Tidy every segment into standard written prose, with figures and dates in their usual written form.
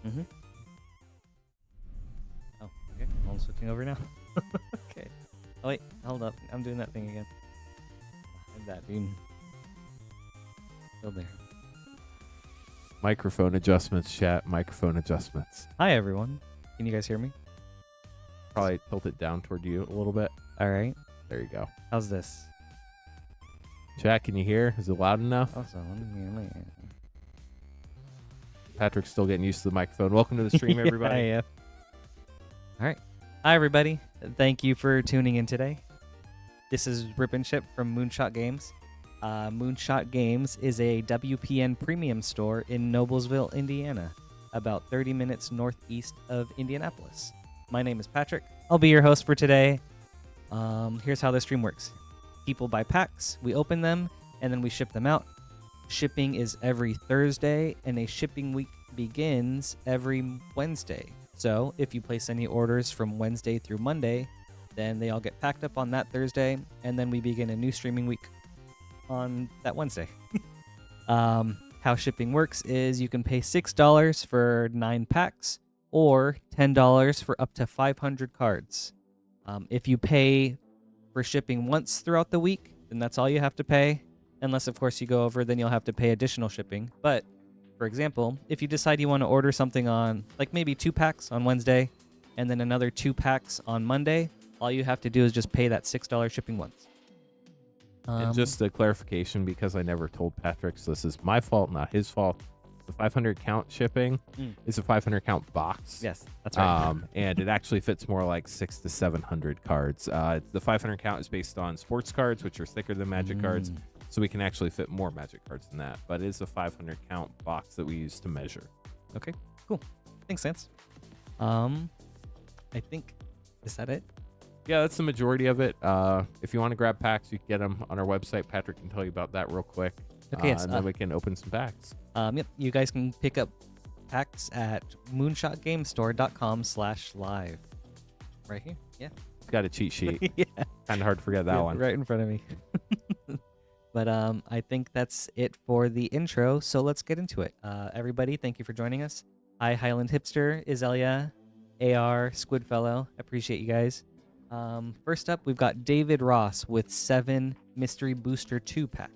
Mm-hmm. Oh, okay. I'm switching over now. Okay. Oh, wait. Hold up. I'm doing that thing again. Hide that, dude. Still there. Microphone adjustments, chat. Microphone adjustments. Hi, everyone. Can you guys hear me? Probably tilt it down toward you a little bit. All right. There you go. How's this? Chat, can you hear? Is it loud enough? Awesome. Patrick's still getting used to the microphone. Welcome to the stream, everybody. Yeah. All right. Hi, everybody. Thank you for tuning in today. This is Rip and Chip from Moonshot Games. Moonshot Games is a WPN premium store in Noblesville, Indiana, about 30 minutes northeast of Indianapolis. My name is Patrick. I'll be your host for today. Here's how the stream works. People buy packs, we open them, and then we ship them out. Shipping is every Thursday, and a shipping week begins every Wednesday. So if you place any orders from Wednesday through Monday, then they all get packed up on that Thursday, and then we begin a new streaming week on that Wednesday. How shipping works is you can pay $6 for 9 packs or $10 for up to 500 cards. If you pay for shipping once throughout the week, then that's all you have to pay. Unless, of course, you go over, then you'll have to pay additional shipping. But, for example, if you decide you want to order something on, like maybe 2 packs on Wednesday, and then another 2 packs on Monday, all you have to do is just pay that $6 shipping once. And just a clarification, because I never told Patrick, so this is my fault, not his fault. The 500 count shipping is a 500 count box. Yes, that's right. And it actually fits more like 600 to 700 cards. The 500 count is based on sports cards, which are thicker than Magic cards. So we can actually fit more Magic cards than that. But it is a 500 count box that we use to measure. Okay, cool. Makes sense. I think, is that it? Yeah, that's the majority of it. If you want to grab packs, you can get them on our website. Patrick can tell you about that real quick. Okay, and then we can open some packs. Yep, you guys can pick up packs at moonshotgamestore.com/live. Right here? Yeah. Got a cheat sheet. Yeah. Kind of hard to forget that one. Right in front of me. But I think that's it for the intro, so let's get into it. Everybody, thank you for joining us. Hi, Highland Hipster, Izelia, AR, Squidfellow. Appreciate you guys. First up, we've got David Ross with 7 Mystery Booster 2 pack.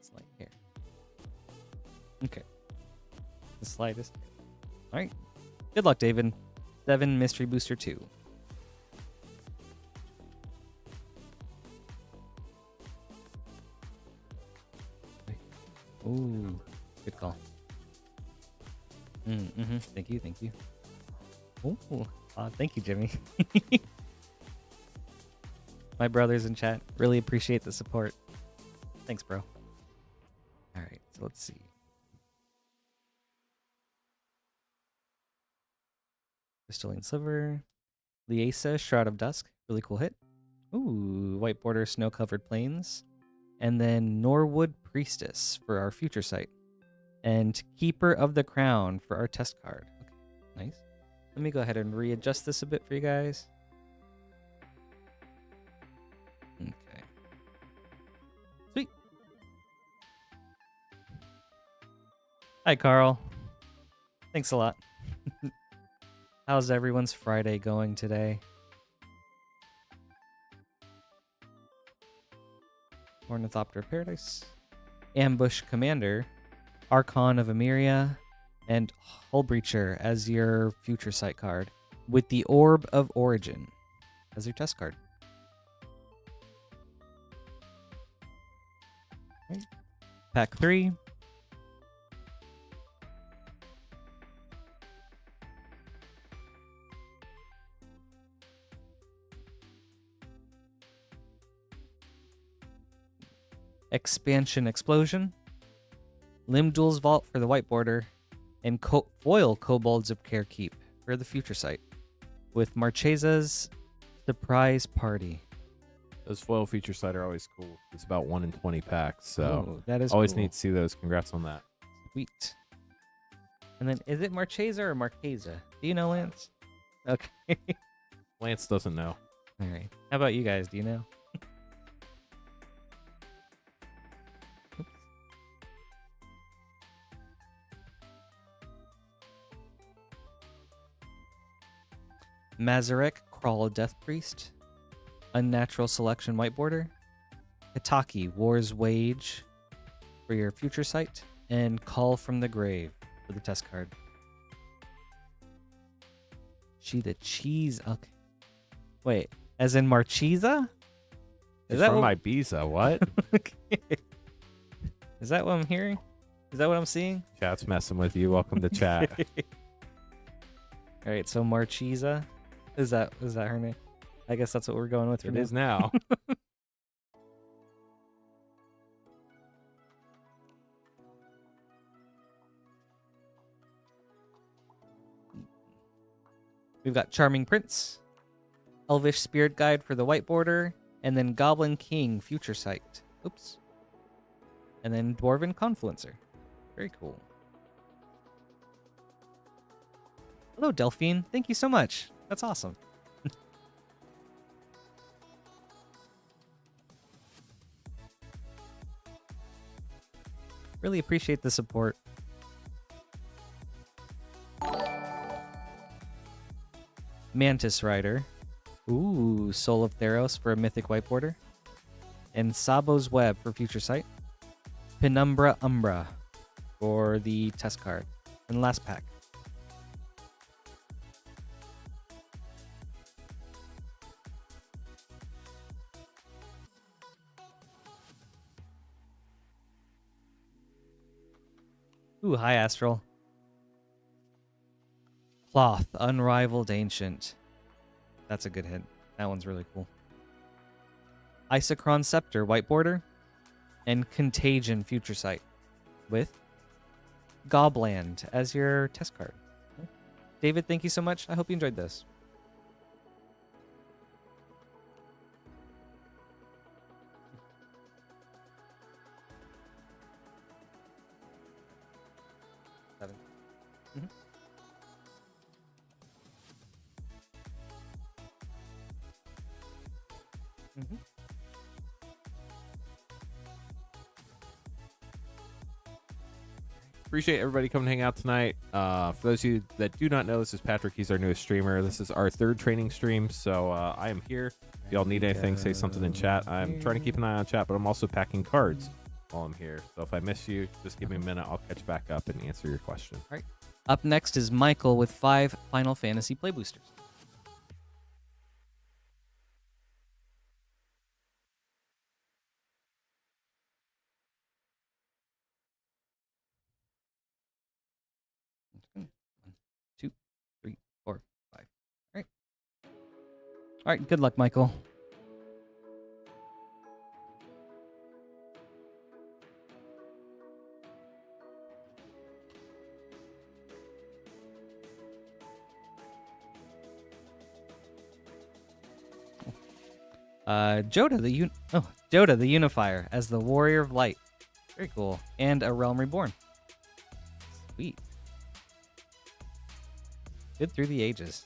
Slide here. Okay. The slide is. All right. Good luck, David. 7 Mystery Booster 2. Ooh, good call. Thank you, thank you. Ooh, thank you, Jimmy. My brothers in chat, really appreciate the support. Thanks, bro. All right, so let's see. Crystalline Silver, Liesa, Shroud of Dusk, really cool hit. Ooh, White Border, Snow-Covered Plains. And then Norwood Priestess for our future site. And Keeper of the Crown for our test card. Okay, nice. Let me go ahead and readjust this a bit for you guys. Okay. Sweet. Hi, Carl. Thanks a lot. How's everyone's Friday going today? Ornithopter of Paradise, Ambush Commander, Archon of Emeria, and Hullbreacher as your future sight card, with the Orb of Origin as your test card. Okay. Pack 3. Expansion Explosion, Limdul's Vault for the white border, and foil Kobolds of Carekeep for the future site, with Marchesa's Surprise Party. Those foil feature site are always cool. It's about 1 in 20 packs, so that is always cool. neat to see those. Congrats on that. Sweet. And then, is it Marchesa or Marchesa? Do you know, Lance? Okay. Lance doesn't know. All right. How about you guys? Do you know? Mazarek, Crawl Death Priest. Unnatural Selection white border. Hitaki, War's Wage for your future sight. And Call from the Grave for the test card. She the cheese. Okay. Wait, as in Marchesa? Is that from Ibiza? What? Is that what I'm hearing? Is that what I'm seeing? Chat's messing with you. Welcome to chat. All right, so Marchesa, is that her name? I guess that's what we're going with. It is now. We've got Charming Prince, Elvish Spirit Guide for the white border, and then Goblin King Future Sight. Oops. And then Dwarven Confluencer. Very cool. Hello, Delphine. Thank you so much. That's awesome. Really appreciate the support. Mantis Rider. Ooh, Soul of Theros for a Mythic white border. And Sabo's Web for Future Sight. Penumbra Umbra for the test card. And last pack. Ooh, hi, Astral. Cloth, Unrivaled Ancient. That's a good hit. That one's really cool. Isochron Scepter, white border. And Contagion, Future Sight. With Gobland as your test card. David, thank you so much. I hope you enjoyed this. Mm-hmm. Appreciate everybody coming to hang out tonight. For those of you that do not know, this is Patrick. He's our newest streamer. This is our third training stream, so I am here. If y'all need anything, say something in chat. I'm trying to keep an eye on chat, but I'm also packing cards while I'm here. So if I miss you, just give me a minute. I'll catch back up and answer your question. All right. Up next is Michael with 5 Final Fantasy Play Boosters. One, 2, 3, 4, 5. All right. All right. Good luck, Michael. Joda the Unifier as the Warrior of Light. Very cool. And a Realm Reborn. Sweet. Good through the ages.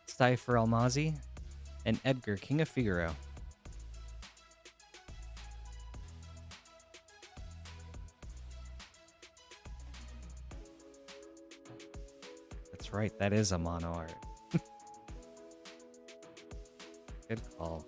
Cypher Almazi and Edgar, King of Figaro. That's right, that is a mono art. Good call.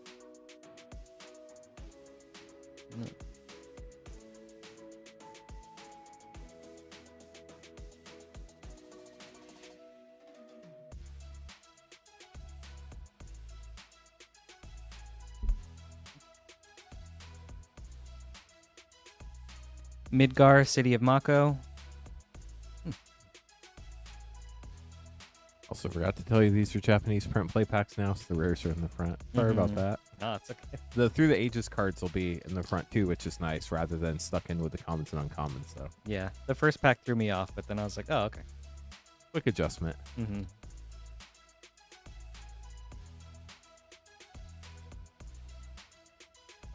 Midgar, City of Mako. Also forgot to tell you these are Japanese print play packs now, so the rares are in the front. Sorry about that. No, it's okay. The Through the Ages cards will be in the front too, which is nice, rather than stuck in with the commons and uncommons. So Yeah, the first pack threw me off, but then I was like, oh, okay. quick adjustment. Mm-hmm.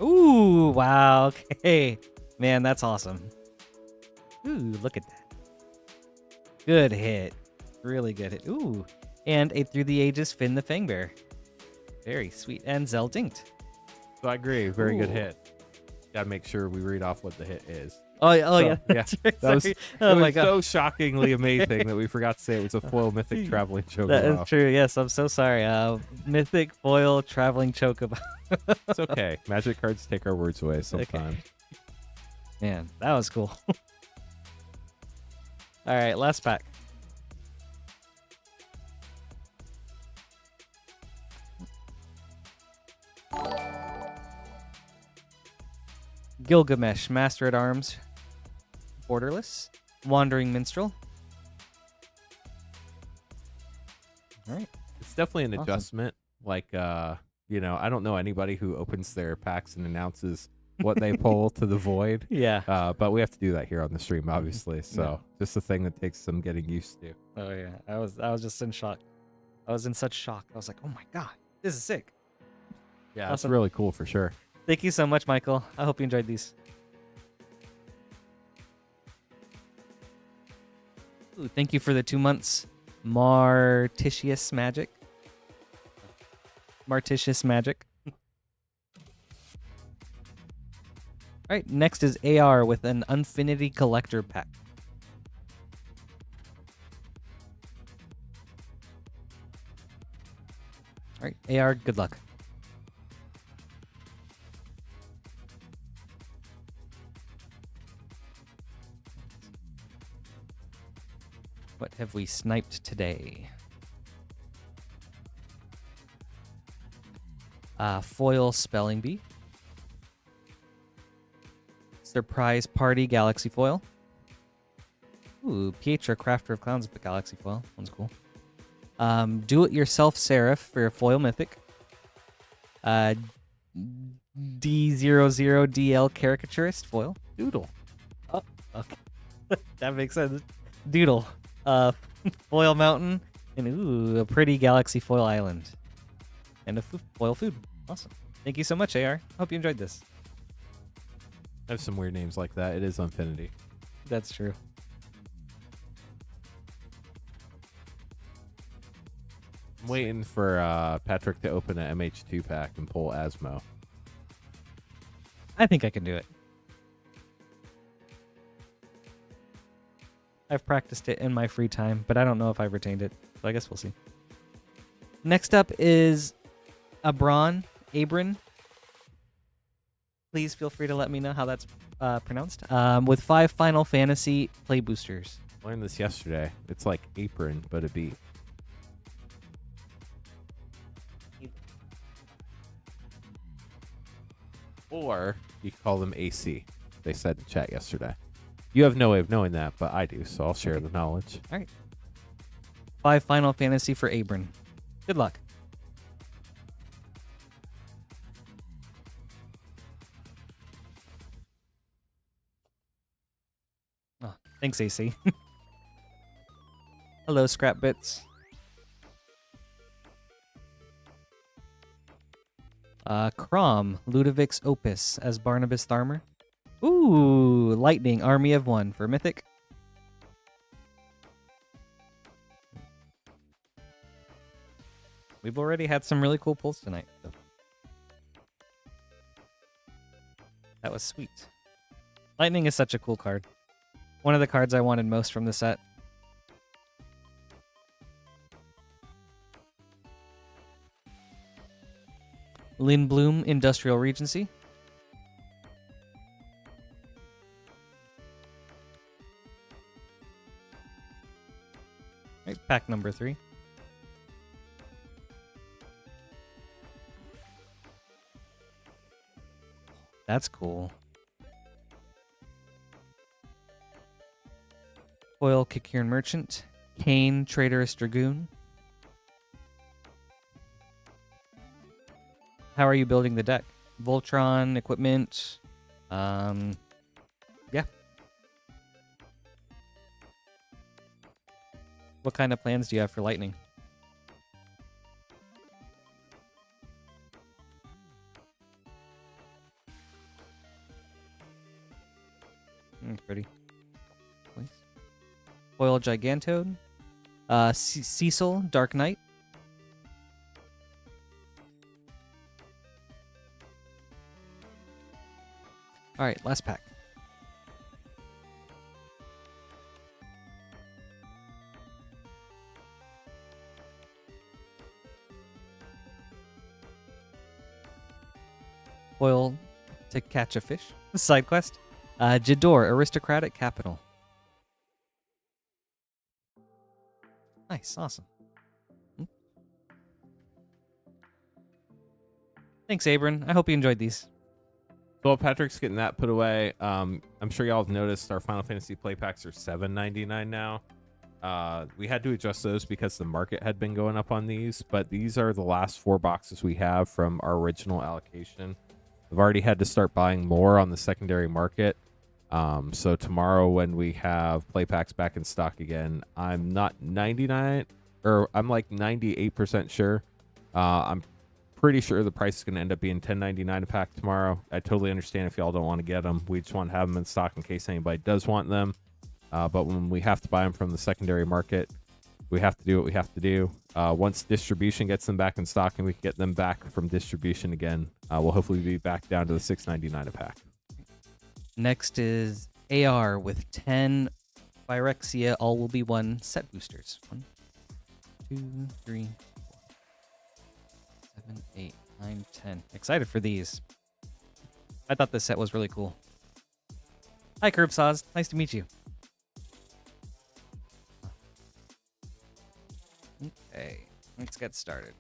Ooh, wow, okay. Man, that's awesome. Ooh, look at that. Good hit. Really good hit. Ooh, And a Through the Ages Finn the Fangbear. Very sweet. And Zeldinked. So I agree. Very good Ooh. hit. Gotta make sure we read off what the hit is. Oh, yeah. Oh, So, yeah. That's right. That was, Sorry. it Oh, my was God. so shockingly amazing that we forgot to say it was a foil mythic traveling chocobo. That is true. Yes, I'm so sorry. Mythic foil traveling chocobo. It's okay. Magic cards take our words away sometimes. Man, that was cool. All right, last pack. Gilgamesh, Master at Arms, Borderless, Wandering Minstrel. All right. It's definitely an Awesome. adjustment. Like, you know, I don't know anybody who opens their packs and announces what they pull to the void. Yeah. But we have to do that here on the stream, obviously. So just a thing that takes some getting used to. Oh yeah. I was just in shock. I was in such shock. I was like, oh my God, this is sick. Yeah, Awesome. it's really cool for sure. Thank you so much, Michael. I hope you enjoyed these. Ooh, thank you for the 2 months. Martitious Magic. Martitious Magic. All right, next is AR with an Infinity Collector pack. All right, AR, good luck. What have we sniped today? Foil Spelling Bee. Surprise Party Galaxy Foil. Ooh, Pietra Crafter of Clowns Galaxy Foil. One's cool. Do-It-Yourself Seraph for a Foil Mythic. D00DL Caricaturist Foil. Doodle. Oh, okay. That makes sense. Doodle. Foil Mountain. And ooh, a pretty Galaxy Foil Island. And a foil food. Awesome. Thank you so much, AR. Hope you enjoyed this. I have some weird names like that. It is Infinity. That's true. I'm waiting for Patrick to open an MH2 pack and pull Asmo. I think I can do it. I've practiced it in my free time, but I don't know if I've retained it. So I guess we'll see. Next up is Abron. Please feel free to let me know how that's pronounced. With 5 Final Fantasy play boosters. Learned this yesterday. It's like apron, but a beat. Or you can call them AC. They said in chat yesterday. You have no way of knowing that, but I do, so I'll share the knowledge. All right. 5 Final Fantasy for Abron. Good luck. Oh, thanks, AC. Hello, Scrap Bits. Crom, Ludovic's Opus as Barnabas Tharmer. Ooh, Lightning, Army of One for Mythic. We've already had some really cool pulls tonight. So. That was sweet. Lightning is such a cool card. One of the cards I wanted most from the set. Lindblom, Industrial Regency. Right, pack number 3. That's cool. Foil Kikirn Merchant. Kane, Traitorous Dragoon. How are you building the deck? Voltron, equipment. Yeah. What kind of plans do you have for Lightning? Pretty. Nice. Foil Gigantode. Cecil, Dark Knight. All right, last pack. Foil to catch a fish. Side quest. Jador, Aristocratic Capital. Nice, awesome. Thanks, Abram. I hope you enjoyed these. So while Patrick's getting that put away, I'm sure y'all have noticed our Final Fantasy play packs are $7.99 now. We had to adjust those because the market had been going up on these, but these are the last 4 boxes we have from our original allocation. I've already had to start buying more on the secondary market. So tomorrow when we have play packs back in stock again, I'm not 99 or I'm like 98% sure. I'm pretty sure the price is going to end up being $10.99 a pack tomorrow. I totally understand if y'all don't want to get them. We just want to have them in stock in case anybody does want them. But when we have to buy them from the secondary market, we have to do what we have to do. Once distribution gets them back in stock and we can get them back from distribution again, we'll hopefully be back down to the $6.99 a pack. Next is AR with 10 Phyrexia All Will Be One set boosters. 1, 2, 3, 4, 7, 8, 9, 10. Excited for these. I thought this set was really cool. Hi, Curbsaws. Nice to meet you. Okay, let's get started.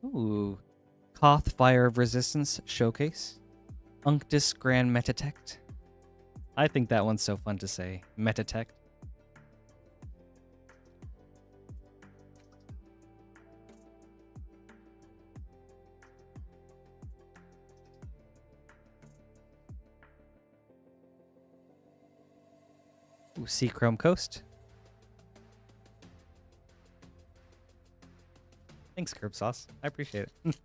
Ooh, Koth Fire of Resistance Showcase. Unctus Grand Metatect. I think that one's so fun to say. Metatect. Ooh, Seachrome Coast. Thanks, Curb Sauce. I appreciate it.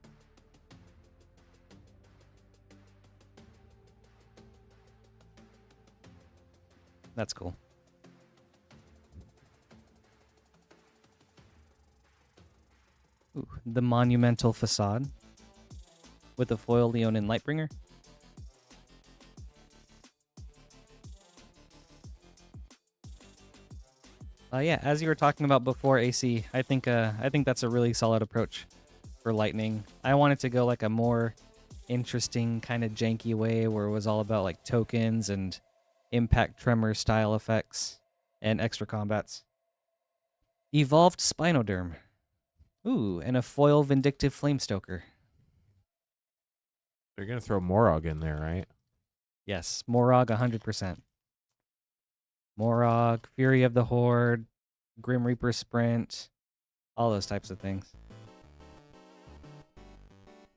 That's cool. Ooh, the Monumental Facade with the foil Leonin Lightbringer. Yeah, as you were talking about before, AC, I think that's a really solid approach for Lightning. I wanted to go like a more interesting kind of janky way where it was all about like tokens and impact tremor style effects and extra combats. Evolved Spinoderm. Ooh, and a foil Vindictive Flamestoker. They're going to throw Morog in there, right? Yes, Morog 100%. Morog, Fury of the Horde, Grim Reaper Sprint, all those types of things.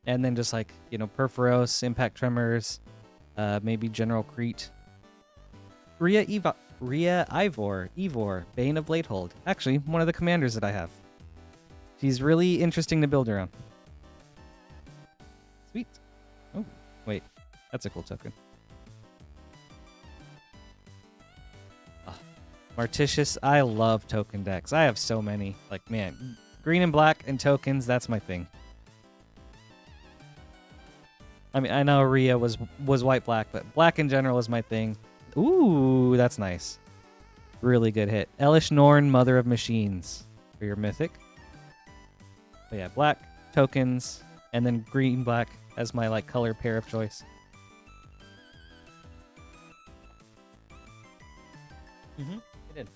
And then just like, you know, Perforos, Impact Tremors, maybe General Crete. Rhea Ivor, Bane of Bladehold. Actually, one of the commanders that I have. She's really interesting to build around. Sweet. Oh, wait. That's a cool token. Martitius, I love token decks. I have so many. Like, man, green and black and tokens, that's my thing. I mean, I know Rhea was white-black, but black in general is my thing. Ooh, that's nice. Really good hit. Elish Norn, Mother of Machines for your mythic. But yeah, black, tokens, and then green-black as my like color pair of choice. Mm-hmm. I did.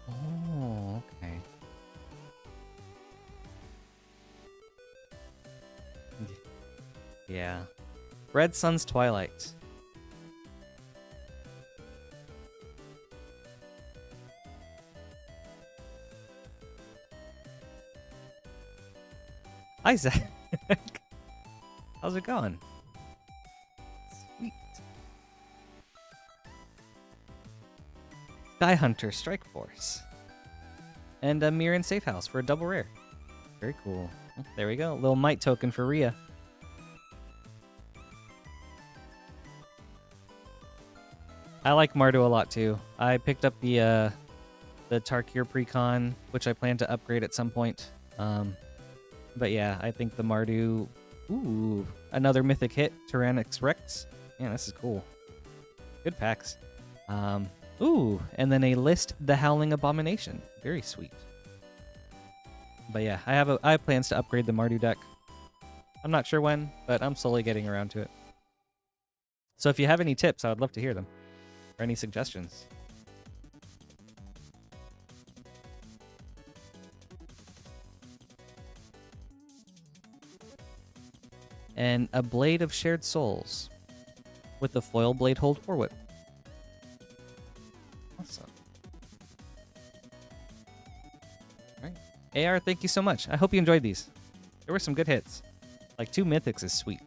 Oh, okay. Yeah. Red Sun's Twilight. Isaac. How's it going? Sweet. Sky Hunter Strike Force. and a Mirren Safe House for a double rare. Very cool. There we go. Little Might token for Rhea. I like Mardu a lot too. I picked up the Tarkir Precon, which I plan to upgrade at some point. But yeah, I think the Mardu... Ooh, another mythic hit, Tyrannix Rex. Man, this is cool. Good packs. Ooh, and then a list, the Howling Abomination. Very sweet. But yeah, I have plans to upgrade the Mardu deck. I'm not sure when, but I'm slowly getting around to it. So if you have any tips, I would love to hear them. Or any suggestions. And a Blade of Shared Souls with the foil blade hold or whip. Awesome. All right. AR, thank you so much. I hope you enjoyed these. There were some good hits. Like 2 mythics is sweet.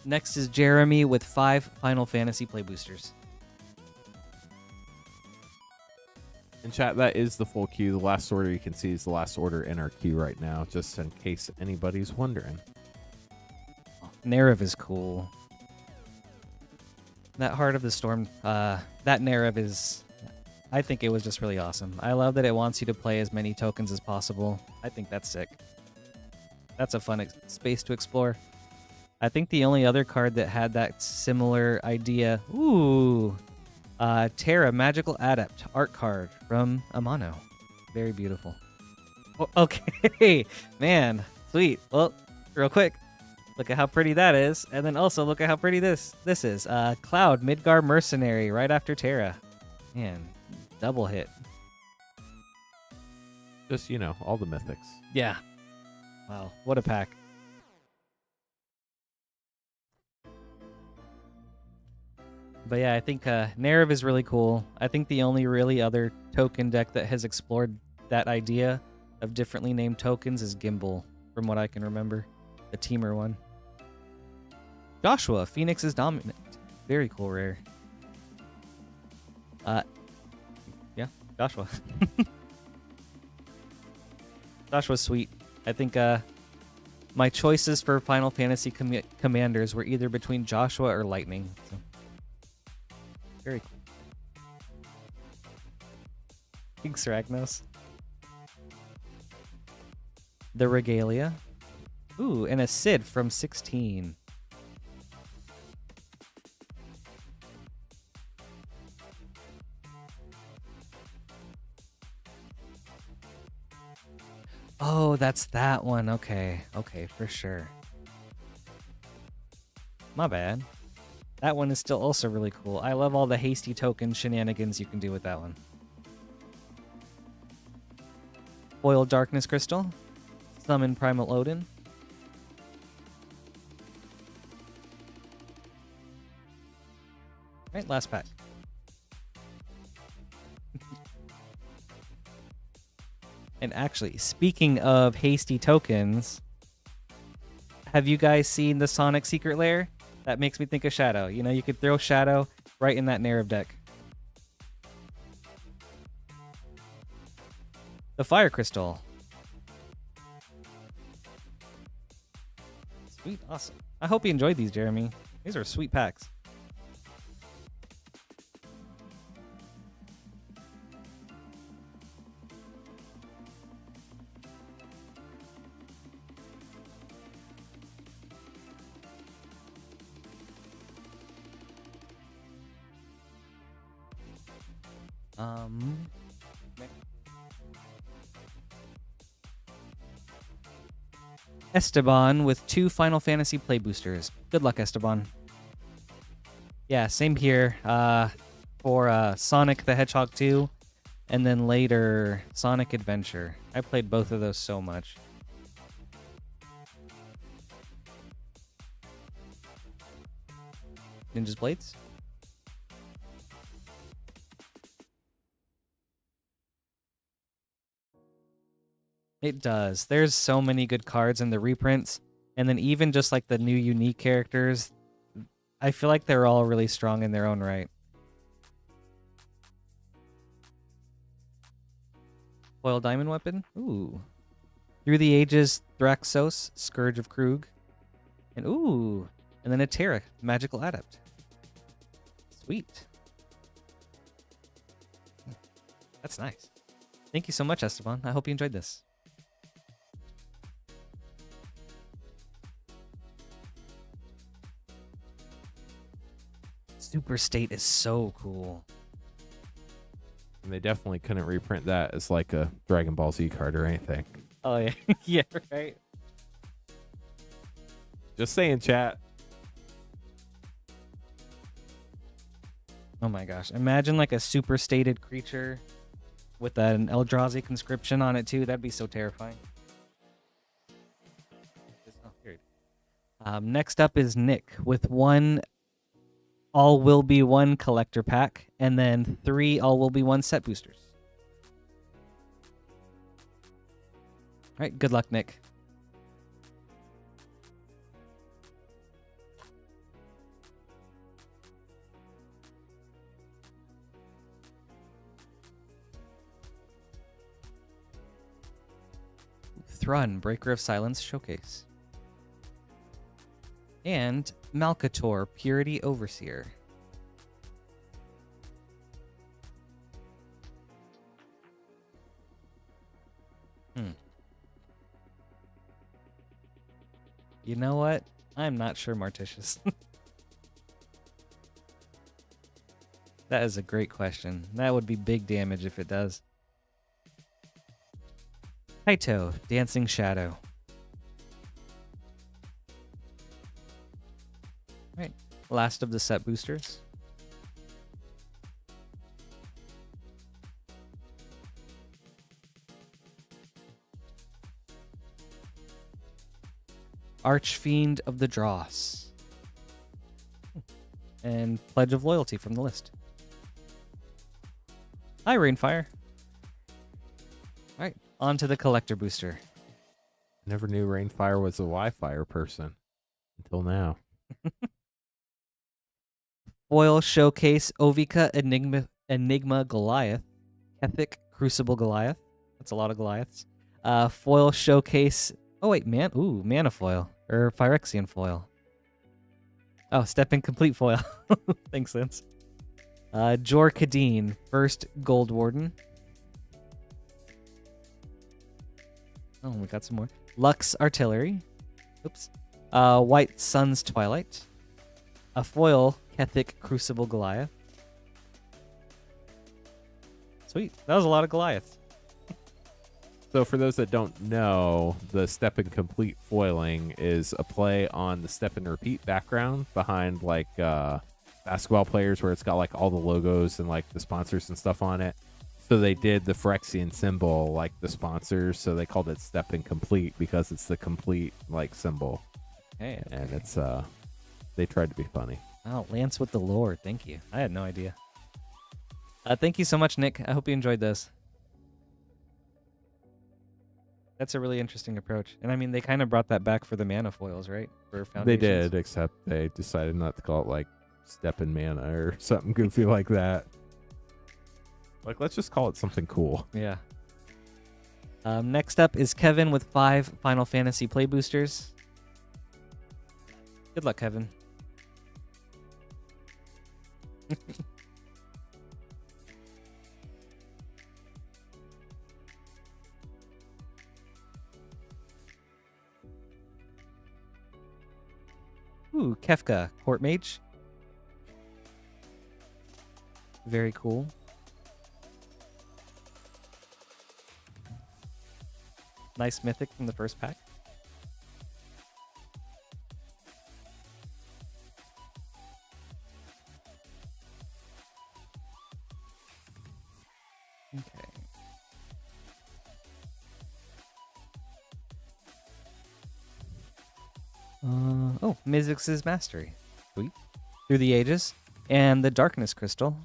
Next is Jeremy with 5 Final Fantasy play boosters. In chat, that is the full queue. The last order you can see is the last order in our queue right now, just in case anybody's wondering. Nerev is cool. That Heart of the Storm, that Nerev is... I think it was just really awesome. I love that it wants you to play as many tokens as possible. I think that's sick. That's a fun space to explore. I think the only other card that had that similar idea... Ooh! Terra, Magical Adept, art card from Amano. Very beautiful. Oh, okay! Man, sweet. Well, real quick, look at how pretty that is. And then also look at how pretty this is. Cloud, Midgar Mercenary, right after Terra. Man, double hit. Just, you know, all the mythics. Yeah. Wow, what a pack. But yeah, I think Nerev is really cool. I think the only really other token deck that has explored that idea of differently named tokens is Gimbal, from what I can remember. The Teamer one. Joshua, Phoenix is Dominant. Very cool rare. Yeah, Joshua. Joshua's sweet. I think my choices for Final Fantasy commanders were either between Joshua or Lightning. So. Very cool. Thanks, Ragnos. The Regalia. Ooh, and a Sid from 16. Oh, that's that one. Okay. Okay, for sure. My bad. That one is still also really cool. I love all the hasty token shenanigans you can do with that one. Foil Darkness Crystal. Summon Primal Odin. Right, last pack. And actually, speaking of hasty tokens, have you guys seen the Sonic Secret Lair? That makes me think of Shadow. You know, you could throw Shadow right in that Nerev deck. The Fire Crystal. Sweet, awesome. I hope you enjoyed these, Jeremy. These are sweet packs. Esteban with 2 Final Fantasy play boosters. Good luck, Esteban. Yeah, same here. For Sonic the Hedgehog 2, and then later Sonic Adventure. I played both of those so much. Ninja's Blades. It does. There's so many good cards in the reprints. And then even just like the new unique characters, I feel like they're all really strong in their own right. Foil Diamond Weapon. Ooh. Through the Ages, Thraxos, Scourge of Krug. And ooh. And then a Terra, Magical Adept. Sweet. That's nice. Thank you so much, Esteban. I hope you enjoyed this. Super State is so cool. And they definitely couldn't reprint that as like a Dragon Ball Z card or anything. Oh, yeah. Yeah, right. Just saying, chat. Oh my gosh. Imagine like a super stated creature with an Eldrazi conscription on it too. That'd be so terrifying. Oh, weird. Next up is Nick with one All Will Be One collector pack and then 3 All Will Be One set boosters. All right, good luck, Nick. Thrun, Breaker of Silence Showcase. And Malcator, Purity Overseer. You know what? I'm not sure, Martitius. That is a great question. That would be big damage if it does. Kaito, Dancing Shadow. Right, last of the set boosters. Archfiend of the Dross. And Pledge of Loyalty from the list. Hi, Rainfire. Alright, on to the collector booster. Never knew Rainfire was a Wi-Fi person until now. Foil Showcase Ovika Enigma Goliath. Kethic Crucible Goliath. That's a lot of Goliaths. Foil Showcase... Oh, wait, Mana Foil. Or Phyrexian Foil. Oh, Step in Complete Foil. Thanks, Lance. Jor Kadeen, first Gold Warden. Oh, we got some more. Lux Artillery. Oops. White Sun's Twilight. A foil Kethic Crucible Goliath. Sweet. That was a lot of Goliaths. So for those that don't know, the Step and Complete foiling is a play on the Step and Repeat background behind like basketball players where it's got like all the logos and like the sponsors and stuff on it. So they did the Phyrexian symbol like the sponsors, so they called it Step and Complete because it's the complete like symbol. Hey, okay. And it's they tried to be funny. Oh, Lance with the lore. Thank you. I had no idea. Thank you so much, Nick. I hope you enjoyed this. That's a really interesting approach. And I mean, they kind of brought that back for the mana foils, right? For Foundations. They did, except they decided not to call it like Step and Mana or something goofy like that. Like, let's just call it something cool. Yeah. Next up is Kevin with 5 Final Fantasy play boosters. Good luck, Kevin. Ooh, Kefka, Court Mage. Very cool. Nice mythic from the first pack. Okay. Oh, Mizzix's Mastery. Sweet. Through the Ages, and the Darkness Crystal.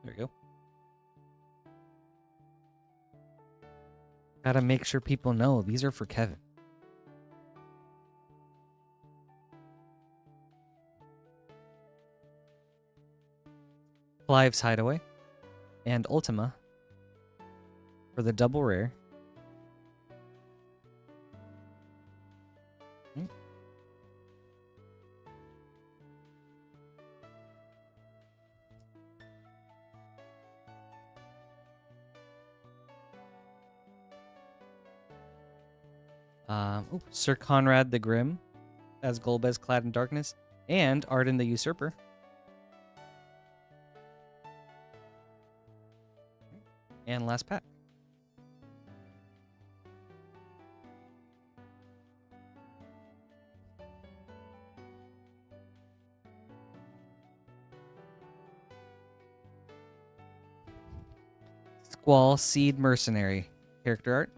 There we go. Gotta make sure people know these are for Kevin. Clive's Hideaway and Ultima for the double rare. Sir Conrad the Grim as Golbez clad in darkness, and Arden the Usurper. And last pack. Squall Seed Mercenary character art.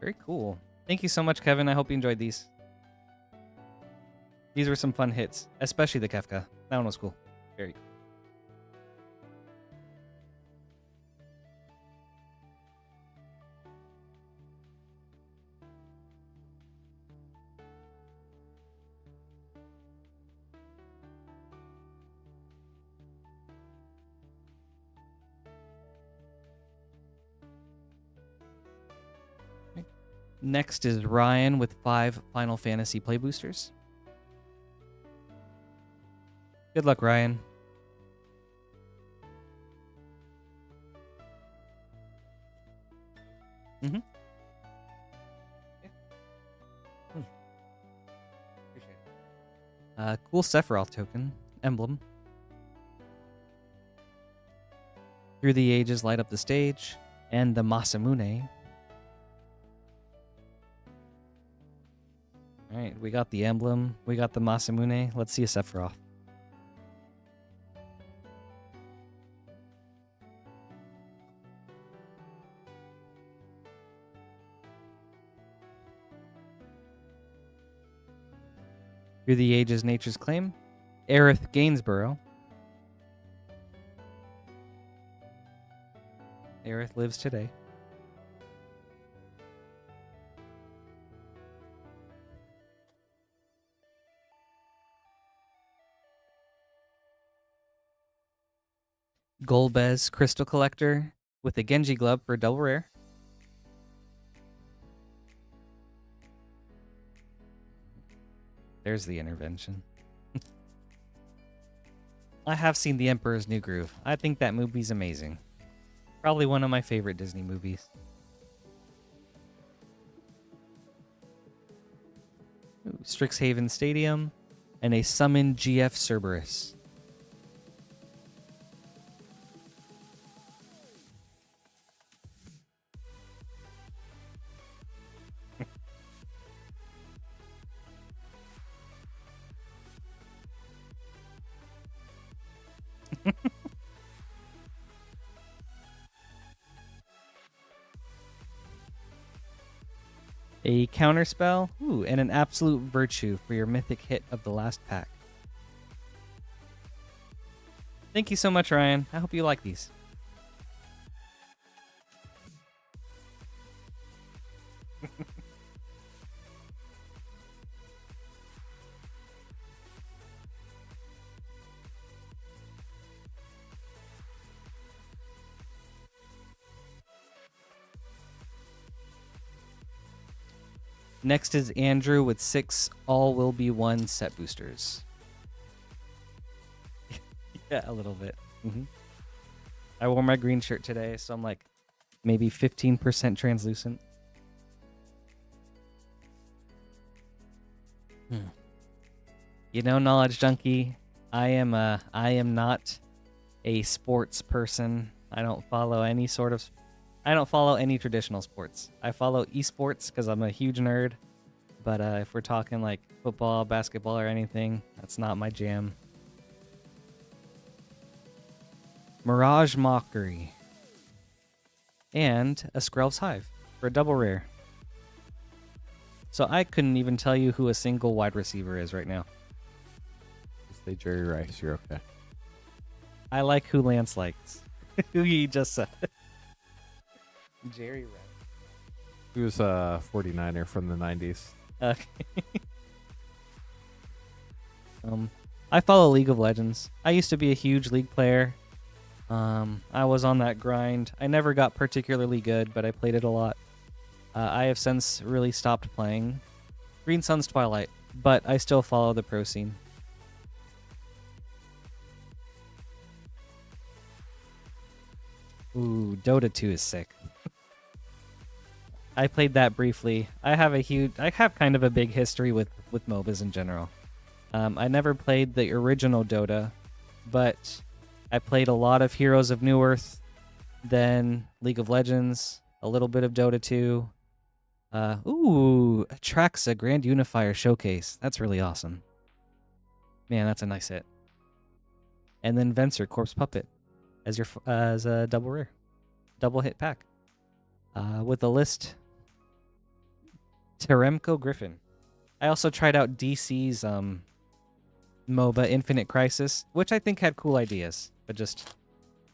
Very cool. Thank you so much, Kevin. I hope you enjoyed these. These were some fun hits, especially the Kefka. That one was cool. Very cool. Next is Ryan with 5 Final Fantasy play boosters. Good luck, Ryan. Mm-hmm. Yeah. Appreciate it. Cool Sephiroth token emblem. Through the Ages, light up the stage, and the Masamune. All right, we got the emblem, we got the Masamune. Let's see a Sephiroth. Through the Ages, Nature's Claim, Aerith Gainsborough. Aerith lives today. Golbez Crystal Collector with a Genji Glove for a double rare. There's the intervention. I have seen The Emperor's New Groove. I think that movie's amazing. Probably one of my favorite Disney movies. Ooh, Strixhaven Stadium and a Summon GF Cerberus. A counterspell, ooh, and an absolute virtue for your mythic hit of the last pack. Thank you so much, Ryan. I hope you like these. Next is Andrew with 6 All Will Be One set boosters. Yeah, a little bit. Mm-hmm. I wore my green shirt today, so I'm like maybe 15% translucent. You know, Knowledge Junkie, I am not a sports person. I don't follow any traditional sports. I follow esports because I'm a huge nerd. But if we're talking like football, basketball, or anything, that's not my jam. Mirage Mockery, and a Skrelv's Hive for a double rare. So I couldn't even tell you who a single wide receiver is right now. Just say Jerry Rice. You're okay. I like who Lance likes. Who he just said. Jerry Rice. He was a 49er from the 90s. Okay. I follow League of Legends. I used to be a huge League player. I was on that grind. I never got particularly good, but I played it a lot. I have since really stopped playing Green Sun's Twilight, but I still follow the pro scene. Ooh, Dota 2 is sick. I played that briefly. I have kind of a big history with MOBAs in general. I never played the original Dota, but I played a lot of Heroes of Newerth, then League of Legends, a little bit of Dota 2. Atraxa Grand Unifier Showcase. That's really awesome. Man, that's a nice hit. And then Venser Corpse Puppet as a double rare, double hit pack. With a list, Teremko Griffin. I also tried out DC's MOBA Infinite Crisis, which I think had cool ideas, but just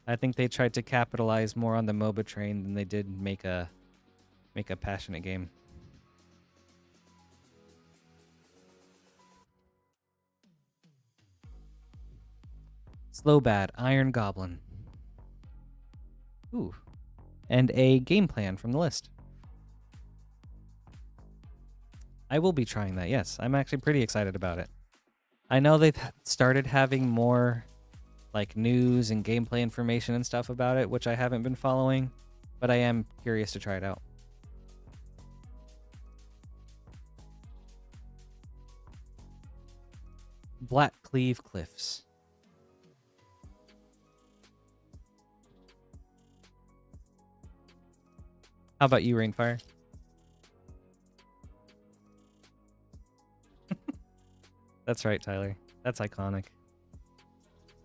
I think they tried to capitalize more on the MOBA train than they did make a passionate game. Slowbad Iron Goblin. Ooh. And a game plan from the list. I will be trying that, yes. I'm actually pretty excited about it. I know they've started having more like news and gameplay information and stuff about it, which I haven't been following, but I am curious to try it out. Black Cleave Cliffs. How about you, Rainfire? That's right, Tyler. That's iconic.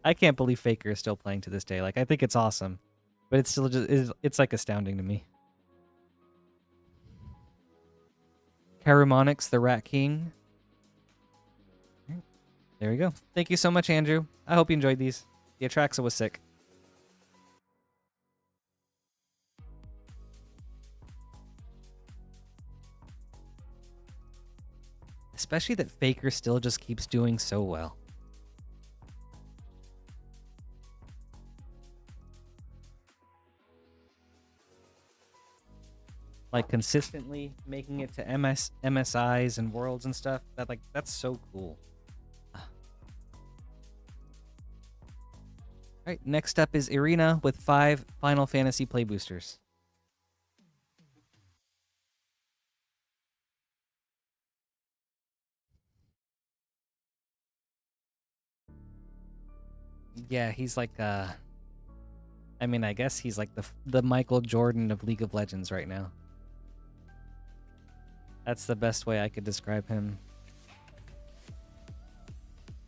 I can't believe Faker is still playing to this day. Like, I think it's awesome, but it's still it's like astounding to me. Carumonix, the Rat King. There we go. Thank you so much, Andrew. I hope you enjoyed these. The Atraxa was sick. Especially that Faker still just keeps doing so well. Like consistently making it to MSIs and Worlds and stuff. That's so cool. Alright, next up is Irina with 5 Final Fantasy Play Boosters. Yeah, he's like I mean, I guess he's like the Michael Jordan of League of Legends right now. That's the best way I could describe him.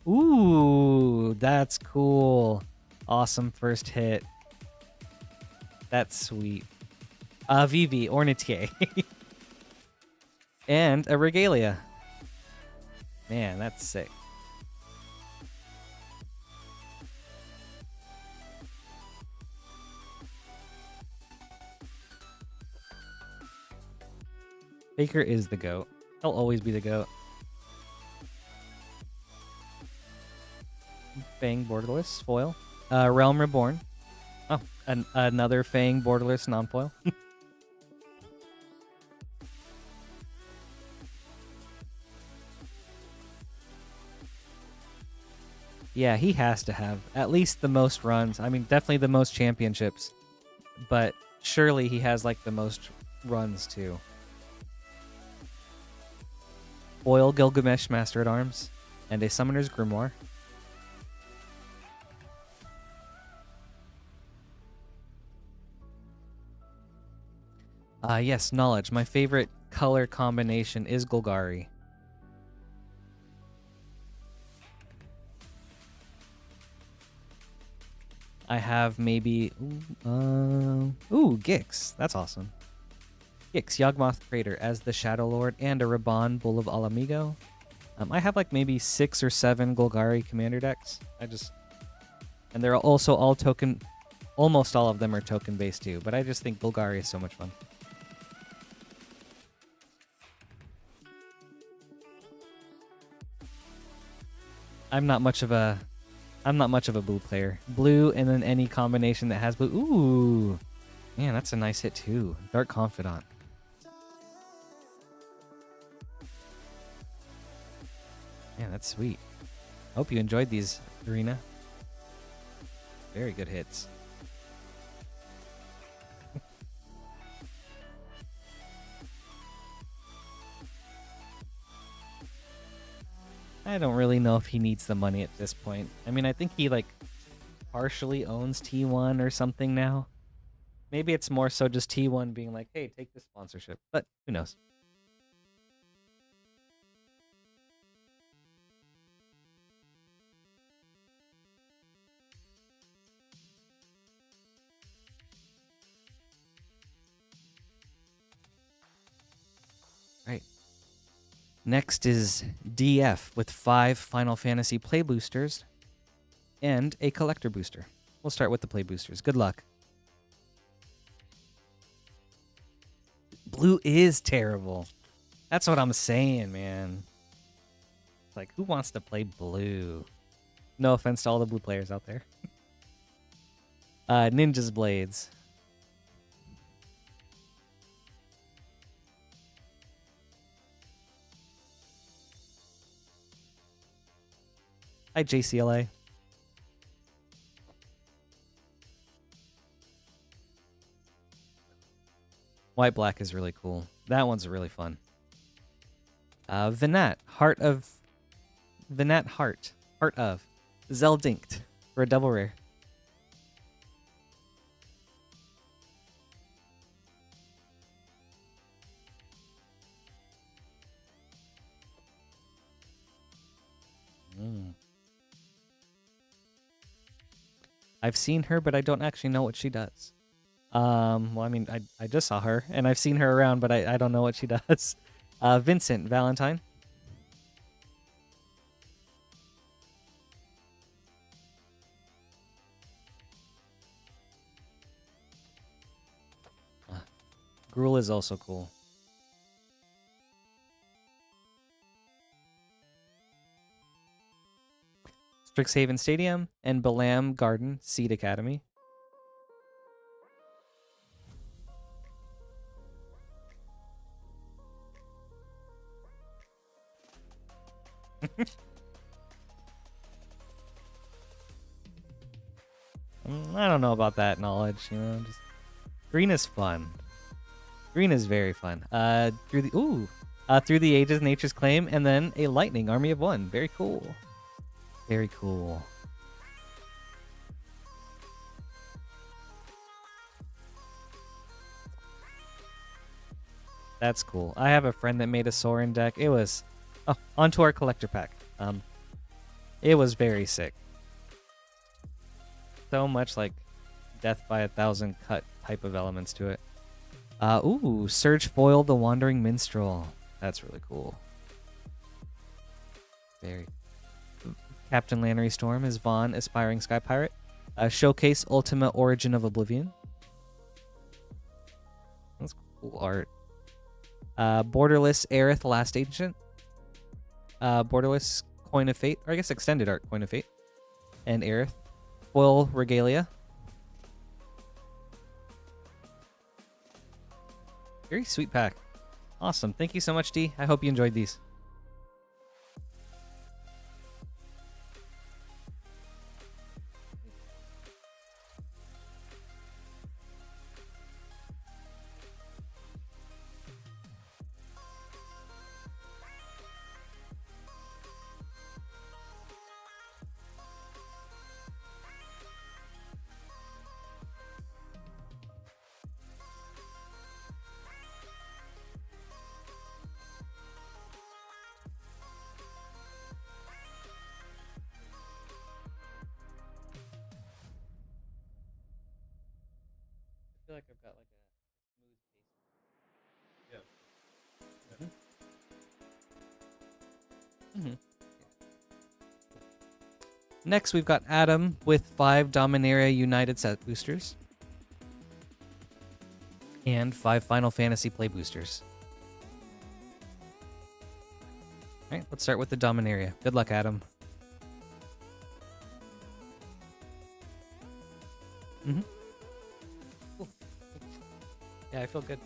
Ooh, that's cool. Awesome first hit. That's sweet. Vivi, Ornitier. And a Regalia. Man, that's sick. Faker is the GOAT. He'll always be the GOAT. Fang Borderless foil. Realm Reborn. Oh, another Fang Borderless non-foil. Yeah, he has to have at least the most runs. I mean, definitely the most championships. But surely he has like the most runs too. Foil Gilgamesh Master at Arms. And a Summoner's Grimoire. Yes, Knowledge. My favorite color combination is Golgari. I have maybe Gix. That's awesome. Gix, Yawgmoth Crater as the Shadow Lord and a Raban, Bull of Alamigo. I have like maybe 6 or 7 Golgari commander decks. And they're also all token. Almost all of them are token based too. But I just think Golgari is so much fun. I'm not much of a blue player. Blue and then any combination that has blue. Ooh, man, that's a nice hit too. Dark Confidant. Man, that's sweet. Hope you enjoyed these, Arena. Very good hits. I don't really know if he needs the money at this point. I mean, I think he like partially owns T1 or something now. Maybe it's more so just T1 being like, hey, take this sponsorship. But who knows? Right. Next is DF with 5 Final Fantasy Play Boosters and a Collector Booster. We'll start with the Play Boosters. Good luck. Blue is terrible. That's what I'm saying, man. It's like, who wants to play blue? No offense to all the blue players out there. Ninja's Blades. Hi, JCLA. White Black is really cool. That one's really fun. Venat, Heart of Zeldinked for a double rare. I've seen her, but I don't actually know what she does. Well, I mean, I just saw her, and I've seen her around, but I don't know what she does. Vincent Valentine. Gruul is also cool. Strixhaven Stadium and Balam Garden Seed Academy. I don't know about that knowledge, you know. Just green is fun. Green is very fun. Through the ages, Nature's Claim, and then a Lightning Army of One. Very cool. Very cool. That's cool. I have a friend that made a Sorin deck. It was onto our collector pack. It was very sick. So much like Death by 1,000 cut type of elements to it. Surge Foil the Wandering Minstrel. That's really cool. Very. Captain Lannery Storm is Vaughn, Aspiring Sky Pirate. Showcase Ultimate Origin of Oblivion. That's cool art. Borderless Aerith Last Ancient. Borderless Coin of Fate, or I guess Extended Art Coin of Fate. And Aerith. Foil Regalia. Very sweet pack. Awesome. Thank you so much, D. I hope you enjoyed these. Next, we've got Adam with 5 Dominaria United set boosters and 5 Final Fantasy play boosters. All right, let's start with the Dominaria. Good luck, Adam. Cool. Yeah, I feel good.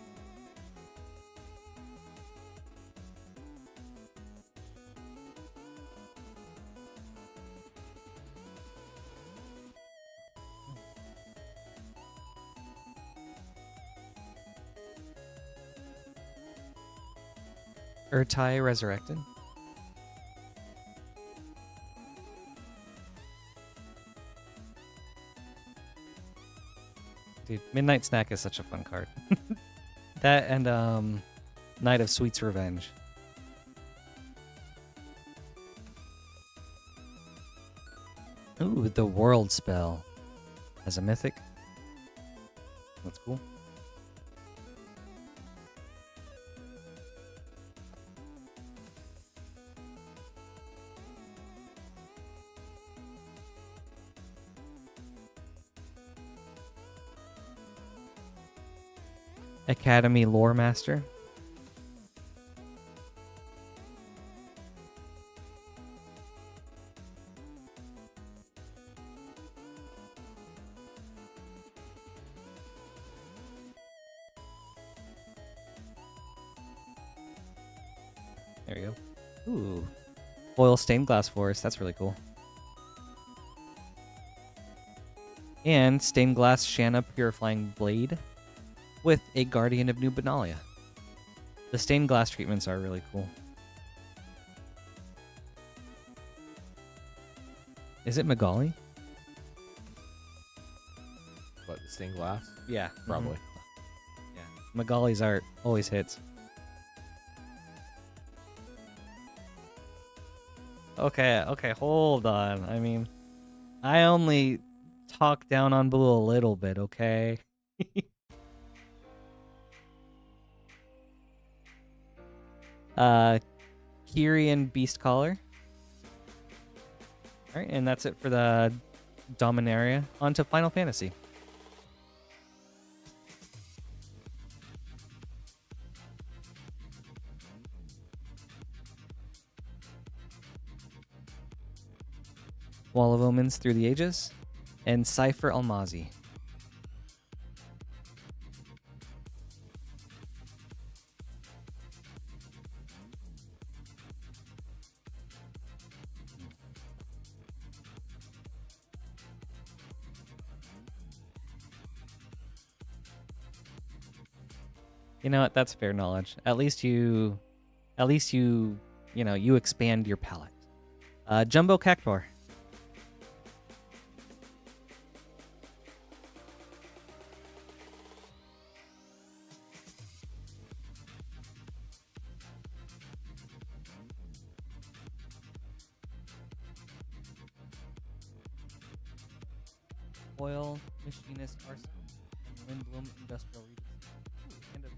Urtai Resurrected. Dude, Midnight Snack is such a fun card. That and Knight of Sweet's Revenge. Ooh, the World Spell as a mythic. That's cool. Academy Lore Master. There you go. Ooh. Foil Stained Glass Forest. That's really cool. And Stained Glass Shanna Purifying Blade with a Guardian of New Benalia. The stained glass treatments are really cool. Is it Magali? What, the stained glass? Yeah. Probably. Yeah. Magali's art always hits. Okay, hold on. I mean, I only talk down on Blue a little bit, okay? Kyrian Beastcaller. Alright, and that's it for the Dominaria. On to Final Fantasy. Wall of Omens Through the Ages, and Cypher Almazi. You know what? That's fair knowledge. At least you expand your palette. Jumbo Cactuar. Oil, Machinist, Arsenal, and Lindblom Industrial Redesign. Ooh, and a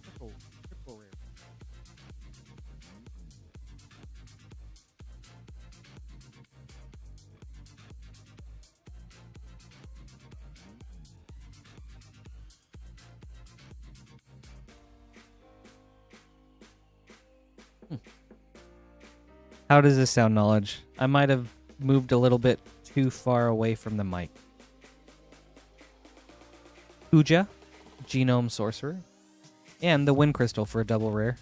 triple rare. How does this sound, knowledge? I might have moved a little bit too far away from the mic. Kuja, Genome Sorcerer, and the Wind Crystal for a double rare.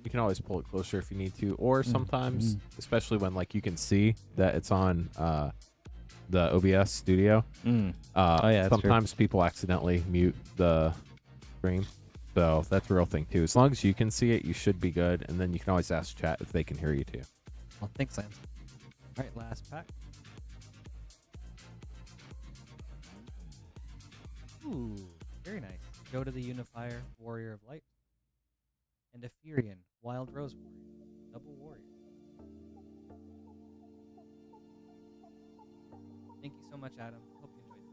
You can always pull it closer if you need to, or sometimes, especially when like you can see that it's on the OBS studio. Sometimes people accidentally mute the stream, so that's a real thing too. As long as you can see it, you should be good, and then you can always ask chat if they can hear you too. Well, thanks, Lance. All right, last pack. Ooh, very nice. Go to the Unifier, Warrior of Light, and Ephirian, Wild Rose Warrior, double warrior. Thank you so much, Adam. Hope you enjoyed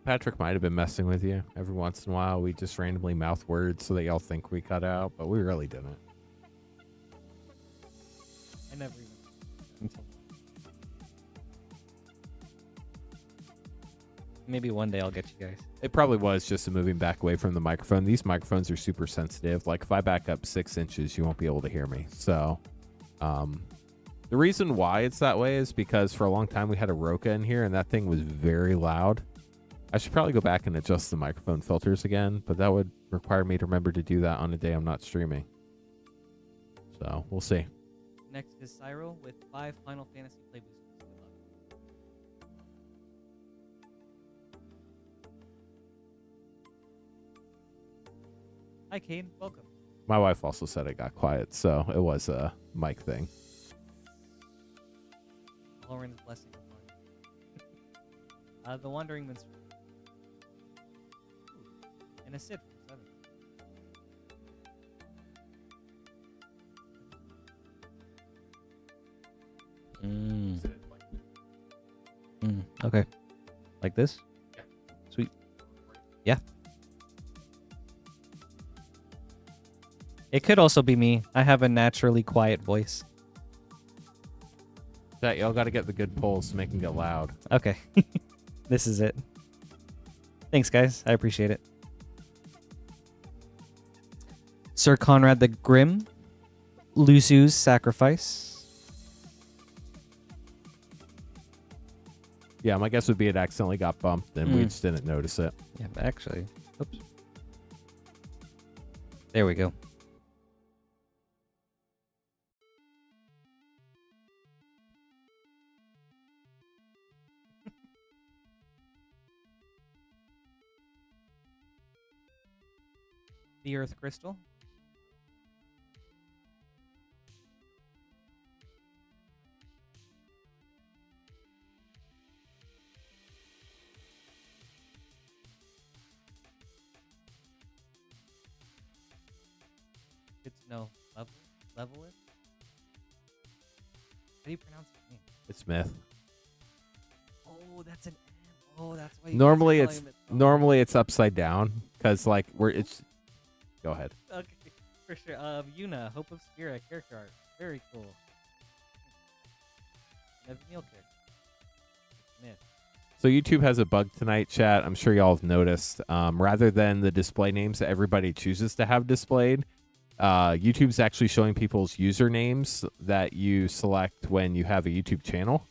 this. Patrick might have been messing with you. Every once in a while, we just randomly mouth words so that y'all think we cut out, but we really didn't. I never even. Maybe one day I'll get you guys. It probably was just a moving back away from the microphone. These microphones are super sensitive. Like if I back up 6 inches, you won't be able to hear me. So, the reason why it's that way is because for a long time we had a Roca in here and that thing was very loud. I should probably go back and adjust the microphone filters again, but that would require me to remember to do that on a day I'm not streaming. So we'll see. Next is Cyril with 5 Final Fantasy play boosters. Good luck. Hi, Cade. Welcome. My wife also said it got quiet, so it was a mic thing. Lauren's blessing. The Wandering Minstrel. And a Sid from 7. Okay. Like this? Yeah. Sweet. Yeah. It could also be me. I have a naturally quiet voice. Chat, y'all got to get the good polls to make them get loud. Okay. This is it. Thanks, guys. I appreciate it. Sir Conrad the Grim. Lusu's Sacrifice. Yeah, my guess would be it accidentally got bumped and we just didn't notice it. Yeah, but actually. Oops. There we go. The Earth Crystal. Good to know. Level it? How do you pronounce his name? It's Myth. Oh, that's an M. Oh, that's why. Normally it's upside down because like it's. Go ahead. Okay, for sure. Yuna, Hope of Spira character art, very cool. Neil character. Myth. So YouTube has a bug tonight, chat. I'm sure y'all have noticed. Rather than the display names that everybody chooses to have displayed, YouTube's actually showing people's usernames that you select when you have a YouTube channel.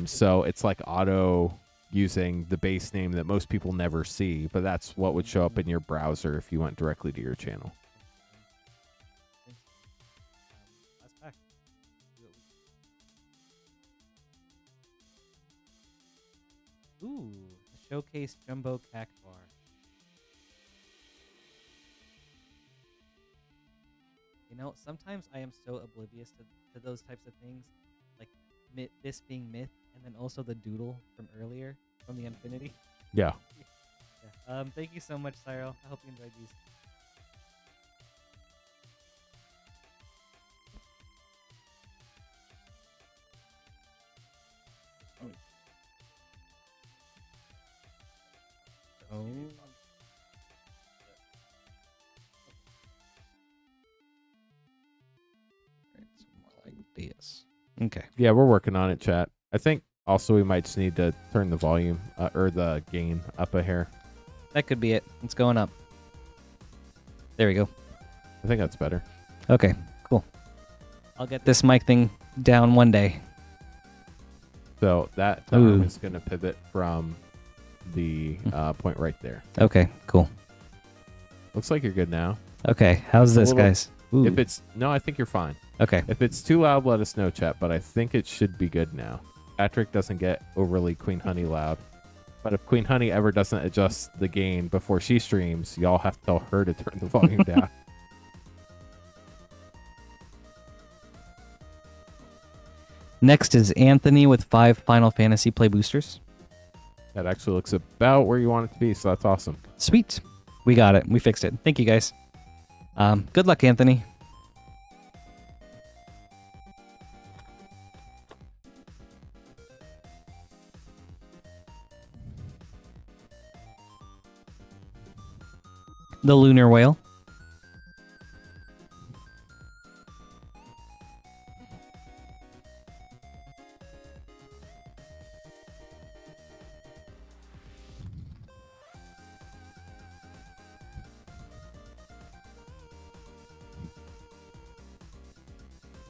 So it's like auto using the base name that most people never see, but that's what would show up in your browser if you went directly to your channel. Last pack. Ooh, Showcase Jumbo Cactuar. You know, sometimes I am so oblivious to those types of things, like this being Myth, and then also the doodle from earlier from the Infinity. Yeah. Yeah. Thank you so much, Cyril. I hope you enjoyed these. Oh. So more like this. Okay. Yeah, we're working on it, chat. I think also we might just need to turn the volume or the gain up a hair. That could be it. It's going up. There we go. I think that's better. Okay, cool. I'll get this mic thing down one day. So that arm is going to pivot from the point right there. Okay, cool. Looks like you're good now. Okay, how's this, guys? Ooh. If it's no, I think you're fine. Okay. If it's too loud, let us know, chat. But I think it should be good now. Patrick doesn't get overly Queen Honey loud. But if Queen Honey ever doesn't adjust the gain before she streams, y'all have to tell her to turn the volume down. Next is Anthony with 5 Final Fantasy play boosters. That actually looks about where you want it to be, so that's awesome. Sweet. We got it. We fixed it. Thank you, guys. Good luck, Anthony. The lunar whale.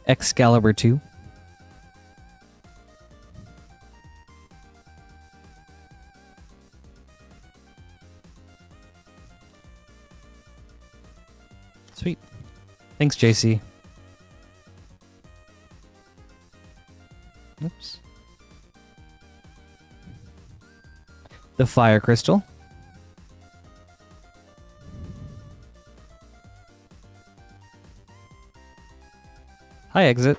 Excalibur 2. Sweet. Thanks, JC. Oops. The fire crystal. Hi, exit.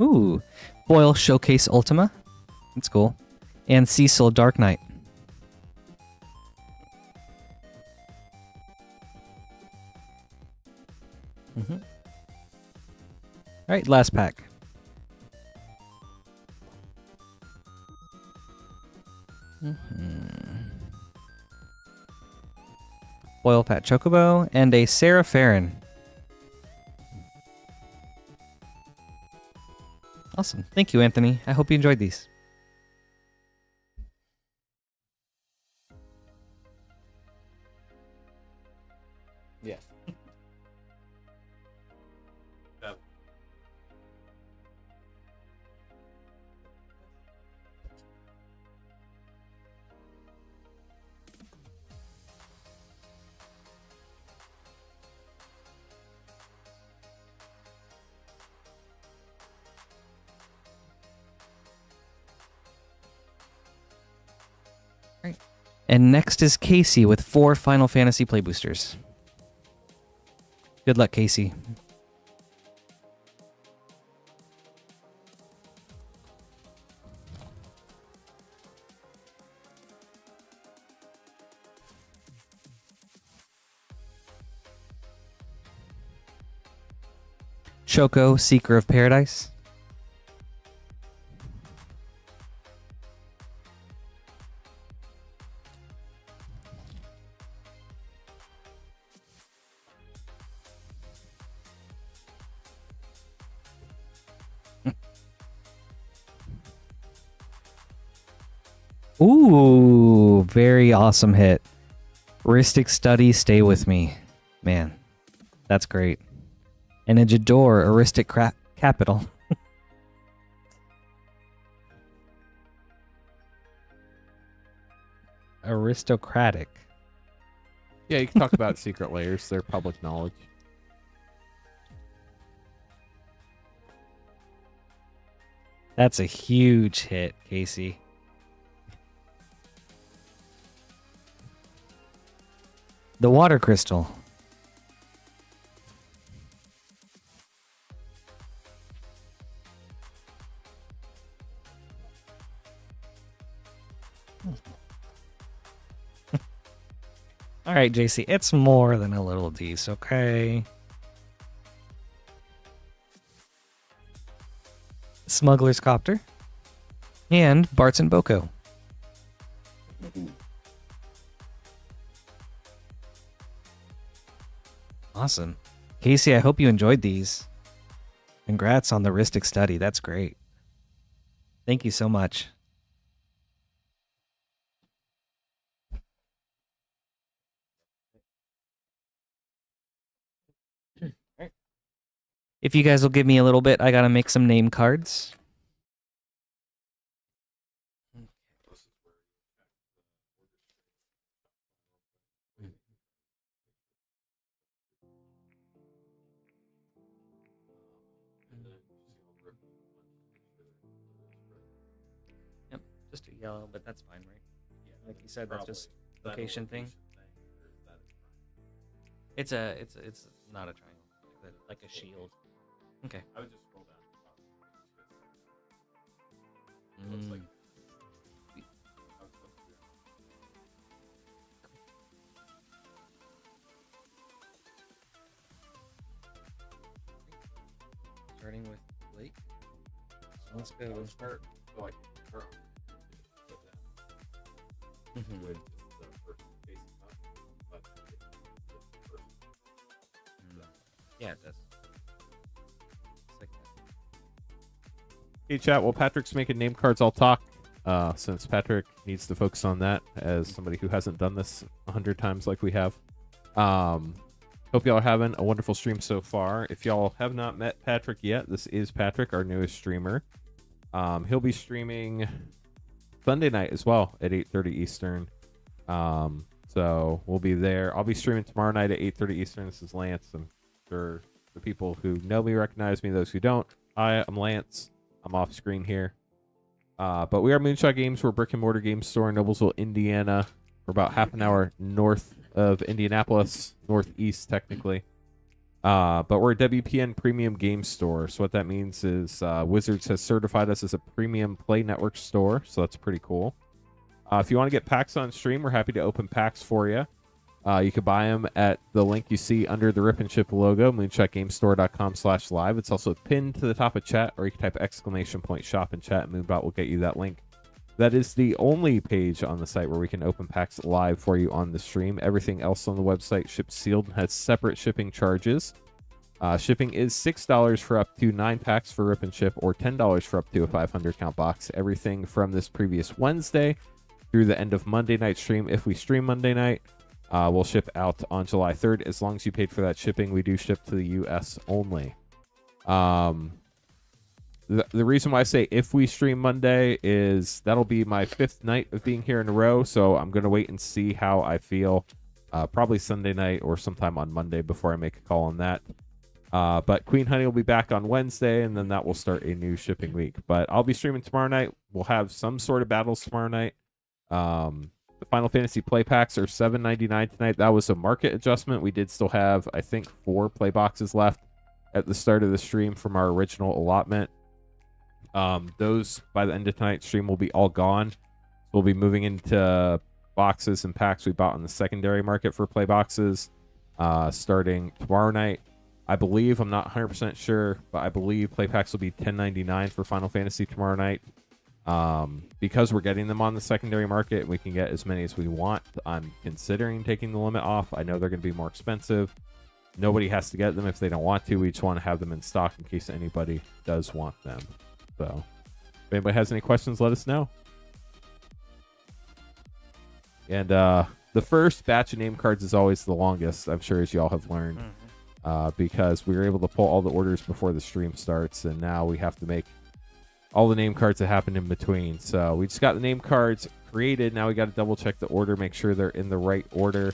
Ooh. Foil Showcase Ultima. That's cool. And Cecil Dark Knight. All right, last pack. Foil Pat Chocobo and a Sarah Farron. Awesome. Thank you, Anthony. I hope you enjoyed these. Yeah. And next is Casey with 4 Final Fantasy play boosters. Good luck, Casey. Choco, Seeker of Paradise. Ooh, very awesome hit. Ristic Study, Stay With Me. Man, that's great. And a Jador, Aristic Capital. Aristocratic. Yeah, you can talk about secret layers. They're public knowledge. That's a huge hit, Casey. The Water Crystal. All right, JC, it's more than a little dece, okay? Smuggler's Copter. And Bart's and Boko. Awesome. Casey, I hope you enjoyed these. Congrats on the Ristic Study. That's great. Thank you so much. If you guys will give me a little bit, I gotta make some name cards. Yep, just a yellow, but that's fine, right? Like you said, that's just location thing. It's not a triangle, like a shield. Okay. I would just scroll down. Mm. Starting with Blake. Let's go. I'll start so I can start with that. Mhm. With just the first facing up, but it's the first. Yeah, it does. It's like that. Hey chat, while Patrick's making name cards, I'll talk. Since Patrick needs to focus on that as somebody who hasn't done this 100 times like we have. Hope y'all are having a wonderful stream so far. If y'all have not met Patrick yet, this is Patrick, our newest streamer. He'll be streaming Sunday night as well at 8:30 Eastern. So we'll be there. I'll be streaming tomorrow night at 8:30 Eastern. This is Lance. I'm sure the people who know me recognize me. Those who don't, hi, I'm Lance. I'm off screen here. But we are Moonshot Games. We're a brick and mortar game store in Noblesville, Indiana. We're about half an hour north of Indianapolis, northeast technically. But we're a WPN premium game store. So what that means is Wizards has certified us as a premium Play Network store. So that's pretty cool. If you want to get packs on stream, we're happy to open packs for you. You can buy them at the link you see under the Rip and Ship logo, moonshotgamestore.com/live. It's also pinned to the top of chat, or you can type !shop in chat, and Moonbot will get you that link. That is the only page on the site where we can open packs live for you on the stream. Everything else on the website ships sealed and has separate shipping charges. Shipping is $6 for up to 9 packs for Rip and Ship, or $10 for up to a 500 count box. Everything from this previous Wednesday through the end of Monday night stream, if we stream Monday night, will ship out on July 3rd. As long as you paid for that shipping, we do ship to the U.S. only. The reason why I say if we stream Monday is that'll be my 5th night of being here in a row, so I'm going to wait and see how I feel. Probably Sunday night or sometime on Monday before I make a call on that. But Queen Honey will be back on Wednesday, and then that will start a new shipping week. But I'll be streaming tomorrow night. We'll have some sort of battles tomorrow night. The Final Fantasy play packs are $7.99 tonight. That was a market adjustment. We did still have, I think, 4 play boxes left at the start of the stream from our original allotment. Those, by the end of tonight's stream, will be all gone. We'll be moving into boxes and packs we bought on the secondary market for play boxes starting tomorrow night. I believe, I'm not 100% sure, but I believe play packs will be $10.99 for Final Fantasy tomorrow night. Because we're getting them on the secondary market, we can get as many as we want. I'm considering taking the limit off. I know they're going to be more expensive. Nobody has to get them if they don't want to. We just want to have them in stock in case anybody does want them. So if anybody has any questions, let us know. And the first batch of name cards is always the longest, I'm sure, as y'all have learned. Because we were able to pull all the orders before the stream starts, and now we have to make all the name cards that happened in between. So we just got the name cards created. Now we got to double check the order, make sure they're in the right order.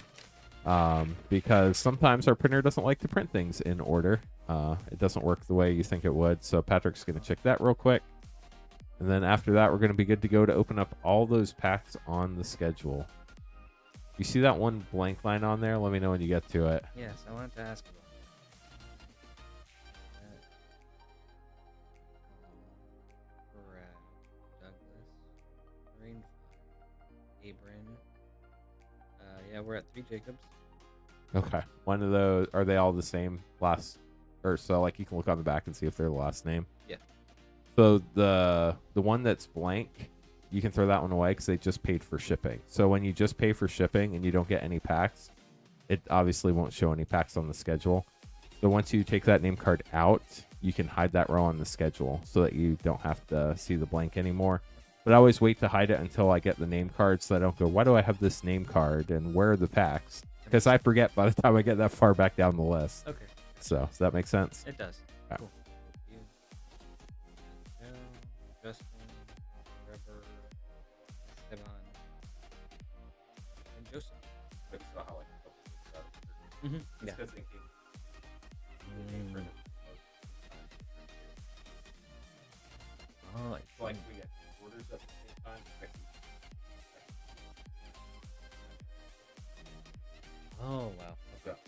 Because sometimes our printer doesn't like to print things in order. It doesn't work the way you think it would. So Patrick's going to check that real quick. And then after that, we're going to be good to go to open up all those packs on the schedule. You see that one blank line on there? Let me know when you get to it. Yes, I wanted to ask about Douglas, Rainfire, Abram. Yeah, we're at 3 Jacobs. Okay. One of those, are they all the same last? Or so, like, you can look on the back and see if they're the last name. Yeah. So the one that's blank, you can throw that one away because they just paid for shipping. So when you just pay for shipping and you don't get any packs, it obviously won't show any packs on the schedule. So once you take that name card out, you can hide that row on the schedule so that you don't have to see the blank anymore. But I always wait to hide it until I get the name card so I don't go, why do I have this name card and where are the packs? Because I forget by the time I get that far back down the list. Okay. So does that make sense? It does. Yeah. Cool. You, Justin, Trevor, Esteban, and Joseph. Yeah. Oh, Like we get orders at the same time. oh wow. Okay.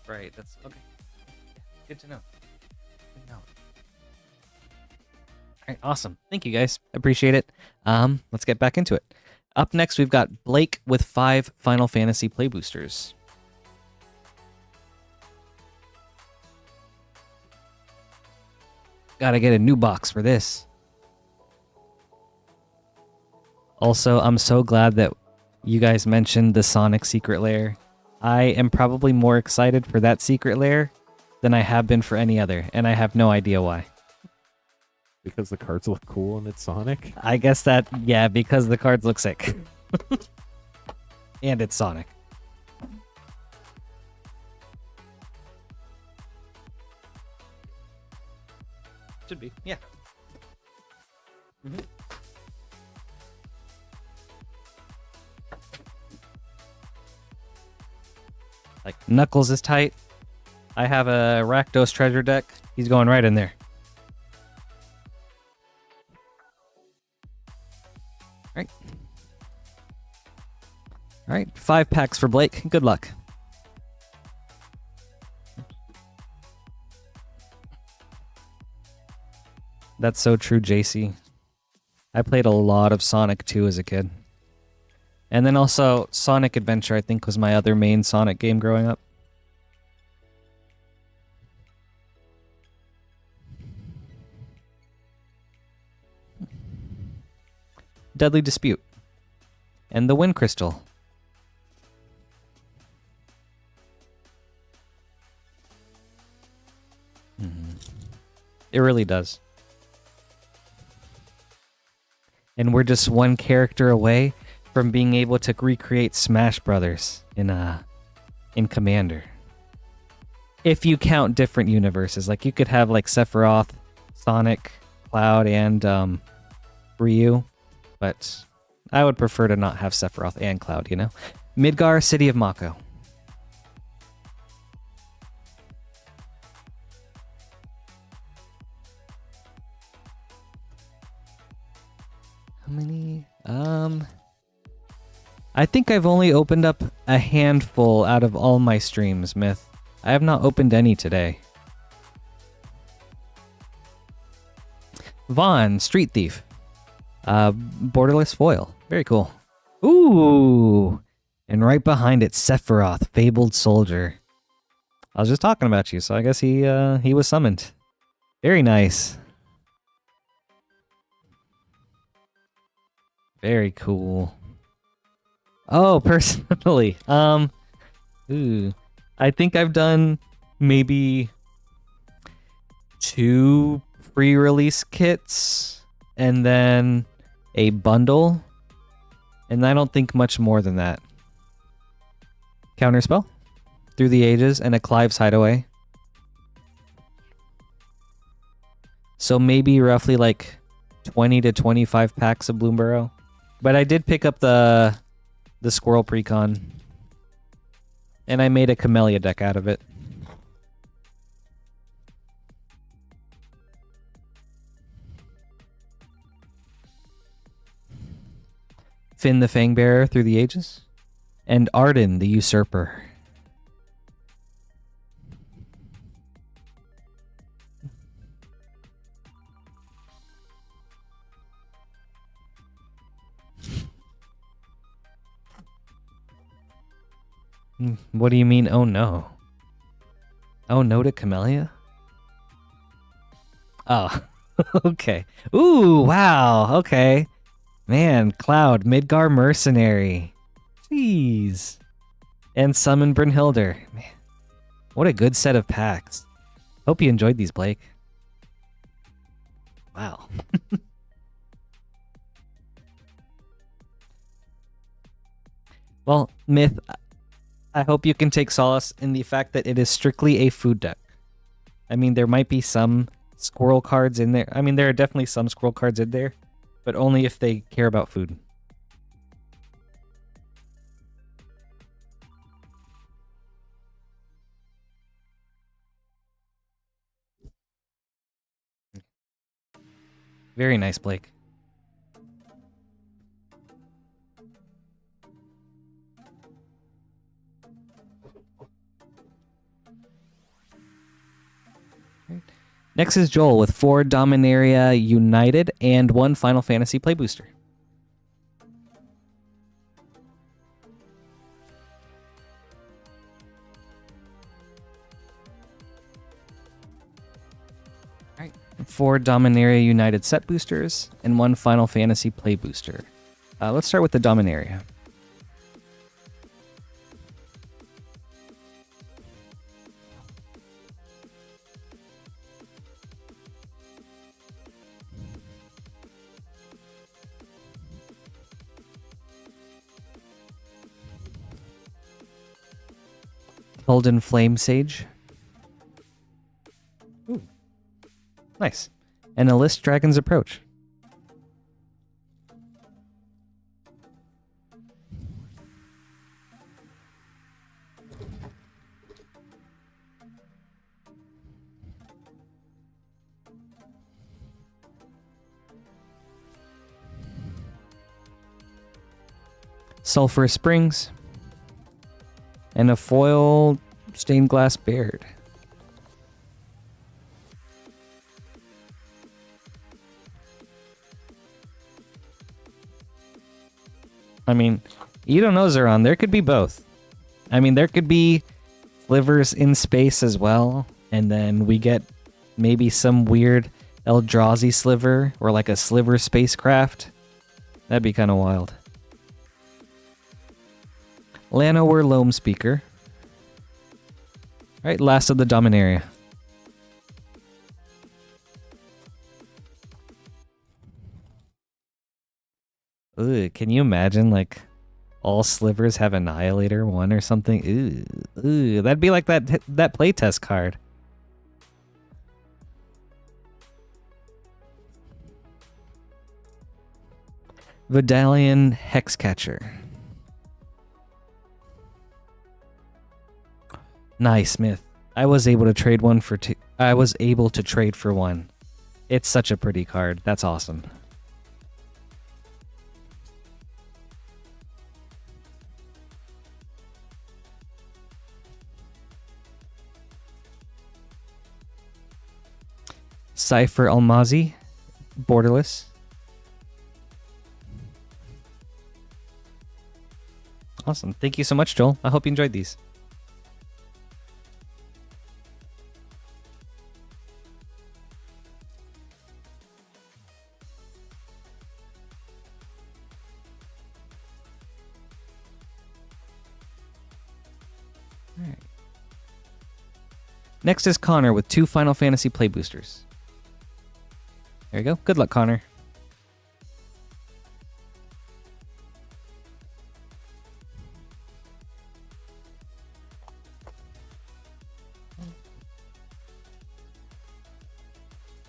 Right. That's okay. Good to know. Good to know. All right. Awesome. Thank you guys. Appreciate it. Let's get back into it. Up next, we've got Blake with 5 Final Fantasy play boosters. Gotta get a new box for this. Also, I'm so glad that you guys mentioned the Sonic secret lair. I am probably more excited for that secret lair than I have been for any other, and I have no idea why. Because the cards look cool and it's Sonic? I guess that, yeah, because the cards look sick. And it's Sonic. Should be, yeah. Like, Knuckles is tight. I have a Rakdos treasure deck. He's going right in there. Alright. Alright, 5 packs for Blake. Good luck. That's so true, JC. I played a lot of Sonic 2 as a kid. And then also, Sonic Adventure, I think, was my other main Sonic game growing up. Deadly Dispute. And the Wind Crystal. It really does. And we're just one character away from being able to recreate Smash Brothers in Commander. If you count different universes, like you could have like Sephiroth, Sonic, Cloud, and Ryu, but I would prefer to not have Sephiroth and Cloud, you know? Midgar, City of Mako. How many? I think I've only opened up a handful out of all my streams, Myth. I have not opened any today. Vaughn, Street Thief. Borderless Foil. Very cool. Ooh! And right behind it, Sephiroth, Fabled Soldier. I was just talking about you, so I guess he was summoned. Very nice. Very cool. Oh, personally, I think I've done maybe 2 pre-release kits and then a bundle, and I don't think much more than that. Counterspell, Through the Ages, and a Clive's Hideaway. So maybe roughly like 20 to 25 packs of Bloomburrow. But I did pick up the Squirrel Precon, and I made a Camellia deck out of it. Finn the Fangbearer, Through the Ages, and Arden the Usurper. What do you mean, oh no? Oh no to Camellia? Oh, okay. Ooh, wow, okay. Man, Cloud, Midgar Mercenary. Jeez. And Summon Brynhildr. Man, what a good set of packs. Hope you enjoyed these, Blake. Wow. Well, Myth, I hope you can take solace in the fact that it is strictly a food deck. I mean, there might be some squirrel cards in there. I mean, there are definitely some squirrel cards in there, but only if they care about food. Very nice, Blake. Next is Joel with 4 Dominaria United and 1 Final Fantasy Play Booster. All 4 Dominaria United set boosters, and 1 Final Fantasy play booster. Let's start with the Dominaria. Golden Flame Sage. Ooh. Nice. And a list Dragon's Approach. Sulphurous Springs. And a foil stained glass Baird. I mean, you don't know, Zeron. There could be both. I mean, there could be slivers in space as well, and then we get maybe some weird Eldrazi sliver or like a sliver spacecraft. That'd be kind of wild. Llanowar Loam Speaker. All right, last of the Dominaria. Ooh, can you imagine, like, all slivers have Annihilator 1 or something? Ooh, that'd be like that playtest card. Vidalian Hexcatcher. Nice, Myth. I was able to trade one for 2. I was able to trade for 1. It's such a pretty card. That's awesome. Cypher Almazi, borderless. Awesome. Thank you so much, Joel. I hope you enjoyed these. All right. Next is Connor with 2 Final Fantasy play boosters. There you go. Good luck, Connor.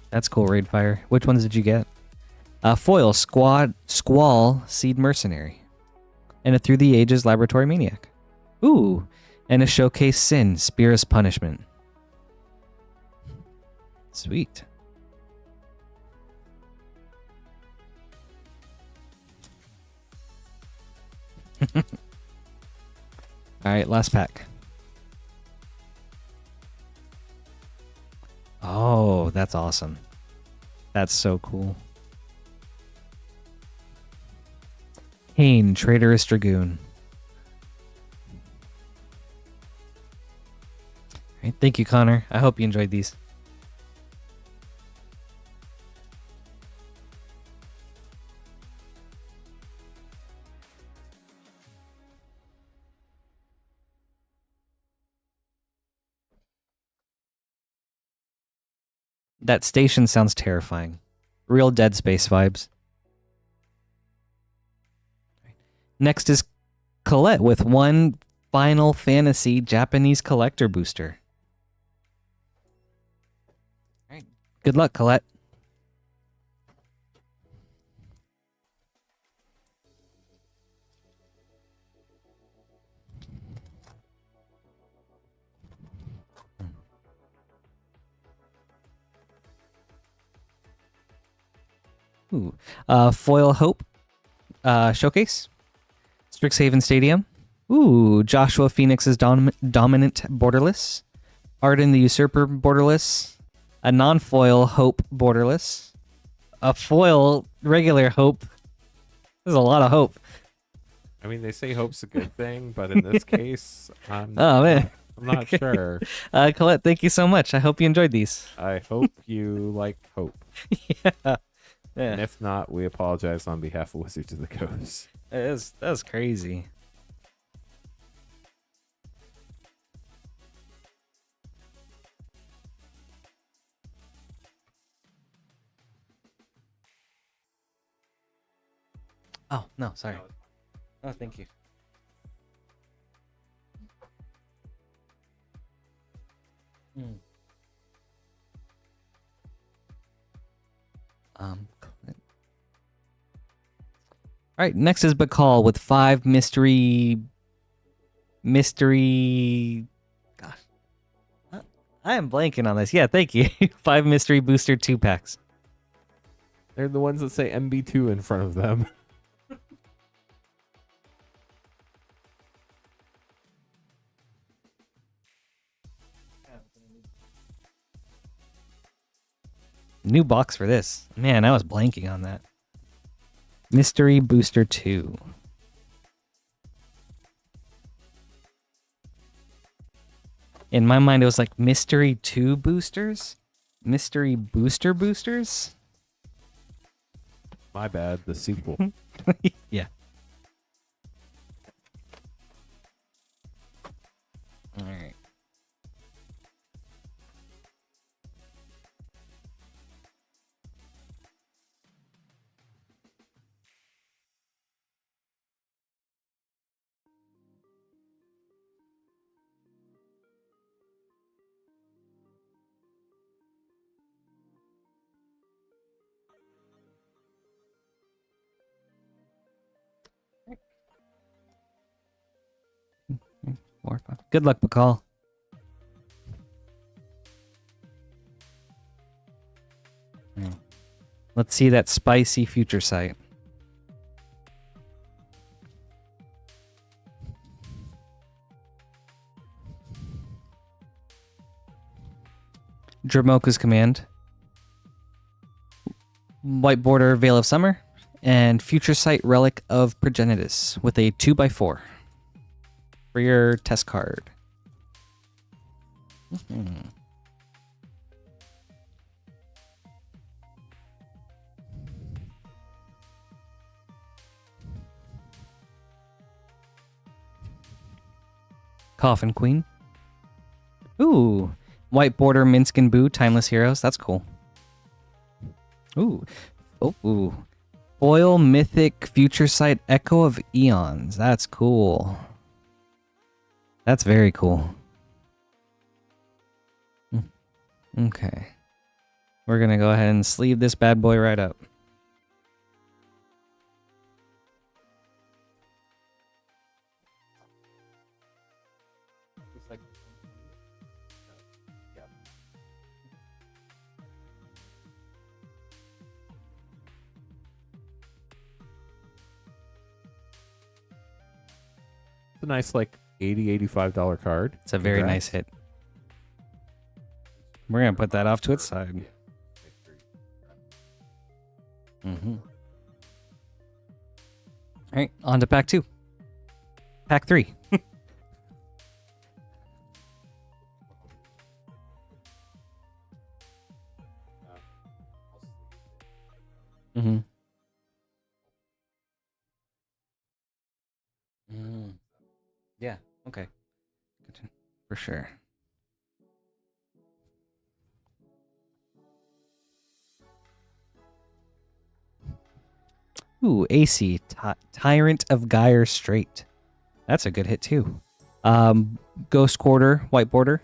That's cool, Raidfire. Which ones did you get? Foil, Squall, Seed Mercenary. And a Through the Ages Laboratory Maniac. Ooh. And a Showcase Sin, Spear's Punishment. Sweet. Alright, last pack. Oh, that's awesome. That's so cool. Hain, Traitorous Dragoon. Alright, thank you, Connor. I hope you enjoyed these. That station sounds terrifying. Real Dead Space vibes. Next is Colette with 1 Final Fantasy Japanese Collector Booster. All right. Good luck, Colette. Ooh. Foil Hope Showcase. Strixhaven Stadium. Ooh, Joshua Phoenix's Dominant borderless. Arden the Usurper borderless. A non-foil Hope borderless. A foil regular Hope. There's a lot of hope. I mean, they say hope's a good thing, but in this case, oh man, I'm not sure. Colette, thank you so much. I hope you enjoyed these. I hope you like Hope. Yeah. And if not, we apologize on behalf of Wizards of the Coast. That was crazy. Oh, no, sorry. Oh, thank you. All right, next is Bakal with 5 mystery. Gosh, I am blanking on this. Yeah, thank you. 5 mystery booster 2-packs. They're the ones that say MB2 in front of them. New box for this. Man, I was blanking on that. Mystery Booster 2. In my mind, it was like Mystery 2 boosters? Mystery Booster boosters? My bad, the sequel. Yeah. All right. Four, five. Good luck, Bakal. Let's see that spicy future sight. Dramoka's Command. White Border Veil of Summer. And Future Sight Relic of Progenitus with a 2x4 for your test card. Coffin Queen. Ooh. White Border Minsk and Boo Timeless Heroes. That's cool. Ooh. Oh, ooh. Foil Mythic Future Sight Echo of Eons. That's cool. That's very cool. Okay. We're going to go ahead and sleeve this bad boy right up. It's a nice, like, $80-$85 card. It's a very nice hit. We're going to put that off to its side. All right, on to pack 2. Pack 3. Yeah, okay. For sure. Ooh, AC, Tyrant of Gyre Strait. That's a good hit too. Ghost Quarter, White Border.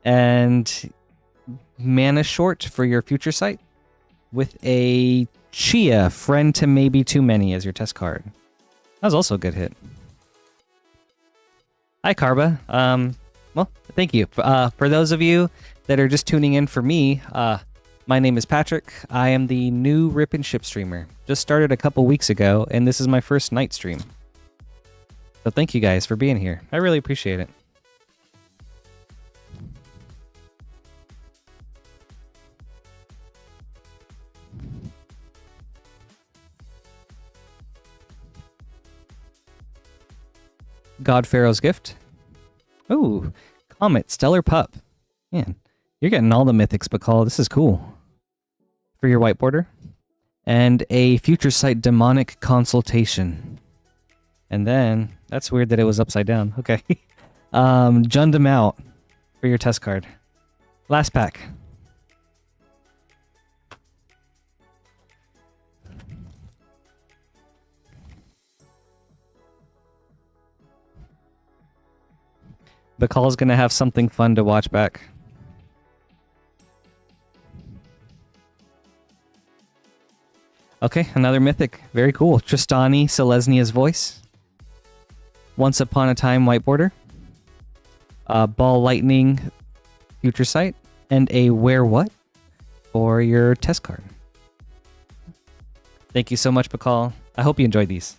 And Mana Short for your Future Sight. With a Chia, Friend to Maybe Too Many as your test card. That was also a good hit. Hi, Karba. Well, thank you. For those of you that are just tuning in for me, my name is Patrick. I am the new Rip and Ship streamer. Just started a couple weeks ago, and this is my first night stream. So thank you guys for being here. I really appreciate it. God Pharaoh's Gift. Ooh, Comet, Stellar Pup. Man, you're getting all the mythics, Bacall. This is cool. For your white border. And a Future Sight Demonic Consultation. And then, that's weird that it was upside down. Okay. Jundam Out for your test card. Last pack. Bacall's gonna have something fun to watch back. Okay, another mythic. Very cool. Tristani, Selesnia's Voice. Once Upon a Time white border. Ball Lightning Future Sight. And a Where What for your test card. Thank you so much, Bacall. I hope you enjoyed these.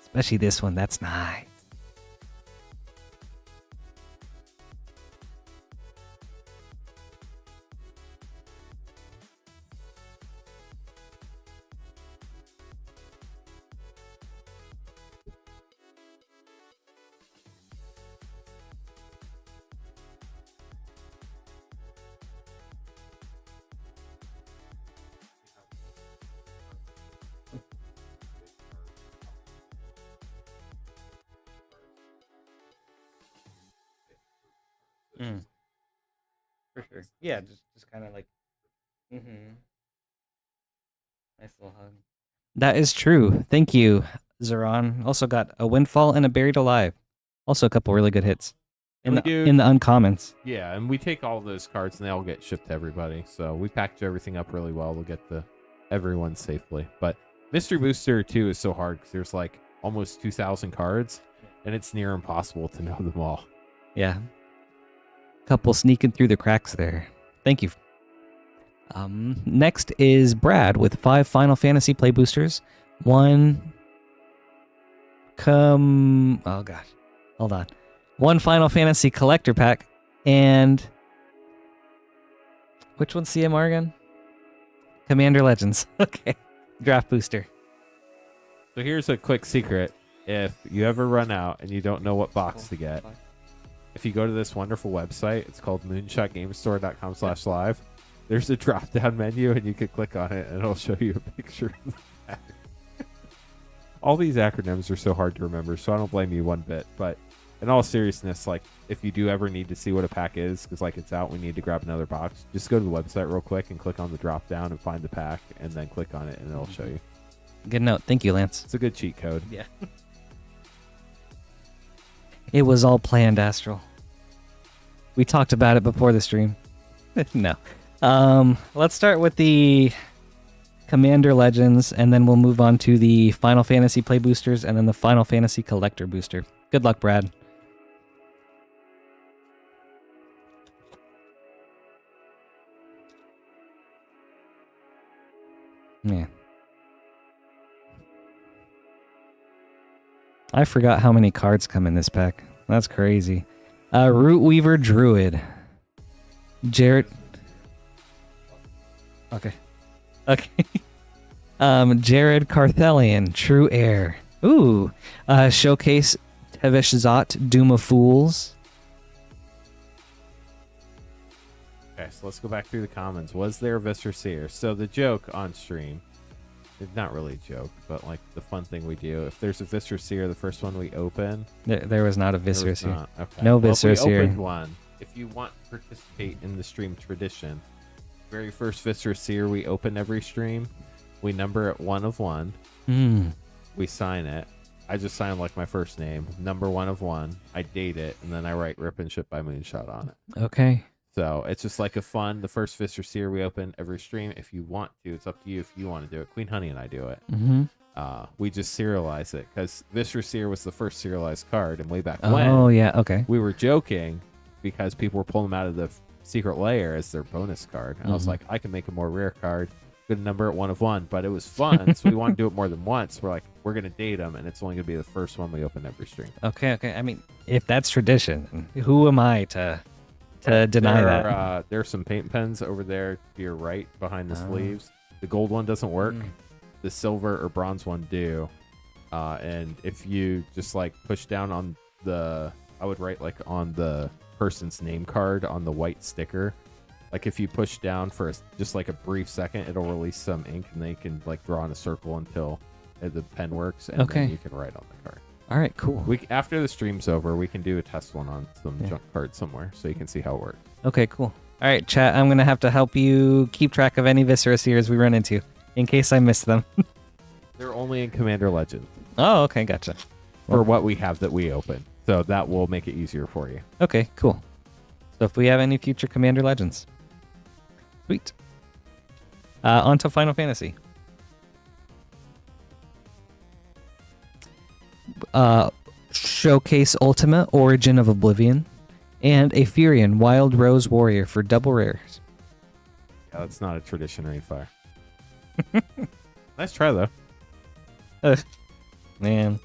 Especially this one. That's nice. For sure. Yeah, just kind of like. Nice little hug. That is true. Thank you, Zeron. Also got a Windfall and a Buried Alive. Also a couple really good hits in the uncommons. Yeah, and we take all of those cards and they all get shipped to everybody. So we package everything up really well. We'll get to everyone safely. But Mystery Booster 2 is so hard because there's like almost 2,000 cards, and it's near impossible to know them all. Yeah. Couple sneaking through the cracks there. Thank you. Next is Brad with 5 Final Fantasy play boosters. Oh gosh. Hold on. 1 Final Fantasy collector pack. And which one's CMR again? Commander Legends. Okay. Draft booster. So here's a quick secret. If you ever run out and you don't know what box to get, if you go to this wonderful website, it's called moonshotgamestore.com/live. There's a drop-down menu, and you can click on it, and it'll show you a picture of the pack. All these acronyms are so hard to remember, so I don't blame you one bit. But in all seriousness, like, if you do ever need to see what a pack is, because, like, it's out, we need to grab another box, just go to the website real quick and click on the drop-down and find the pack, and then click on it, and it'll show you. Good note. Thank you, Lance. It's a good cheat code. Yeah. It was all planned, Astral. We talked about it before the stream. No. Let's start with the Commander Legends, and then we'll move on to the Final Fantasy play boosters, and then the Final Fantasy collector booster. Good luck, Brad. Yeah. I forgot how many cards come in this pack. That's crazy. Root Weaver Druid. Jared. Okay. Jared Carthelian, True Air. Ooh. Showcase Tevesh Zot, Doom of Fools. Okay, so let's go back through the comments. Was there a Viscer Seer? So the joke on stream, it's not really a joke, but like the fun thing we do, if there's a Viscer Seer, the first one we open... There was not a Viscer Seer. Okay. No Viscer Seer. If we opened one, if you want to participate in the stream tradition, very first Viscer Seer we open every stream, we number it 1 of 1. We sign it. I just sign like my first name, number 1 of 1. I date it, and then I write Rip and Ship by Moonshot on it. Okay. So it's just like a fun, the first Viscer Seer we open every stream. If you want to, it's up to you if you want to do it. Queen Honey and I do it. We just serialize it because Viscer Seer was the first serialized card, and way back when. Oh, yeah, okay. We were joking because people were pulling them out of the secret layer as their bonus card. And I was like, I can make a more rare card. Good number at 1 of 1, but it was fun, so we want to do it more than once. We're like, we're going to date them, and it's only going to be the first one we open every stream. Okay. I mean, if that's tradition, who am I to deny that? There are some paint pens over there to your right behind the sleeves. The gold one doesn't work. The silver or bronze one do. And if you just like push down on the I would write like on the person's name card on the white sticker. Like if you push down for just like a brief second, it'll release some ink, and then you can like draw in a circle until the pen works, and then you can write on the card. All right, cool. After the stream's over, we can do a test one on some junk cards somewhere, so you can see how it works. Okay, cool. All right, chat. I'm gonna have to help you keep track of any Viscera Seers we run into, in case I miss them. They're only in Commander Legends. Oh, okay, gotcha. For what we have that we open, so that will make it easier for you. Okay, cool. So if we have any future Commander Legends, sweet. On to Final Fantasy. Showcase Ultima Origin of Oblivion, and a Furion Wild Rose Warrior for double rares. Yeah, that's not a tradition Rainfire. Nice try though. Man.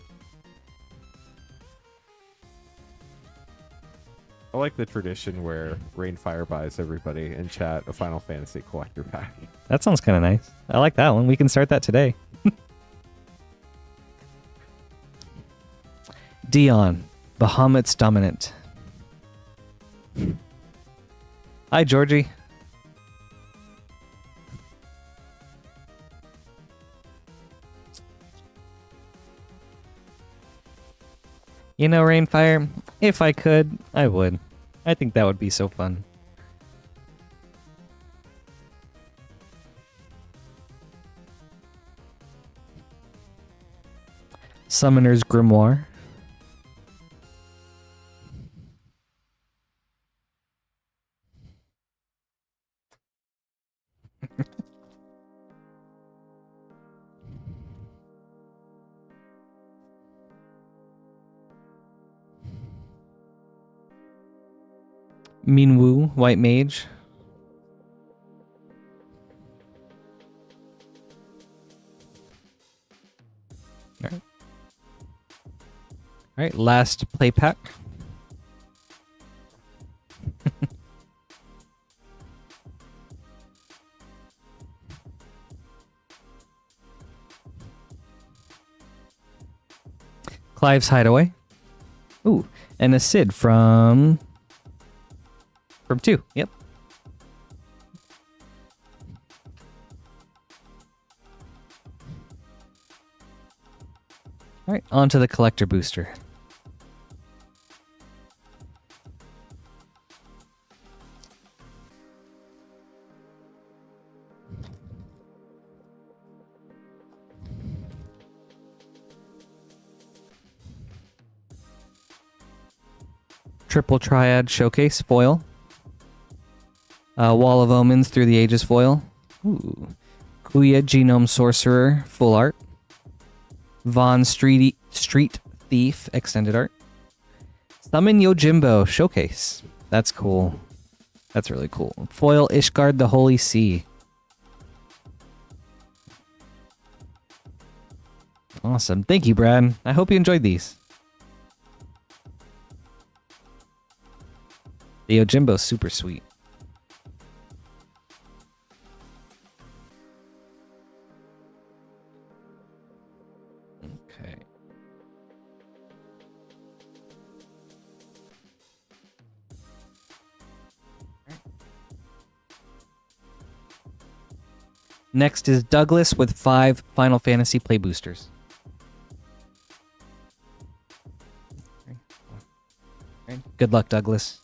I like the tradition where Rainfire buys everybody in chat a Final Fantasy collector pack. That sounds kind of nice. I like that one. We can start that today. Dion, Bahamut's Dominant. Hi, Georgie. You know, Rainfire, if I could, I would. I think that would be so fun. Summoner's Grimoire. Minwoo, White Mage. Alright. Alright, last play pack. Clive's Hideaway. Ooh, and a Sid from 2. Yep. All right, on to the collector booster. Triple Triad Showcase foil. Wall of Omens Through the Ages foil. Ooh. Kuya Genome Sorcerer full art. Von Street Thief extended art. Summon Yojimbo Showcase. That's cool. That's really cool. Foil Ishgard the Holy Sea. Awesome. Thank you, Brad. I hope you enjoyed these. The Yojimbo's super sweet. Okay. Next is Douglas with 5 Final Fantasy play boosters. Okay. Good luck, Douglas.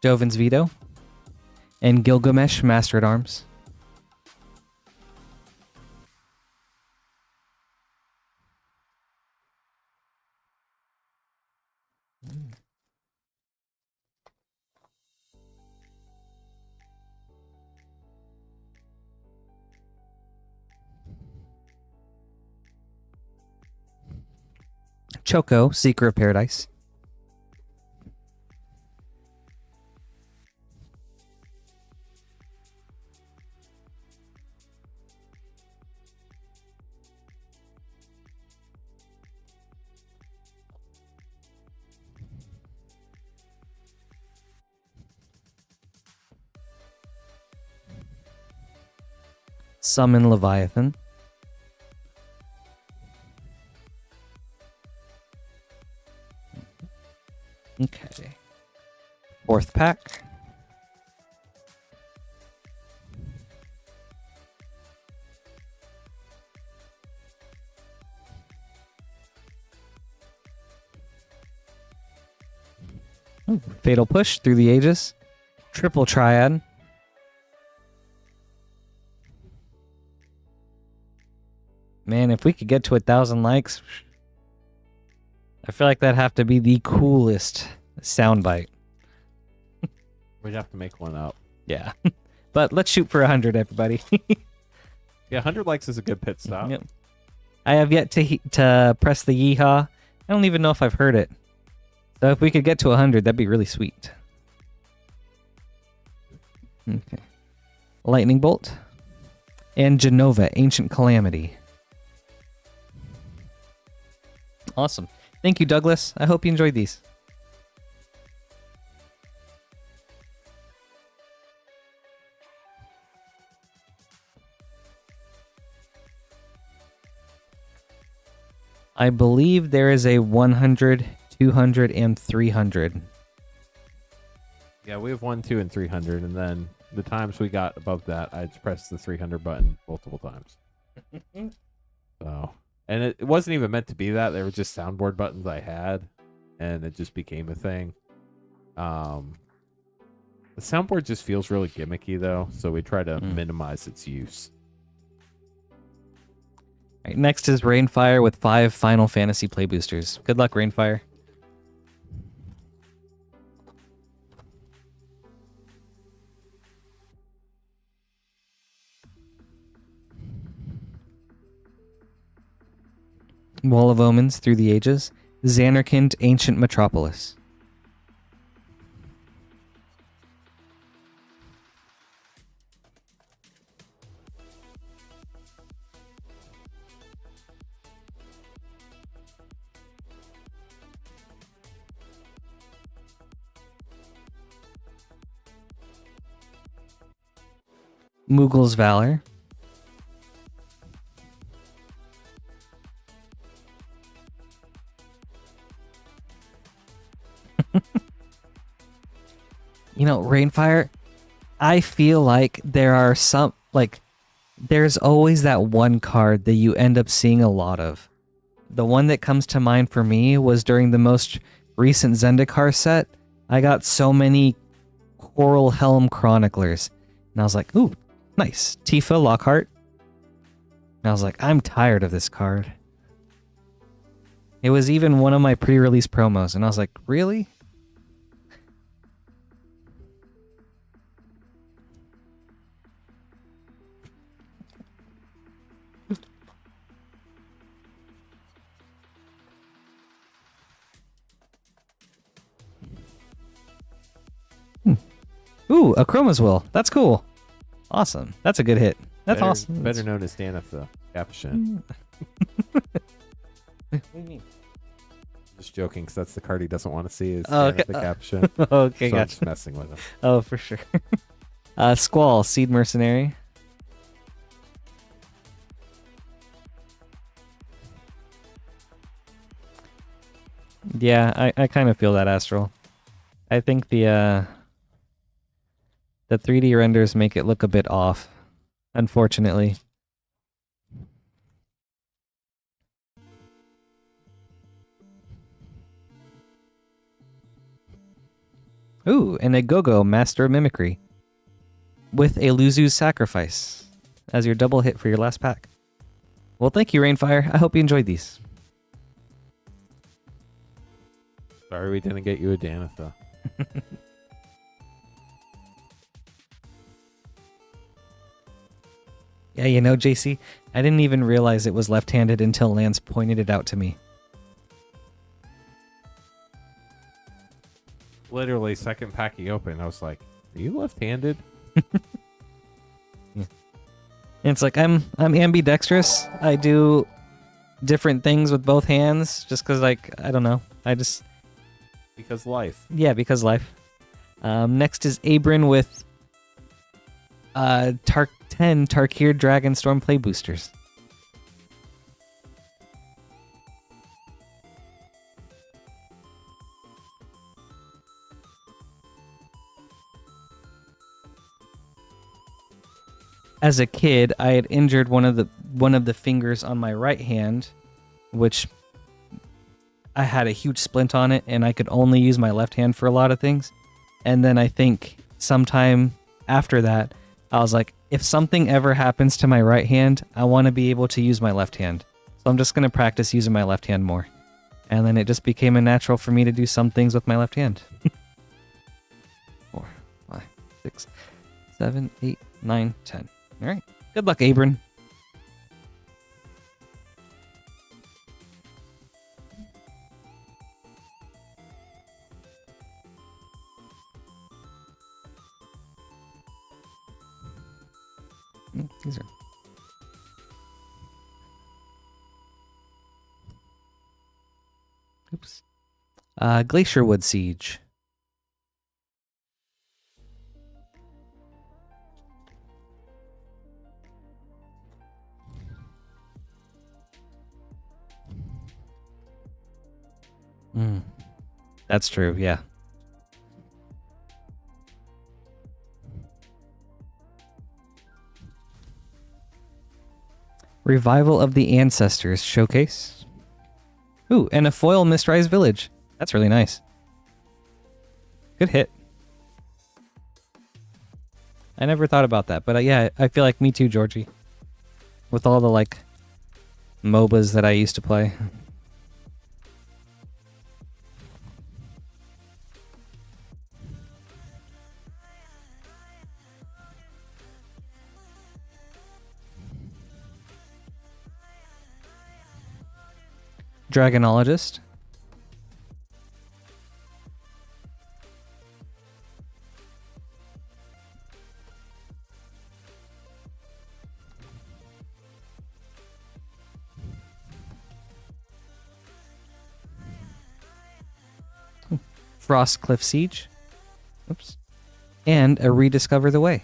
Joven's Veto, and Gilgamesh, Master at Arms. Choco, Seeker of Paradise. Summon Leviathan. Okay. 4th pack. Ooh, Fatal Push through the ages. Triple Triad. Man, if we could get to 1,000 likes, I feel like that'd have to be the coolest soundbite. We'd have to make one up. Yeah. But let's shoot for 100, everybody. Yeah, 100 likes is a good pit stop. Yep. I have yet to press the yeehaw. I don't even know if I've heard it. So if we could get to 100, that'd be really sweet. Okay. Lightning Bolt. And Genova, Ancient Calamity. Awesome. Thank you, Douglas. I hope you enjoyed these. I believe there is a 100, 200, and 300. Yeah, we have 1, 2, and 300, and then the times we got above that, I'd press the 300 button multiple times. So, and it wasn't even meant to be that. They were just soundboard buttons I had, and it just became a thing. The soundboard just feels really gimmicky, though, so we try to minimize its use. All right, next is Rainfire with 5 Final Fantasy play boosters. Good luck, Rainfire. Wall of Omens through the ages. Xanarkand, Ancient Metropolis. Mughals Valor. You know, Rainfire, I feel like there are some, like, there's always that one card that you end up seeing a lot of. The one that comes to mind for me was during the most recent Zendikar set. I got so many Coral Helm Chroniclers. And I was like, ooh, nice. Tifa, Lockhart. And I was like, I'm tired of this card. It was even one of my pre-release promos. And I was like, really? Ooh, a Chroma's Will. That's cool. Awesome. That's a good hit. That's awesome. Better known as Daneth the Capuchin. What do you mean? Just joking, because that's the card he doesn't want to see is Oh, Daneth okay. the Capuchin. Okay, So I'm gotcha. just messing with him. Oh, for sure. Squall, Seed Mercenary. Yeah, I kind of feel that, Astral. I think the 3D renders make it look a bit off, unfortunately. Ooh, an Agogo, Master of Mimicry. With a Luzu's Sacrifice as your double hit for your last pack. Well, thank you, Rainfire. I hope you enjoyed these. Sorry we didn't get you a Danitha. Yeah, you know, JC, I didn't even realize it was left-handed until Lance pointed it out to me. Literally, second pack he opened, I was like, are you left-handed? Yeah. And it's like, I'm ambidextrous. I do different things with both hands just because, like, I don't know. I just... Because life. Yeah, because life. Next is Abrin with Tarktel 10 Tarkir Dragonstorm play boosters. As a kid, I had injured one of the fingers on my right hand, which I had a huge splint on it, and I could only use my left hand for a lot of things. And then I think sometime after that, I was like, if something ever happens to my right hand, I want to be able to use my left hand. So I'm just going to practice using my left hand more. And then it just became a natural for me to do some things with my left hand. 4, 5, 6, 7, 8, 9, 10. All right. Good luck, Abram. These are... Oops. Glacierwood Siege. That's true, yeah. Revival of the Ancestors Showcase. Ooh, and a foil Mistrise Village. That's really nice. Good hit. I never thought about that, but yeah, I feel like me too, Georgie. With all the, like, MOBAs that I used to play. Dragonologist. Frostcliff Siege. Oops. And a Rediscover the Way.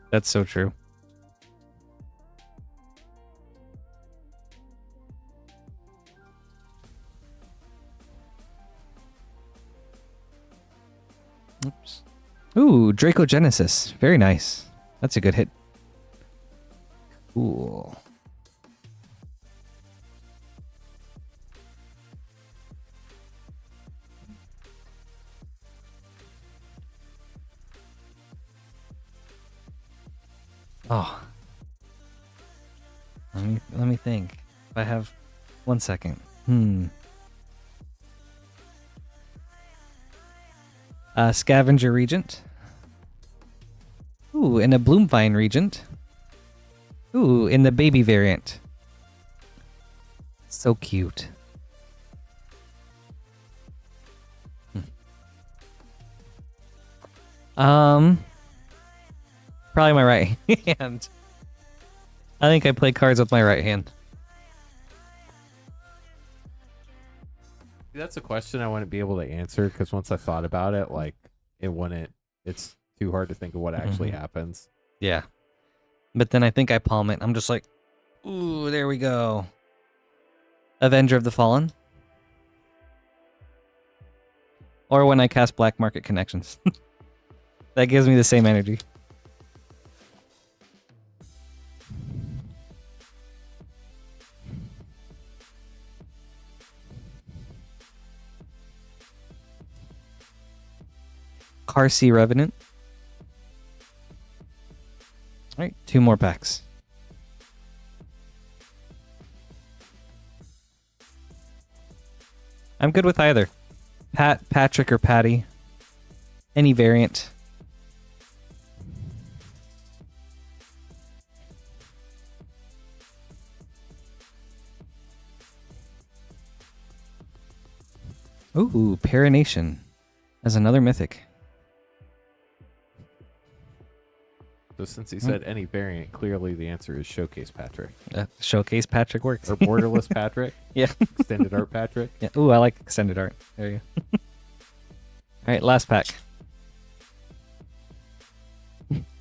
That's so true. Oops. Ooh, Dracogenesis. Very nice. That's a good hit. Cool. Oh. Let me think. If I have 1 second. Scavenger Regent. Ooh, and a Bloomvine Regent. Ooh, in the baby variant. So cute. Probably my right hand. I think I play cards with my right hand. That's a question I wouldn't be able to answer because once I thought about it, like it's too hard to think of what actually happens. Yeah. But then I think I palm it. I'm just like, ooh, there we go. Avenger of the Fallen. Or when I cast Black Market Connections. That gives me the same energy. Carsey Revenant. Alright, 2 more packs. I'm good with either. Pat, Patrick, or Patty. Any variant. Ooh, Parination. As another mythic. So since he said any variant, clearly the answer is Showcase Patrick. Showcase Patrick works. Or borderless Patrick. Yeah. Extended art Patrick. Yeah. Ooh, I like extended art. There you go. All right, last pack.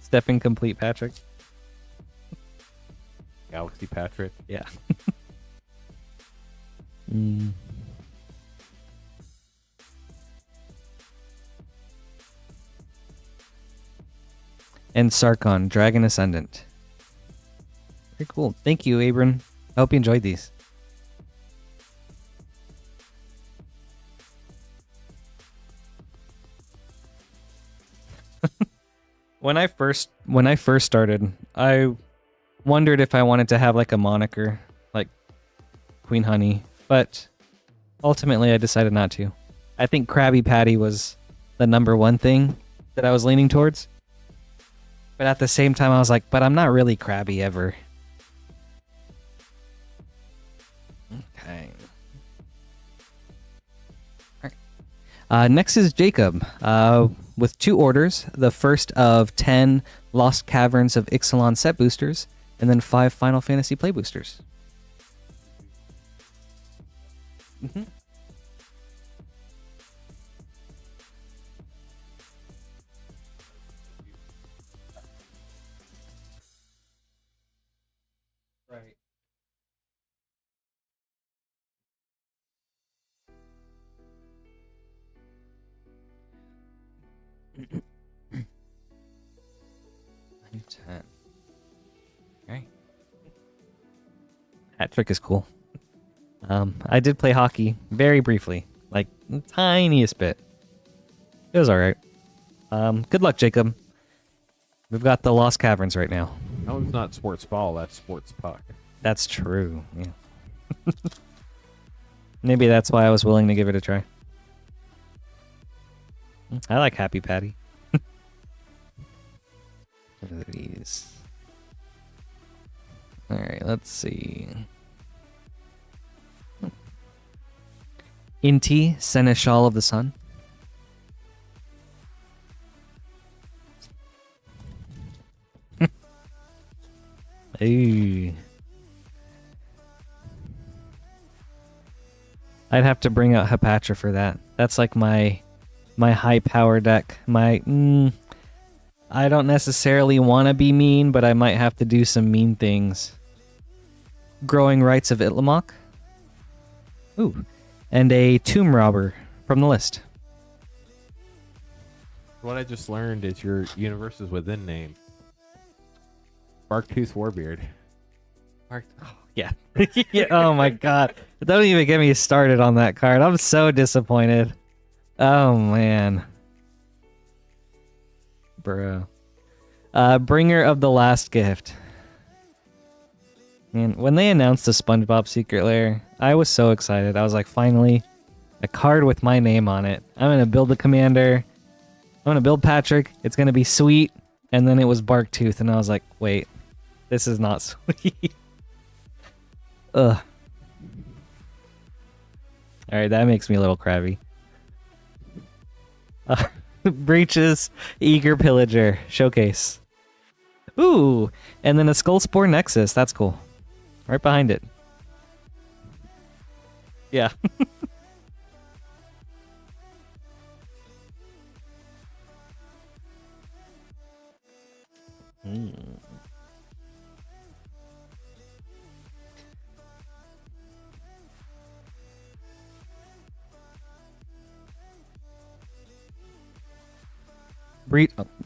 Stepping complete Patrick. Galaxy Patrick. Yeah. Mm. And Sarkon, Dragon Ascendant. Very cool. Thank you, Abram. I hope you enjoyed these. When I first started, I wondered if I wanted to have like a moniker, like Queen Honey, but ultimately I decided not to. I think Krabby Patty was the #1 thing that I was leaning towards. But at the same time, I was like, but I'm not really crabby ever. Okay. All right. Next is Jacob with 2 orders. The first of 10 Lost Caverns of Ixalan set boosters, and then 5 Final Fantasy play boosters. Mm-hmm. Right. Right. Hat trick is cool. I did play hockey very briefly, like the tiniest bit. It was all right. Good luck, Jacob. We've got the Lost Caverns right now. That one's not sports ball. That's sports puck. That's true. Yeah. Maybe that's why I was willing to give it a try. I like Happy Patty. What are these? All right, let's see. Inti, Seneschal of the Sun. Ooh. I'd have to bring out Hapatra for that. That's like my high power deck. I don't necessarily want to be mean, but I might have to do some mean things. Growing Rights of Itlamok. Ooh. And a Tomb Robber from the list. What I just learned is your Universes Within name. Barktooth Warbeard. Yeah. Yeah. Oh my god. Don't even get me started on that card. I'm so disappointed. Oh man. Bro. Bringer of the Last Gift. Man, when they announced the SpongeBob Secret Lair, I was so excited. I was like, finally, a card with my name on it. I'm going to build the commander. I'm going to build Patrick. It's going to be sweet. And then it was Barktooth, and I was like, wait, this is not sweet. Ugh. Alright, that makes me a little crabby. Breaches, Eager Pillager, Showcase. Ooh, and then a Skullspore Nexus. That's cool. Right behind it. Yeah.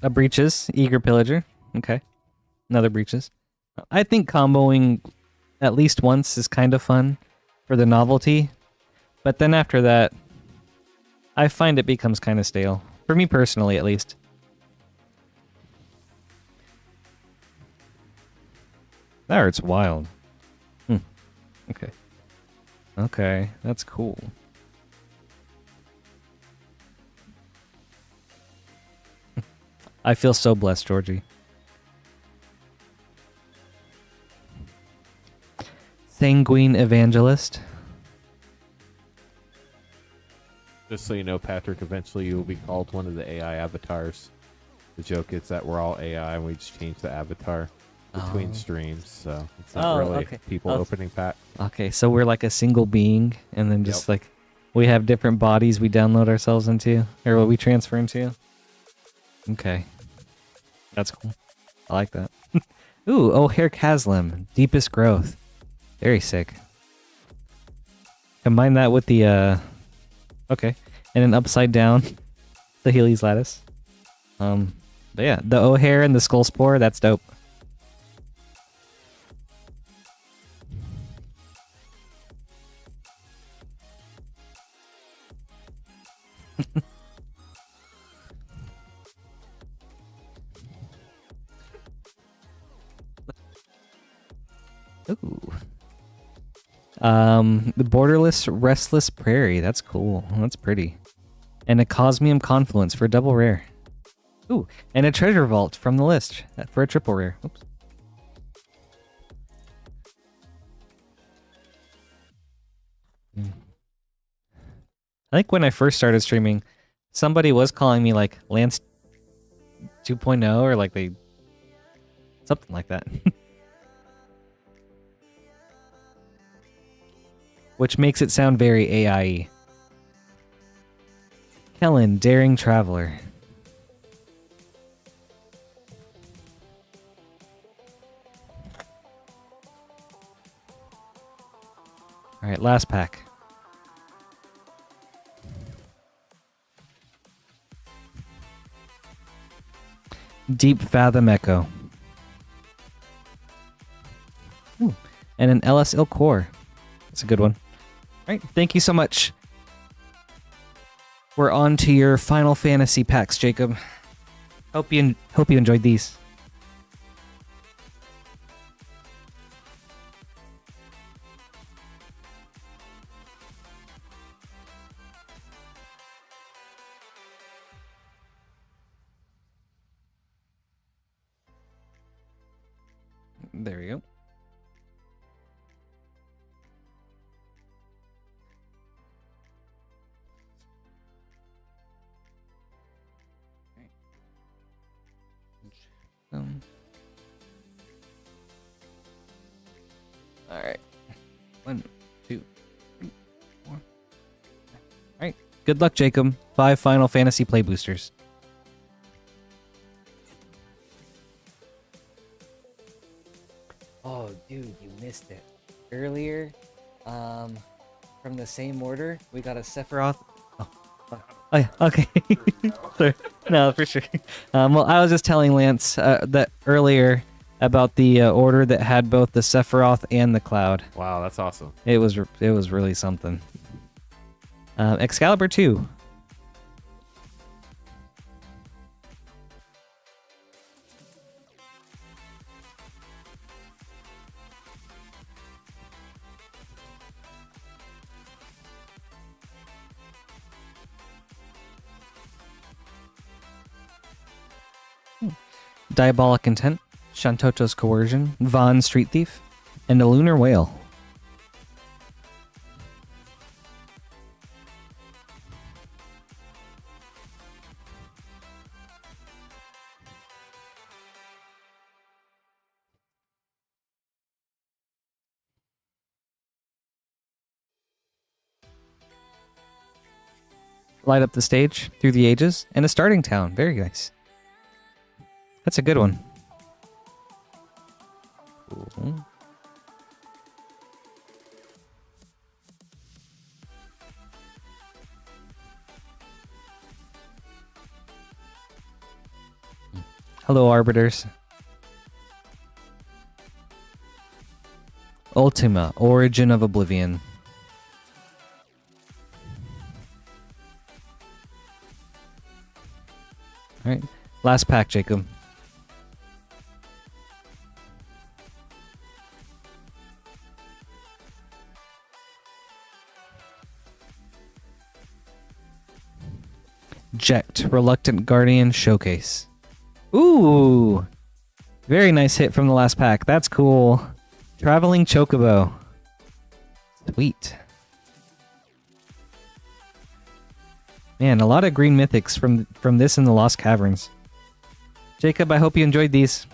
Breaches, Eager Pillager. Okay. Another Breaches. I think comboing at least once is kind of fun for the novelty. But then after that, I find it becomes kind of stale. For me personally, at least. That hurts wild. Okay. Okay, that's cool. I feel so blessed, Georgie. Sanguine Evangelist. Just so you know, Patrick, eventually you will be called one of the AI avatars. The joke is that we're all AI and we just change the avatar. between Oh. streams, so it's not really Okay. people opening pack. Okay, so we're like a single being, and then just like we have different bodies we download ourselves into, or what we transfer into. Okay, that's cool. I like that. Ooh, O'Hare Caslim, deepest growth, very sick. Combine that with the okay, and an upside down, the Healy's Lattice. But yeah, the O'Hare and the Skull Spore, that's dope. Ooh. The Borderless Restless Prairie. That's cool. That's pretty. And a Cosmium Confluence for a double rare. Ooh, and a Treasure Vault from the list for a triple rare. Oops. I think when I first started streaming, somebody was calling me like Lance 2.0 or like they something like that. Which makes it sound very AI-y. Kellen, Daring Traveler. Alright, last pack. Deep Fathom Echo. Ooh, and an LS Core. That's a good one. Alright, thank you so much. We're on to your Final Fantasy packs, Jacob. Hope you enjoyed these. There we go. All right. 1, 2, 3, 4. All right. Good luck, Jacob. 5 Final Fantasy play boosters. Oh, dude, you missed it. Earlier, from the same order, we got a Sephiroth. Oh yeah, okay. Sorry. No, for sure. Well, I was just telling Lance that earlier about the order that had both the Sephiroth and the Cloud. Wow, that's awesome. It was really something. Excalibur 2. Diabolic Intent, Shantoto's Coercion, Von Street Thief, and a Lunar Whale. Light up the stage through the ages and a starting town. Very nice. That's a good one. Cool. Hello, Arbiters. Ultima, Origin of Oblivion. Alright, last pack, Jacob. Jet, Reluctant Guardian Showcase. Ooh! Very nice hit from the last pack. That's cool. Traveling Chocobo. Sweet. Man, a lot of green mythics from this and the Lost Caverns. Jacob, I hope you enjoyed these.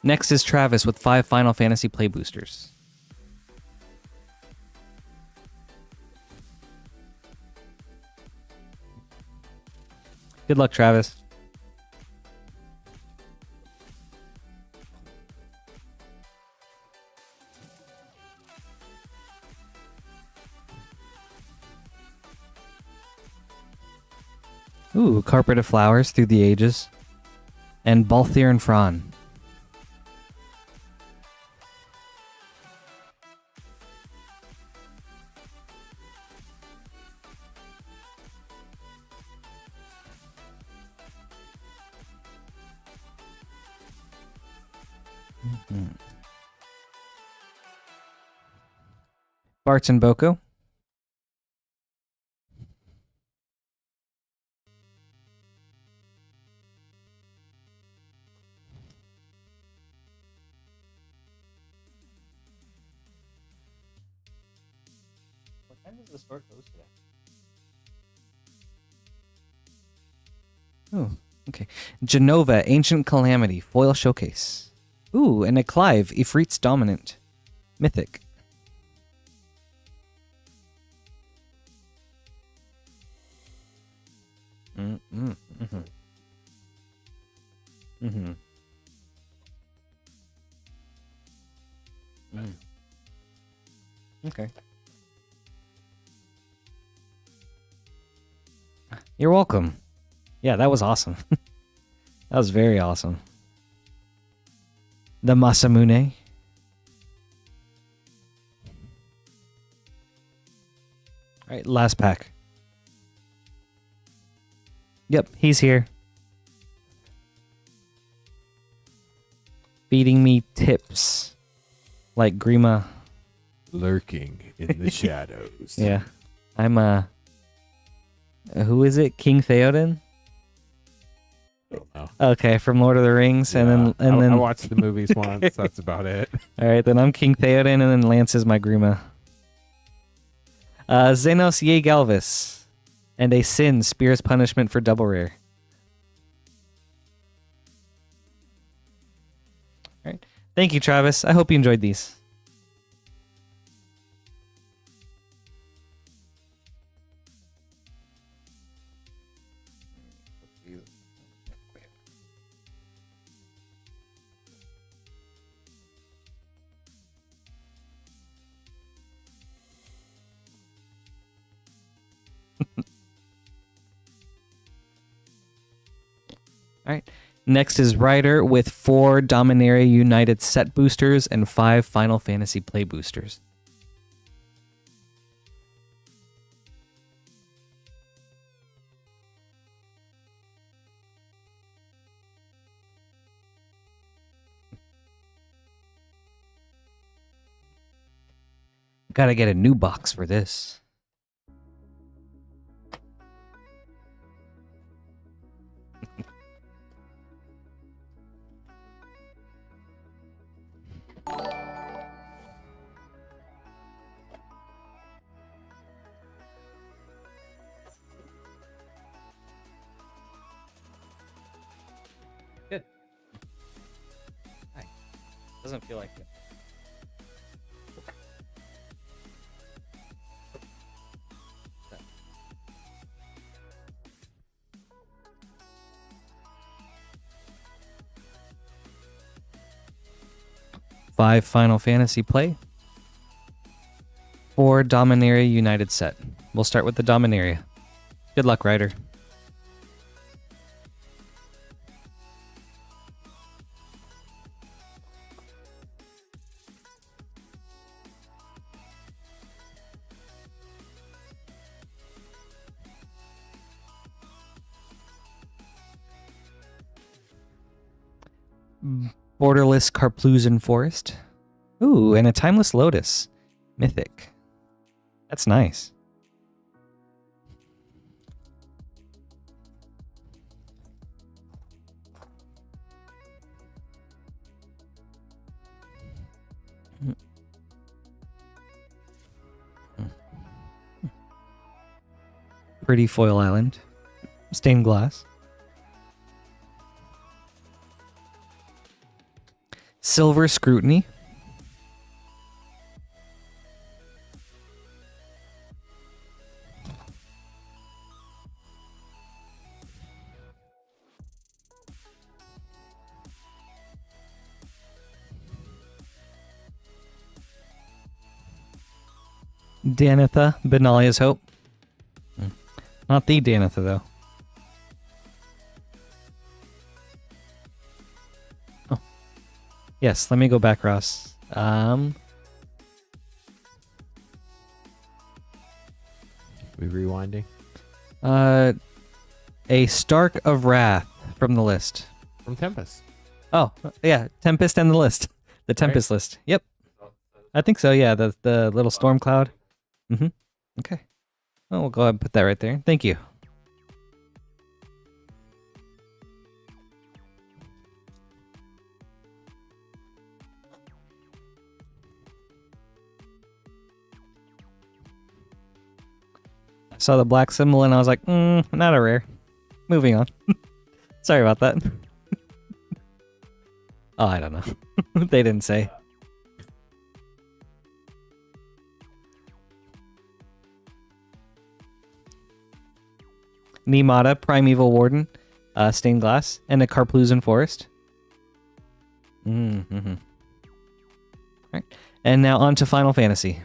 Next is Travis with 5 Final Fantasy Play Boosters. Good luck, Travis. Ooh, Carpet of Flowers Through the Ages. And Balthier and Fran. Bartz and Boko. What time does the store close today? Oh, okay. Genova, Ancient Calamity, Foil Showcase. Ooh, and a Clive, Ifrit's Dominant. Mythic. Okay. You're welcome. Yeah, that was awesome. That was very awesome. The Masamune. All right, last pack. Yep, he's here. Feeding me tips. Like Grima. Lurking in the shadows. Yeah. I'm who is it? King Theoden? Oh. Okay, from Lord of the Rings, Yeah. and then I watched the movies once. That's about it. All right, then I'm King Theoden, and then Lance is my Grima. Xenos Ye Galvis, and a Sin Spear's Punishment for double rare. All right, thank you, Travis. I hope you enjoyed these. All right. Next is Ryder with 4 Dominaria United set boosters and 5 Final Fantasy play boosters. Gotta get a new box for this. Good. Hi. Doesn't feel like it. Five Final Fantasy play. 4 Dominaria United set. We'll start with the Dominaria. Good luck, Ryder. Borderless Carplusan Forest. Ooh, and a Timeless Lotus. Mythic. That's nice. Pretty foil island. Stained glass. Silver scrutiny. Danitha, Benalia's Hope. Not the Danitha, though. Oh. Yes, let me go back, Ross. We rewinding? A Stark of Wrath from the list. From Tempest. Oh, yeah, Tempest and the list. The Tempest list. Yep. I think so, yeah, the little storm cloud. Mm-hmm. Okay. Oh, we'll go ahead and put that right there. Thank you. I saw the black symbol and I was like, not a rare. Moving on. Sorry about that. Oh, I don't know. They didn't say. Nemata, Primeval Warden, Stained Glass, and a Carplusan Forest. Mm-hmm. Right. And now on to Final Fantasy.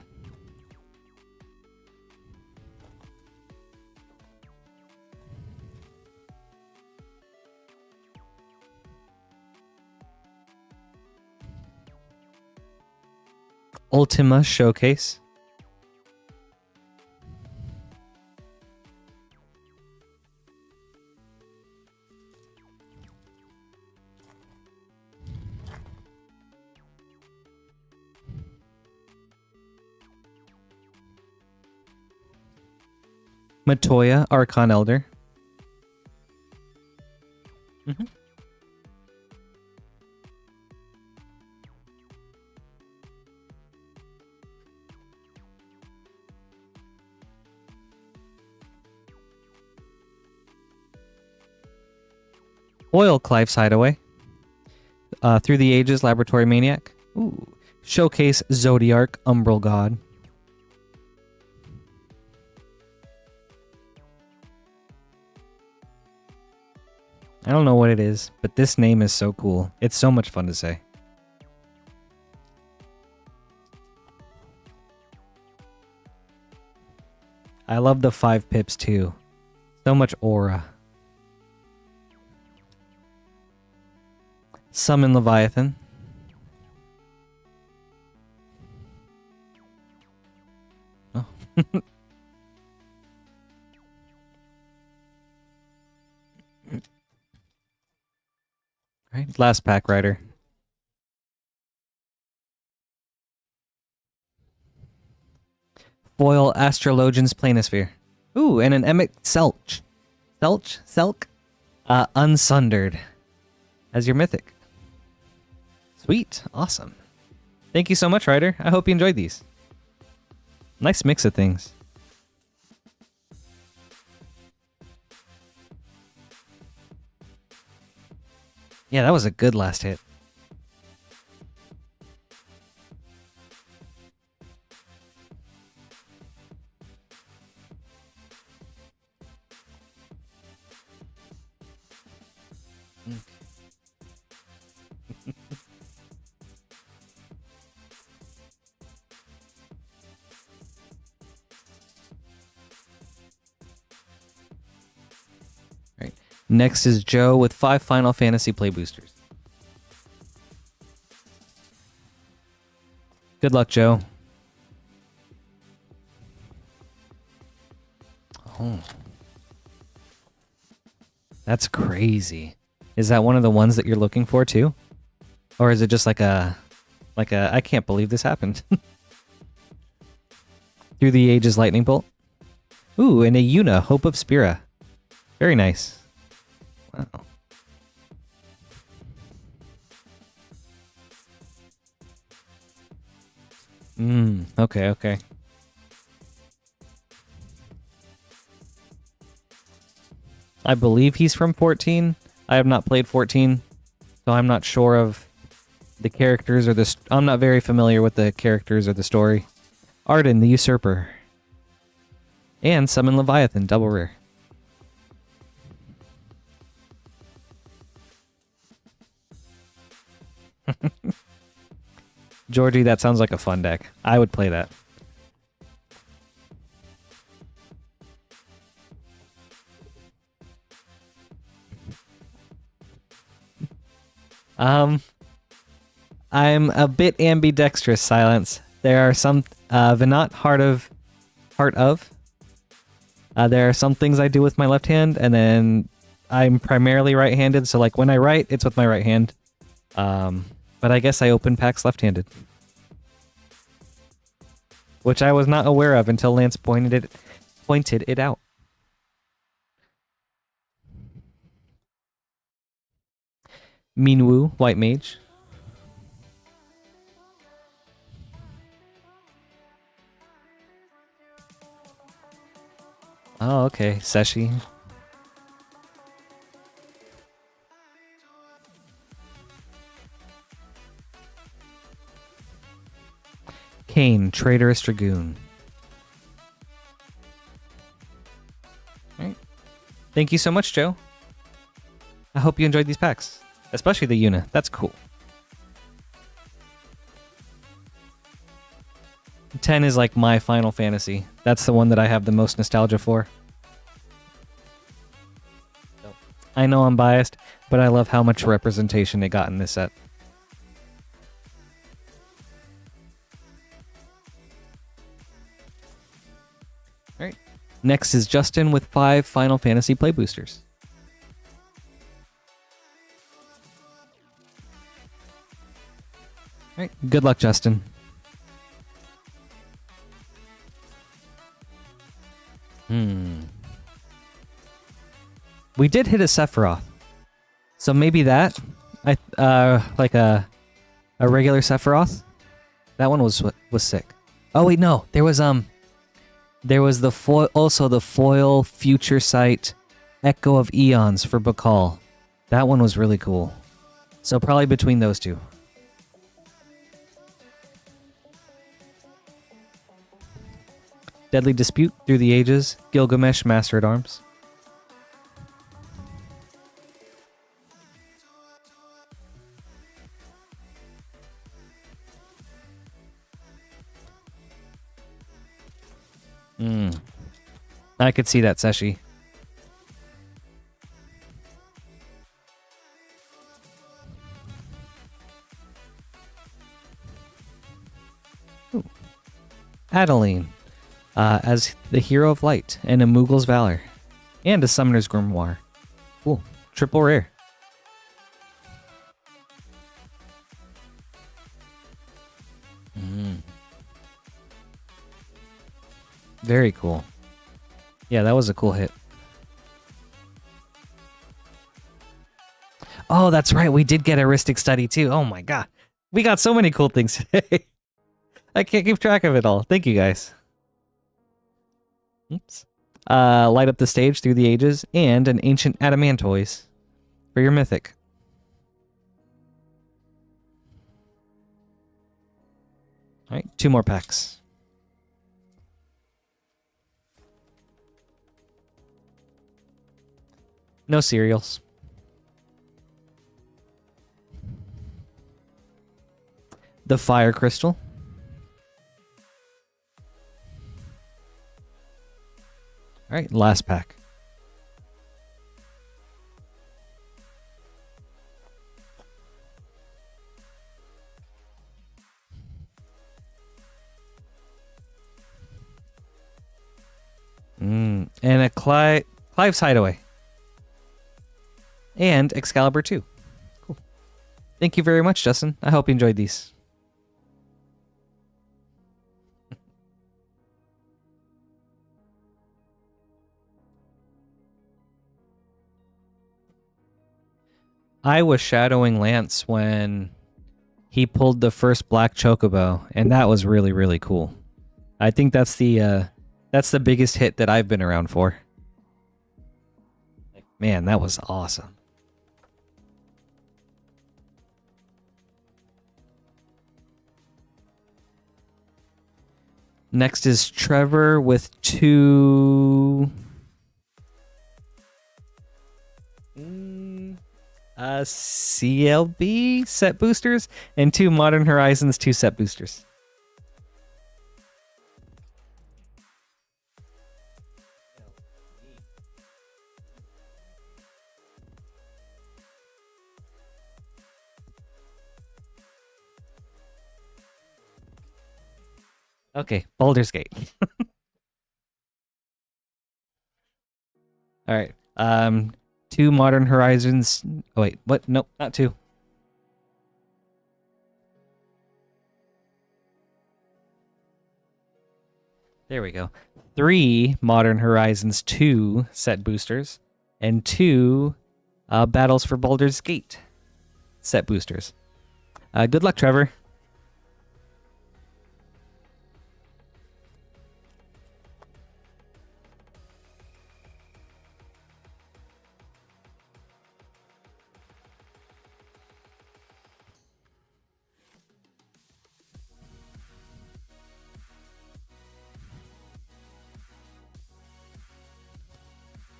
Ultima Showcase. Matoya, Archon Elder. Mm-hmm. Oil Clive's Hideaway. Through the Ages, Laboratory Maniac. Ooh. Showcase Zodiarch, Umbral God. I don't know what it is, but this name is so cool. It's so much fun to say. I love the 5 pips too. So much aura. Summon Leviathan. Oh. Right, last pack rider. Foil Astrologian's Planisphere. Ooh, and an Emic Selch. Selk? Unsundered. As your mythic. Sweet. Awesome. Thank you so much, Ryder. I hope you enjoyed these. Nice mix of things. Yeah, that was a good last hit. Right. Next is Joe with 5 Final Fantasy play boosters. Good luck, Joe. Oh. That's crazy. Is that one of the ones that you're looking for too? Or is it just like a I can't believe this happened. Through the Ages Lightning Bolt. Ooh, and a Yuna, Hope of Spira. Very nice. Wow. Okay. I believe he's from 14. I have not played 14, so I'm not sure of the characters or the... I'm not very familiar with the characters or the story. Arden, the Usurper. And Summon Leviathan, double rare. Georgie, that sounds like a fun deck. I would play that. I'm a bit ambidextrous, Silence. There are some Venat Heart of there are some things I do with my left hand, and then I'm primarily right-handed, so like when I write, it's with my right hand. But I guess I open packs left-handed. Which I was not aware of until Lance pointed it out. Minwoo, White Mage. Oh, okay. Seshi. Kane, Traitorous Dragoon. All right. Thank you so much, Joe. I hope you enjoyed these packs. Especially the Yuna. That's cool. 10 is like my Final Fantasy. That's the one that I have the most nostalgia for. I know I'm biased, but I love how much representation it got in this set. Alright. Next is Justin with 5 Final Fantasy Play Boosters. Alright, good luck, Justin. We did hit a Sephiroth. So maybe that, like a regular Sephiroth. That one was sick. Oh wait, no, there was the foil, also the foil Future Sight Echo of Eons for Bakal. That one was really cool. So probably between those two. Deadly Dispute, Through the Ages, Gilgamesh, Master at Arms. I could see that, Seshi. Ooh. Adeline. As the Hero of Light and a Moogle's Valor. And a Summoner's Grimoire. Cool. Triple rare. Very cool. Yeah, that was a cool hit. Oh, that's right. We did get a Ristic Study too. Oh my god. We got so many cool things today. I can't keep track of it all. Thank you guys. Oops. Light Up the Stage, Through the Ages, and an Ancient Adamantoise for your Mythic. Alright, 2 more packs. No cereals. The Fire Crystal. All right, last pack. And a Clive's Hideaway. And Excalibur 2. Cool. Thank you very much, Justin. I hope you enjoyed these. I was shadowing Lance when he pulled the first black chocobo, and that was really, really cool. I think that's the biggest hit that I've been around for. Man, that was awesome. Next is Trevor with 2 CLB set boosters and 2 Modern Horizons 2 set boosters. Okay, Baldur's Gate. All right. 2 Modern Horizons. Oh, wait, what? Nope, not 2. There we go. 3 Modern Horizons 2 set boosters and 2 Battles for Baldur's Gate set boosters. Good luck, Trevor.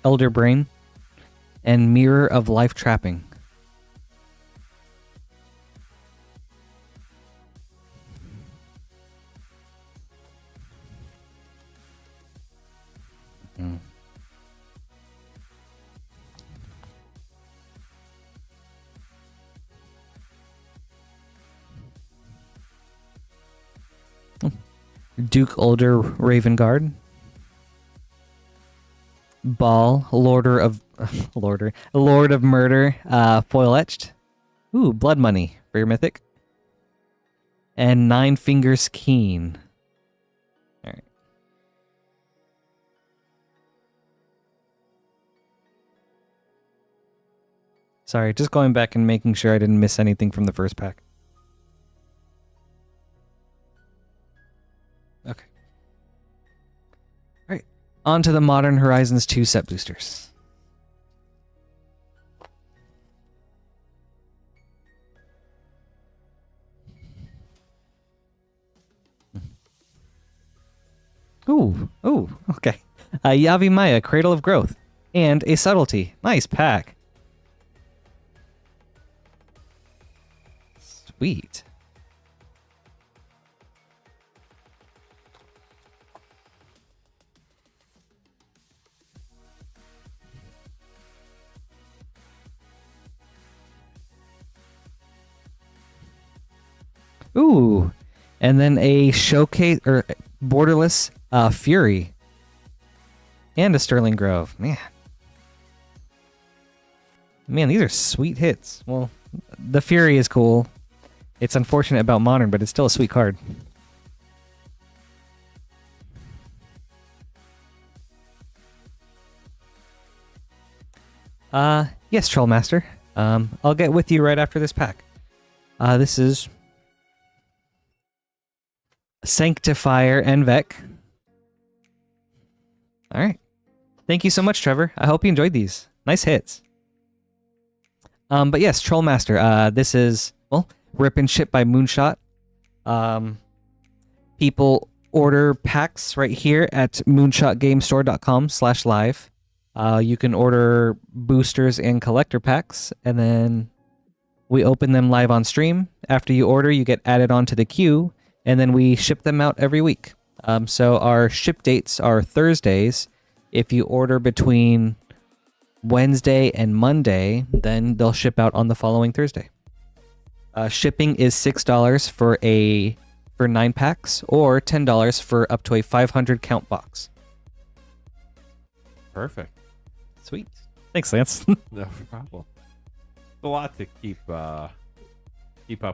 Elder Brain and Mirror of Life Trapping. Duke Older Raven Guard. Ball, Lord of Murder, foil etched. Ooh, Blood Money for your mythic. And 9 Fingers Keen. All right. Sorry, just going back and making sure I didn't miss anything from the first pack. Okay. All right. On to the Modern Horizons 2 set boosters. Ooh, okay. Yavi Maya, Cradle of Growth, and a Subtlety. Nice pack. Sweet. Ooh, and then a showcase or borderless Fury and a Sterling Grove. Man, these are sweet hits. Well, the Fury is cool. It's unfortunate about Modern, but it's still a sweet card. Yes, Trollmaster. I'll get with you right after this pack. This is Sanctifier and Vec. All right. Thank you so much, Trevor. I hope you enjoyed these. Nice hits. But yes, Trollmaster. This is, well, Rip and Ship by Moonshot. People order packs right here at moonshotgamestore.com/live. You can order boosters and collector packs, and then we open them live on stream. After you order, you get added onto the queue, and then we ship them out every week. So our ship dates are Thursdays. If you order between Wednesday and Monday, then they'll ship out on the following Thursday. Shipping is $6 for 9 packs, or $10 for up to a 500 count box. Perfect. Sweet. Thanks, Lance. No problem. It's a lot to keep up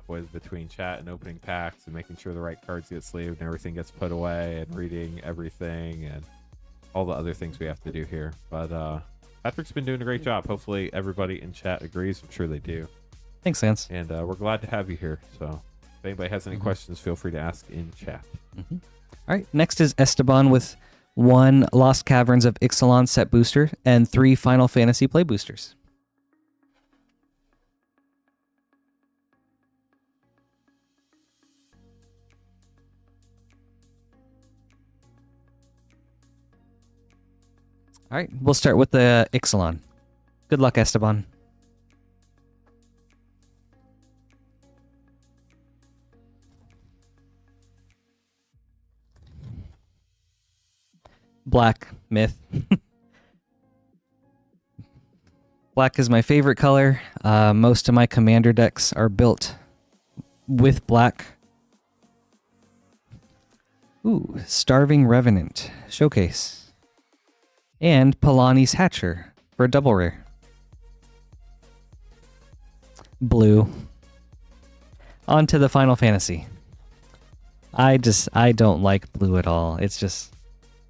with between chat and opening packs and making sure the right cards get sleeved and everything gets put away and reading everything and all the other things we have to do here. But Patrick's been doing a great job. Hopefully everybody in chat agrees. I'm sure they do. Thanks, Lance. And we're glad to have you here. So if anybody has any questions, feel free to ask in chat. All right. Next is Esteban with 1 Lost Caverns of Ixalan set booster, and 3 Final Fantasy play boosters. All right, we'll start with the Ixalan. Good luck, Esteban. Black, Myth. Black is my favorite color. Most of my commander decks are built with black. Ooh, Starving Revenant. Showcase. And Palani's Hatcher for a double rare. Blue. On to the Final Fantasy. I don't like blue at all.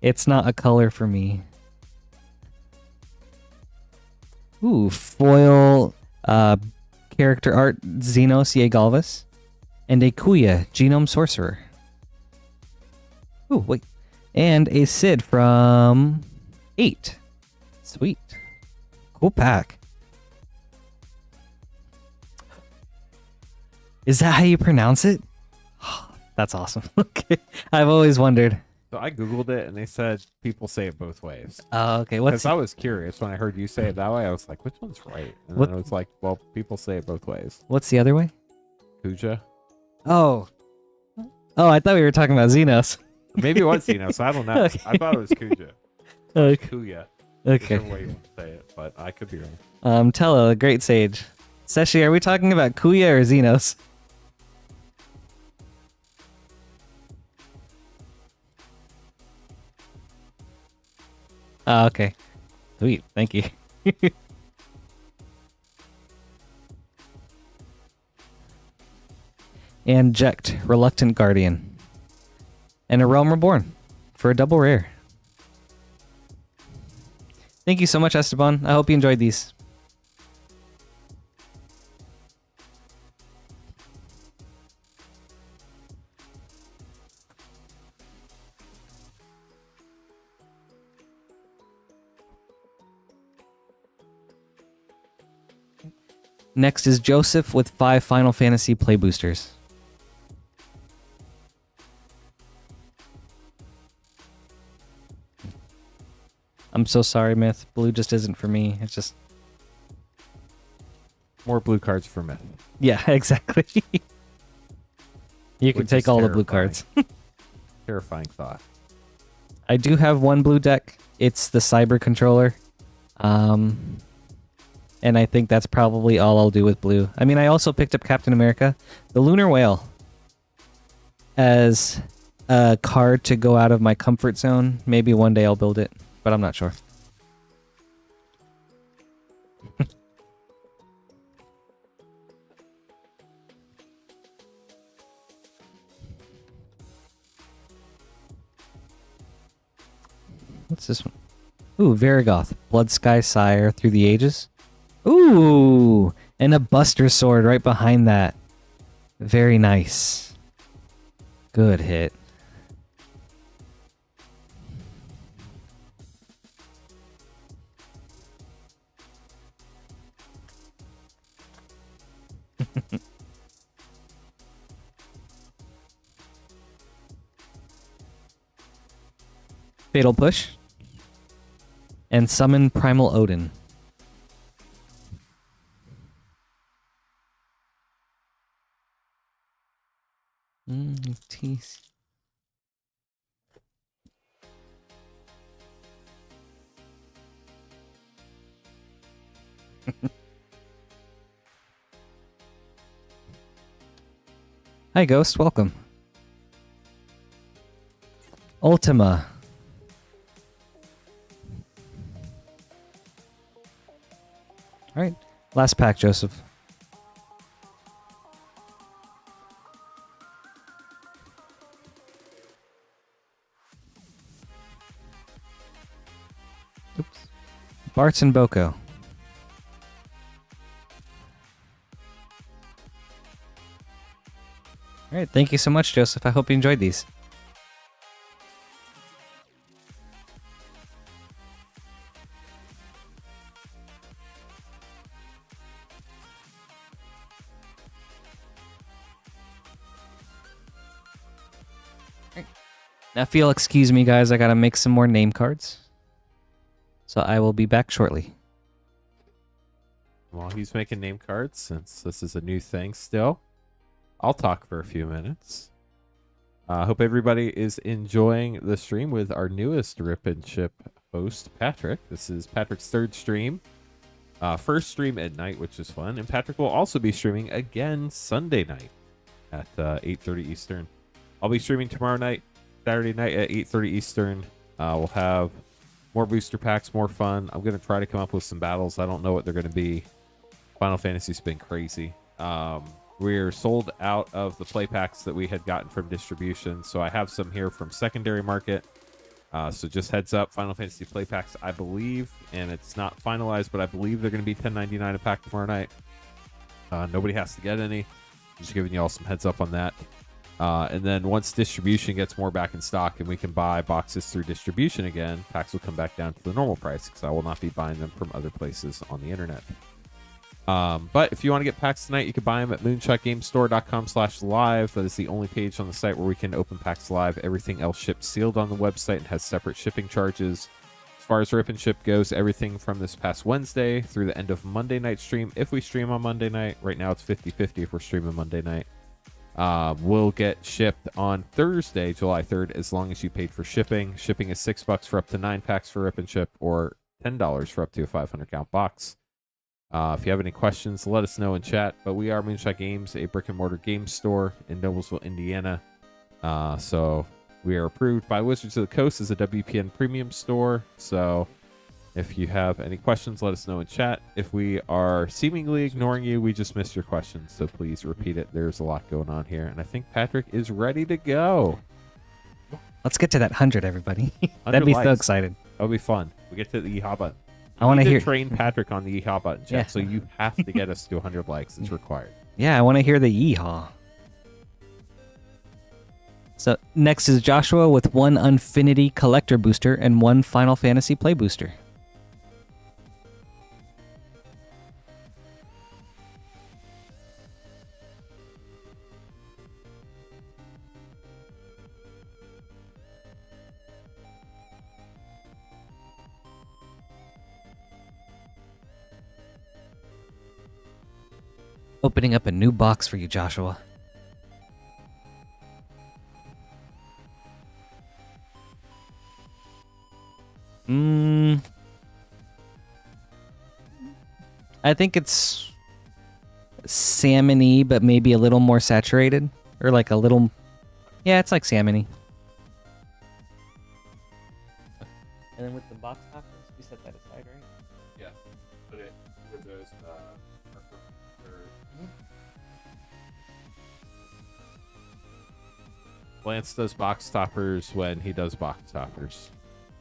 It's not a color for me. Ooh, foil character art Xenos Yegalvis and a Kuya Genome Sorcerer. Ooh, wait. And a Sid from 8. Sweet. Cool pack. Is that how you pronounce it? That's awesome. Okay. I've always wondered. So I Googled it and they said people say it both ways. Oh, okay. Because I was curious when I heard you say it that way. I was like, which one's right? And then I was like, well, people say it both ways. What's the other way? Kuja. Oh. Oh, I thought we were talking about Xenos. Maybe it was Xenos. I don't know. Okay. I thought it was Kuja. Okay. Kuya. Okay. Whichever way you want to say it, but I could be wrong. Tello, the great sage. Seshi, are we talking about Kuya or Xenos? Oh, okay. Sweet. Thank you. And Jekt, Reluctant Guardian. And a Realm Reborn for a double rare. Thank you so much, Esteban. I hope you enjoyed these. Next is Joseph with 5 Final Fantasy play boosters. I'm so sorry, Myth. Blue just isn't for me. It's just... More blue cards for Myth. Yeah, exactly. You can Which take is all the blue cards. Terrifying thought. I do have one blue deck. It's the Cyber Controller. And I think that's probably all I'll do with blue. I mean, I also picked up Captain America, the Lunar Whale, as a card to go out of my comfort zone. Maybe one day I'll build it, but I'm not sure. What's this one? Ooh, Varigoth, Blood Sky Sire through the ages. Ooh, and a Buster Sword right behind that. Very nice. Good hit. Fatal Push. And Summon Primal Odin. Tease. Hi, Ghost. Welcome. Ultima. All right. Last pack, Joseph. Oops. Bartz and Boko. All right. Thank you so much, Joseph. I hope you enjoyed these. Now, if you'll excuse me, guys, I gotta make some more name cards. So I will be back shortly. While he's making name cards, since this is a new thing still, I'll talk for a few minutes. I hope everybody is enjoying the stream with our newest Rip and Chip host, Patrick. This is Patrick's third stream. First stream at night, which is fun. And Patrick will also be streaming again Sunday night at 8:30 Eastern. I'll be streaming tomorrow night, Saturday night at 8:30 Eastern. We'll have more booster packs, more fun. I'm going to try to come up with some battles. I don't know what they're going to be. Final Fantasy's been crazy. We're sold out of the play packs that we had gotten from distribution. So I have some here from secondary market. So just heads up, Final Fantasy play packs, I believe, and it's not finalized, but I believe they're going to be $10.99 a pack tomorrow night. Nobody has to get any. Just giving you all some heads up on that. And then once distribution gets more back in stock and we can buy boxes through distribution again, packs will come back down to the normal price because I will not be buying them from other places on the internet. But if you want to get packs tonight, you can buy them at moonshotgamestore.com/live. That is the only page on the site where we can open packs live. Everything else ships sealed on the website and has separate shipping charges. As far as Rip and Ship goes, everything from this past Wednesday through the end of Monday night stream, if we stream on Monday night, right now it's 50-50 if we're streaming Monday night, will get shipped on Thursday, July 3rd, as long as you paid for shipping. Shipping is $6 for up to 9 packs for Rip and Ship, or $10 for up to a 500-count box. If you have any questions, let us know in chat. But we are Moonshot Games, a brick-and-mortar game store in Noblesville, Indiana. So we are approved by Wizards of the Coast as a WPN premium store. So if you have any questions, let us know in chat. If we are seemingly ignoring you, we just missed your questions. So please repeat it. There's a lot going on here. And I think Patrick is ready to go. Let's get to that 100, everybody. 100 That'd be likes. so exciting. That'll be fun. We get to the Yeehaw button. I want to hear. Train Patrick on the Yeehaw button, Jeff. Yeah. So you have to get us to 100 likes. It's required. Yeah, I want to hear the yeehaw. So next is Joshua with 1 Unfinity Collector Booster and 1 Final Fantasy Play Booster. Opening up a new box for you, Joshua. I think it's salmon-y, but maybe a little more saturated. Or like a little... Yeah, it's like salmon-y. And then with the box toppers, we set that aside, right? Yeah. Put it with those. Lance does box toppers when he does box toppers.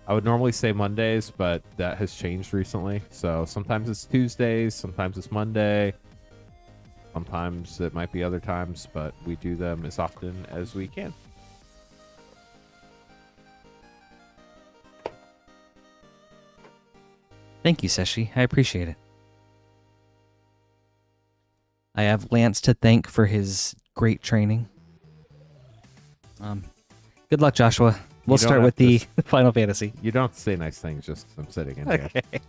I would normally say Mondays, but that has changed recently. So sometimes it's Tuesdays, sometimes it's Monday. Sometimes it might be other times, but we do them as often as we can. Thank you, Seshi. I appreciate it. I have Lance to thank for his great training. Good luck, Joshua. We'll start with the Final Fantasy. You don't have to say nice things just 'cause I'm sitting in here. Okay.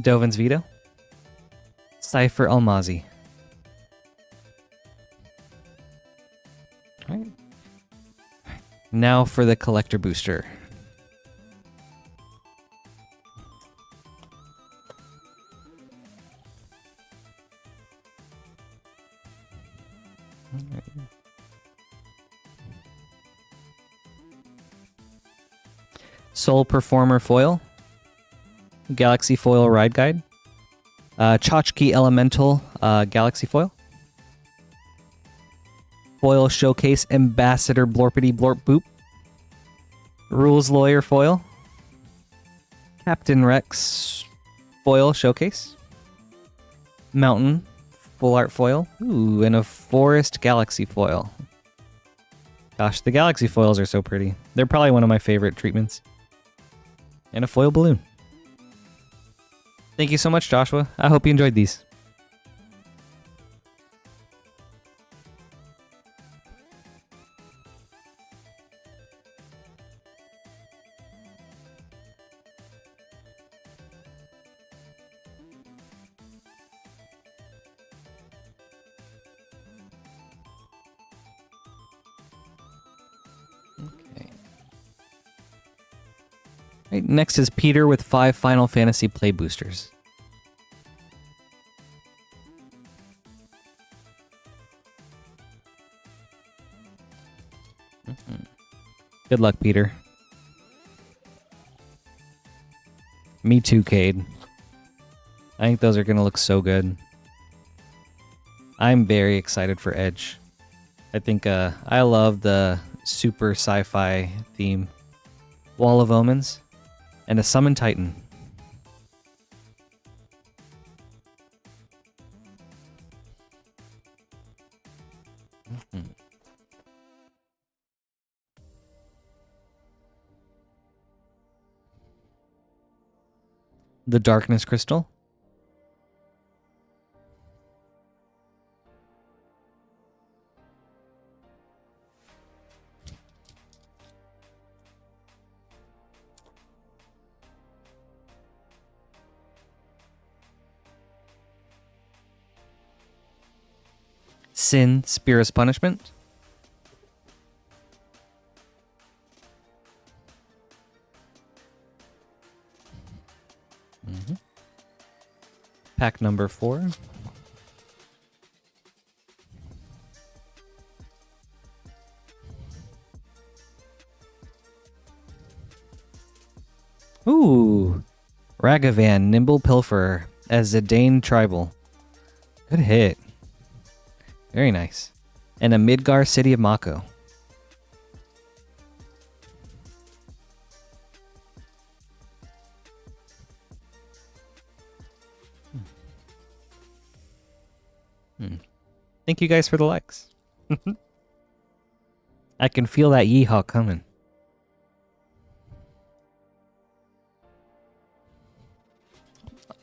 Dovin's Veto. Cypher Almazi. All right. Now for the Collector Booster. Soul Performer Foil. Galaxy Foil Ride Guide. Tchotchke Elemental Galaxy Foil. Foil Showcase Ambassador Blorpity Blorp Boop. Rules Lawyer Foil. Captain Rex Foil Showcase. Mountain Full Art Foil. Ooh, and a Forest Galaxy Foil. Gosh, the Galaxy Foils are so pretty. They're probably one of my favorite treatments. And a foil balloon. Thank you so much, Joshua. I hope you enjoyed these. Okay. Right, next is Peter with 5 Final Fantasy Play Boosters. Good luck, Peter. Me too, Cade. I think those are going to look so good. I'm very excited for Edge. I think I love the super sci-fi theme. Wall of Omens and a Summon Titan. The Darkness Crystal. Sin, Spear's Punishment. Pack number 4. Ooh. Ragavan, Nimble Pilferer as Zidane Tribal. Good hit. Very nice. And a Midgar, City of Mako. Thank you guys for the likes. I can feel that yeehaw coming.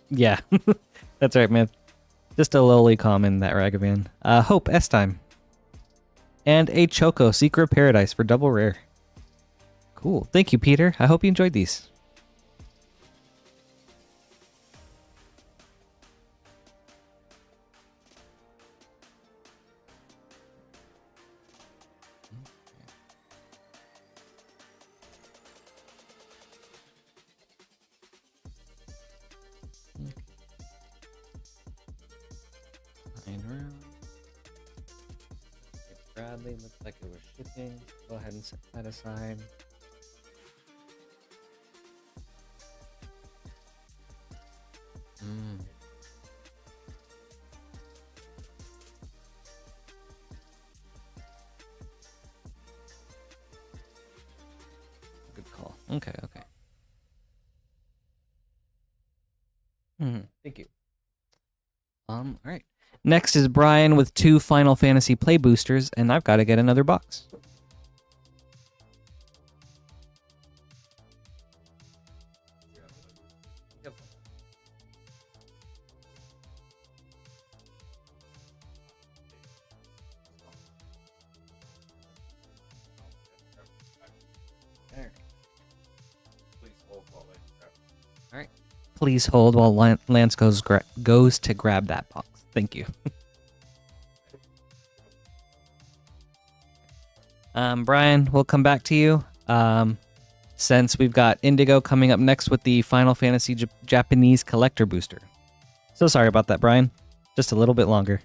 Yeah, that's right, man. Just a lowly common, that Ragavan. Hope, S-Time. And a Choco, Secret Paradise for double rare. Cool. Thank you, Peter. I hope you enjoyed these. Bradley looks like it was shipping. Go ahead and set that aside. Good call. Okay, okay. Thank you. All right. Next is Brian with 2 Final Fantasy Play Boosters, and I've got to get another box. All right. Please hold while Lance goes to grab that box. Thank you. Brian, we'll come back to you. Since we've got Indigo coming up next with the Final Fantasy Japanese Collector Booster. So sorry about that, Brian. Just a little bit longer.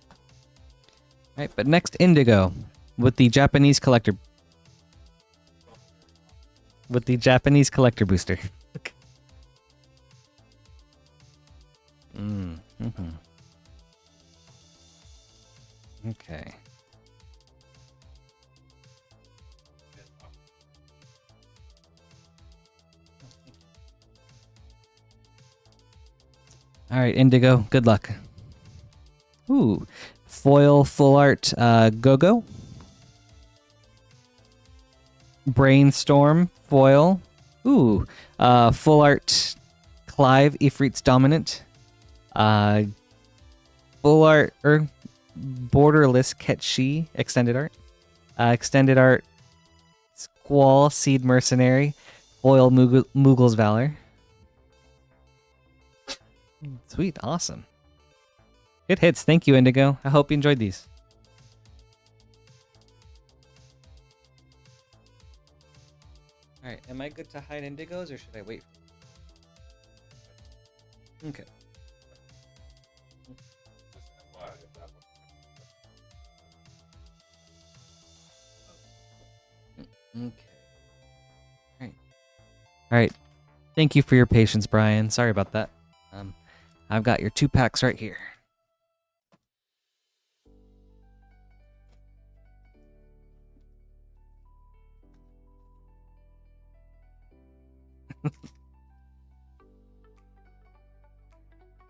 All right, but next Indigo with the Japanese Collector. With the Japanese Collector Booster. Okay. All right, Indigo, good luck. Ooh, foil full art Go-Go. Brainstorm foil. Ooh, full art Clive, Ifrit's Dominant. Full art borderless Ketchi, extended art. Extended art Squall, Seed Mercenary, Foil Moogle's Valor. Sweet, awesome. Good hits. Thank you, Indigo. I hope you enjoyed these. Alright, am I good to hide Indigos or should I wait? Okay. Okay. Alright. Alright. Thank you for your patience, Brian. Sorry about that. I've got your 2 packs right here.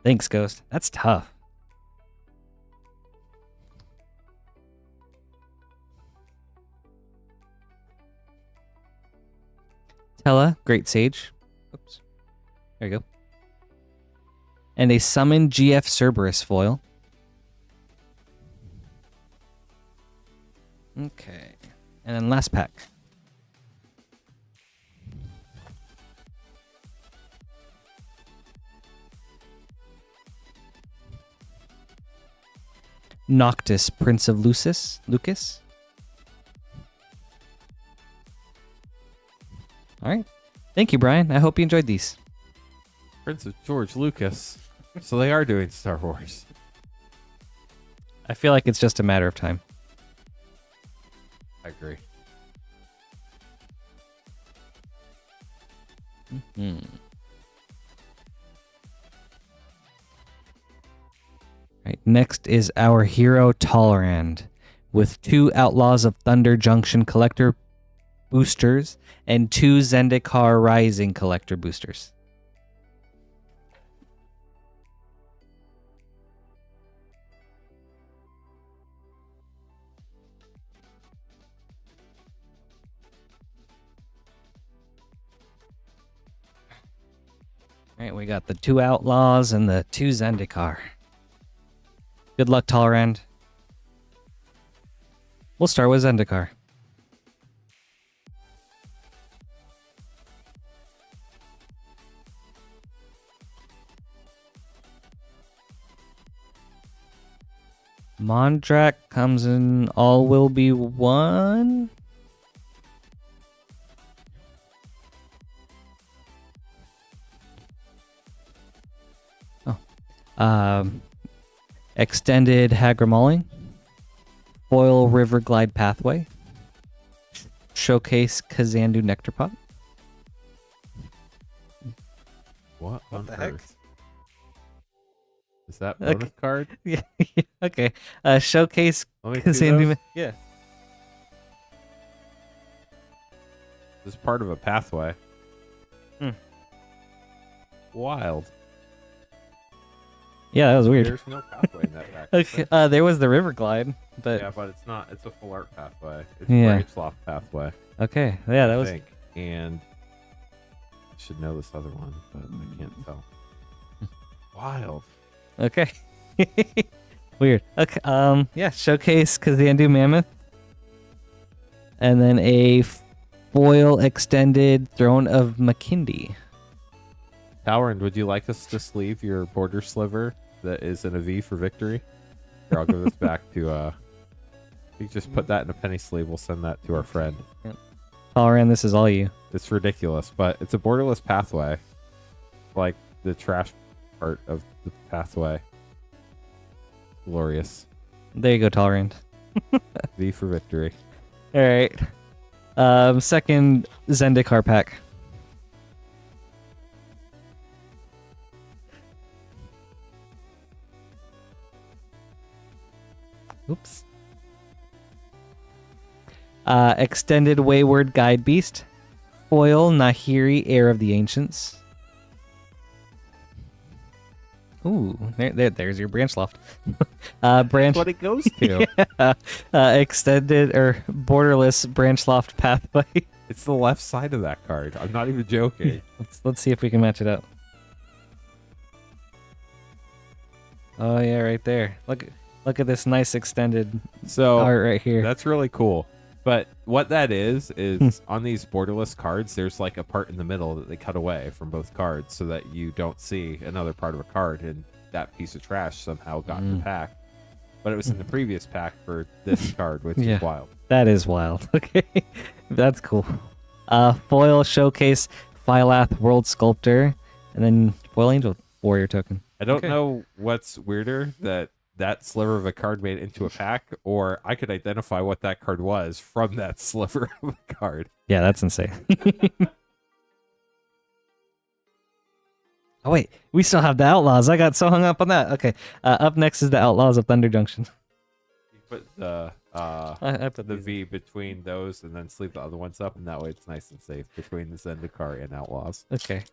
Thanks, Ghost. That's tough. Tella, Great Sage. Oops. There you go. And a Summon GF Cerberus foil. Okay. And then last pack. Noctis, Prince of Lucas. All right. Thank you, Brian. I hope you enjoyed these. Prince of George Lucas. So they are doing Star Wars. I feel like it's just a matter of time. I agree. Mm-hmm. Right, next is our hero Tolerand with 2 Outlaws of Thunder Junction collector boosters and 2 Zendikar Rising collector boosters. All right, we got the 2 Outlaws and the 2 Zendikar. Good luck, Tolerand. We'll start with Zendikar. Mondrak comes in all will be one. Oh. Extended Hagra Foil River Glide Pathway, Showcase Kazandu Nectar Pot. What on the heck? earth? Is that bonus card? Yeah, okay. Showcase Let me see Kazandu. those. Yeah. This is part of a pathway. Hmm. Wild. Yeah, that was weird. There's no pathway in that pack. Okay, there was the River Glide, but Yeah, but it's not. It's a full art pathway. It's Yeah. a Graveslop pathway. okay. Yeah, that I was think. And I should know this other one, but I can't tell. Wild. okay. Weird. Okay. Yeah. Showcase Kazandu Mammoth, and then a foil extended Throne of Makindi. Towerend, would you like us to sleeve your border sliver that is in a V for victory? Here, I'll give this back to you just put that in a penny sleeve. We'll send that to our friend. Tolerand, this is all you. It's ridiculous, but it's a borderless pathway. Like the trash part of the pathway. Glorious. There you go, Tolerand. V for victory. All right. Second Zendikar pack. Oops. Extended Wayward Guide Beast. Foil Nahiri, Heir of the Ancients. Ooh, there's your branch loft. Branch. What it goes to. Extended or borderless branch loft pathway. It's the left side of that card. I'm not even joking. Let's see if we can match it up. Oh yeah, right there. Look at this nice extended art right here. That's really cool. But what that is on these borderless cards, there's like a part in the middle that they cut away from both cards so that you don't see another part of a card, and that piece of trash somehow got in the pack. But it was in the previous pack for this card, which is wild. That is wild. Okay, that's cool. Foil Showcase Phylath World Sculptor, and then Foil Angel Warrior token. I don't know what's weirder, that sliver of a card made into a pack, or I could identify what that card was from that sliver of a card. Yeah, that's insane. Oh wait, we still have the Outlaws. I got so hung up on that. Okay, up next is the Outlaws of Thunder Junction. You put the V between those and then sleeve the other ones up, and that way it's nice and safe between the Zendikar and Outlaws. Okay.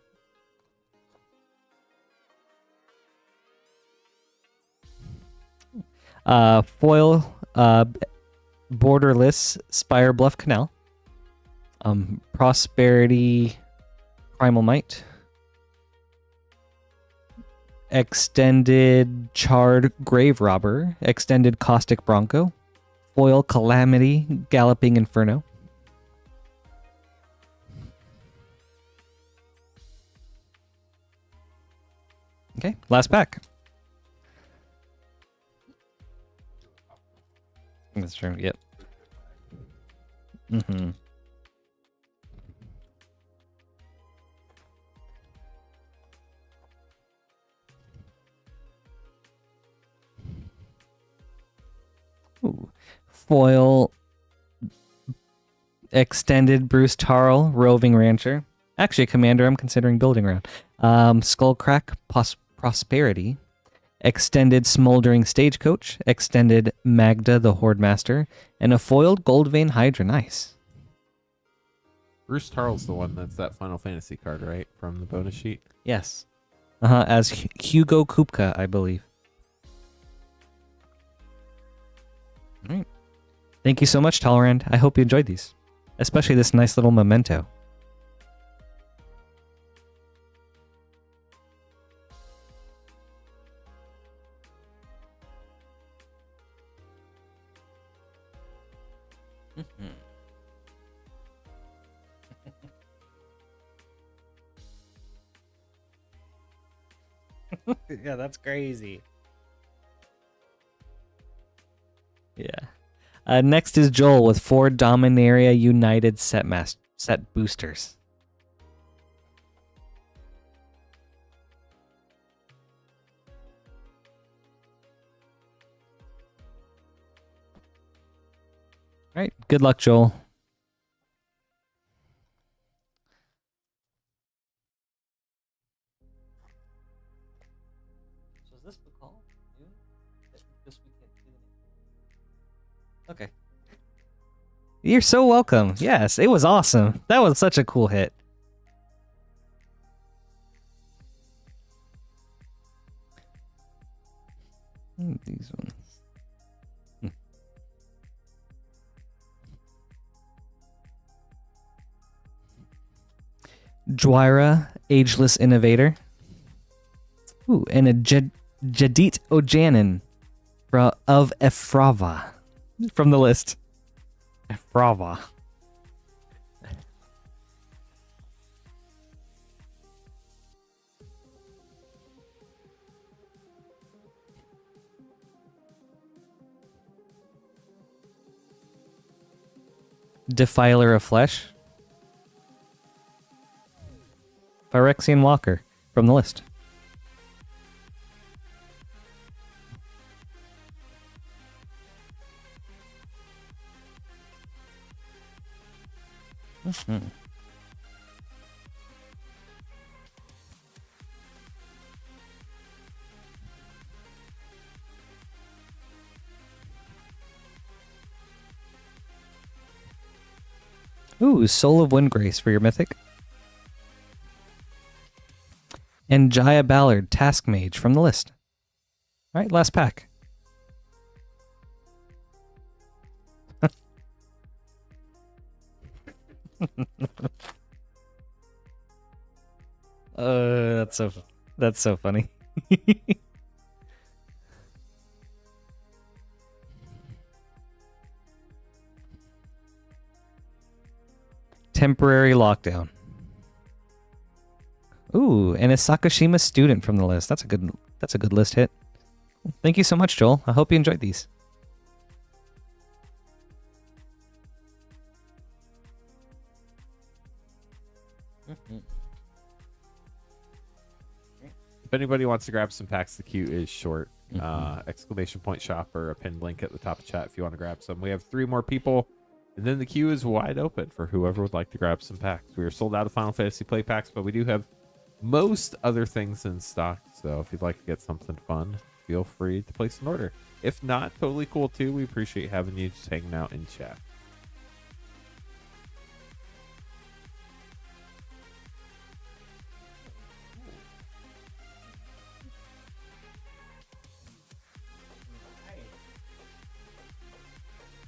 Foil borderless Spire Bluff Canal. Prosperity Primal Might. Extended Charred Grave Robber. Extended Caustic Bronco. Foil Calamity Galloping Inferno. Okay, last pack. That's true, yep. Mm-hmm. Ooh. Foil Extended Bruce Tarl Roving Rancher. Actually, Commander I'm considering building around. Skullcrack Prosperity. Extended Smoldering Stagecoach, Extended Magda the Horde Master, and a foiled Goldvein Hydra. Nice. Bruce Tarl's the one that's that Final Fantasy card, right? From the bonus sheet? Yes. As Hugo Kupka, I believe. All right. Thank you so much, Tolerand. I hope you enjoyed these, especially this nice little memento. Yeah, that's crazy. Yeah. Next is Joel with 4 Dominaria United set boosters. All right. Good luck, Joel. So is this the call? Okay. You're so welcome. Yes, it was awesome. That was such a cool hit. These ones. Dwyra, Ageless Innovator. Ooh, and a Jadit Ojanin of Efrava from the list. Efrava. Defiler of Flesh. Phyrexian Walker from the list. Mm-hmm. Ooh, Soul of Windgrace for your mythic. and Jaya Ballard, Task Mage from the list. All right, last pack. That's so funny. Temporary lockdown. Ooh, and a Sakashima student from the list. That's a good list hit. Thank you so much, Joel. I hope you enjoyed these. If anybody wants to grab some packs, the queue is short. Exclamation point shop or a pinned link at the top of chat if you want to grab some. We have 3 more people, and then the queue is wide open for whoever would like to grab some packs. We are sold out of Final Fantasy play packs, but we do have most other things in stock. So if you'd like to get something fun, feel free to place an order. If not, totally cool too. We appreciate having you just hanging out in chat.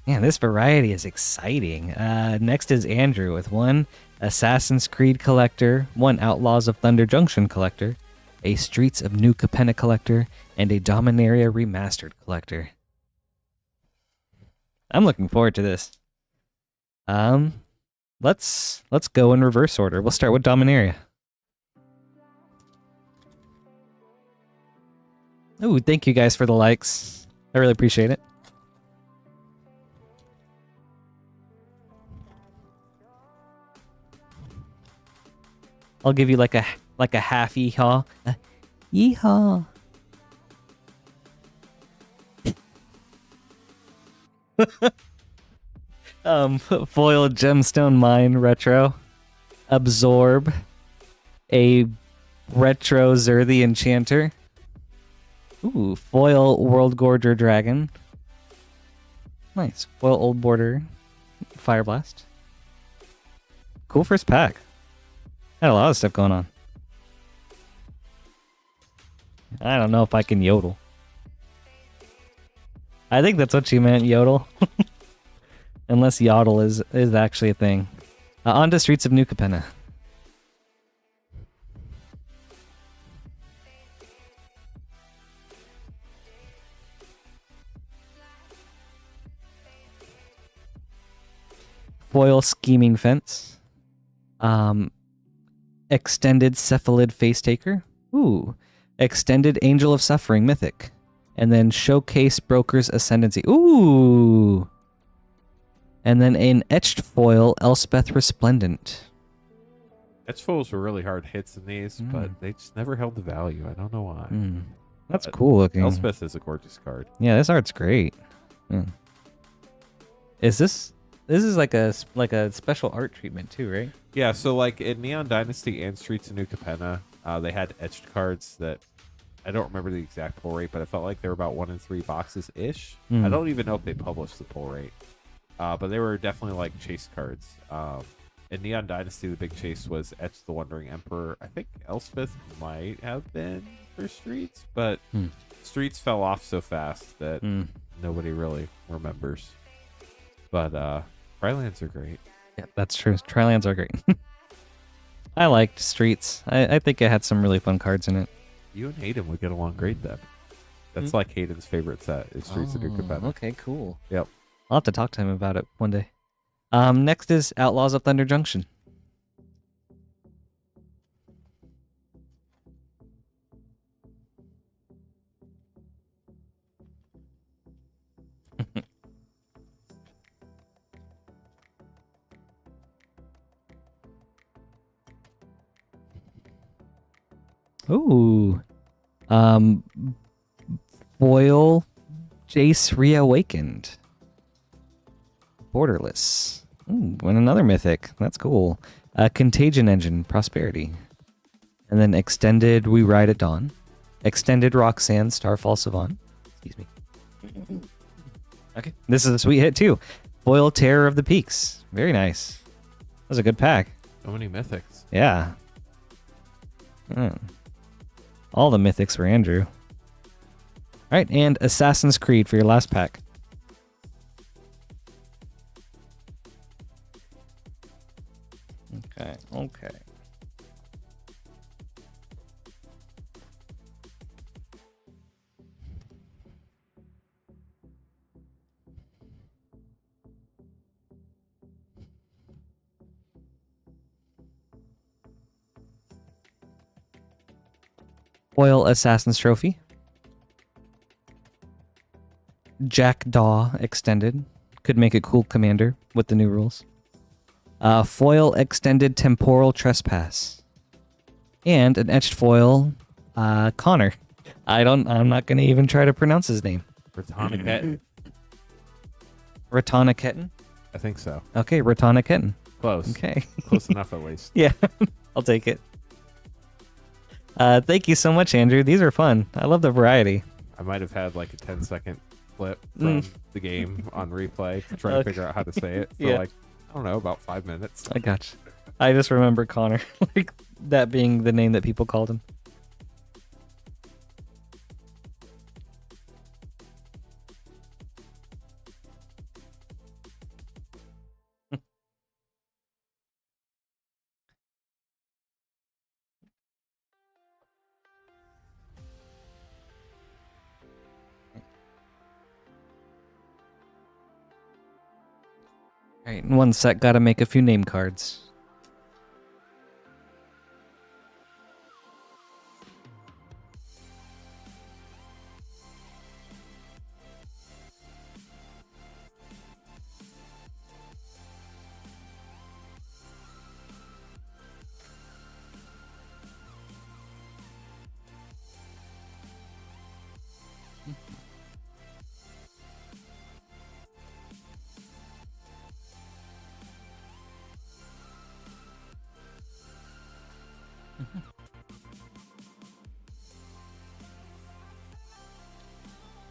Man, this variety is exciting. Next is Andrew with 1 Assassin's Creed collector, 1 Outlaws of Thunder Junction collector, a Streets of New Capenna collector, and a Dominaria Remastered collector. I'm looking forward to this. Let's go in reverse order. We'll start with Dominaria. Ooh, thank you guys for the likes. I really appreciate it. I'll give you like a half yeehaw. Yeehaw. Foil Gemstone Mine retro. Absorb. A retro Zer the Enchanter. Ooh, foil World Gorger Dragon. Nice. Foil Old Border Fire Blast. Cool first pack. Had a lot of stuff going on. I don't know if I can yodel. I think that's what she meant, yodel. Unless yodel is actually a thing. On to Streets of New Capenna. Foil Scheming Fence. Extended Cephalid Face Taker. Ooh. Extended Angel of Suffering Mythic. And then Showcase Broker's Ascendancy. Ooh. And then an etched foil Elspeth Resplendent. Etched foils were really hard hits in these, but they just never held the value. I don't know why. That's cool looking. Elspeth is a gorgeous card. Yeah, this art's great. Is this is like a special art treatment too, right? Yeah, so like in Neon Dynasty and Streets of New Capenna, they had etched cards that I don't remember the exact pull rate, but it felt like they were about 1 in 3 boxes ish. I don't even know if they published the pull rate, but they were definitely like chase cards. In Neon Dynasty, the big chase was Etch the Wandering Emperor. I think Elspeth might have been for Streets, but Streets fell off so fast that nobody really remembers. But Trilands are great. Yeah, that's true. Trilands are great. I liked Streets. I think it had some really fun cards in it. You and Hayden would get along great then. That's like Hayden's favorite set is Streets of New Capenna. Okay, cool. Yep. I'll have to talk to him about it one day. Next is Outlaws of Thunder Junction. Ooh. Foil Jace Reawakened. Borderless. Ooh, and another mythic. That's cool. Contagion Engine, Prosperity. And then Extended We Ride at Dawn. Extended Roxanne, Starfall Savant. Excuse me. Okay. This is a sweet hit too. Foil Terror of the Peaks. Very nice. That was a good pack. So many mythics. Yeah. all the mythics for Andrew. All right, and Assassin's Creed for your last pack. Okay. Foil Assassin's Trophy. Jackdaw Extended. Could make a cool commander with the new rules. Foil Extended Temporal Trespass. And an etched foil, Connor. I'm not gonna even try to pronounce his name. Ratana Ratana. I think so. Okay, Ratana. Close. Okay. Close enough at least. Yeah, I'll take it. Thank you so much, Andrew. These are fun. I love the variety. I might have had like a 10-second clip from the game on replay to try to figure out how to say it for like, I don't know, about 5 minutes. I gotcha. I just remember Connor, like that being the name that people called him. All right, in one sec, gotta make a few name cards.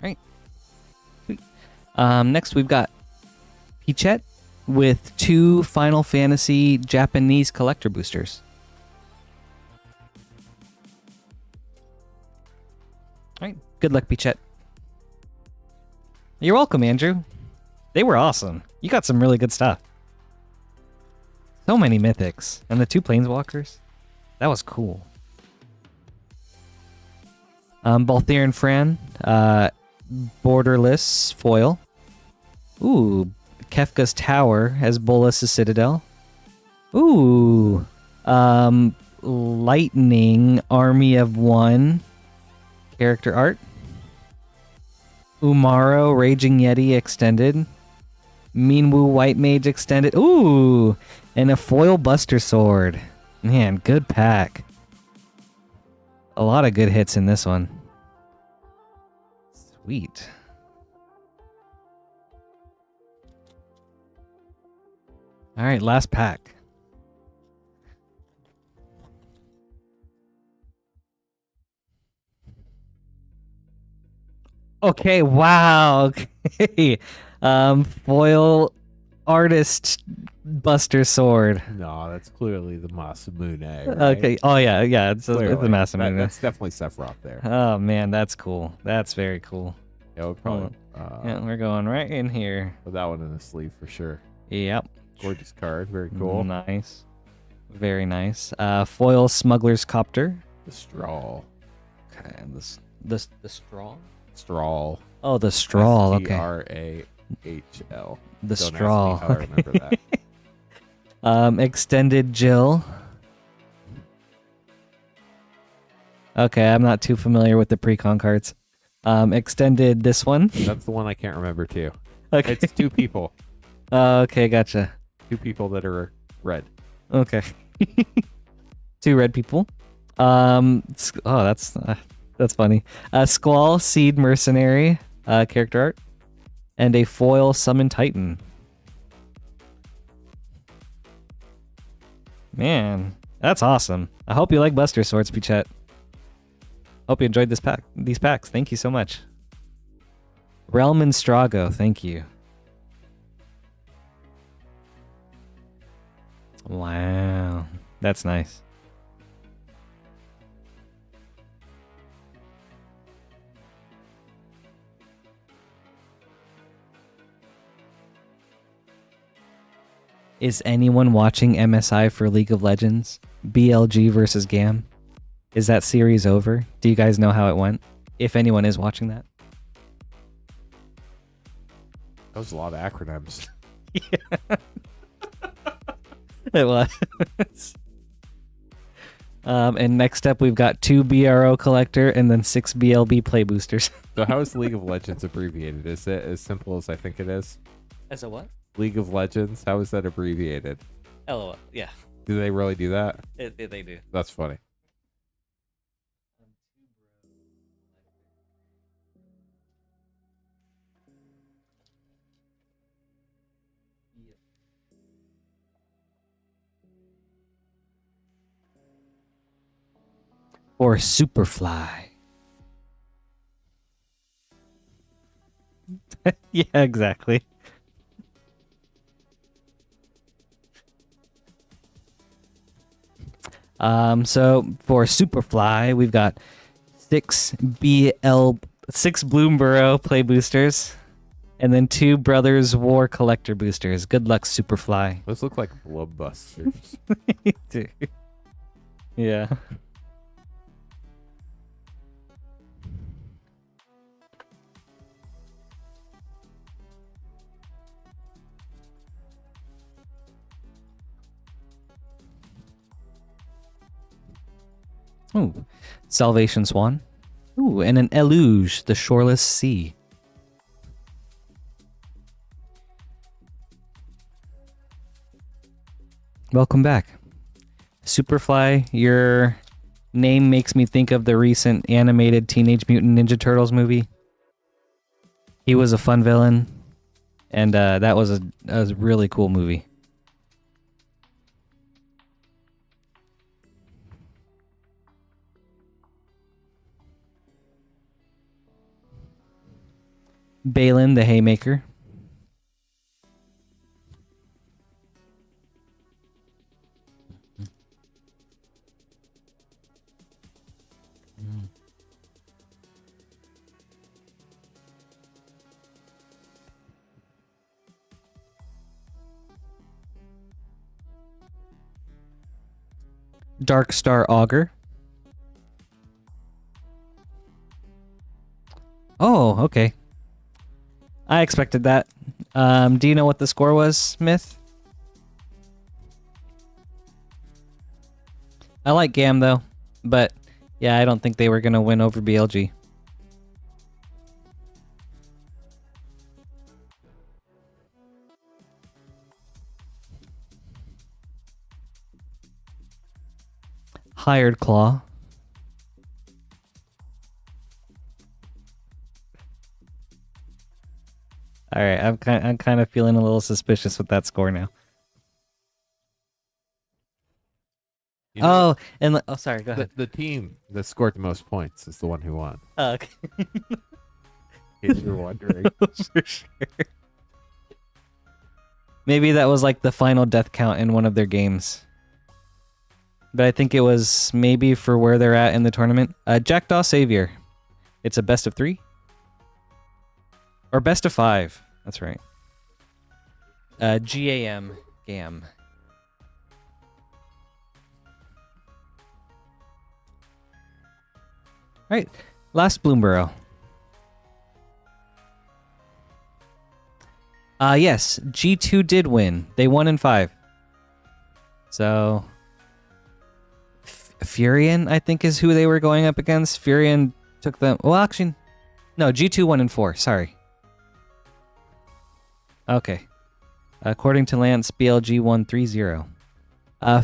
Right. Next we've got Pichette with 2 Final Fantasy Japanese collector boosters. All right. Good luck, Pichette. You're welcome, Andrew. They were awesome. You got some really good stuff. So many mythics. And the 2 planeswalkers. That was cool. Balthier and Fran. Borderless foil. Ooh. Kefka's Tower as Bolas' Citadel. Ooh. Lightning Army of 1. Character art. Umaro Raging Yeti Extended. Minwu White Mage Extended. Ooh. And a foil Buster Sword. Man, good pack. A lot of good hits in this one. Sweet. All right, last pack. Okay, wow. Okay. Foil Artist Buster Sword. No, that's clearly the Masamune. Right? Okay. Oh yeah, it's the Masamune. That's definitely Sephiroth there. Oh man, that's cool. That's very cool. Yeah, we'll probably. Yeah, we're going right in here. Put that one in the sleeve for sure. Yep. Gorgeous card. Very cool. Nice. Very nice. Foil Smuggler's Copter. The straw. Okay. The straw. Straw. Oh, the straw. Okay. Strahl. The Don't straw. Ask me how I remember that. Extended Jill. Okay, I'm not too familiar with the pre-con cards. Extended this one. That's the one I can't remember too. Okay. It's 2 people. Okay, gotcha. 2 people that are red. Okay. 2 red people. That's funny. Squall Seed Mercenary character art. And a foil Summon Titan. Man, that's awesome. I hope you like Buster Swords, Pichette. Hope you enjoyed these packs. Thank you so much. Realm and Strago, thank you. Wow, that's nice. Is anyone watching MSI for League of Legends? BLG versus GAM? Is that series over? Do you guys know how it went? If anyone is watching that. That was a lot of acronyms. Yeah. It was. And next up, we've got 2 BRO collector and then 6 BLB play boosters. So how is League of Legends abbreviated? Is it as simple as I think it is? As a what? League of Legends, how is that abbreviated? LOL. Yeah, Do they really do that? they do. That's funny. Or Superfly. Yeah, exactly. So for Superfly, we've got 6 Bloomborough play boosters, and then 2 Brothers War collector boosters. Good luck, Superfly. Those look like bloodbusters. Dude. Yeah. Ooh, Salvation Swan. Ooh, and an Eluge, the Shoreless Sea. Welcome back. Superfly, your name makes me think of the recent animated Teenage Mutant Ninja Turtles movie. He was a fun villain, and that was a really cool movie. Balin the Haymaker. Dark Star Augur. Oh, okay. I expected that. Do you know what the score was, Smith? I like GAM though, but yeah, I don't think they were gonna win over BLG. Hired Claw. All right, I'm kind of feeling a little suspicious with that score now. You know, Sorry, go ahead. the team that scored the most points is the one who won. Oh, okay. In case you're wondering. For sure. Maybe that was like the final death count in one of their games. But I think it was maybe for where they're at in the tournament. Jackdaw Savior. It's a best of 3? Or best of 5. That's right. GAM. GAM. Right. Last Bloomborough. Yes. G2 did win. They won in 5. So... Furion, I think, is who they were going up against. Furion took them... Well, actually... No, G2 won in 4. Sorry. Okay. According to Lance, BLG won 3-0.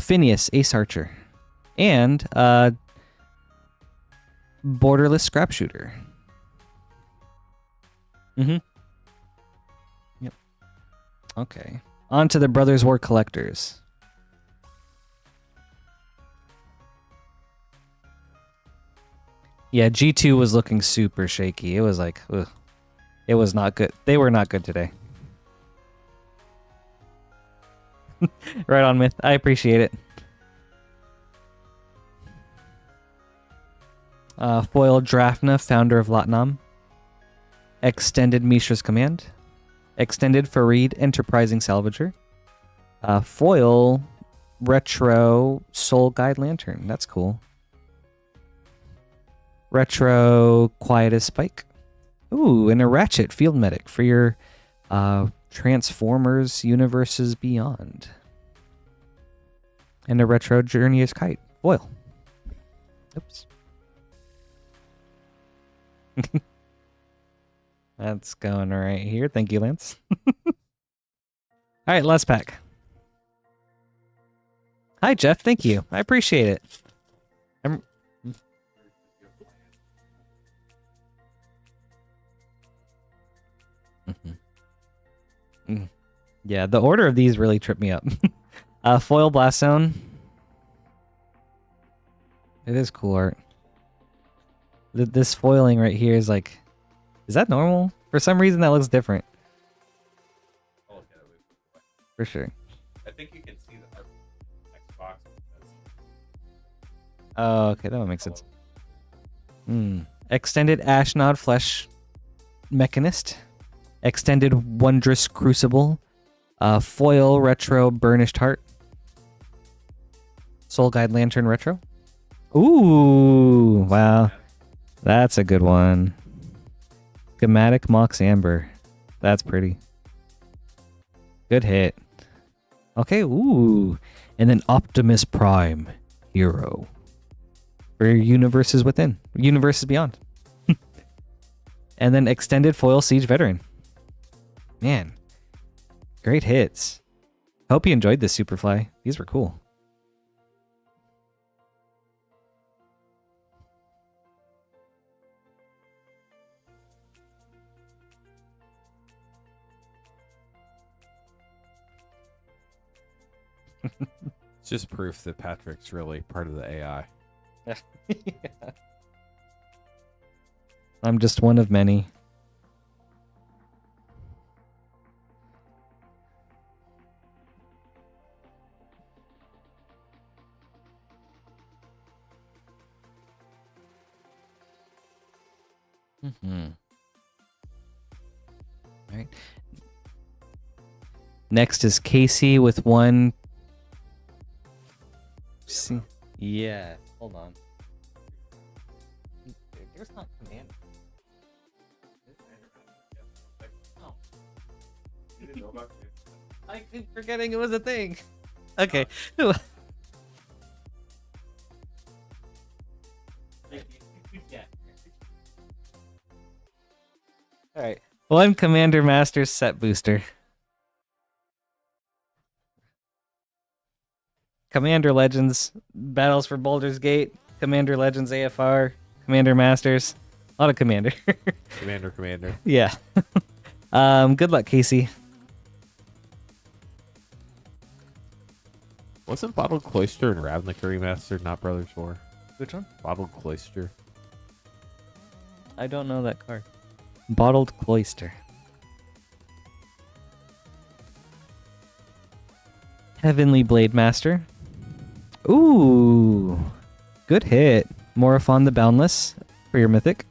Phineas, Ace Archer. And Borderless Scrap Shooter. Mm-hmm. Yep. Okay. On to the Brothers War Collectors. Yeah, G2 was looking super shaky. It was like, ugh. It was not good. They were not good today. Right on, Myth. I appreciate it. Foil Drafna, founder of Latnam. Extended Mishra's Command. Extended Farid, enterprising salvager. Foil retro Soul Guide Lantern. That's cool. Retro Quiet as Spike. Ooh, and a Ratchet Field Medic for your Transformers Universes Beyond. And a Retro Journey as Kite. Foil. Oops. That's going right here. Thank you, Lance. All right, last pack. Hi, Jeff. Thank you. I appreciate it. Yeah, the order of these really tripped me up. Foil Blast Zone. It is cool art. This foiling right here is like... Is that normal? For some reason, that looks different. For sure. I think you can see the Xbox. Oh, okay, that would make sense. Extended Ashnod Flesh Mechanist. Extended Wondrous Crucible. Foil Retro Burnished Heart. Soul Guide Lantern Retro. Ooh, wow. That's a good one. Schematic Mox Amber. That's pretty. Good hit. Okay, ooh. And then Optimus Prime Hero. For your Universes Within. Universes Beyond. And then Extended Foil Siege Veteran. Man. Great hits. Hope you enjoyed this, Superfly. These were cool. It's just proof that Patrick's really part of the AI. Yeah. I'm just one of many. All right. Next is Casey with one. See, yeah. Hold on. There's not command. Oh. You didn't know about it? I keep forgetting it was a thing. Okay. Yeah. All right. One Commander Masters set booster. Commander Legends, Battles for Baldur's Gate, Commander Legends AFR, Commander Masters. A lot of Commander. Commander. Yeah. Good luck, Casey. Wasn't Bottled Cloister and Ravnica remastered, not Brothers War? Which one? Bottled Cloister. I don't know that card. Bottled Cloister. Heavenly Blade Master. Ooh. Good hit. Morophon the Boundless for your Mythic.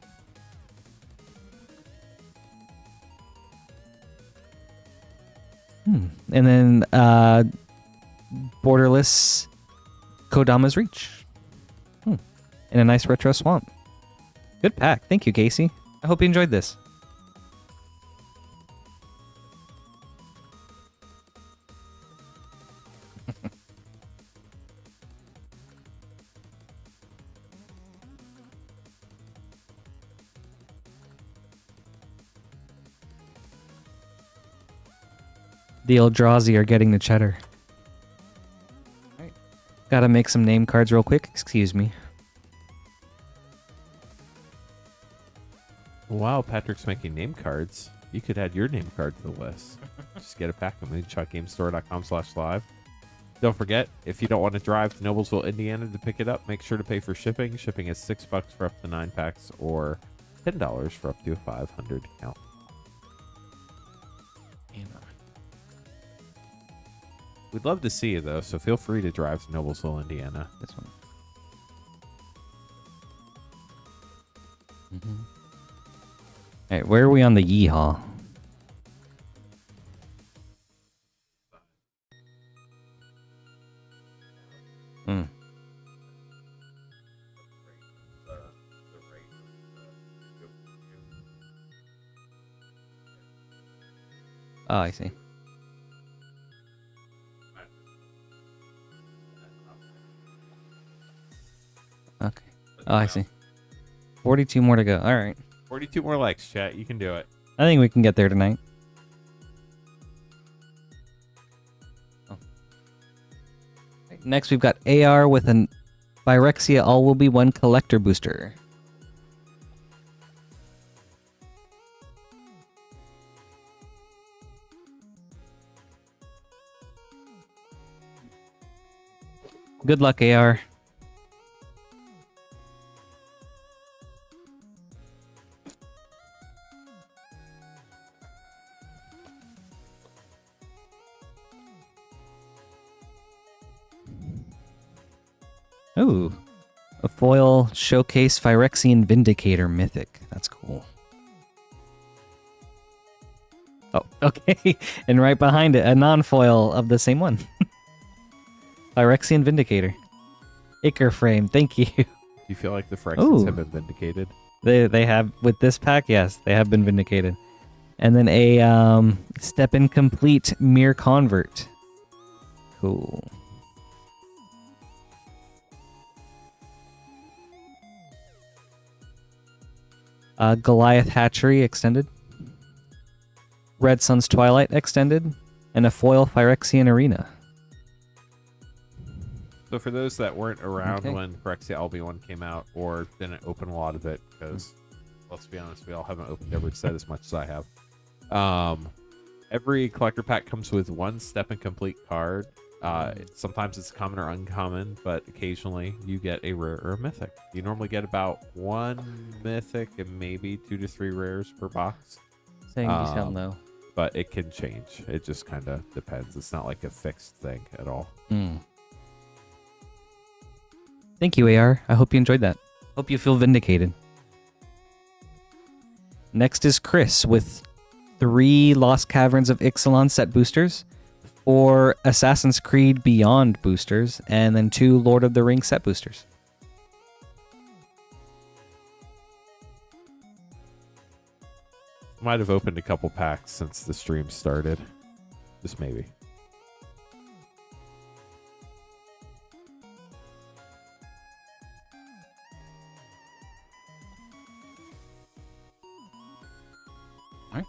And then Borderless Kodama's Reach. And a nice Retro Swamp. Good pack. Thank you, Casey. I hope you enjoyed this. The Eldrazi are getting the cheddar. Right. Gotta make some name cards real quick. Excuse me. Wow, Patrick's making name cards. You could add your name card to the list. Just get a pack at moonshotgamestore.com/live. Don't forget, if you don't want to drive to Noblesville, Indiana to pick it up, make sure to pay for shipping. Shipping is $6 for up to 9 packs or $10 for up to a 500 count. We'd love to see you, though, so feel free to drive to Noblesville, Indiana. This one. All right, where are we on the yeehaw? Mm. Oh, I see. Okay. Oh, I see. 42 more to go. All right. 42 more likes, chat. You can do it. I think we can get there tonight. Oh. Next, we've got AR with an Phyrexia All Will Be One collector booster. Good luck, AR. Ooh. A foil showcase Phyrexian Vindicator Mythic. That's cool. Oh, okay. And right behind it, a non-foil of the same one. Phyrexian Vindicator. Ichor Frame, thank you. Do you feel like the Phyrexians have been vindicated? They have, with this pack, yes, they have been vindicated. And then a Step Incomplete Mirror Convert. Cool. Goliath Hatchery Extended. Red Sun's Twilight Extended. And a foil Phyrexian Arena. So for those that weren't around when Phyrexia LB1 came out or didn't open a lot of it, because let's be honest, we all haven't opened every set as much as I have. Every collector pack comes with one Step Incomplete card. Sometimes it's common or uncommon, but occasionally you get a rare or a mythic. You normally get about one mythic and maybe 2 to 3 rares per box. Saying you sound low. But it can change. It just kind of depends. It's not like a fixed thing at all. Thank you, AR. I hope you enjoyed that. Hope you feel vindicated. Next is Chris with 3 Lost Caverns of Ixalan set boosters, 4 Assassin's Creed Beyond boosters, and then 2 Lord of the Rings set boosters. Might have opened a couple packs since the stream started. Just maybe. All right.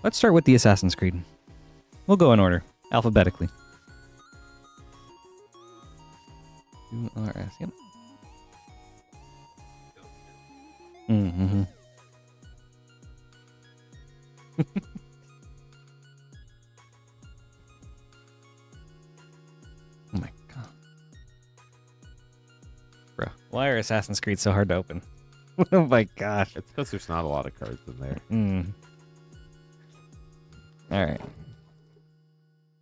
Let's start with the Assassin's Creed. We'll go in order, alphabetically. URS, yep. Mm-hmm. Oh my god. Bro, why are Assassin's Creed so hard to open? Oh my gosh. It's because there's not a lot of cards in there. Alright.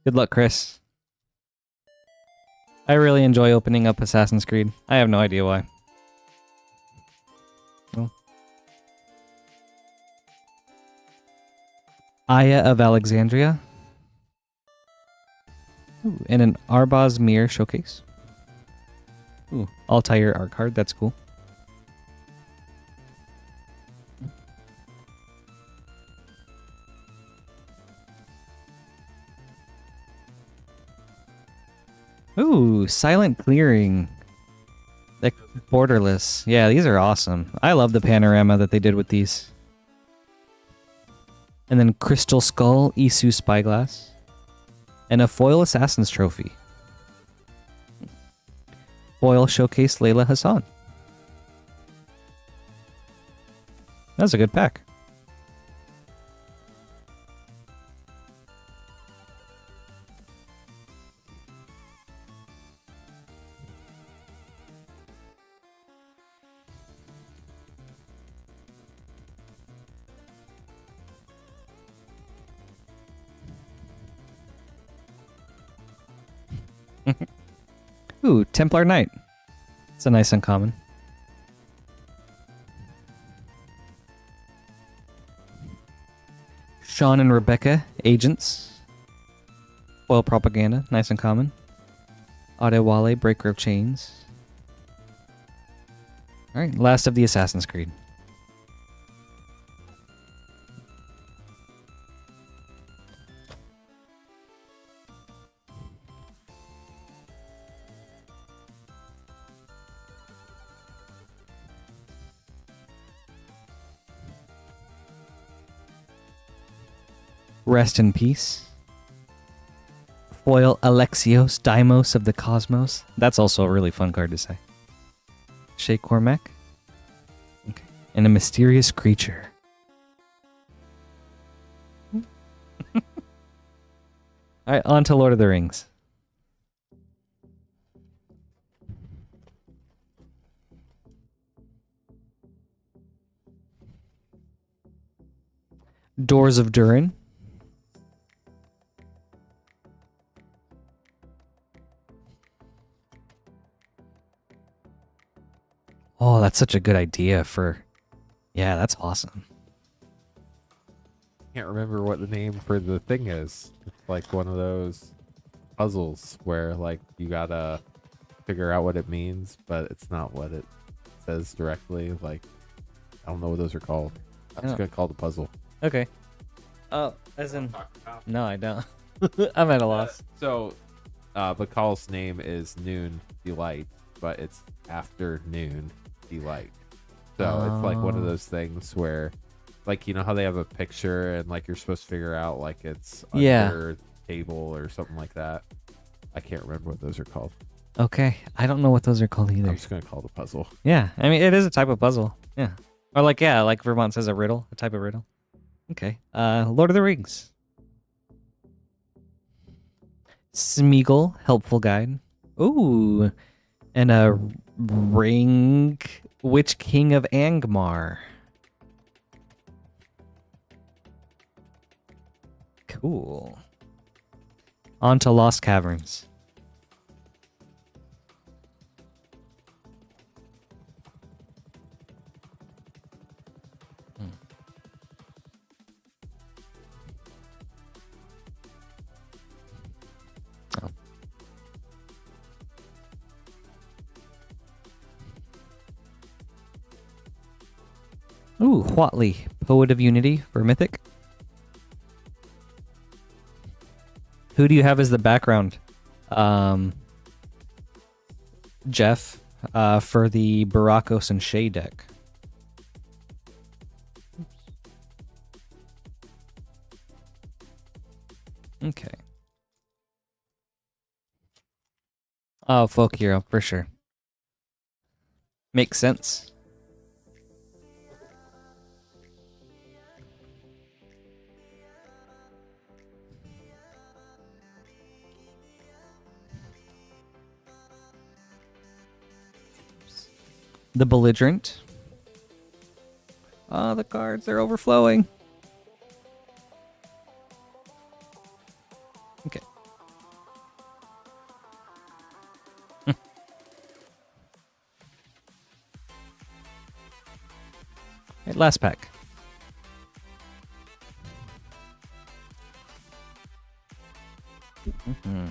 Good luck, Chris. I really enjoy opening up Assassin's Creed. I have no idea why. Well. Aya of Alexandria. Ooh, and an Arbaz Mir showcase. Ooh, Altair art card. That's cool. Ooh, Silent Clearing. Like borderless. Yeah, these are awesome. I love the panorama that they did with these. And then Crystal Skull, Isu Spyglass. And a foil Assassin's Trophy. Foil Showcase Layla Hassan. That's a good pack. Ooh, Templar Knight. It's a nice uncommon. Sean and Rebecca, Agents. Foil Propaganda, nice and common. Adewale, Breaker of Chains. Alright, last of the Assassin's Creed. Rest in peace. Foil Alexios, Deimos of the Cosmos. That's also a really fun card to say. Shay Cormac. Okay. And a mysterious creature. Alright, on to Lord of the Rings. Doors of Durin. Oh, that's such a good idea for... Yeah, that's awesome. Can't remember what the name for the thing is. It's like one of those puzzles where like you gotta figure out what it means, but it's not what it says directly. Like, I don't know what those are called. I'm just gonna call it a puzzle. Okay. Oh, as in... No, I don't. I'm at a loss. So, Bakal's name is Noon Delight, but it's afternoon delight. So it's like one of those things where, like, you know how they have a picture and like you're supposed to figure out like it's under table or something like that. I can't remember what those are called. Okay, I don't know what those are called either. I'm just gonna call it a puzzle. Yeah, I mean it is a type of puzzle. Yeah, or like like Vermont says, a riddle, a type of riddle. Okay, Lord of the Rings. Smeagol, helpful guide. Ooh, and a ring. Which king of Angmar? Cool. On to Lost Caverns. Oh. Ooh, Huatli, Poet of Unity for Mythic. Who do you have as the background? Jeff, for the Barakos and Shay deck. Okay. Oh, Folk Hero, for sure. Makes sense. The Belligerent. Oh, the cards, they're overflowing. Okay. Okay, last pack. Mm-hmm.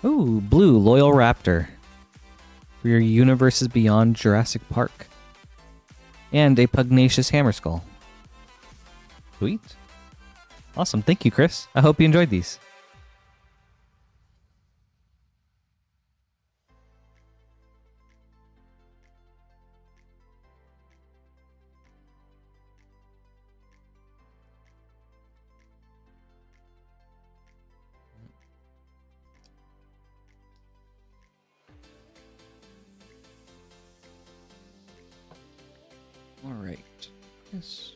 Ooh, blue, Loyal Raptor. For your universes beyond Jurassic Park. And a Pugnacious Hammerskull. Sweet. Awesome. Thank you, Chris. I hope you enjoyed these. All right. Yes.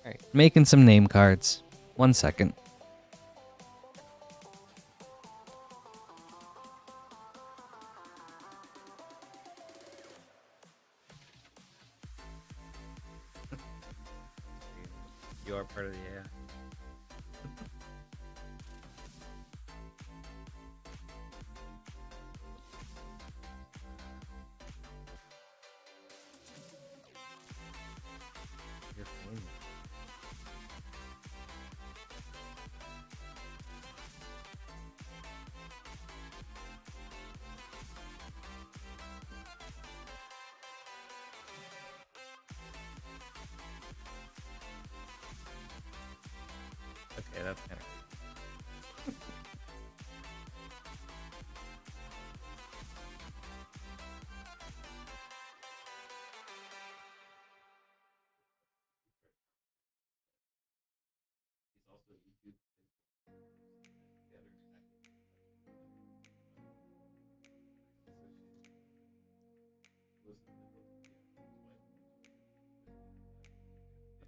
All right. Making some name cards. 1 second. You are part of the AI. Your family. Okay, that's kind of.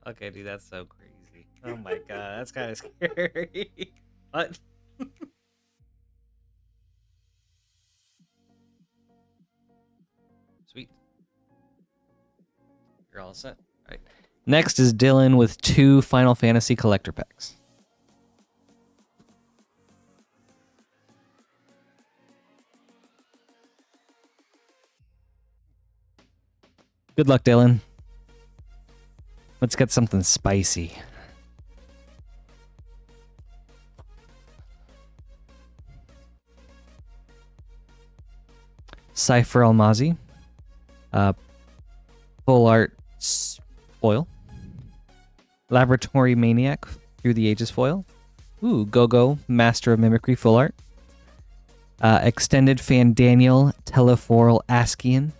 Okay, dude, that's so crazy. Oh my god, that's kind of scary. What? Sweet. You're all set. All right. Next is Dylan with 2 Final Fantasy collector packs. Good luck, Dylan. Let's get something spicy. Cypher Almazi. Full art foil. Laboratory Maniac Through the Ages foil. Ooh, Go-Go Master of Mimicry full art. Extended Fandaniel Teleforal Askian.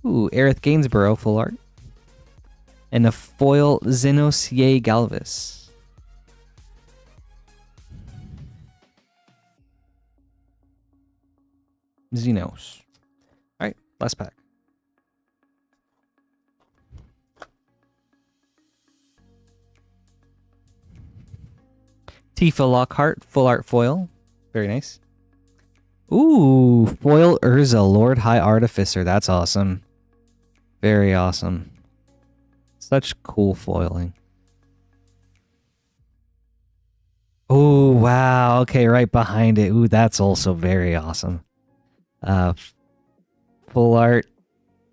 Ooh, Aerith Gainsborough full art. And a foil Xenos Ye Galvis. Xenos. Alright, last pack. Tifa Lockhart, full art foil. Very nice. Ooh, foil Urza, Lord High Artificer. That's awesome. Very awesome. Such cool foiling. Oh, wow. Okay, right behind it. Ooh, that's also very awesome. Full art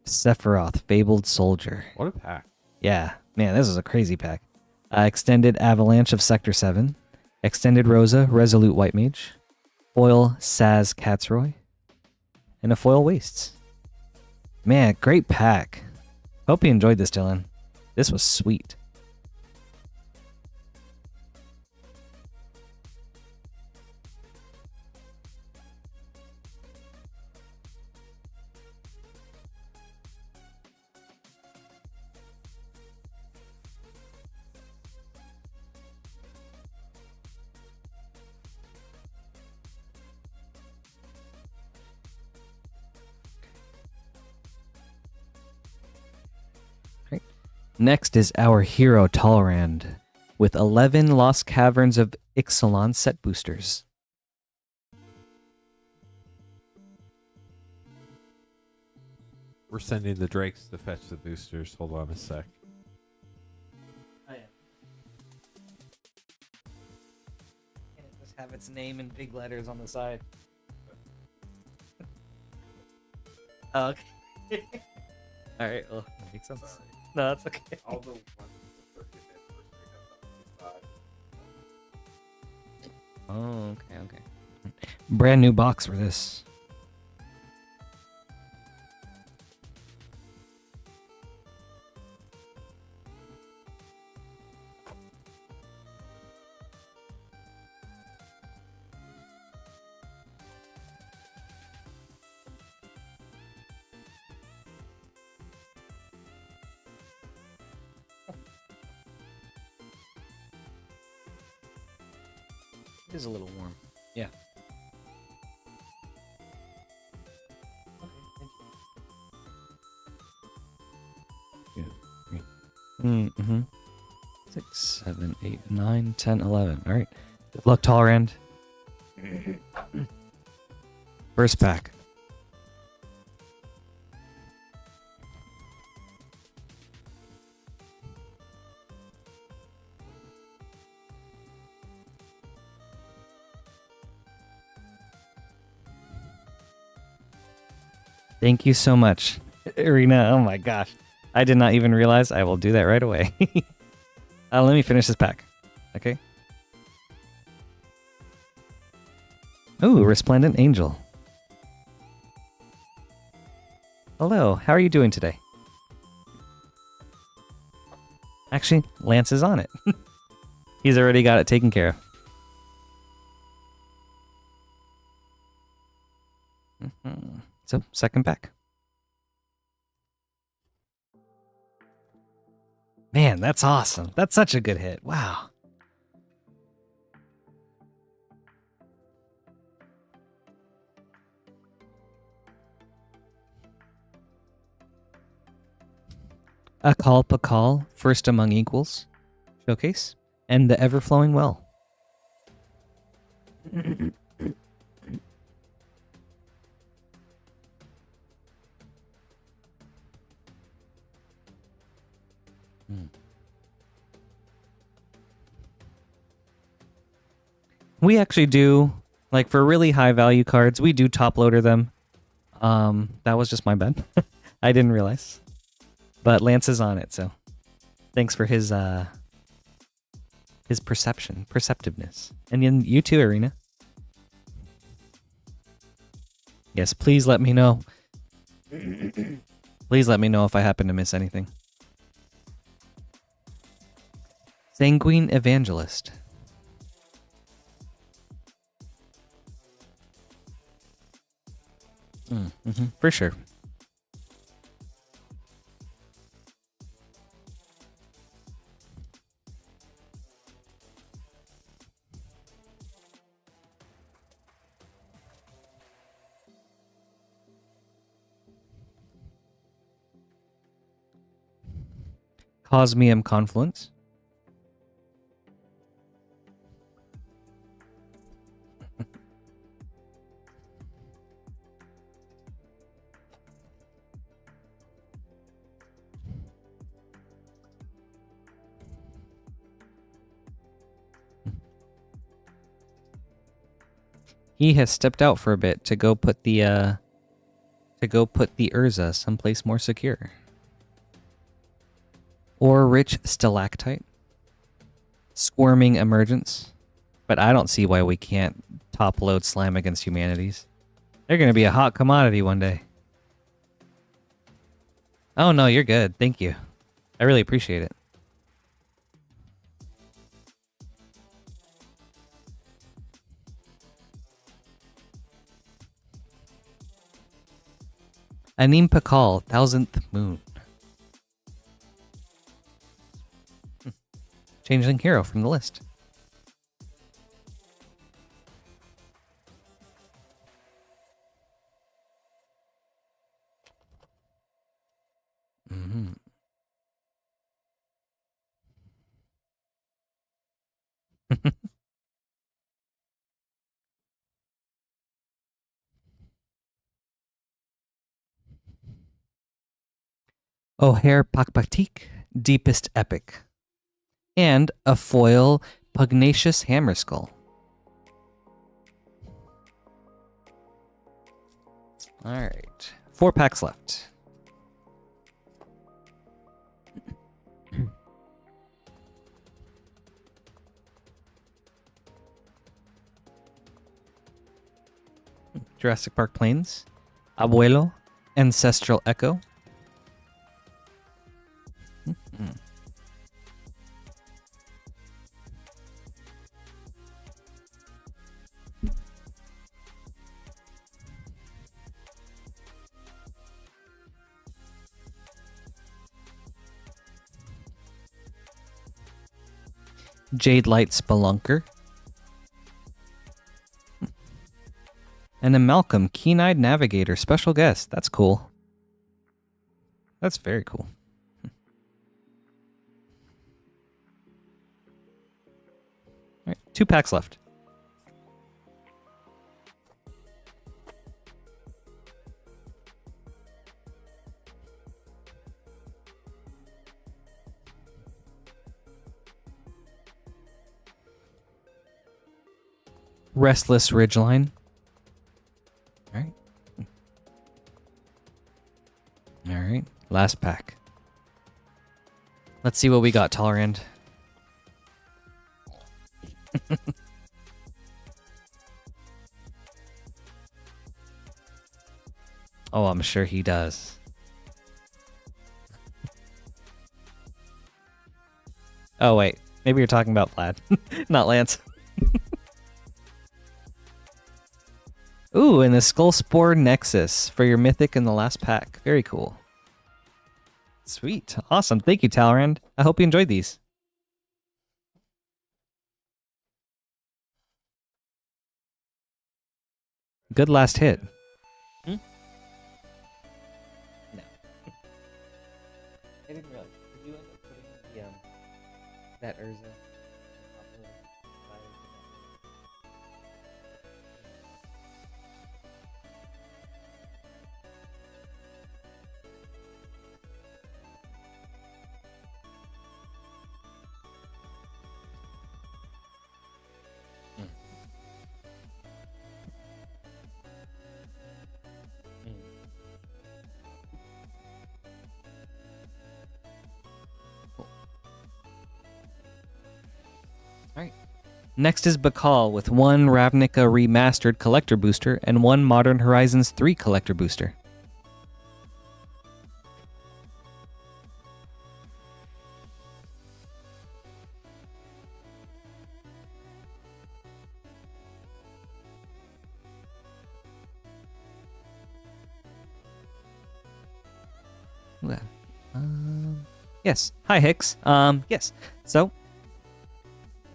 Sephiroth, Fabled Soldier. What a pack. Yeah, man, this is a crazy pack. Extended Avalanche of Sector 7. Extended Rosa, Resolute White Mage. Foil Saz Catsroy. And a foil Wastes. Man, great pack. Hope you enjoyed this, Dylan. This was sweet. Next is our hero Talrand with 11 Lost Caverns of Ixalan set boosters. We're sending the Drakes to fetch the boosters. Hold on a sec. Oh, yeah. Can it just have its name in big letters on the side? Oh, okay. Alright, well, that makes sense. Sorry. No, that's okay. All the ones that first pick up Oh, okay, okay. Brand new box for this. It is a little warm. Yeah. Okay, thank you. Yeah. Mm-hmm. 6, 7, 8, 9, 10, 11. All right. Good luck, Talrand. First pack. Thank you so much, Irina. Oh my gosh. I did not even realize. I will do that right away. Let me finish this pack. Okay. Ooh, Resplendent Angel. Hello, how are you doing today? Actually, Lance is on it. He's already got it taken care of. So, second pack. Man, that's awesome. That's such a good hit. Wow. A Call Pakal, First Among Equals, Showcase, and the Ever-Flowing Well. We actually do, like for really high value cards, we do top loader them. That was just my bad. I didn't realize. But Lance is on it, so thanks for his perceptiveness. And then you too, Arena. Yes, please let me know. Please let me know if I happen to miss anything. Sanguine Evangelist. For sure. Cosmium Confluence. He has stepped out for a bit to go put the Urza someplace more secure. Or Rich Stalactite. Squirming Emergence. But I don't see why we can't top load Slam Against Humanities. They're gonna be a hot commodity one day. Oh no, you're good. Thank you. I really appreciate it. Anim Pakal, 1000th Moon. Changeling Hero from the list. O'Hare Pakpatik, Deepest Epic. And a foil Pugnacious Hammerskull. Alright. 4 packs left. Jurassic Park Plains. Abuelo. Ancestral Echo. Jade Light Spelunker. And a Malcolm Keen-Eyed Navigator special guest. That's cool. That's very cool. All right, 2 packs left. Restless Ridgeline. All right. All right. Last pack. Let's see what we got, Tolerant. Oh, I'm sure he does. Oh, wait. Maybe you're talking about Vlad, not Lance. Ooh, and the Skullspore Nexus for your Mythic in the last pack. Very cool. Sweet. Awesome. Thank you, Talrand. I hope you enjoyed these. Good last hit. Hmm? No. I didn't realize. Did you end up putting the, that Urza? Next is Bakal with one Ravnica Remastered Collector Booster and one Modern Horizons 3 Collector Booster. Yes. Hi, Hicks. Yes. So,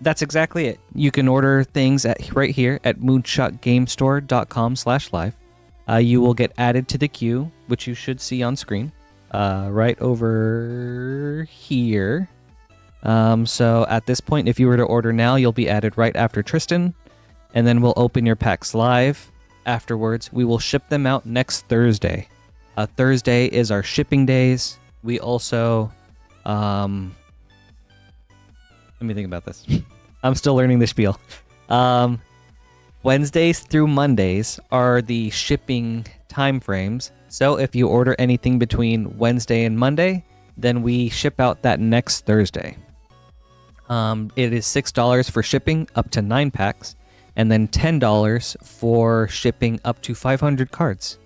that's exactly it. You can order things at right here at moonshotgamestore.com/live. You will get added to the queue, which you should see on screen, right over here. So at this point, if you were to order now, you'll be added right after Tristan, and then we'll open your packs live. Afterwards, we will ship them out next Thursday. Thursday is our shipping days. We also, let me think about this. I'm still learning the spiel. Wednesdays through Mondays are the shipping time frames. So if you order anything between Wednesday and Monday, then we ship out that next Thursday. It is $6 for shipping up to 9 packs, and then $10 for shipping up to 500 cards.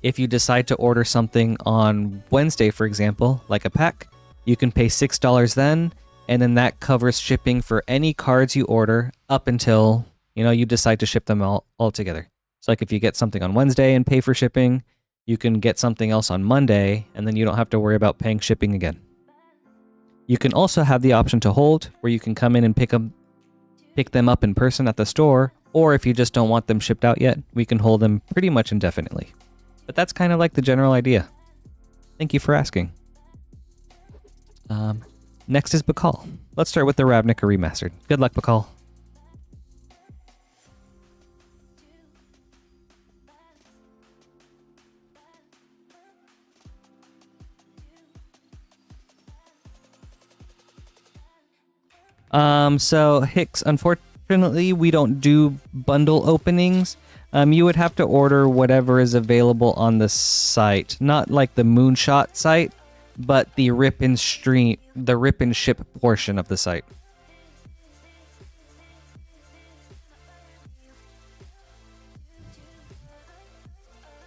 If you decide to order something on Wednesday, for example, like a pack, you can pay $6 then, and then that covers shipping for any cards you order up until, you decide to ship them all together. So like if you get something on Wednesday and pay for shipping, you can get something else on Monday, and then you don't have to worry about paying shipping again. You can also have the option to hold, where you can come in and pick them up in person at the store, or if you just don't want them shipped out yet, we can hold them pretty much indefinitely. But that's kind of like the general idea. Thank you for asking. Next is Bakal. Let's start with the Ravnica Remastered. Good luck, Bakal. So Hicks, unfortunately, we don't do bundle openings. You would have to order whatever is available on the site, not like the Moonshot site, but the rip and ship portion of the site.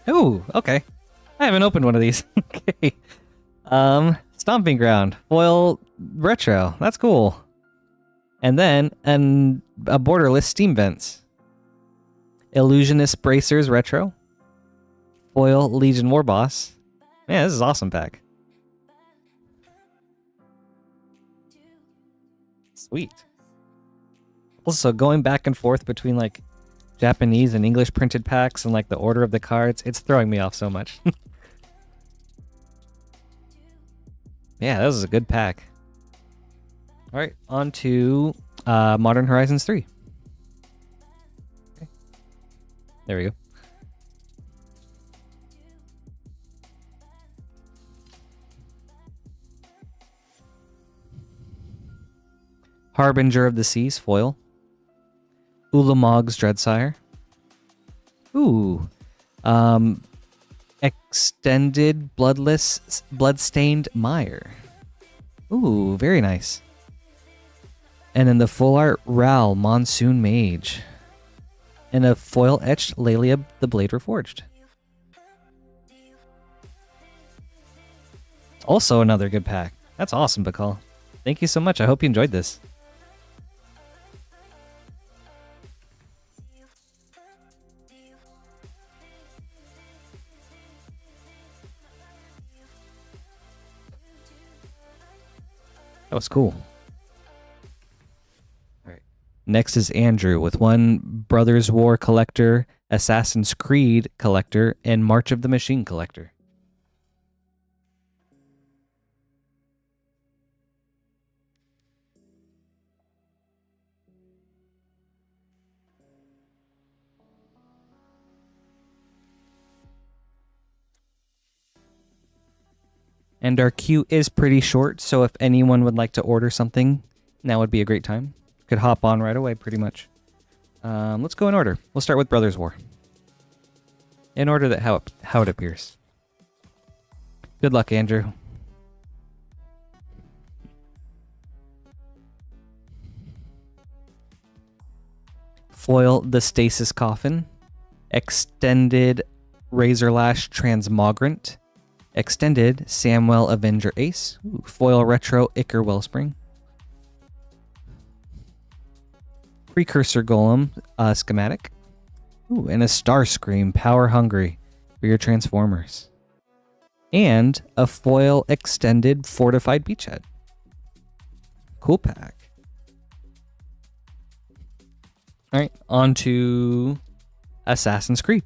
Ooh, okay. I haven't opened one of these. Okay. Stomping Ground, foil retro. That's cool. And then a borderless Steam Vents. Illusionist Bracers retro. Foil Legion Warboss. Man, this is an awesome pack. Sweet. Also, going back and forth between like Japanese and English printed packs and like the order of the cards, it's throwing me off so much. Yeah, that was a good pack. All right, on to Modern Horizons 3. Okay. There we go. Harbinger of the Seas, foil. Ulamog's Dreadsire. Ooh. Extended Bloodstained Mire. Ooh, very nice. And then the full art Ral Monsoon Mage. And a foil etched Lelia the Blade Reforged. Also another good pack. That's awesome, Bakal. Thank you so much. I hope you enjoyed this. That was cool. All right. Next is Andrew with one Brothers War collector, Assassin's Creed collector, and March of the Machine collector. And our queue is pretty short, so if anyone would like to order something, now would be a great time. Could hop on right away, pretty much. Let's go in order. We'll start with Brothers War. In order that how it appears. Good luck, Andrew. Foil the Stasis Coffin. Extended Razorlash Transmogrant. Extended Samwell Avenger Ace. Ooh, foil retro Icar Wellspring. Precursor Golem schematic. Ooh, and a Starscream Power Hungry for your Transformers. And a foil extended Fortified Beachhead. Cool pack. Alright, on to Assassin's Creed.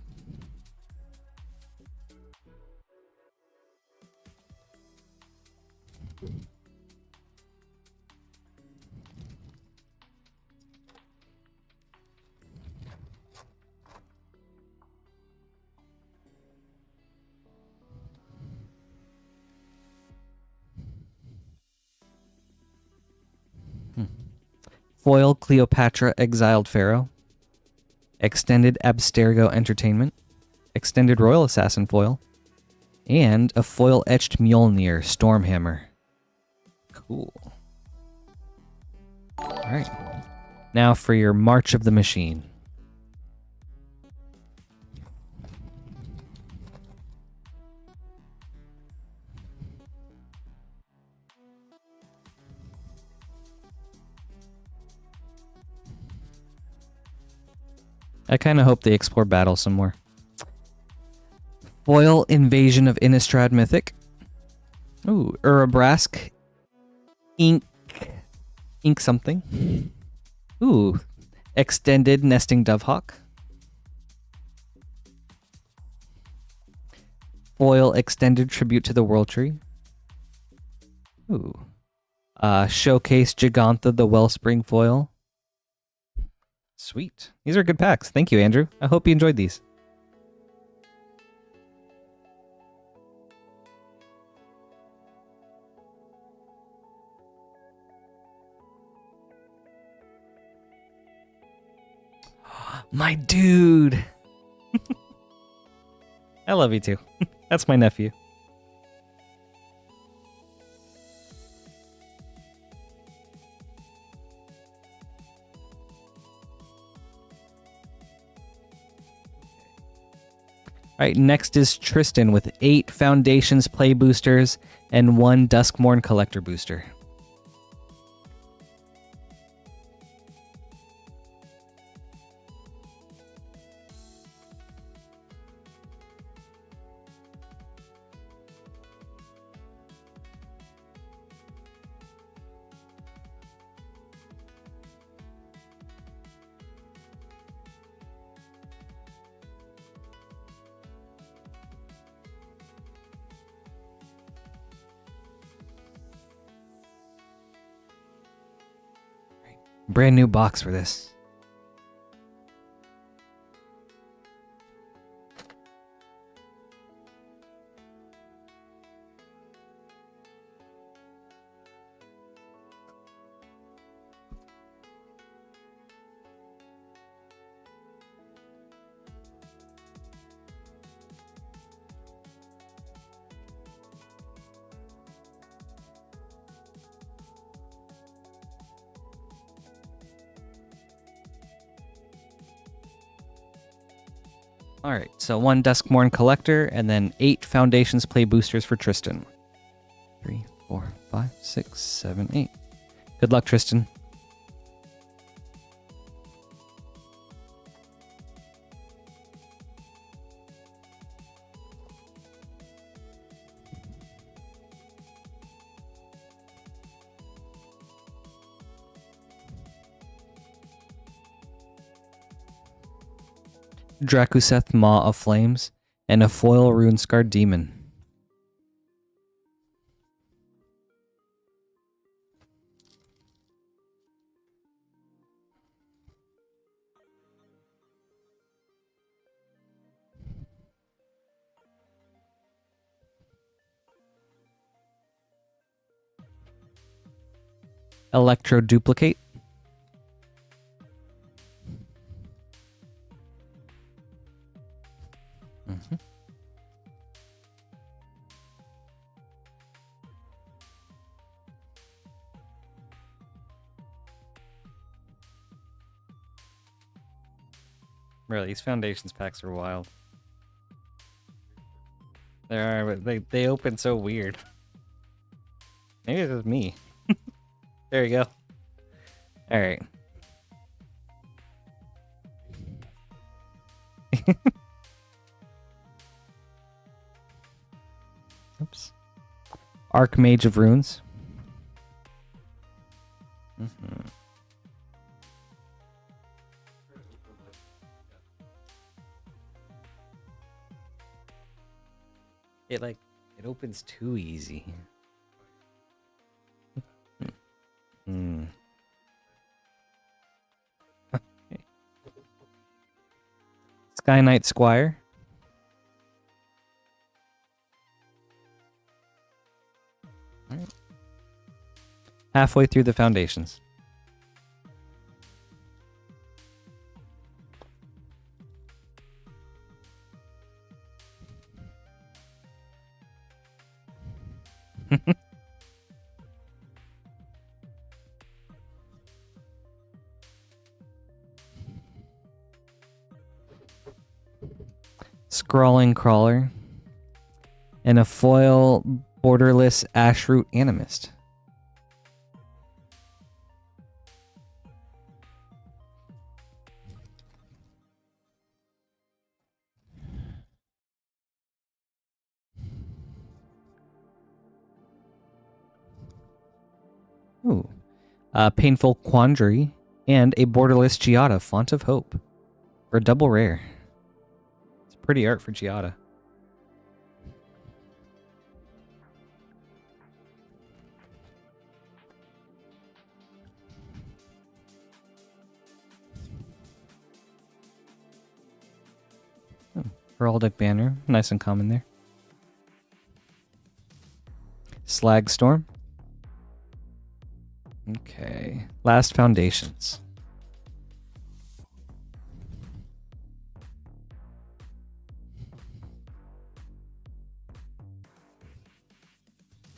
Foil Cleopatra Exiled Pharaoh. Extended Abstergo Entertainment. Extended Royal Assassin foil. And a foil etched Mjolnir Stormhammer. Cool. Alright. Now for your March of the Machine. I kind of hope they explore battle some more. Foil Invasion of Innistrad Mythic. Ooh, Urabrask. Ink something. Ooh, Extended Nesting Dovehawk. Foil Extended Tribute to the World Tree. Ooh. Showcase Gigantha the Wellspring foil. Sweet. These are good packs. Thank you, Andrew. I hope you enjoyed these. My dude. I love you too. That's my nephew. All right, next is Tristan with 8 Foundations Play Boosters and 1 Duskmorn Collector Booster. Brand new box for this. All right, so 1 Duskmorn Collector, and then 8 Foundations Play boosters for Tristan. 3, 4, 5, 6, 7, 8. Good luck, Tristan. Drakuseth Maw of Flames, and a foil Runescarred Demon. Electro Duplicate. Really, these Foundations packs are wild. They are, but they open so weird. Maybe it's just me. There you go. All right. Oops. Archmage of Runes. It opens too easy. Sky Knight Squire. All right. Halfway through the Foundations. Scrawling Crawler, and a foil borderless Ashroot Animist. Ooh. Painful Quandary, and a borderless Giada, Font of Hope. For double rare. It's pretty art for Giada. Heraldic Banner, nice and common there. Slag Storm. Okay, last Foundations.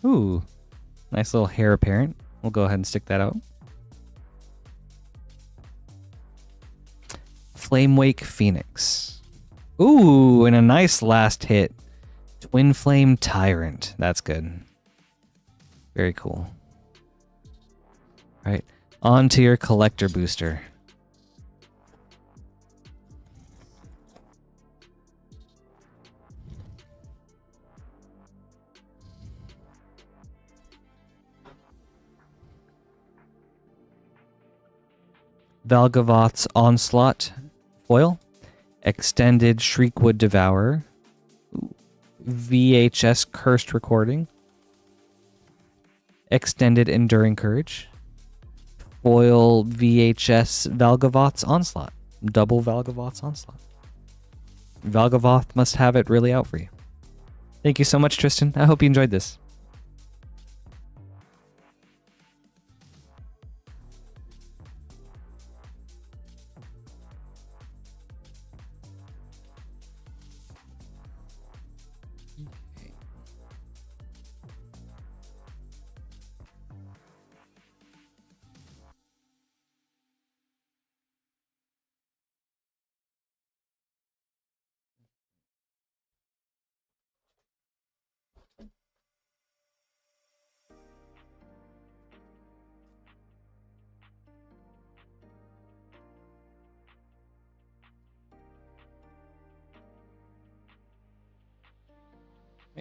Ooh, nice little Heir Apparent. We'll go ahead and stick that out. Flamewake Phoenix. Ooh, and a nice last hit. Twin Flame Tyrant. That's good. Very cool. All right, on to your collector booster. Valgavoth's Onslaught foil, Extended Shriekwood Devourer, VHS Cursed Recording, Extended Enduring Courage, foil VHS Valgavoth's Onslaught, double Valgavoth's Onslaught. Valgavoth must have it really out for you. Thank you so much, Tristan. I hope you enjoyed this.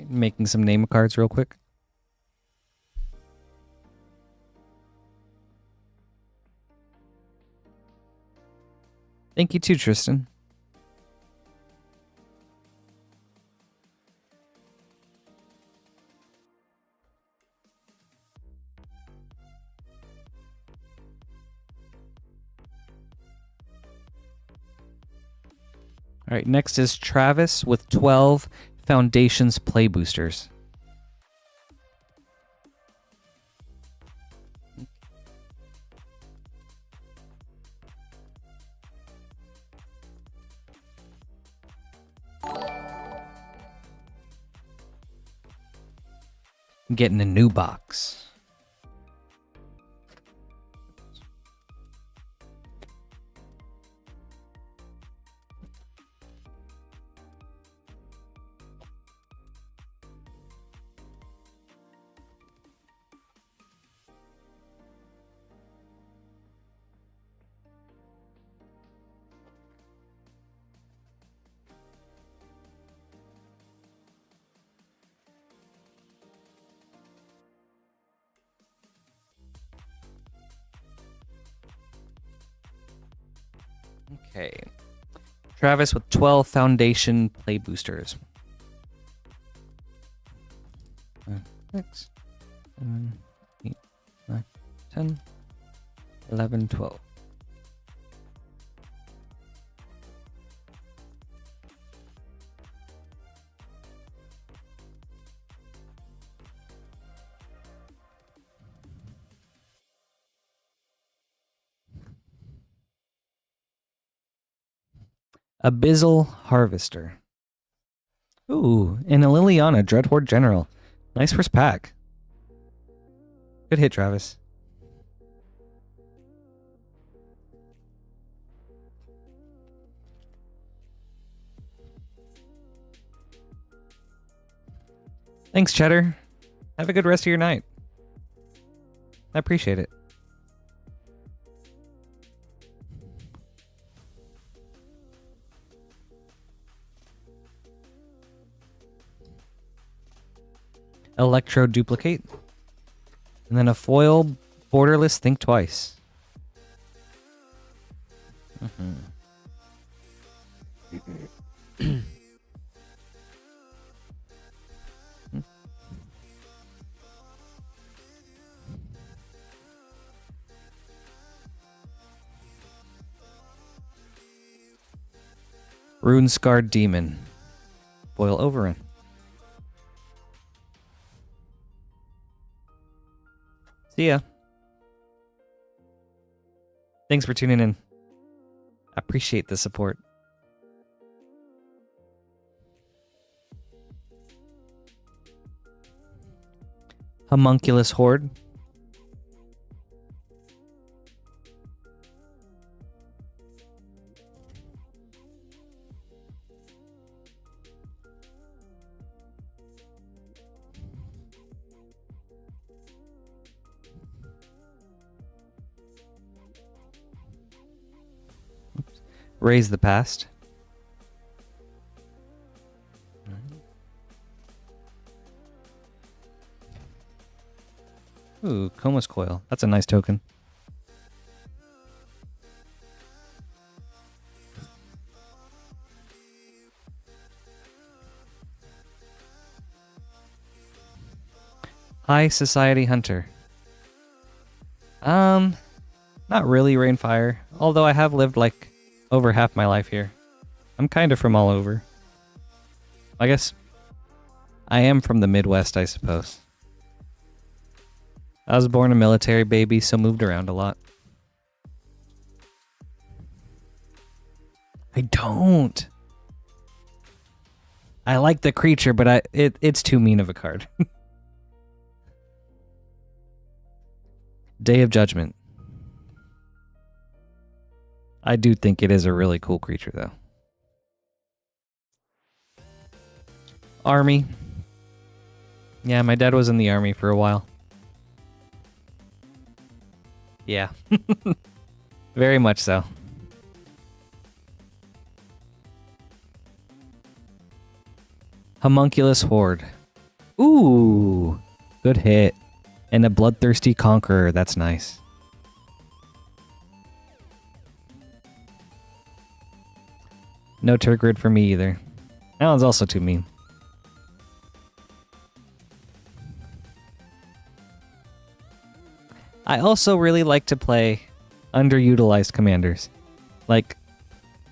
Making some name cards real quick. Thank you too, Tristan. All right, next is Travis with 12 Foundations Play Boosters. Getting a new box. Okay. Travis with 12 Foundation Play Boosters. 6, 7, 8, 9, 10, 11, 12. Abyssal Harvester. Ooh, and a Liliana, Dreadhorde General. Nice first pack. Good hit, Travis. Thanks, Cheddar. Have a good rest of your night. I appreciate it. Electro Duplicate. And then a foil Borderless Think Twice. Rune Scarred Demon. Foil Overrun. See ya. Thanks for tuning in. I appreciate the support. Homunculus Horde. Raise the Past. Ooh, Coma's Coil. That's a nice token. High Society Hunter. Not really Rainfire, although I have lived like over half my life here. I'm kind of from all over. I guess I am from the Midwest, I suppose. I was born a military baby, so moved around a lot. I don't. I like the creature, but it's too mean of a card. Day of Judgment. I do think it is a really cool creature, though. Army. Yeah, my dad was in the army for a while. Yeah. Very much so. Homunculus Horde. Ooh, good hit. And a Bloodthirsty Conqueror. That's nice. No Turgid for me either. That one's also too mean. I also really like to play underutilized commanders. Like,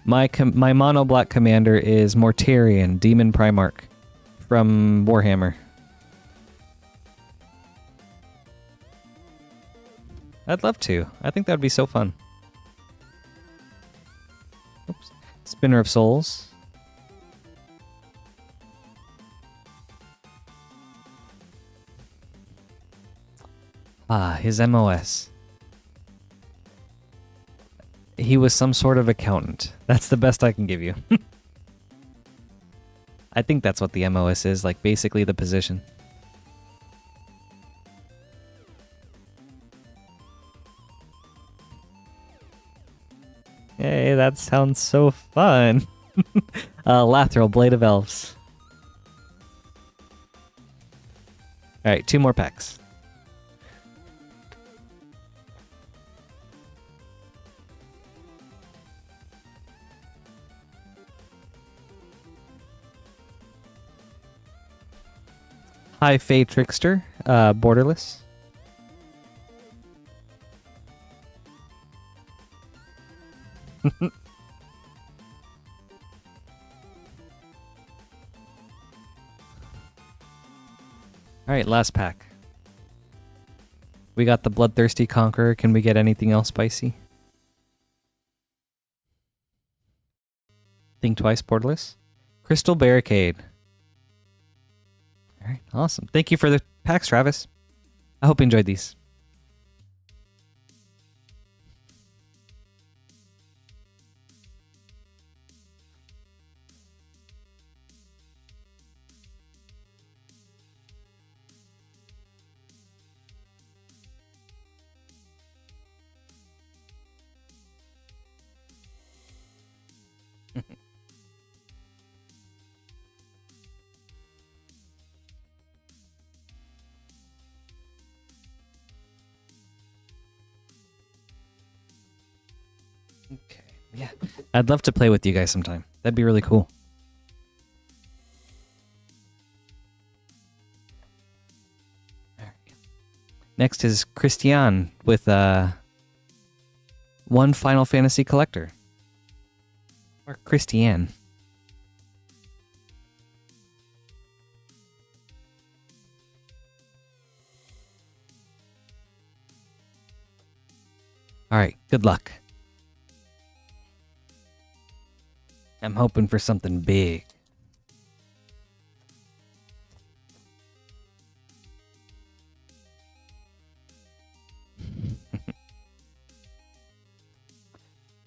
my mono black commander is Mortarion, Demon Primarch from Warhammer. I'd love to. I think that would be so fun. Oops. Spinner of Souls. Ah, his MOS. He was some sort of accountant. That's the best I can give you. I think that's what the MOS is, like basically the position. Hey, that sounds so fun. Lathril, Blade of Elves. Alright, 2 more packs. High Fae Trickster, borderless. Alright, last pack. We got the Bloodthirsty Conqueror. Can we get anything else spicy? Think twice, borderless. Crystal Barricade. Alright, awesome. Thank you for the packs, Travis. I hope you enjoyed these. Okay, yeah. I'd love to play with you guys sometime. That'd be really cool. Next is Christian with one Final Fantasy Collector. Or Christiane. Alright, good luck. I'm hoping for something big.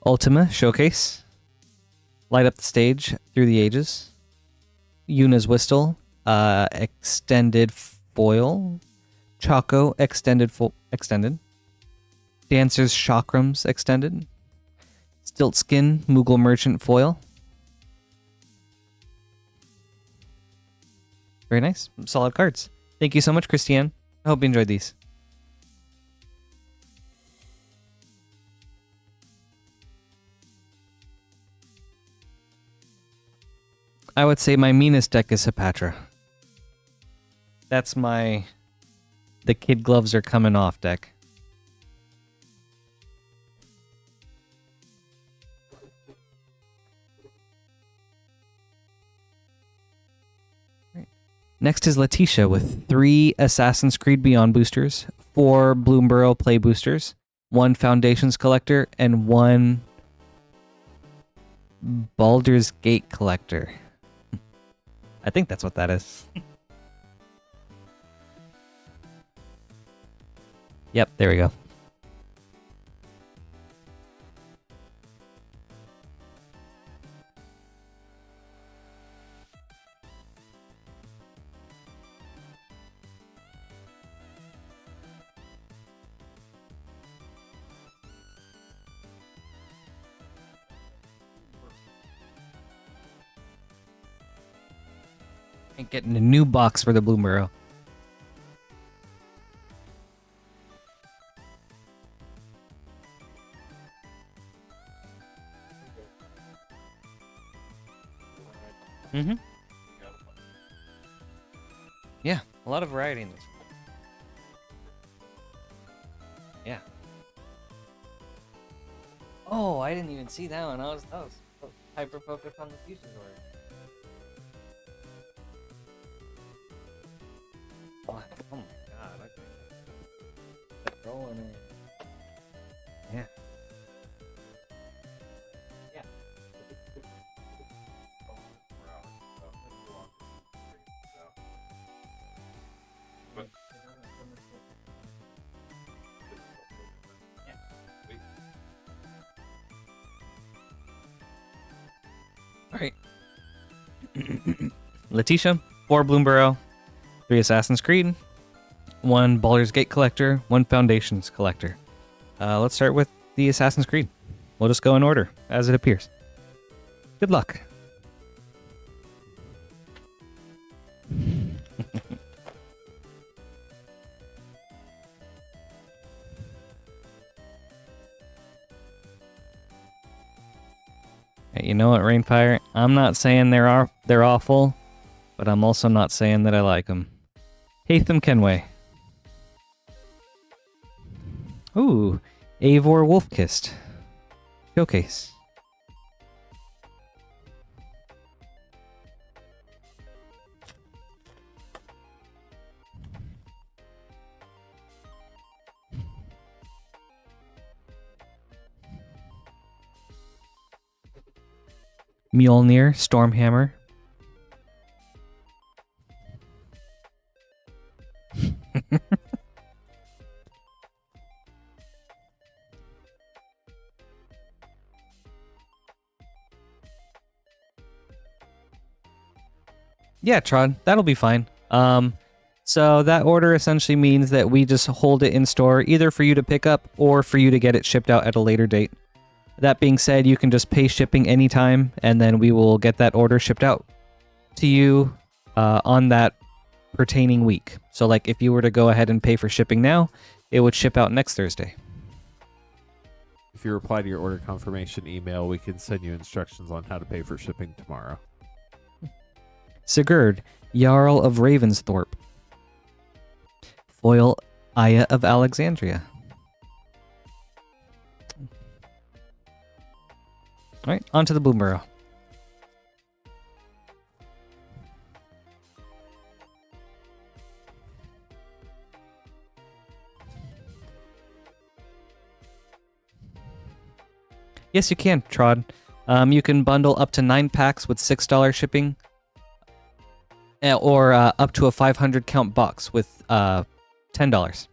Ultima Showcase. Light up the stage through the ages. Yuna's Whistle. Extended foil. Choco extended extended. Dancer's Chakrams extended. Stiltskin Moogle Merchant foil. Very nice. Solid cards. Thank you so much, Christiane. I hope you enjoyed these. I would say my meanest deck is Hepatra. That's my the kid gloves are coming off deck. Next is Letitia with 3 Assassin's Creed Beyond boosters, 4 Bloomburrow Play boosters, 1 Foundations Collector, and 1 Baldur's Gate Collector. I think that's what that is. Yep, there we go. And getting a new box for the Bloom Burrow. Mm-hmm. Yeah, a lot of variety in this. Yeah. Oh, I didn't even see that one. I was hyper focused on the fusion order. Oh my god, okay. Rolling in. Yeah. Yeah. All right. Letitia, 4 Bloom Burrow, 3 Assassin's Creed, 1 Baldur's Gate collector, 1 Foundations collector. Let's start with the Assassin's Creed. We'll just go in order as it appears. Good luck. Hey, you know what, Rainfire? I'm not saying they're awful, but I'm also not saying that I like them. Hatham Kenway. Ooh, Eivor Wolfkist. Showcase. Mjolnir, Stormhammer. Yeah, Trod, that'll be fine. So that order essentially means that we just hold it in store either for you to pick up or for you to get it shipped out at a later date. That being said, you can just pay shipping anytime, and then we will get that order shipped out to you on that pertaining week. So like if you were to go ahead and pay for shipping now, it would ship out next Thursday. If you reply to your order confirmation email, we can send you instructions on how to pay for shipping tomorrow. Sigurd, Jarl of Ravensthorpe. Foil, Aya of Alexandria. All right, on to the Bloom Burrow. Yes, you can, Trod. You can bundle up to 9 packs with $6 shipping, or up to a 500 count box with $10.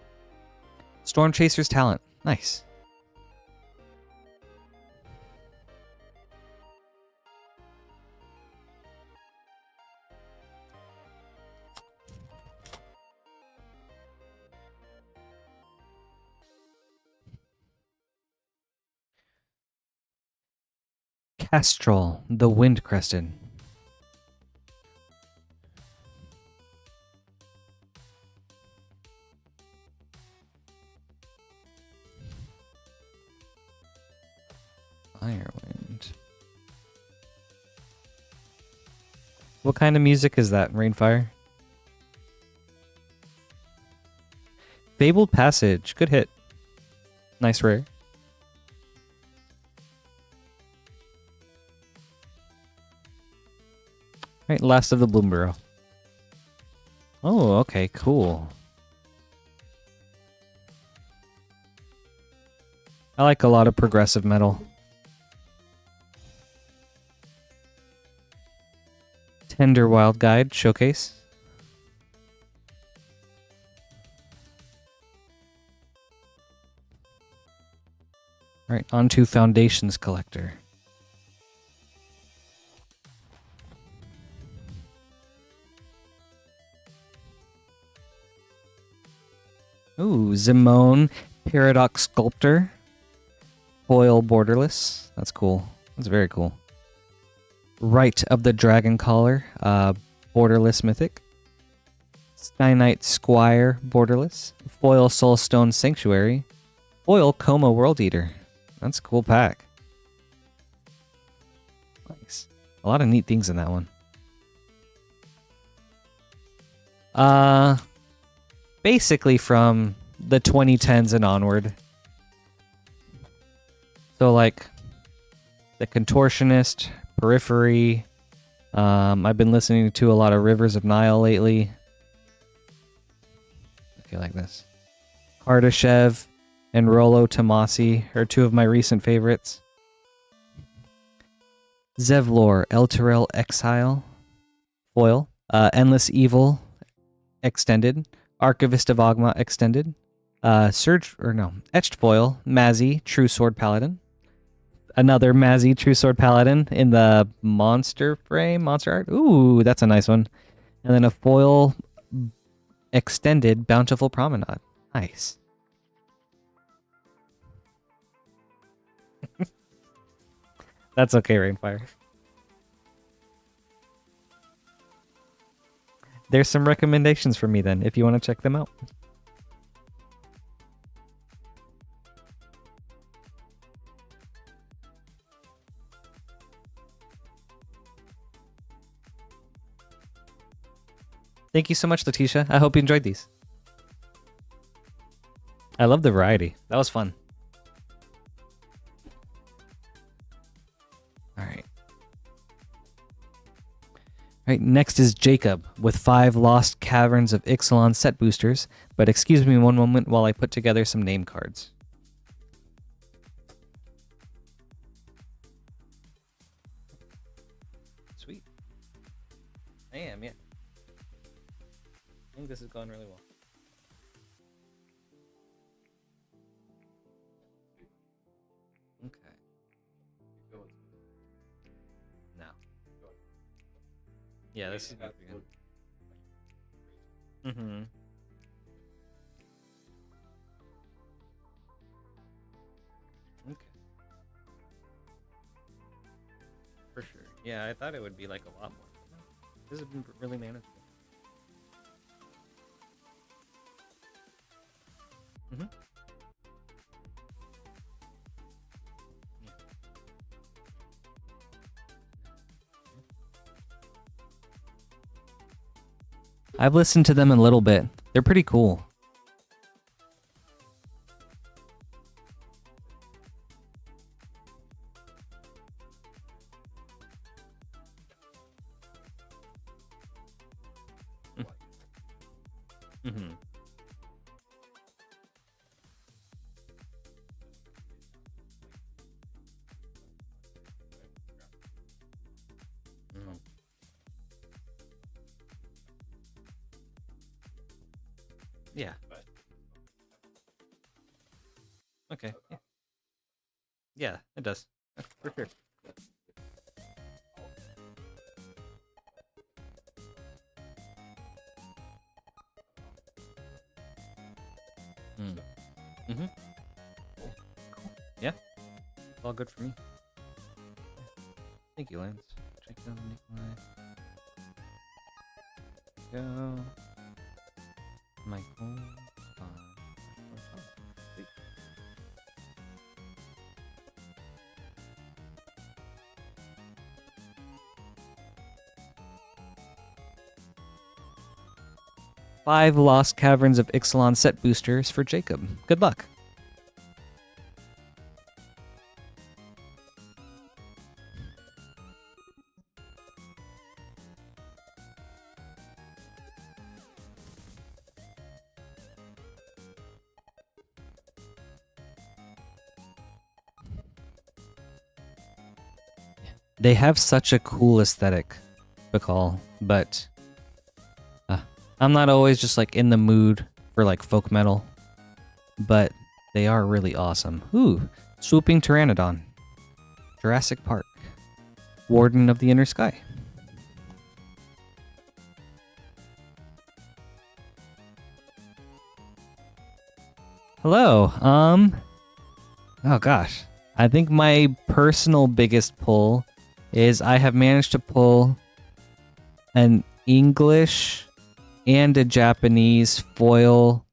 Storm Chaser's Talent. Nice. Castrol, the Wind Crested. Firewind. What kind of music is that, Rainfire? Fabled Passage. Good hit. Nice rare. Right, last of the Bloom Burrow. Oh, okay, cool. I like a lot of progressive metal. Tender Wild Guide Showcase. All right, on to Foundations Collector. Ooh, Zimone, Paradox Sculptor, Foil Borderless. That's cool. That's very cool. Rite of the Dragon Caller, Borderless Mythic. Sky Knight Squire Borderless. Foil Soulstone Sanctuary. Foil Coma World Eater. That's a cool pack. Nice. A lot of neat things in that one. Basically from the 2010s and onward. So like the Contortionist, Periphery. I've been listening to a lot of Rivers of Nile lately. Okay, like this. Kardashev and Rollo Tomasi are two of my recent favorites. Zevlor, Elturel Exile, foil. Endless Evil, extended. Archivist of Ogma, extended. Etched foil, Mazzy, True Sword Paladin. Another Mazzy, True Sword Paladin in the monster frame, monster art. Ooh, that's a nice one. And then a foil extended Bountiful Promenade. Nice. That's okay, Rainfire. There's some recommendations for me then, if you want to check them out. Thank you so much, Letitia. I hope you enjoyed these. I love the variety. That was fun. All right, next is Jacob with 5 Lost Caverns of Ixalan set boosters. But excuse me one moment while I put together some name cards. Sweet. I am, yeah. I think this is going really well. Okay. No. Yeah, this is good. Mm-hmm. Okay. For sure. Yeah, I thought it would be like a lot more. This has been really manageable. Mm-hmm. Yeah. I've listened to them a little bit. They're pretty cool. Mm-hmm. Yeah. Okay. Yeah. Yeah, it does. For sure. Mm-hmm. Yeah. It's all good for me. Thank you, Lance. Check out Nikolai. Go. Michael. Sweet. Five Lost Caverns of Ixalan set boosters for Jacob. Good luck. They have such a cool aesthetic, Bakal, but I'm not always just like in the mood for like folk metal, but they are really awesome. Ooh, Swooping Pteranodon, Jurassic Park, Warden of the Inner Sky. Hello. Oh gosh, I think my personal biggest pull is I have managed to pull an English and a Japanese foil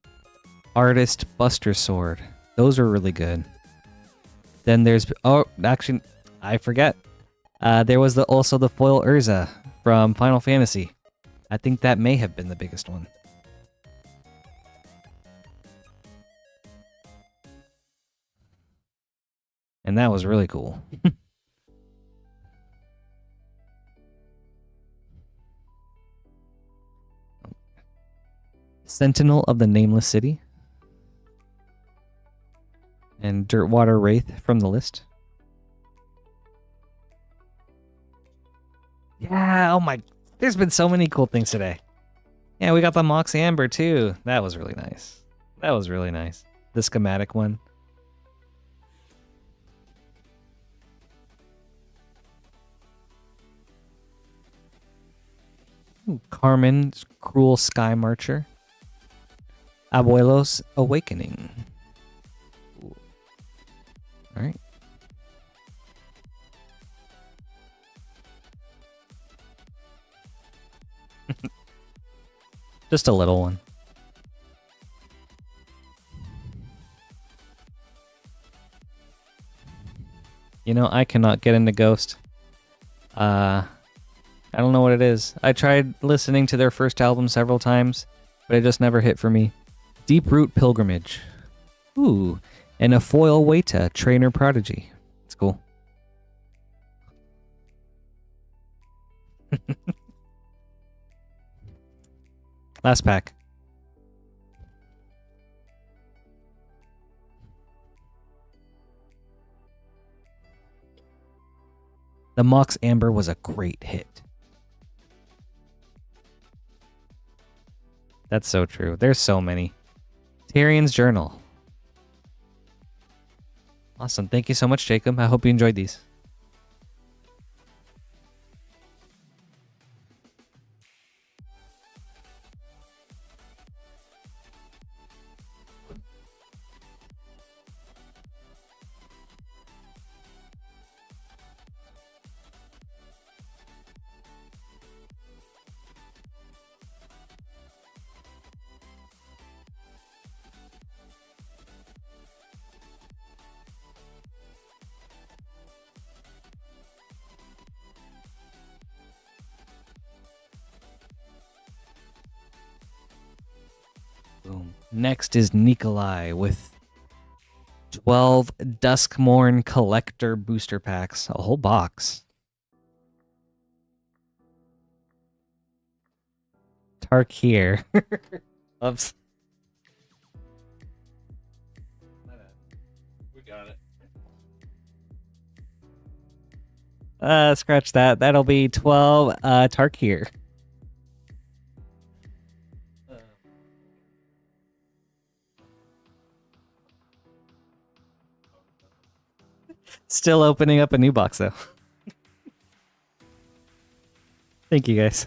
artist Buster Sword. Those are really good. Then there's actually I forget. There was also the foil Urza from Final Fantasy. I think that may have been the biggest one. And that was really cool. Sentinel of the Nameless City. And Dirtwater Wraith from the list. Yeah, oh my, there's been so many cool things today. Yeah, we got the Mox Amber too. That was really nice. That was really nice. The schematic one. Ooh, Carmen's Cruel Sky Marcher. Abuelo's Awakening. Ooh. All right. Just a little one. You know, I cannot get into Ghost. I don't know what it is. I tried listening to their first album several times, but it just never hit for me. Deep Root Pilgrimage. Ooh, and a foil Weta Trainer Prodigy. It's cool. Last pack. The Mox Amber was a great hit. That's so true. There's so many. Tyrion's Journal. Awesome. Thank you so much, Jacob. I hope you enjoyed these. Boom. Next is Nikolai with 12 Duskmorn Collector booster packs. A whole box. Tarkir. Oops. We got it. Scratch that. That'll be 12 Tarkir. Still opening up a new box, though. Thank you, guys.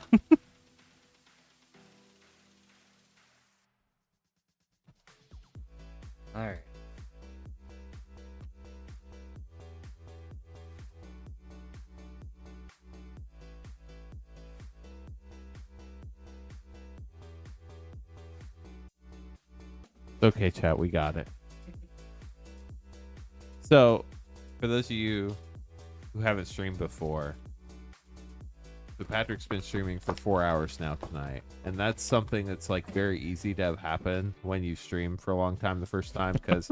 All right. Okay, chat, we got it. So, for those of you who haven't streamed before, so Patrick's been streaming for 4 hours now tonight, and that's something that's like very easy to have happen when you stream for a long time the first time, because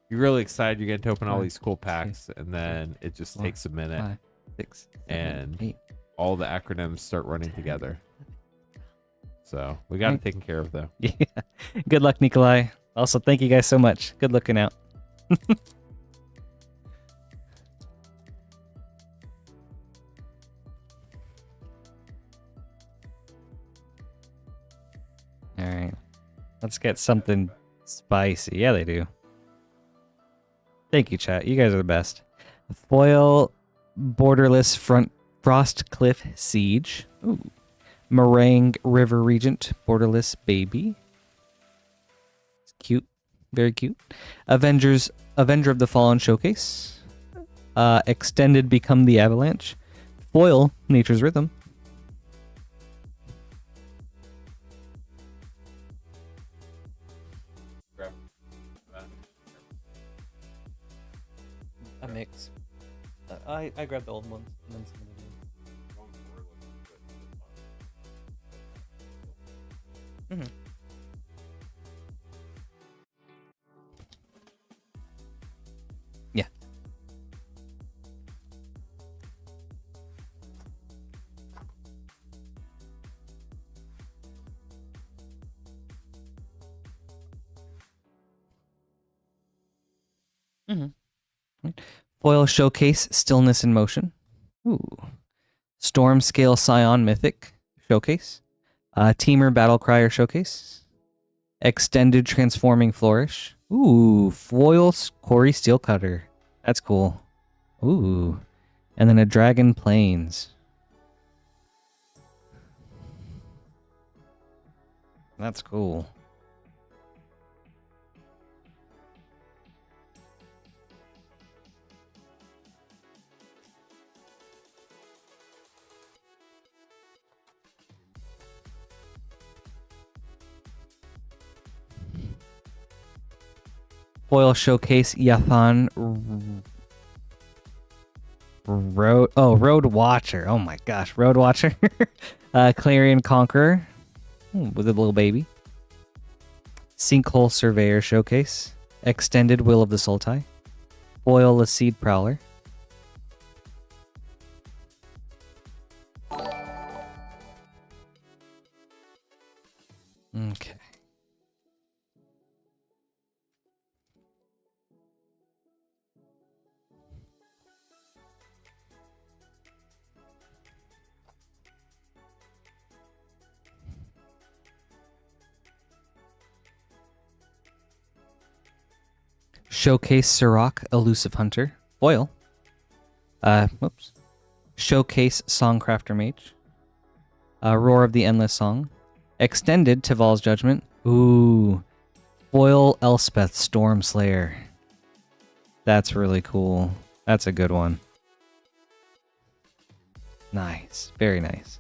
you're really excited, you're getting to open all these cool packs, and then it just takes a minute, 5, 6, 7, and 8. all the acronyms start running together. So we got it taken care of, though. Yeah. Good luck, Nikolai. Also, thank you guys so much. Good looking out. All right. Let's get something spicy. Yeah, they do. Thank you, chat. You guys are the best. Foil Borderless Frost Cliff Siege. Ooh. Meringue River Regent Borderless Baby. It's cute. Very cute. Avenger of the Fallen Showcase. Extended Become the Avalanche. Foil Nature's Rhythm. a mix. I grabbed the old ones and then some of the new. Mm-hmm. Yeah. Mm-hmm. Foil Showcase Stillness in Motion. Ooh. Storm Scale Scion Mythic Showcase. Teamer Battle Crier Showcase. Extended Transforming Flourish. Ooh. Foil Quarry Steel Cutter. That's cool. Ooh. And then a Dragon Plains. That's cool. Foil Showcase Yathan Road Watcher. Oh my gosh, Road Watcher. Clarion Conqueror. With a little baby. Sinkhole Surveyor Showcase. Extended Will of the Sultai. Foil Seed Prowler. Okay. Showcase Sirach, Elusive Hunter. Foil. Whoops. Showcase Songcrafter Mage. Roar of the Endless Song. Extended Tival's Judgment. Ooh. Foil Elspeth Stormslayer. That's really cool. That's a good one. Nice. Very nice.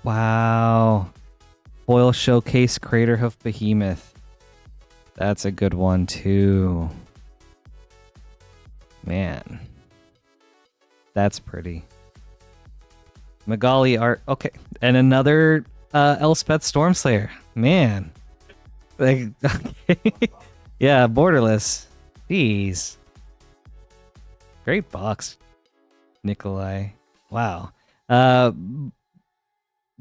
Wow. Foil Showcase Craterhoof Behemoth. That's a good one too. Man. That's pretty. Magali art. Okay. And another Elspeth Stormslayer. Man. Like, okay. Yeah, borderless. Jeez. Great box, Nikolai. Wow.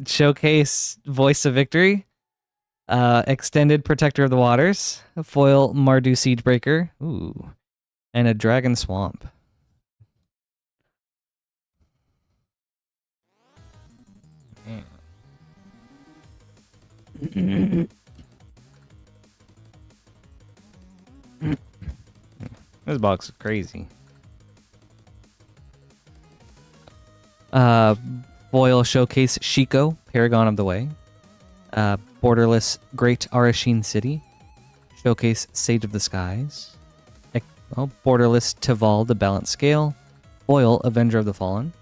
Showcase Voice of Victory. Extended Protector of the Waters. Foil Mardu Siegebreaker. Ooh. And a Dragon Swamp. This box is crazy. Foil Showcase Shiko, Paragon of the Way. Borderless Great Arasheen City. Showcase Sage of the Skies. Borderless Tival, the Balanced Scale. Foil Avenger of the Fallen.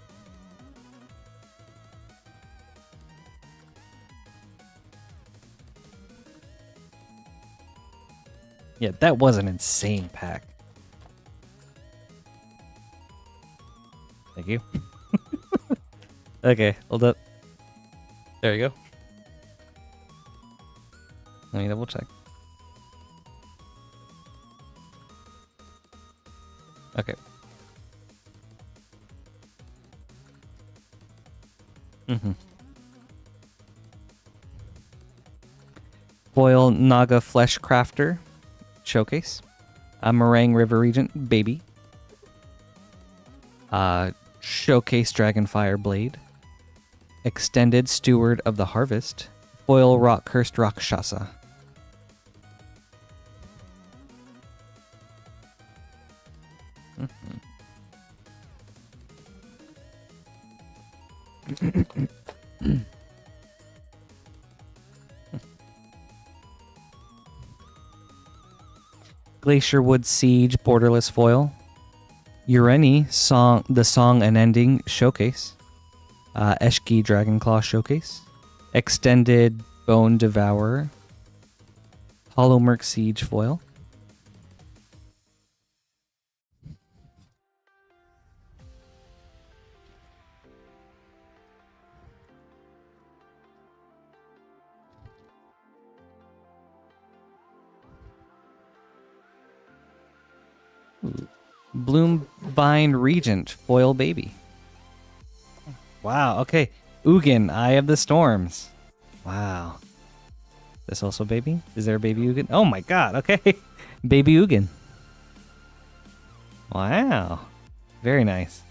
Yeah, that was an insane pack. Thank you. Okay, hold up. There you go. Let me double check. Okay. Foil Naga Flesh Crafter Showcase. Meringue River Regent Baby. Showcase Dragonfire Blade. Extended Steward of the Harvest. Foil Rock Cursed Rakshasa. Glacierwood Siege borderless foil. Ureni song, the Song Unending showcase. Eshki Dragonclaw showcase. Extended Bone Devourer. Hollowmurk Siege foil. Bloomvine Regent foil baby. Wow, okay. Ugin, Eye of the Storms. Wow. This also baby? Is there a baby Ugin? Oh my god, okay. Baby Ugin. Wow. Very nice.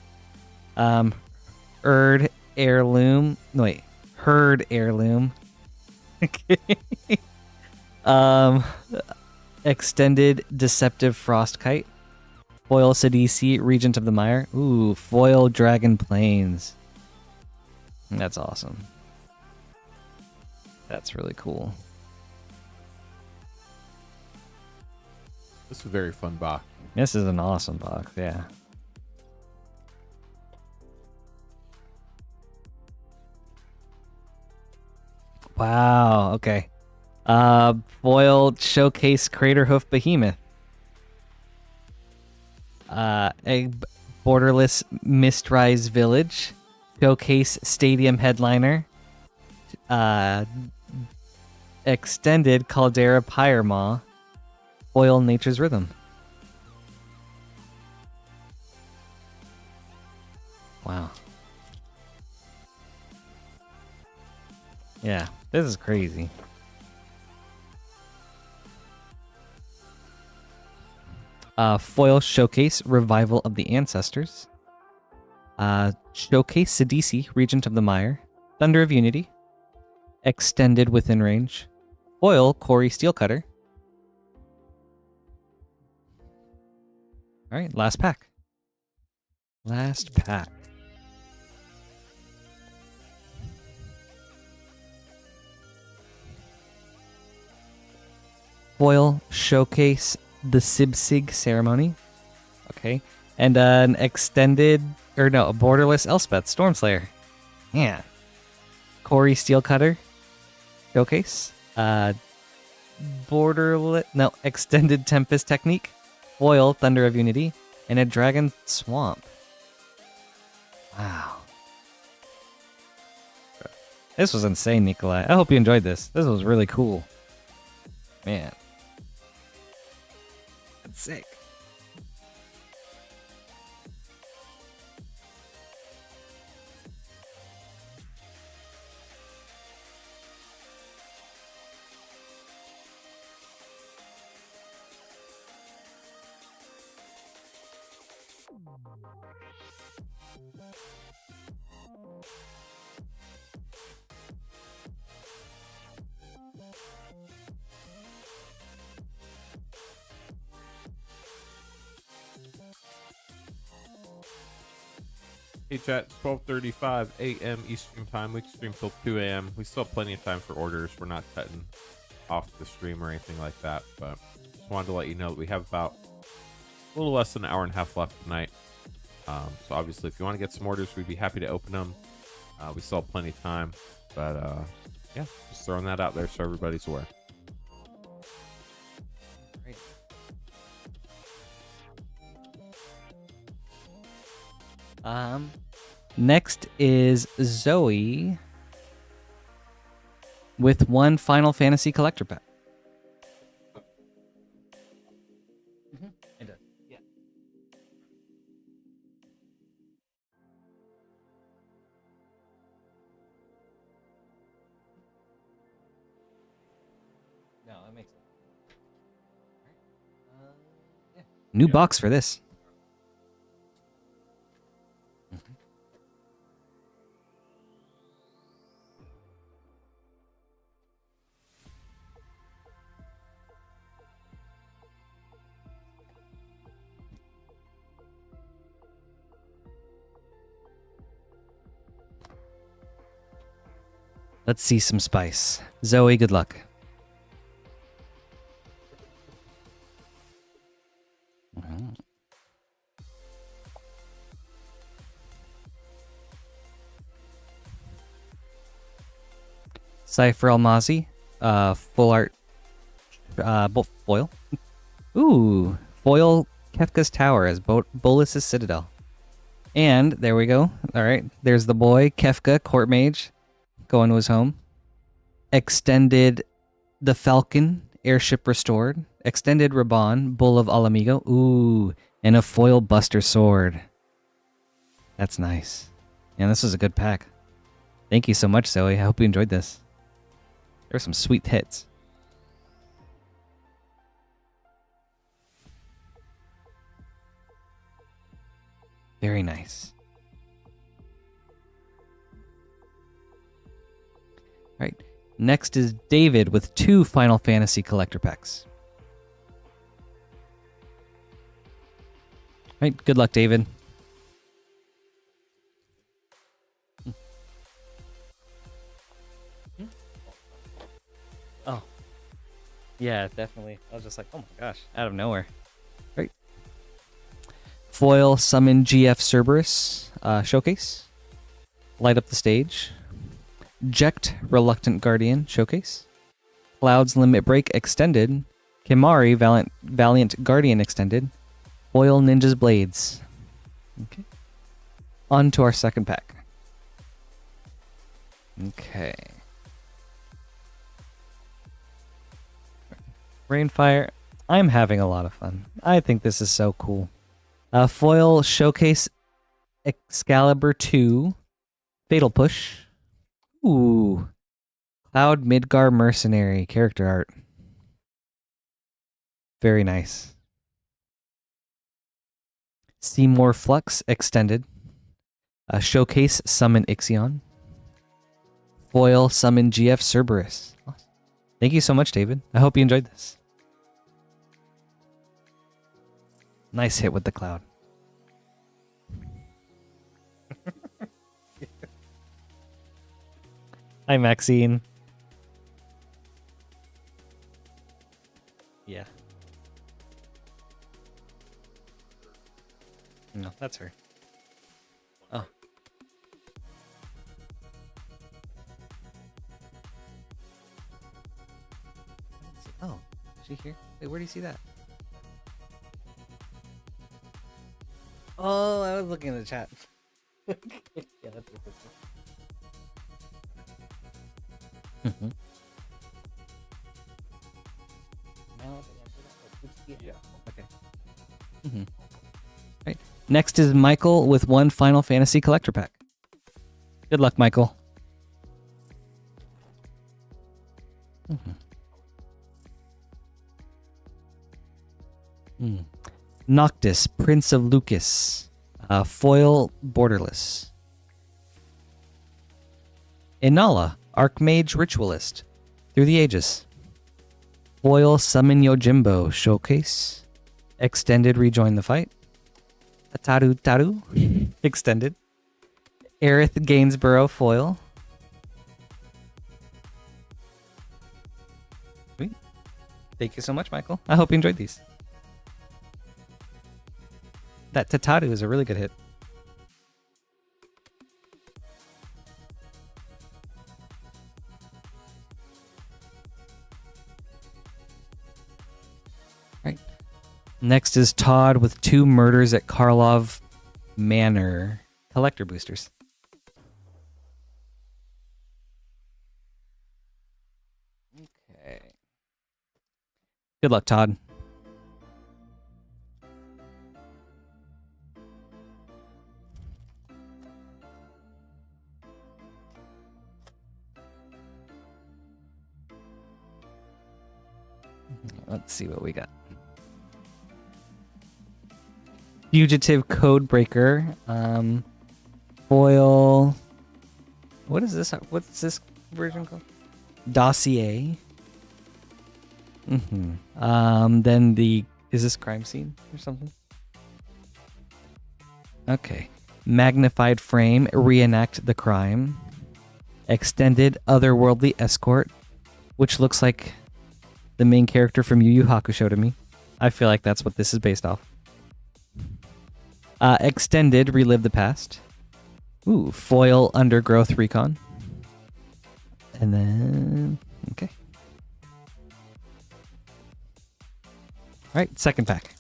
Herd Heirloom. No, wait. Herd Heirloom. Okay. Extended Deceptive Frostkite. Foil Sidisi, Regent of the Mire. Ooh, foil Dragon Plains. That's awesome. That's really cool. This is a very fun box. This is an awesome box, yeah. Wow, okay. Foiled Showcase Craterhoof Behemoth. A borderless Mistrise Village. Showcase Stadium Headliner. Extended Caldera Pyremaw. Foil Nature's Rhythm. Wow. Yeah, this is crazy. Foil Showcase Revival of the Ancestors. Showcase Sidisi, Regent of the Mire. Thunder of Unity. Extended Within Range. Foil Corey Steelcutter. Alright, last pack. Last pack. Foil Showcase the Sibsig Ceremony. Okay. And an extended, or no, a borderless Elspeth Stormslayer. Yeah. Corey Steelcutter. Showcase. Borderless, no, extended Tempest Technique. Foil Thunder of Unity. And a Dragon Swamp. Wow. This was insane, Nikolai. I hope you enjoyed this. This was really cool. Man. That's sick. Hey chat, 12:35 a.m. Eastern time. We can stream till 2 a.m. We still have plenty of time for orders. We're not cutting off the stream or anything like that, but just wanted to let you know that we have about a little less than an hour and a half left tonight. So obviously, if you want to get some orders, we'd be happy to open them. We still have plenty of time, but yeah, just throwing that out there so everybody's aware. Great. Next is Zoe with one Final Fantasy collector pack. It does. Yeah. No, that makes sense. Yeah. New box for this. Let's see some spice. Zoe, good luck. Cypher Almazi, full art, foil. Ooh, foil Kefka's Tower as Bolus's Citadel. And there we go. All right, there's the boy, Kefka, Court Mage, going to his home. Extended the Falcon, Airship Restored. Extended Raban, Bull of Alamigo. Ooh, and a foil Buster Sword. That's nice. Yeah, this was a good pack. Thank you so much, Zoe. I hope you enjoyed this. There were some sweet hits. Very nice. All right. Next is David with 2 Final Fantasy collector packs. All right. Good luck, David. Oh. Yeah, definitely. I was just like, oh my gosh, out of nowhere. Right. Foil Summon GF Cerberus Showcase. Light Up the Stage. Jekt Reluctant Guardian Showcase. Cloud's Limit Break Extended. Kimari Valiant Guardian Extended. Foil Ninja's Blades. Okay. On to our second pack. Okay. Rainfire. I'm having a lot of fun. I think this is so cool. Foil Showcase Excalibur 2 Fatal Push. Ooh. Cloud Midgar Mercenary character art. Very nice. Seymour Flux Extended. Showcase Summon Ixion. Foil Summon GF Cerberus. Awesome. Thank you so much, David. I hope you enjoyed this. Nice hit with the cloud. Hi, Maxine. Yeah. No, that's her. Oh. Oh, is she here? Wait, where do you see that? Oh, I was looking in the chat. Yeah, that's what this is. Yeah. Okay. Right. Next is Michael with 1 Final Fantasy collector pack. Good luck, Michael. Noctis, Prince of Lucas, foil borderless. Inala, Archmage Ritualist, Through the Ages. Foil Summon Yojimbo Showcase, Extended Rejoin the Fight. Taru, Extended. Aerith Gainsborough foil. Sweet. Thank you so much, Michael. I hope you enjoyed these. That Tataru is a really good hit. Right. Next is Todd with 2 Murders at Karlov Manor collector boosters. Okay. Good luck, Todd. Let's see what we got. Fugitive Codebreaker. Foil. What is this? What's this version called? Dossier. Then is this Crime Scene or something? Okay. Magnified Frame. Reenact the Crime. Extended Otherworldly Escort, which looks like the main character from Yu Yu Hakusho to me. I feel like that's what this is based off. Extended Relive the Past. Ooh, foil Undergrowth Recon. And then, okay. All right, second pack.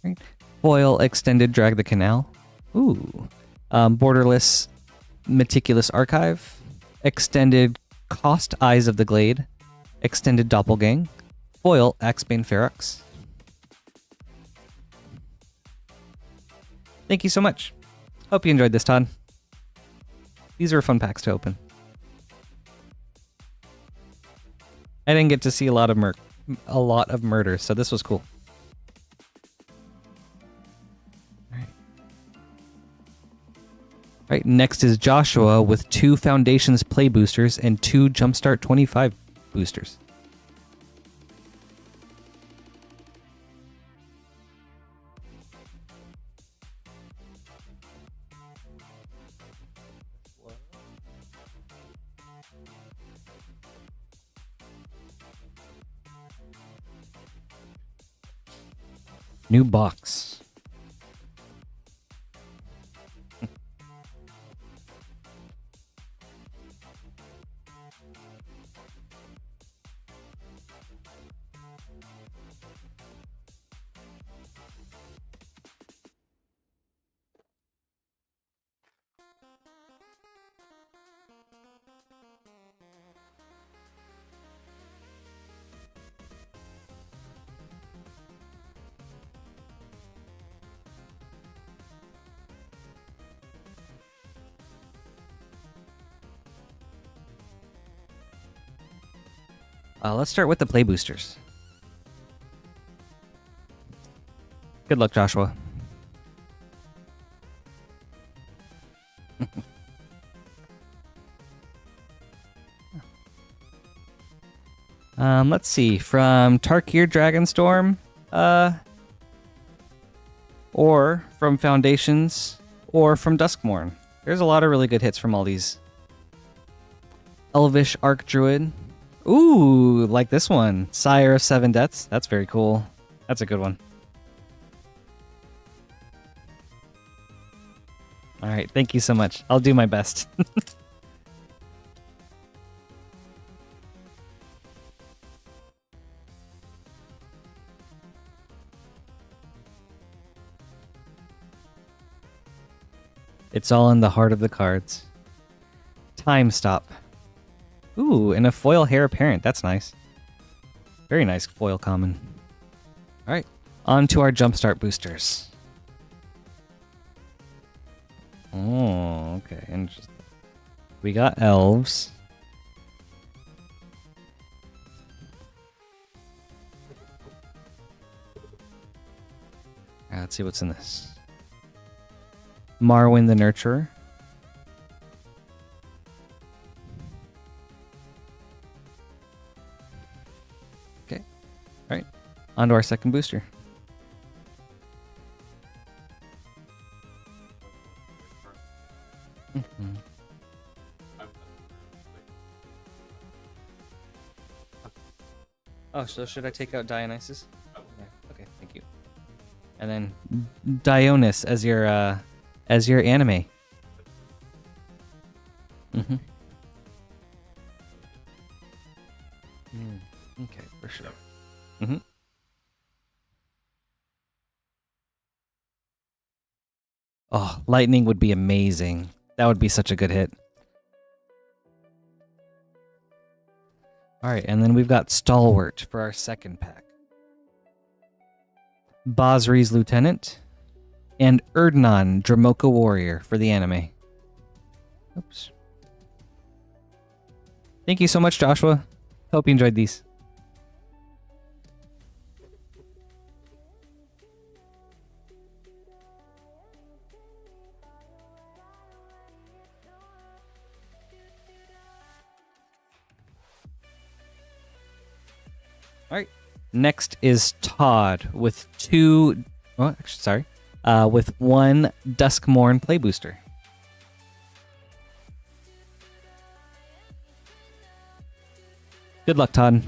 Right. Foil extended drag the canal. Ooh. Borderless meticulous archive. Extended cost eyes of the glade. Extended doppelgang. Foil Axebane Ferox. Thank you so much. Hope you enjoyed this, Todd. These are fun packs to open. I didn't get to see a lot of murder, so this was cool. All right, next is Joshua with 2 Foundations Play boosters and 2 Jumpstart 25 boosters. New box. Let's start with the play boosters. Good luck, Joshua. Let's see. From Tarkir Dragonstorm, or from Foundations, or from Duskmourn. There's a lot of really good hits from all these. Elvish Archdruid. Ooh, like this one. Sire of 7 Deaths. That's very cool. That's a good one. All right, thank you so much. I'll do my best. It's all in the heart of the cards. Time Stop. Ooh, and a foil Heir Apparent. That's nice. Very nice foil common. All right, on to our Jumpstart boosters. Oh, okay. Interesting. We got elves. Let's see what's in this. Marwyn the Nurturer. Okay. All right. On to our second booster. Mm-hmm. Oh, so should I take out Dionysus? Yeah. Okay, thank you. And then Dionys as your anime. Mm-hmm. Okay, for sure. Mm-hmm. Oh, lightning would be amazing. That would be such a good hit. All right, and then we've got Stalwart for our second pack. Basri's Lieutenant. And Erdnon, Dramoka Warrior for the anime. Oops. Thank you so much, Joshua. Hope you enjoyed these. All right. Next is Todd with two. Oh, actually, sorry. With one Duskmourn play booster. Good luck, Todd.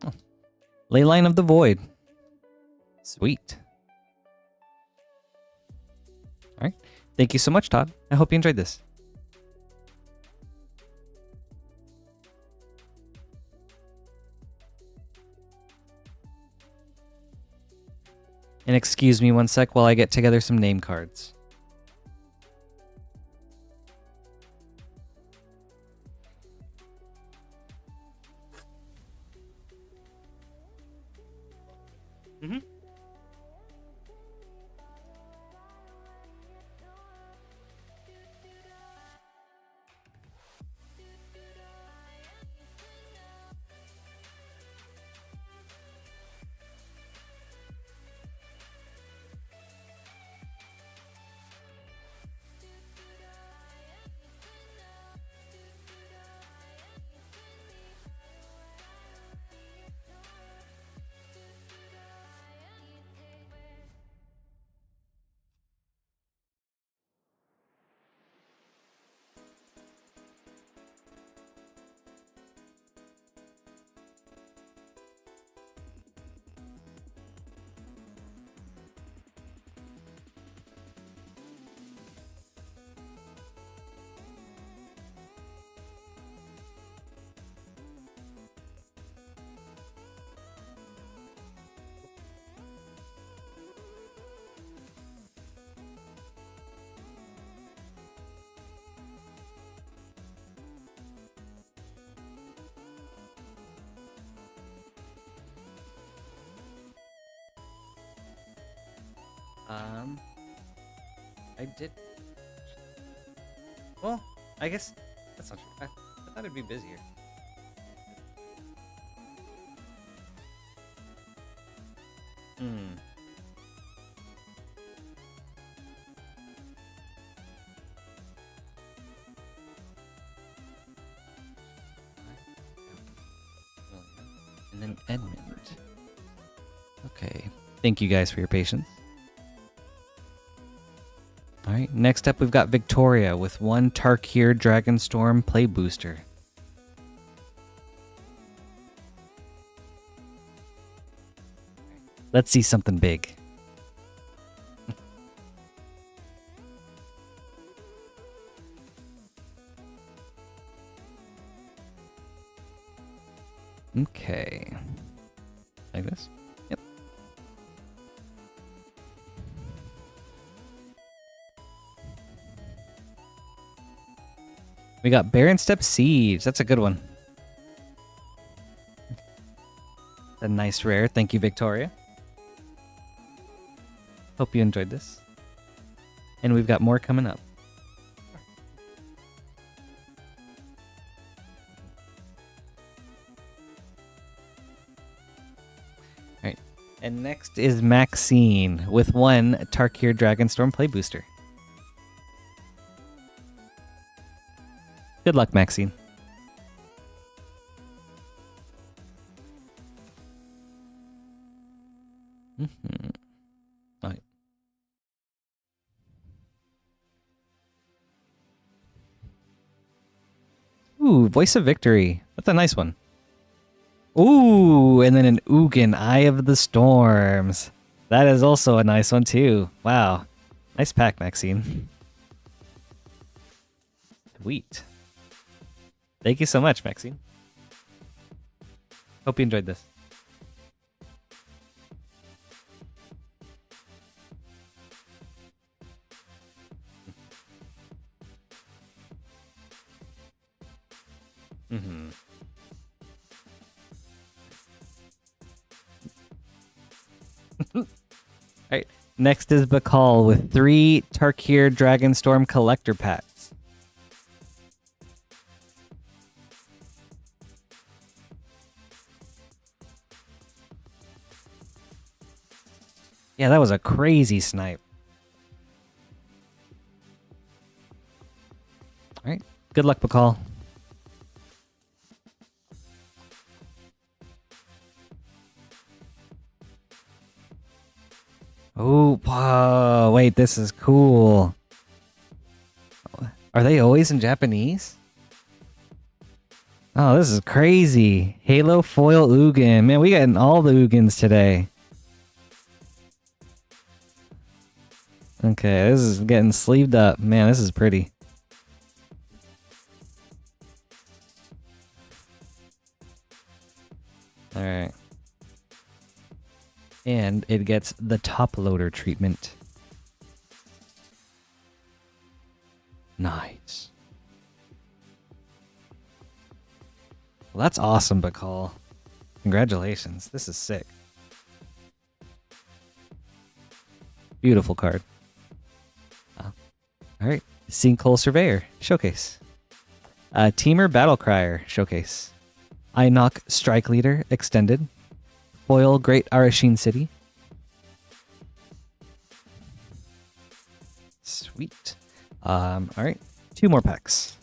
Oh. Leyline of the Void. Sweet. All right. Thank you so much, Todd. I hope you enjoyed this. And excuse me one sec while I get together some name cards. Mm-hmm. I did. Well, I guess that's not true. I thought it'd be busier. Hmm. And then Edmund. Okay. Thank you guys for your patience. All right, next up we've got Victoria with one Tarkir Dragonstorm Play Booster. Let's see something big. Okay. Like this? Yep. We got Baron Step Siege. That's a good one. A nice rare. Thank you, Victoria. Hope you enjoyed this. And we've got more coming up. All right. And next is Maxine with one Tarkir Dragonstorm Play Booster. Good luck, Maxine. Mm-hmm. All right. Ooh, Voice of Victory. That's a nice one. Ooh, and then an Ugin, Eye of the Storms. That is also a nice one, too. Wow. Nice pack, Maxine. Sweet. Thank you so much, Maxine. Hope you enjoyed this. Mm-hmm. All right. Next is Bakal with 3 Tarkir Dragonstorm collector packs. Yeah, that was a crazy snipe. All right. Good luck, Bakal. Oh, whoa, wait, this is cool. Are they always in Japanese? Oh, this is crazy. Halo foil Ugin. Man, we getting all the Ugins today. Okay, this is getting sleeved up. Man, this is pretty. Alright. And it gets the top loader treatment. Nice. Well, that's awesome, Bacall. Congratulations. This is sick. Beautiful card. Alright. Sinkhole Surveyor. Showcase. Teamer Battle Crier. Showcase. Einok Strike Leader. Extended. Foil Great Arashin City. Sweet. Alright. 2 more packs.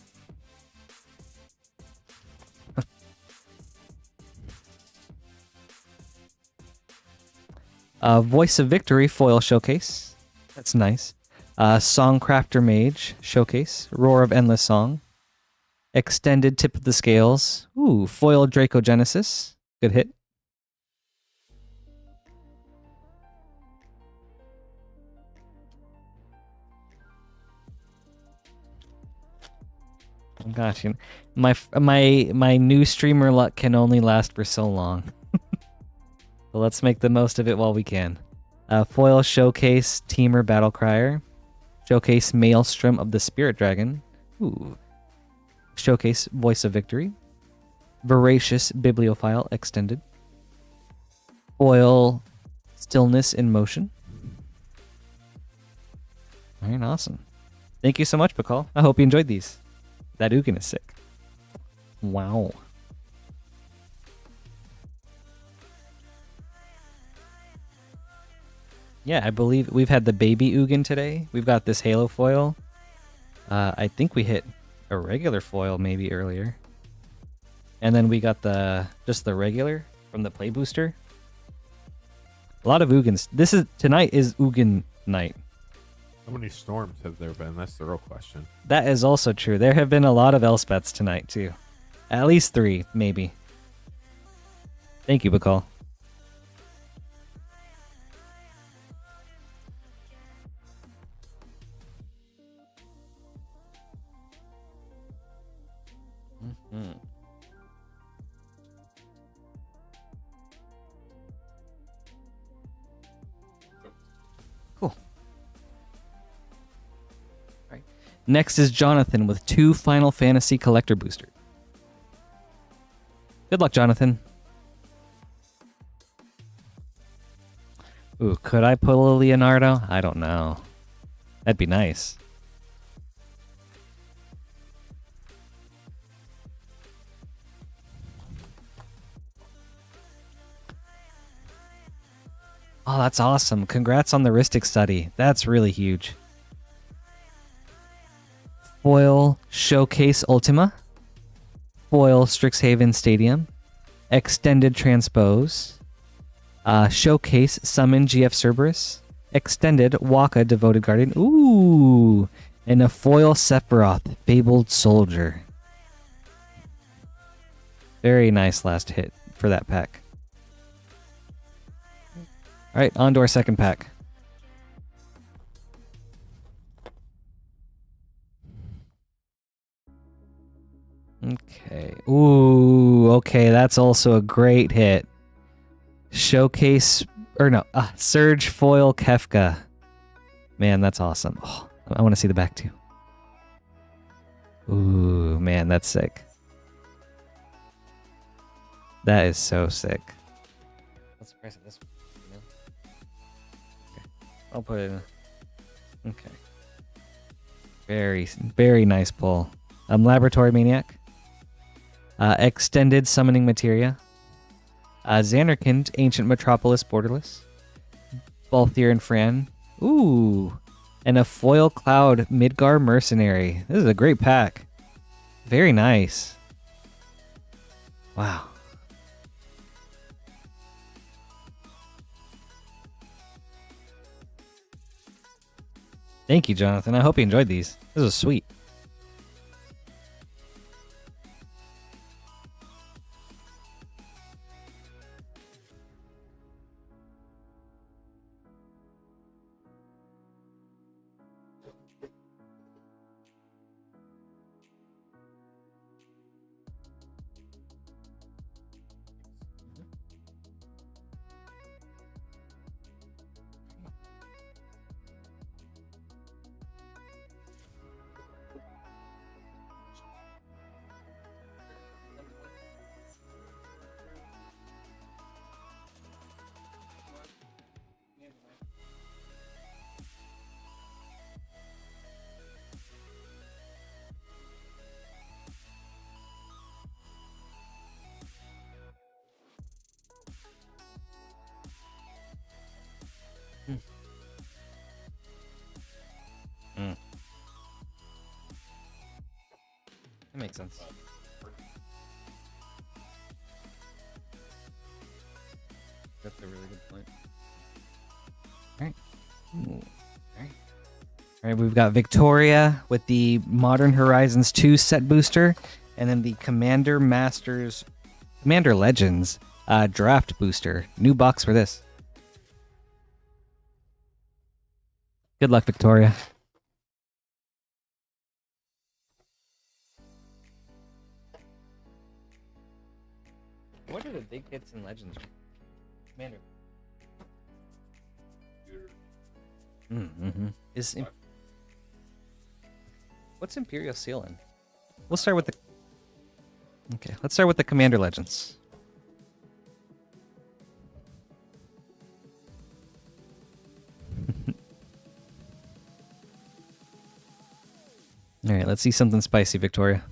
Voice of Victory Foil Showcase. That's nice. Songcrafter Mage Showcase. Roar of Endless Song. Extended Tip of the Scales. Ooh, Foil Dracogenesis. Good hit. Oh gosh, my new streamer luck can only last for so long. So let's make the most of it while we can. Foil Showcase Teamer Battle Crier. Showcase Maelstrom of the Spirit Dragon. Ooh. Showcase Voice of Victory. Voracious Bibliophile Extended. Foil Stillness in Motion. Alright, awesome. Thank you so much, Bacall. I hope you enjoyed these. That Ugin is sick. Wow. Yeah, I believe we've had the baby Ugin today. We've got this Halo foil. I think we hit a regular foil maybe earlier. And then we got just the regular from the play booster. A lot of Ugins. Tonight is Ugin night. How many storms have there been? That's the real question. That is also true. There have been a lot of Elspeths tonight too. At least 3, maybe. Thank you, Bacall. Mm-hmm. Cool. Right. Next is Jonathan with 2 Final Fantasy Collector Boosters. Good luck, Jonathan. Ooh, could I pull a Leonardo? I don't know. That'd be nice. Oh, that's awesome. Congrats on the Ristic study. That's really huge. Foil Showcase Ultima. Foil Strixhaven Stadium. Extended Transpose. Showcase Summon GF Cerberus. Extended Waka Devoted Guardian. Ooh! And a foil Sephiroth Fabled Soldier. Very nice last hit for that pack. Alright, on to our second pack. Okay. Ooh, okay, that's also a great hit. Showcase, Surge Foil Kefka. Man, that's awesome. Oh, I want to see the back too. Ooh, man, that's sick. That is so sick. What's the price of this one? Okay. I'll put it in. Okay. Very, very nice pull. Laboratory Maniac. Extended Summoning Materia. Xanarkand, Ancient Metropolis Borderless. Balthier and Fran. Ooh. And a Foil Cloud Midgar Mercenary. This is a great pack. Very nice. Wow. Thank you, Jonathan. I hope you enjoyed these. This was sweet. That makes sense. That's a really good point. All right. Ooh. All right. All right, we've got Victoria with the Modern Horizons 2 set booster, and then the Commander Legends draft booster. New box for this. Good luck, Victoria. What are the big hits in Legends? Commander. Mm-hmm. What's Imperial Seal in? We'll start with the... Okay, let's start with the Commander Legends. Alright, let's see something spicy, Victoria.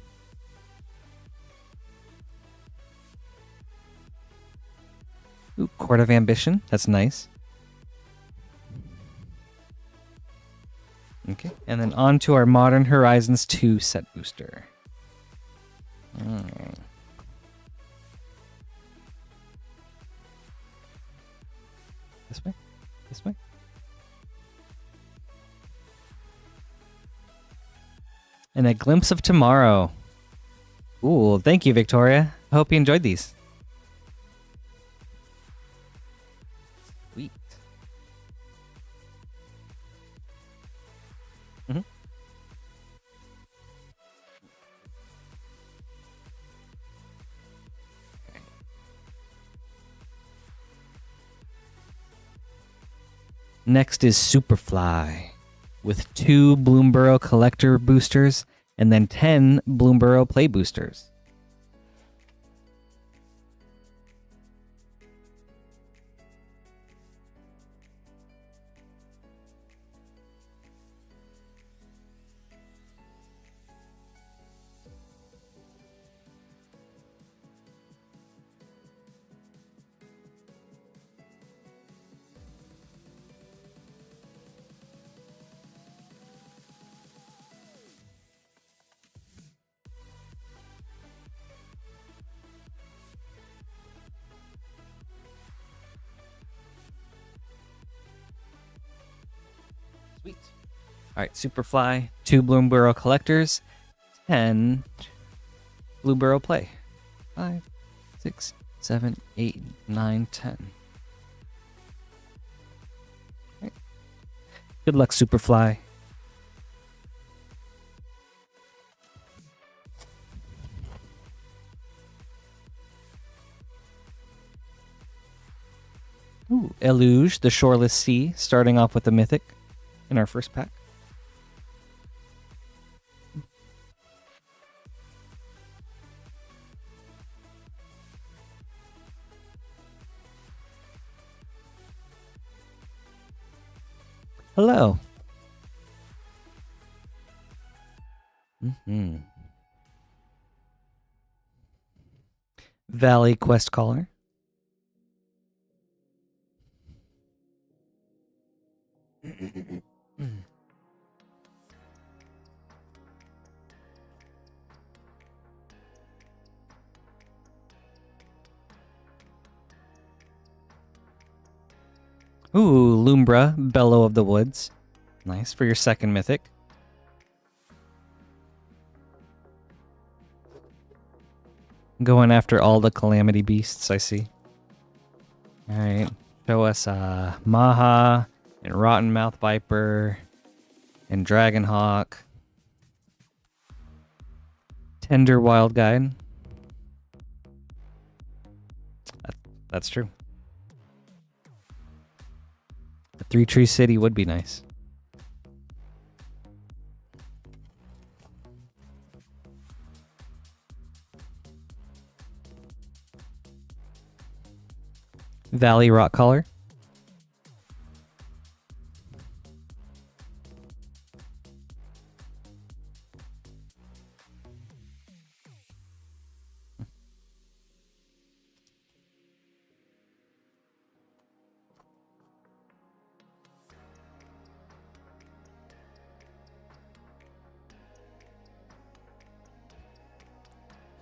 Ooh, Court of Ambition. That's nice. Okay, and then on to our Modern Horizons 2 set booster. This way? This way? And a Glimpse of Tomorrow. Ooh, thank you, Victoria. I hope you enjoyed these. Sweet. Mm-hmm. Next is Superfly, with 2 Bloomborough Collector boosters and then 10 Bloomborough Play boosters. Sweet. All right, Superfly, 2 Bloomborough Collectors, 10 Bloomborough Play. 5, 6, 7, 8, 9, 10. Right. Good luck, Superfly. Ooh, Eluge, the Shoreless Sea, starting off with the Mythic in our first pack. Hello. Valley Quest Caller. Ooh, Lumbra, Bellow of the Woods. Nice for your second mythic. Going after all the Calamity Beasts, I see. Alright. Show us Maha and Rotten Mouth Viper and Dragonhawk. Tender Wild Guide. That's true. A 3-tree city would be nice. Valley Rock Collar.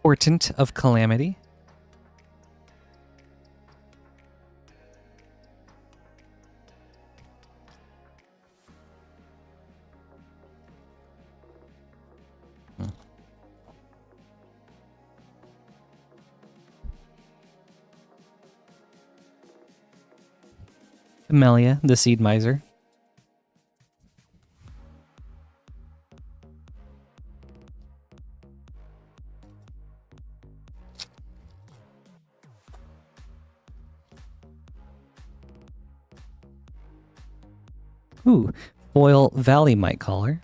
Portent of Calamity. Amelia, the Seed Miser. Ooh, Foil Valley Might Caller.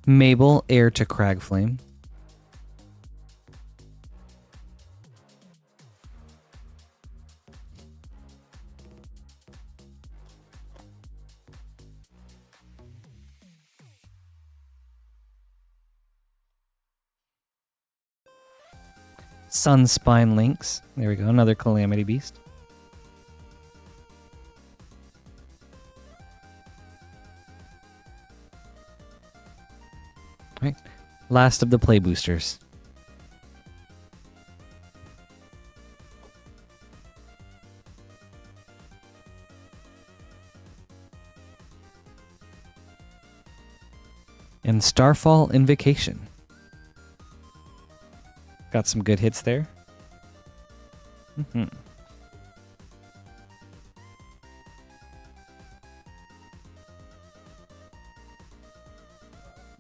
Mabel, Heir to Cragflame. Sunspine Lynx. There we go, another Calamity Beast. Right. Last of the play boosters. And Starfall Invocation. Got some good hits there. Mm-hmm.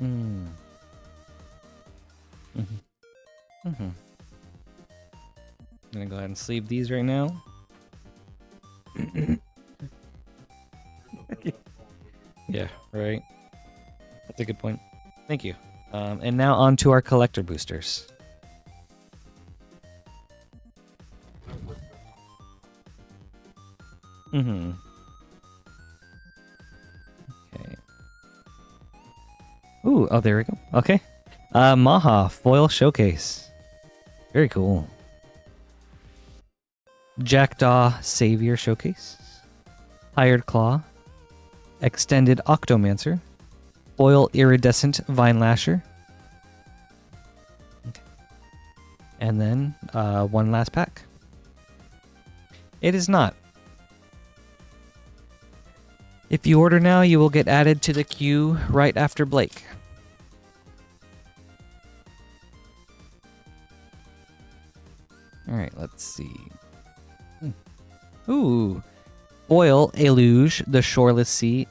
Mm. Mm-hmm. Mm-hmm. I'm gonna go ahead and sleeve these right now. Yeah, right. That's a good point. Thank you. And now on to our collector boosters. Mm-hmm. Okay. Ooh, oh, there we go. Okay. Maha Foil Showcase. Very cool. Jackdaw Savior Showcase. Hired Claw. Extended Octomancer. Foil Iridescent Vine Lasher. Okay. And then one last pack. It is not. If you order now, you will get added to the queue right after Blake. All right, let's see. Ooh. Foil Eluge, the Shoreless Sea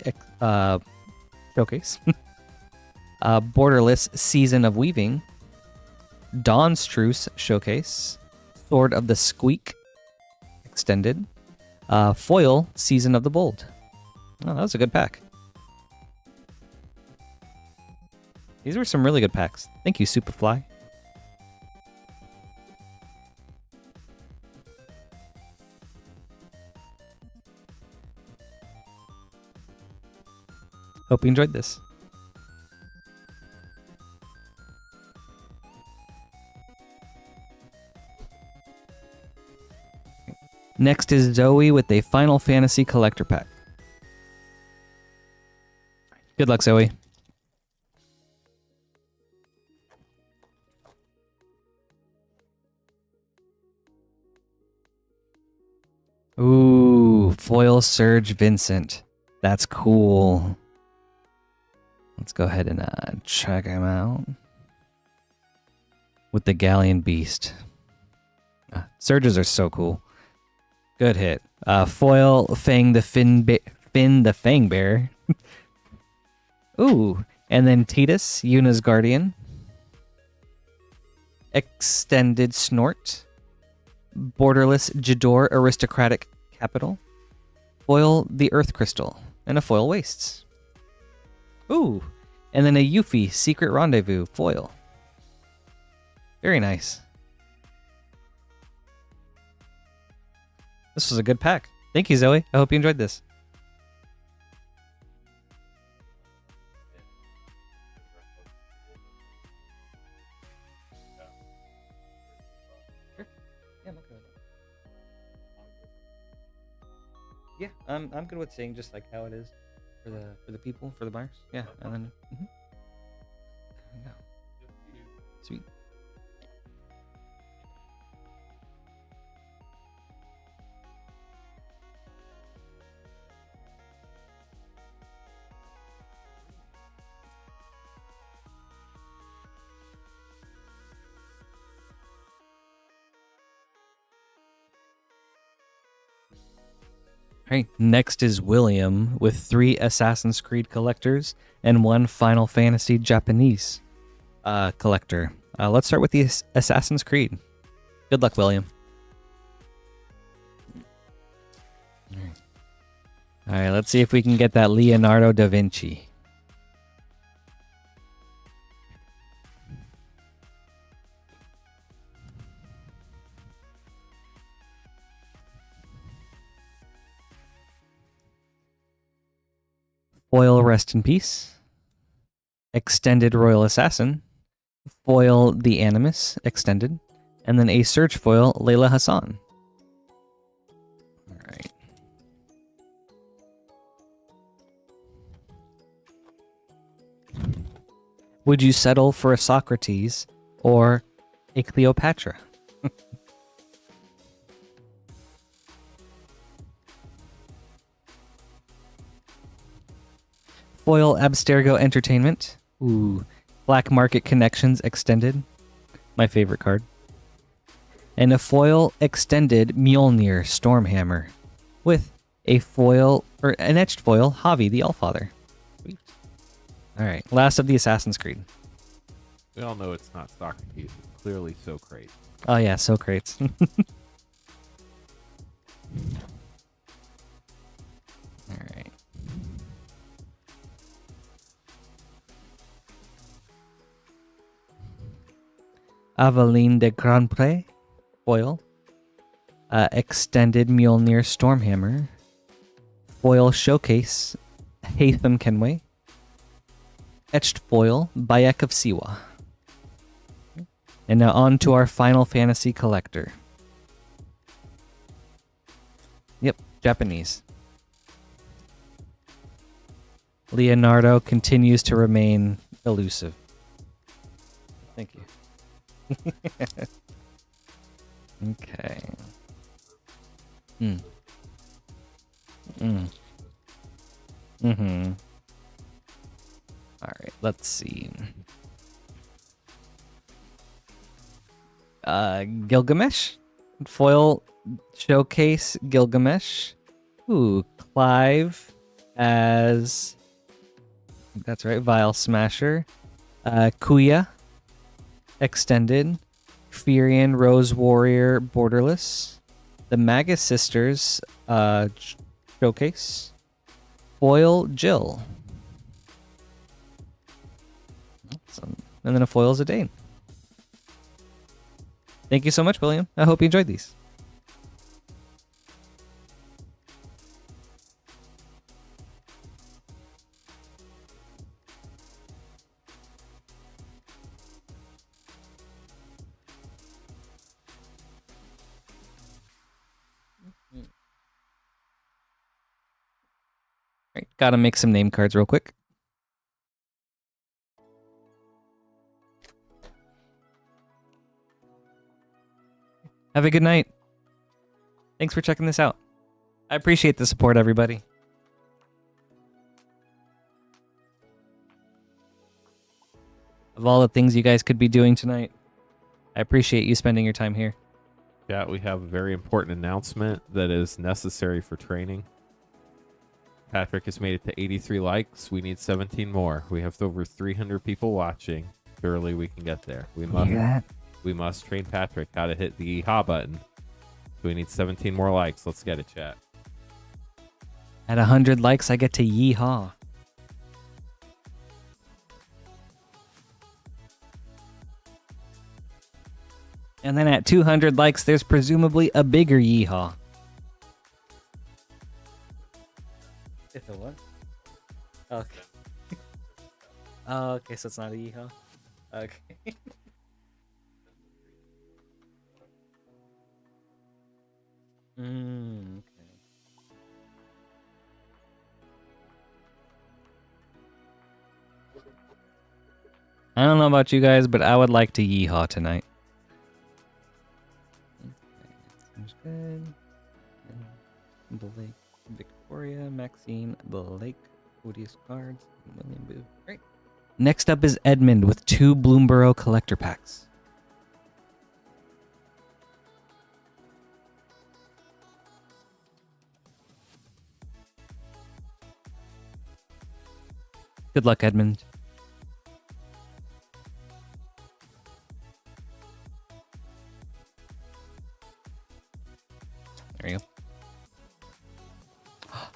Showcase. Borderless Season of Weaving. Dawn's Truce Showcase. Sword of the Squeak Extended. Foil Season of the Bold. Oh, that was a good pack. These were some really good packs. Thank you, Superfly. Hope you enjoyed this. Next is Zoe with a Final Fantasy Collector Pack. Good luck, Zoe. Ooh, Foil Surge Vincent. That's cool. Let's go ahead and check him out. With the Galleon Beast. Surges are so cool. Good hit. Foil Fang the Fin the Fang Bear. Ooh. And then Titus, Yuna's Guardian. Extended Snort. Borderless Jador Aristocratic Capital. Foil the Earth Crystal. And a foil Wastes. Ooh. And then a Yuffie Secret Rendezvous foil. Very nice. This was a good pack. Thank you, Zoe. I hope you enjoyed this. Sure. Yeah, I'm okay with that. Yeah, I'm good with saying just like how it is for the people, for the buyers. Yeah, and then there we go. Sweet. All right, next is William with 3 Assassin's Creed collectors and 1 Final Fantasy Japanese collector. Let's start with the Assassin's Creed. Good luck, William. All right, let's see if we can get that Leonardo da Vinci. Foil Rest in Peace. Extended Royal Assassin. Foil The Animus, extended. And then a search foil, Layla Hassan. Alright. Would you settle for a Socrates or a Cleopatra? Foil Abstergo Entertainment. Ooh. Black Market Connections extended. My favorite card. And a foil extended Mjolnir Stormhammer. With a foil, or an etched foil, Javi the Allfather. Sweet. Alright, last of the Assassin's Creed. We all know it's not Socrates. It's clearly Socrates. Oh yeah, Socrates. Alright. Aveline de Grandpré, foil. Extended Mjolnir Stormhammer. Foil Showcase, Hatham Kenway. Etched foil, Bayek of Siwa. And now on to our Final Fantasy collector. Yep, Japanese. Leonardo continues to remain elusive. Thank you. Okay. All right, let's see. Gilgamesh, foil showcase Gilgamesh. Ooh, Clive as, that's right, Vile Smasher. Kuya extended. Furion Rose Warrior Borderless. The Magus Sisters showcase. Foil Jill. Awesome. And then a foil Zidane. Thank you so much, William. I hope you enjoyed these. Right, gotta make some name cards real quick. Have a good night. Thanks for checking this out. I appreciate the support, everybody. of all the things you guys could be doing tonight. I appreciate you spending your time here. Yeah, we have a very important announcement that is necessary for training. Patrick has made it to 83 likes. We need 17 more. We have over 300 people watching. Surely we can get there. We must train Patrick how to hit the yeehaw button. So we need 17 more likes. Let's get it, chat. At 100 likes, I get to yeehaw. And then at 200 likes, there's presumably a bigger yeehaw. It's a what? Okay. Oh, okay, so it's not a yeehaw? Okay. Okay. I don't know about you guys, but I would like to yeehaw tonight. Okay, seems good. Blake, Victoria, Maxine, Blake, Odious Cards, William Boo. Great. Next up is Edmund with 2 Bloomborough collector packs. Good luck, Edmund. There you go.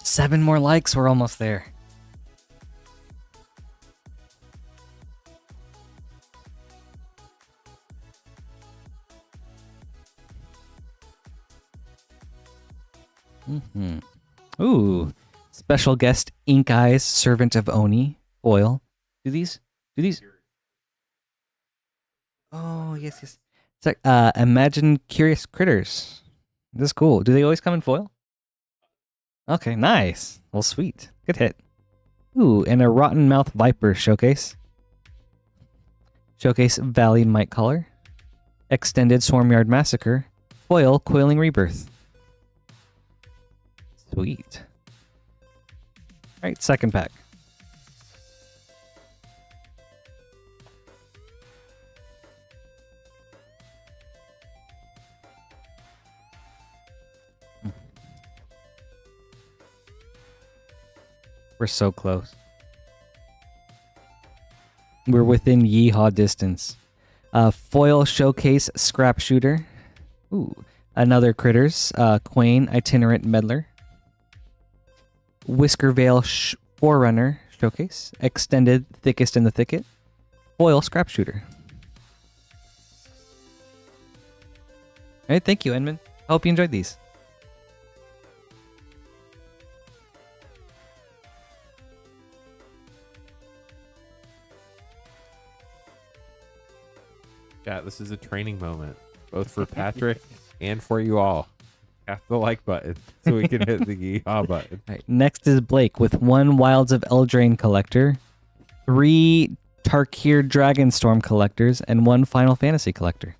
7 more likes. We're almost there. Ooh. Special guest Ink Eyes, Servant of Oni, foil. Do these? Oh, yes. It's like Imagine Curious Critters. This is cool. Do they always come in foil? Okay, nice. Well, sweet. Good hit. Ooh, and a Rotten Mouth Viper showcase. Showcase Valley Might Color. Extended Swarmyard Massacre. Foil Coiling Rebirth. Sweet. Alright, second pack. We're so close. We're within yeehaw distance. Foil Showcase Scrap Shooter. Ooh. Another Critters. Quain Itinerant Meddler. Whiskervale Forerunner Showcase. Extended Thickest in the Thicket. Foil Scrap Shooter. Alright, thank you, Edmund. I hope you enjoyed these. Yeah, this is a training moment, both for Patrick and for you all. Tap the like button so we can hit the yeehaw button. All right, next is Blake with 1 Wilds of Eldraine collector, 3 Tarkir Dragonstorm collectors, and 1 Final Fantasy collector.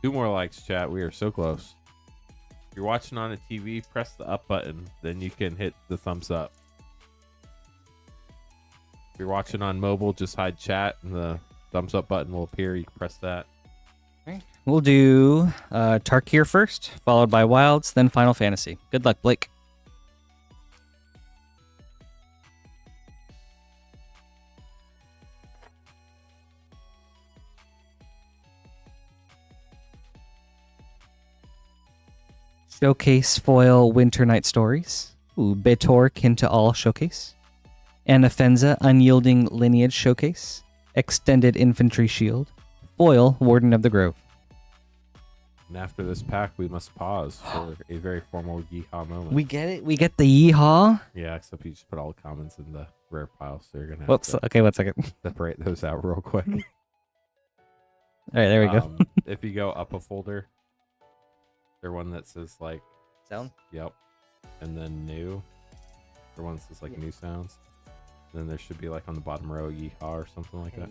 Two more likes, chat. We are so close. If you're watching on a TV, press the up button. Then you can hit the thumbs up. If you're watching on mobile, just hide chat and the thumbs up button will appear. You can press that. Okay. We'll do Tarkir first, followed by Wilds, then Final Fantasy. Good luck, Blake. Showcase Foil Winter Night Stories. Ooh, Betor Kin to All Showcase. Anafenza Unyielding Lineage Showcase. Extended Infantry Shield. Foil Warden of the Grove. And after this pack, we must pause for a very formal yeehaw moment. We get it? We get the yeehaw? Yeah, except you just put all the commons in the rare pile, so you're going to have Whoops. to Okay, 1 second. separate those out real quick. All right, there we go. If you go up a folder, there's one that says like... Sound? Yep. And then new. There's one that says like new sounds. And then there should be like on the bottom row, yeehaw or something like that.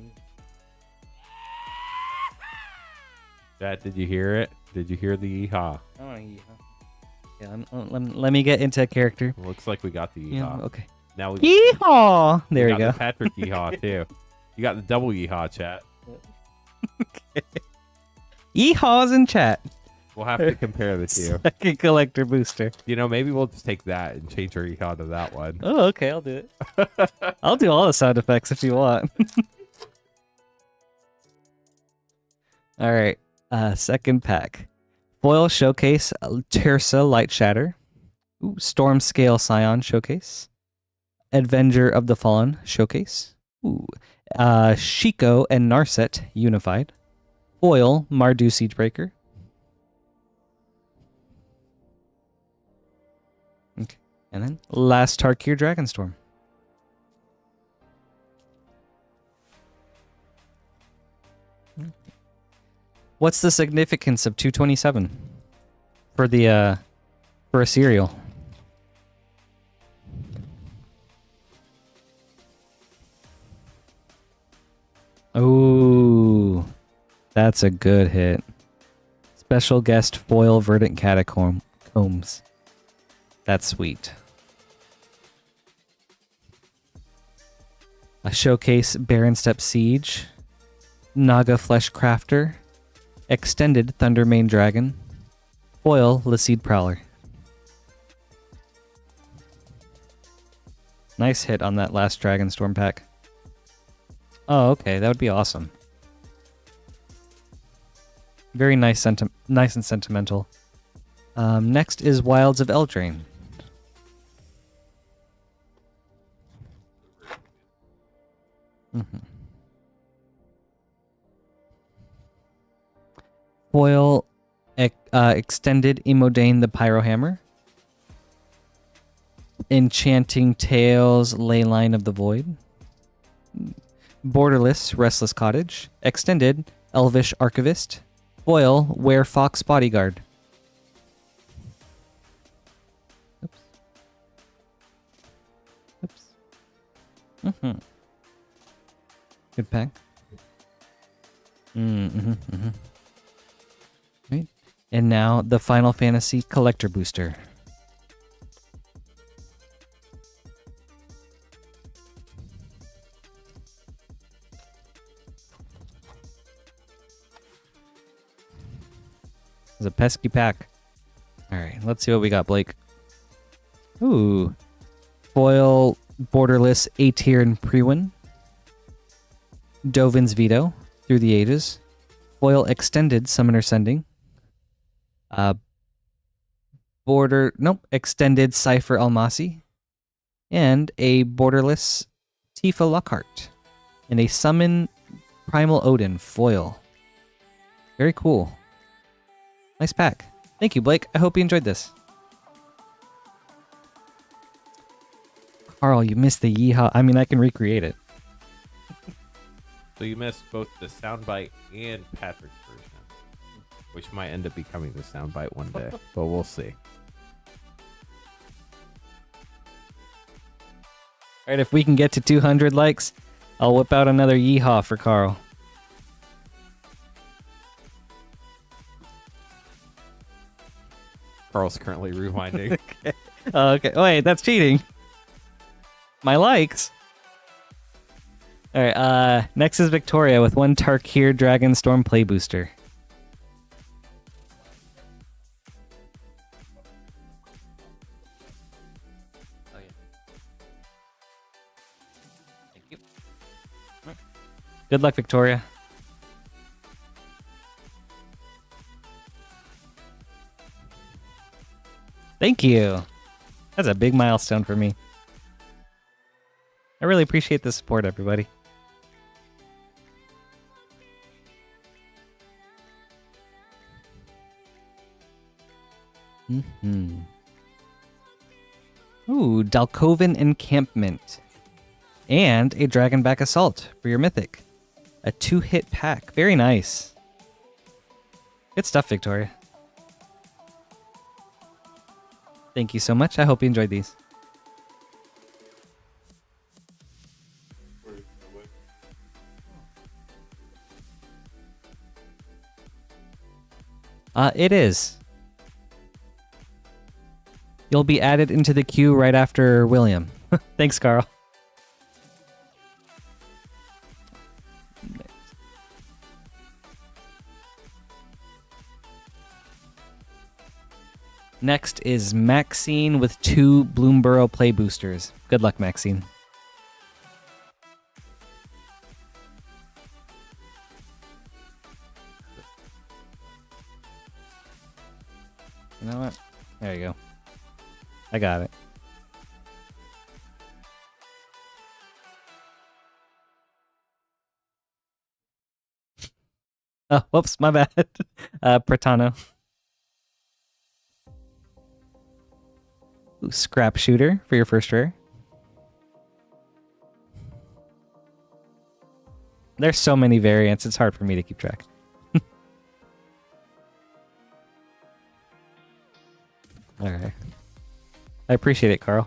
Chat, did you hear it? Did you hear the yeehaw? Oh, yeehaw. Yeah, let me get into character. Looks like we got the yeehaw. Yeah, okay. Now we Yeehaw! There we got go. the Patrick yeehaw too. You got the double yeehaw, chat. Okay. Yeehaws in chat. We'll have to compare the two. Second collector booster. You know, maybe we'll just take that and change our yeehaw to that one. Oh, okay, I'll do it. I'll do all the sound effects if you want. All right, second pack. Foil Showcase Tersa Light Shatter. Ooh, Storm Scale Scion Showcase. Avenger of the Fallen Showcase. Ooh, Shiko and Narset Unified. Foil Mardu Siegebreaker. Okay, and then last Tarkir Dragonstorm. What's the significance of 227 for the for a cereal? Oh, that's a good hit. Special guest foil verdant catacombs. That's sweet. A showcase Baron Step Siege. Naga Flesh Crafter. Extended Thundermane Dragon. Foil Laseed Prowler. Nice hit on that last Dragonstorm pack. Oh, okay, that would be awesome. Very nice, nice and sentimental. Next is Wilds of Eldraine. Foil Extended Imodane the Pyrohammer. Enchanting Tales Leyline of the Void. Borderless Restless Cottage. Extended Elvish Archivist. Foil Werefox Bodyguard. Oops. Oops. Good pack. Right. And now the Final Fantasy Collector Booster. It's a pesky pack. All right, let's see what we got, Blake. Ooh. Foil Borderless A-Tier and Prewin. Dovin's Veto, Through the Ages. Foil Extended Summoner Sending. Extended Cypher Almasi. And a Borderless Tifa Lockhart. And a Summon Primal Odin Foil. Very cool. Nice pack. Thank you, Blake. I hope you enjoyed this. Carl, you missed the yeehaw. I mean, I can recreate it. So you missed both the soundbite and Patrick's version, which might end up becoming the soundbite one day, but we'll see. All right, if we can get to 200 likes, I'll whip out another yeehaw for Carl. Carl's currently rewinding. Okay. Okay. Wait, that's cheating. My likes. All right. Next is Victoria with one Tarkir Dragonstorm Play Booster. Oh yeah. Thank you. Good luck, Victoria. Thank you. That's a big milestone for me. I really appreciate the support, everybody. Ooh, Dalkovan Encampment. And a Dragonback Assault for your Mythic. A 2-hit pack. Very nice. Good stuff, Victoria. Thank you so much. I hope you enjoyed these. It is. You'll be added into the queue right after William. Thanks, Carl. Next is Maxine with 2 Bloomborough Play Boosters. Good luck, Maxine. You know what? There you go. I got it. Oh, whoops, my bad. Pratano. Ooh, Scrap Shooter for your first rare. There's so many variants, it's hard for me to keep track. Alright. I appreciate it, Carl.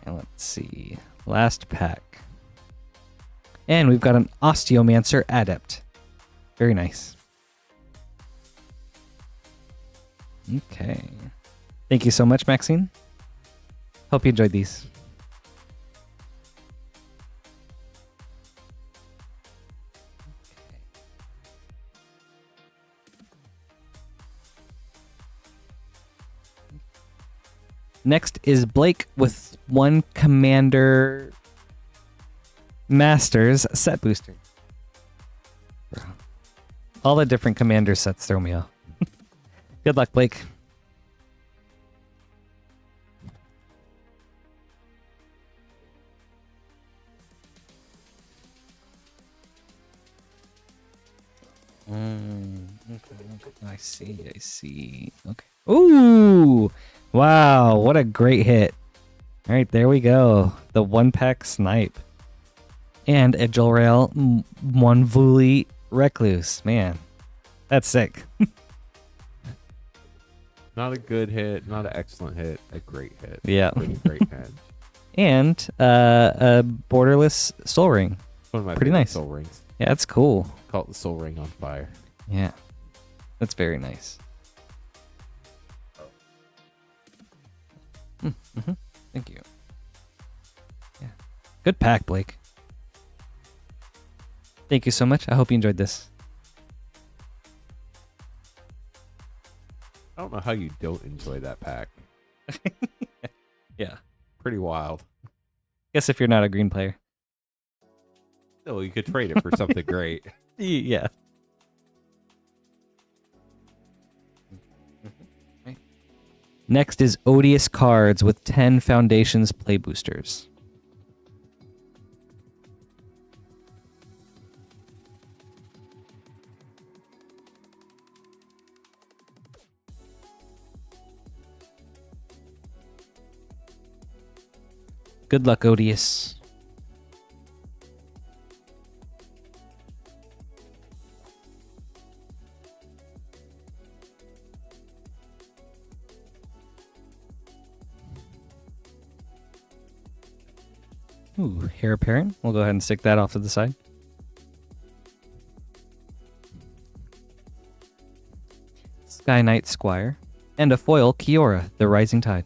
And let's see. Last pack. And we've got an Osteomancer Adept. Very nice. Okay. Thank you so much, Maxine. Hope you enjoyed these. Next is Blake with 1 Commander Masters set booster. All the different Commander sets throw me off. Good luck, Blake. Okay. I see. Okay. Ooh! Wow, what a great hit. All right, there we go. The 1-pack Snipe. And a Jolrael 1 Vuli Recluse. Man, that's sick. Not a good hit, not an excellent hit, a great hit. Yeah. With a great hedge. And a Borderless Soul Ring. One of my Pretty favorite nice. Soul Rings. Yeah, that's cool. Caught the Soul Ring on fire. Yeah, that's very nice. Thank you. Yeah, good pack, Blake. Thank you so much. I hope you enjoyed this. I don't know how you don't enjoy that pack. Yeah. Pretty wild. Guess if you're not a green player. Still, you could trade it for something great. Yeah. Next is Odious Cards with 10 Foundations Play Boosters. Good luck, Odious. Ooh, Heir Apparent. We'll go ahead and stick that off to the side. Sky Knight Squire. And a foil Kiora, the Rising Tide.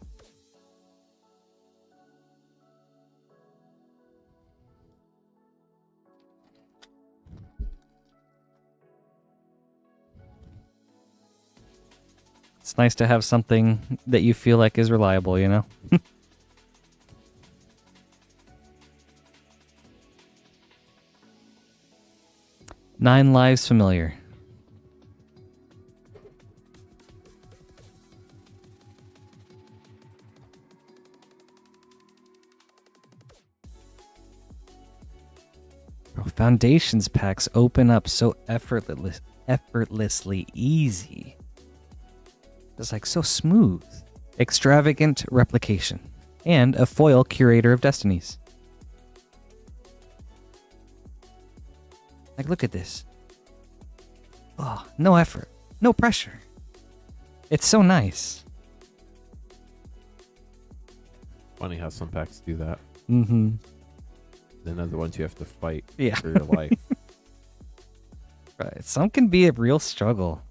It's nice to have something that you feel like is reliable, you know? 9 Lives Familiar. Foundations packs open up so effortlessly easy. It's like so smooth. Extravagant Replication. And a foil Curator of Destinies. Like, look at this. Oh, no effort. No pressure. It's so nice. Funny how some packs do that. Mm-hmm. Then other ones you have to fight Yeah. for your life. Right. Some can be a real struggle.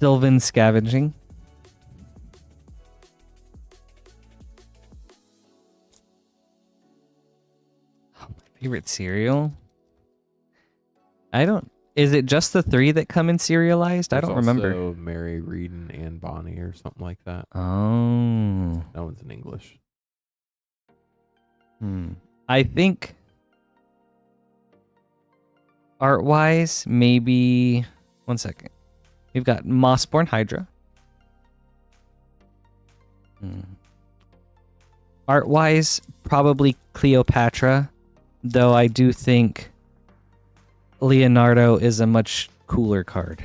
Sylvan Scavenging. Oh, my favorite cereal? Is it just the 3 that come in serialized? I There's don't remember. also Mary, Reed, and Anne Bonny or something like that. Oh. That one's in English. I think art-wise, maybe... One second. We've got Mossborn Hydra. Art-wise, probably Cleopatra, though I do think Leonardo is a much cooler card.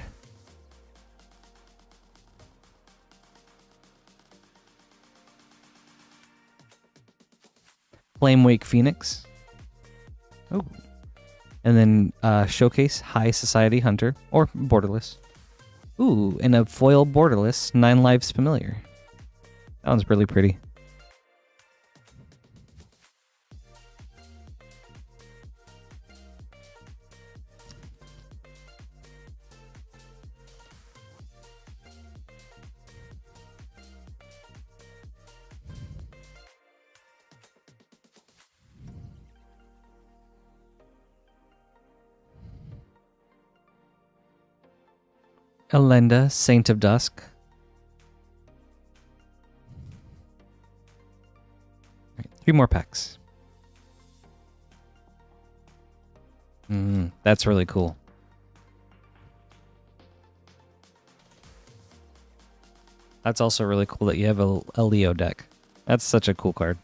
Flamewake Phoenix. Oh. And then Showcase High Society Hunter, or Borderless. Ooh, and a foil Borderless 9 Lives Familiar. That one's really pretty. Elenda, Saint of Dusk. Right, 3 more packs. That's really cool. That's also really cool that you have a Leo deck. That's such a cool card.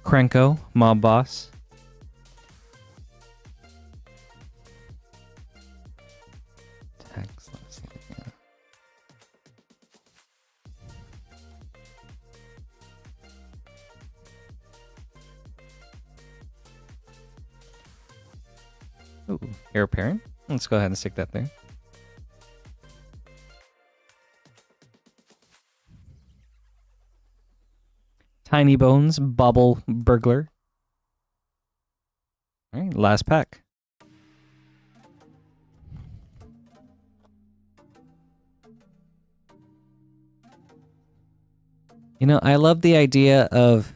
Krenko, Mob Boss. Tags, let's see. Yeah. Ooh, Heir Apparent. Let's go ahead and stick that there. Tiny Bones, Bubble Burglar. All right, last pack. You know, I love the idea of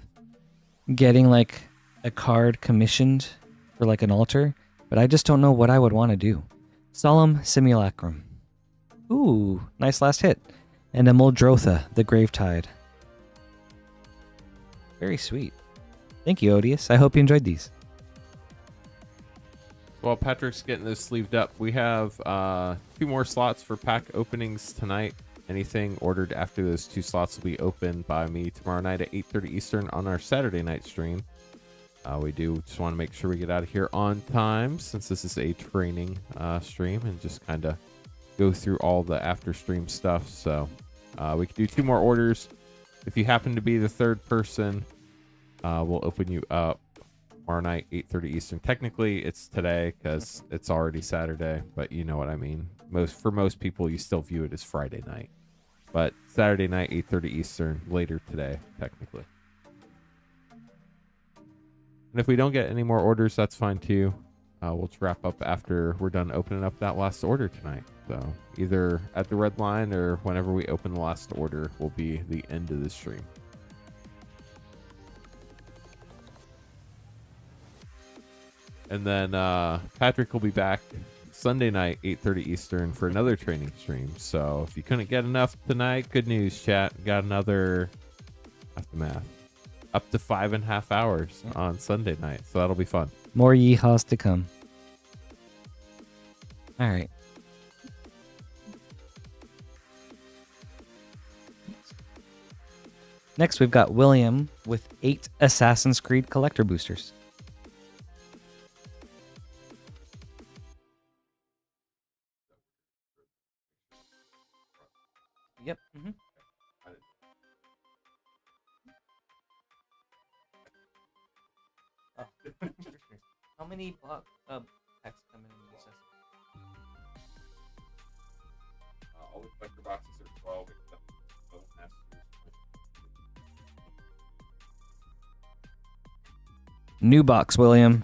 getting like a card commissioned for like an altar, but I just don't know what I would want to do. Solemn Simulacrum. Ooh, nice last hit. And a Muldrotha, the Gravetide. Very sweet. Thank you, Odious. I hope you enjoyed these. Well, Patrick's getting those sleeved up. We have 2 more slots for pack openings tonight. Anything ordered after those 2 slots will be opened by me tomorrow night at 8:30 Eastern on our Saturday night stream. We do just want to make sure we get out of here on time since this is a training stream and just kind of go through all the after stream stuff. So we can do 2 more orders. If you happen to be the 3rd person, we'll open you up tomorrow night, 8:30 Eastern. Technically, it's today because it's already Saturday, but you know what I mean. For most people, you still view it as Friday night. But Saturday night, 8:30 Eastern, later today, technically. And if we don't get any more orders, that's fine too. We'll just wrap up after we're done opening up that last order tonight. So either at the red line or whenever we open the last order will be the end of the stream. And then Patrick will be back Sunday night, 8:30 Eastern for another training stream. So if you couldn't get enough tonight, good news, chat. Got another, that's the math, up to 5.5 hours on Sunday night. So that'll be fun. More yeehaws to come. All right. Next, we've got William with 8 Assassin's Creed collector boosters. Yep. Oh. How many packs come in this? All the collector boxes are 12 except for Masters. New box, William.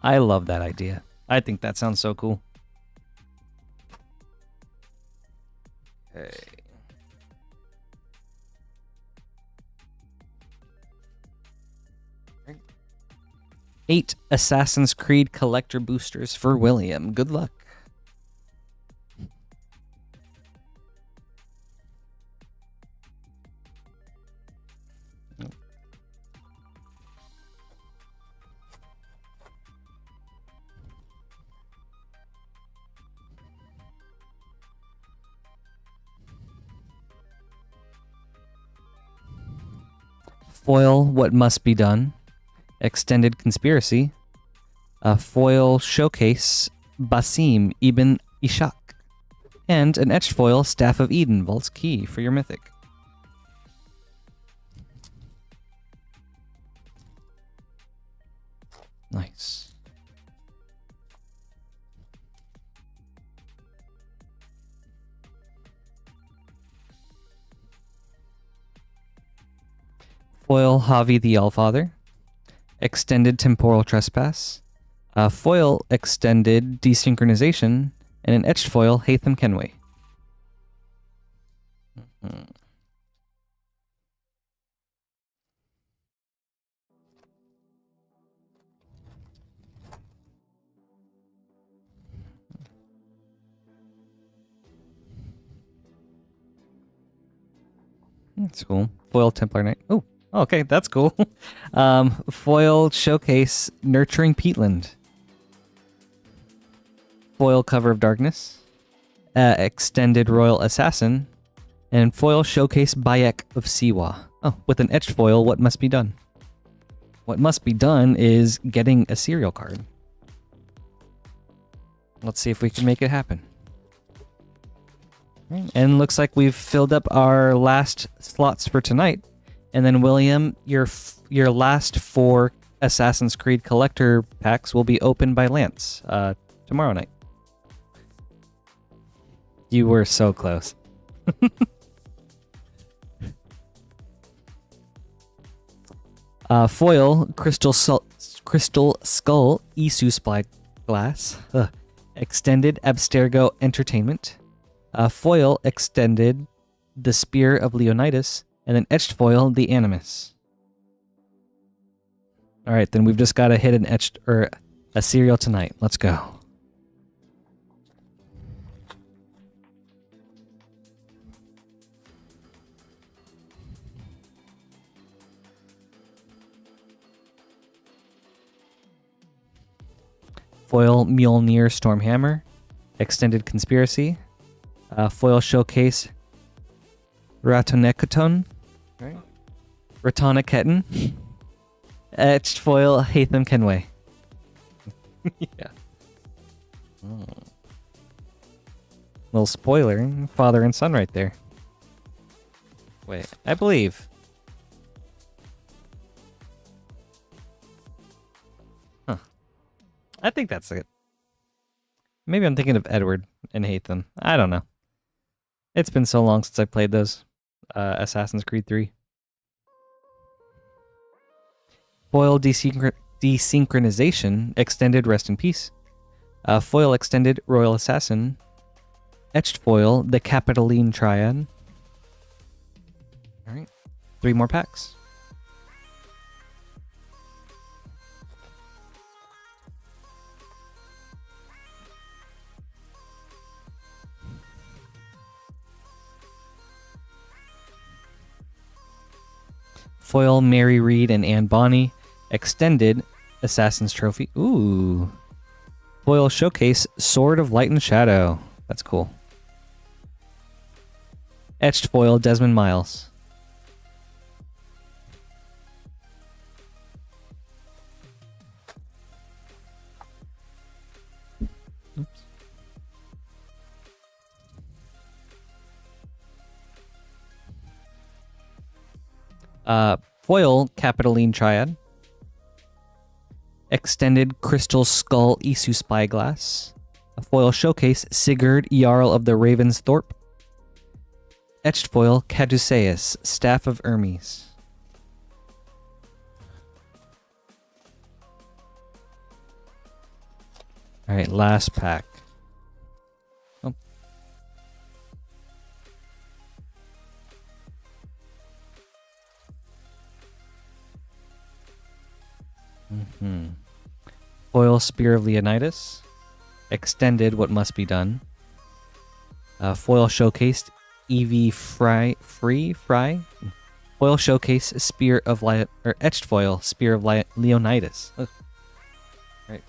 I love that idea. I think that sounds so cool. Okay. Right. 8 Assassin's Creed collector boosters for William. Good luck. Foil What Must Be Done. Extended Conspiracy. Foil Showcase Basim Ibn Ishaq. And an etched foil Staff of Eden Vault's Key for your mythic. Nice. Foil Javi the Allfather. Extended Temporal Trespass. Foil Extended Desynchronization. And an etched foil Hatham Kenway. That's cool. Foil Templar Knight. Oh, okay, that's cool. Foil Showcase Nurturing Peatland. Foil Cover of Darkness. Extended Royal Assassin. And Foil Showcase Bayek of Siwa. Oh, with an etched foil, What Must Be Done? What must be done is getting a serial card. Let's see if we can make it happen. And looks like we've filled up our last slots for tonight. And then William, your last 4 Assassin's Creed collector packs will be opened by Lance tomorrow night. You were so close. Foil Crystal Skull Isu Spyglass. Extended Abstergo Entertainment. Foil Extended The Spear of Leonidas. And then etched foil The Animus. Alright, then we've just got to hit an etched or a serial tonight. Let's go. Foil Mjolnir Stormhammer. Extended Conspiracy. Foil Showcase Ratonekaton. Right. Ratonaketon. Etched foil Hatham Kenway. Yeah. Oh. Little spoiler, father and son right there. Wait, I believe. Huh. I think that's it. Maybe I'm thinking of Edward and Hatham. I don't know. It's been so long since I played those. Assassin's Creed 3. Foil Desynchronization, Extended Rest in Peace. Foil Extended Royal Assassin. Etched foil, the Capitoline Triad. Alright. 3 more packs. Foil Mary Reed and Anne Bonny. Extended Assassin's Trophy. Ooh. Foil Showcase Sword of Light and Shadow. That's cool. Etched foil Desmond Miles. Foil Capitoline Triad. Extended Crystal Skull Isu Spyglass. A foil showcase Sigurd Jarl of the Ravensthorpe. Etched foil Caduceus Staff of Hermes. All right, last pack. Oh. Foil Spear of Leonidas. Extended What Must Be Done. Foil showcased Evie Fry. Foil showcase Spear of etched foil Spear of Leonidas. Ugh. Right.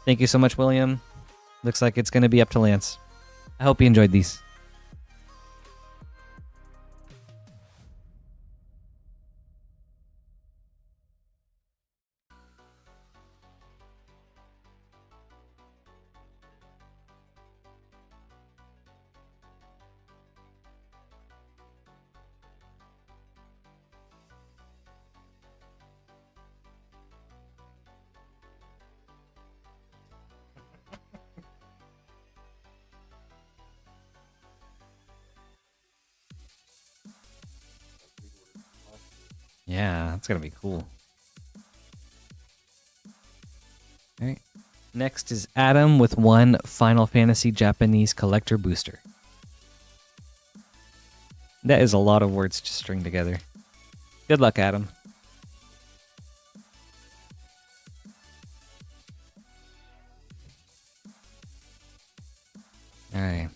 Thank you so much, William. Looks like it's going to be up to Lance. I hope you enjoyed these. Yeah, that's going to be cool. All right. Next is Adam with one Final Fantasy Japanese collector booster. That is a lot of words to string together. Good luck, Adam. All right.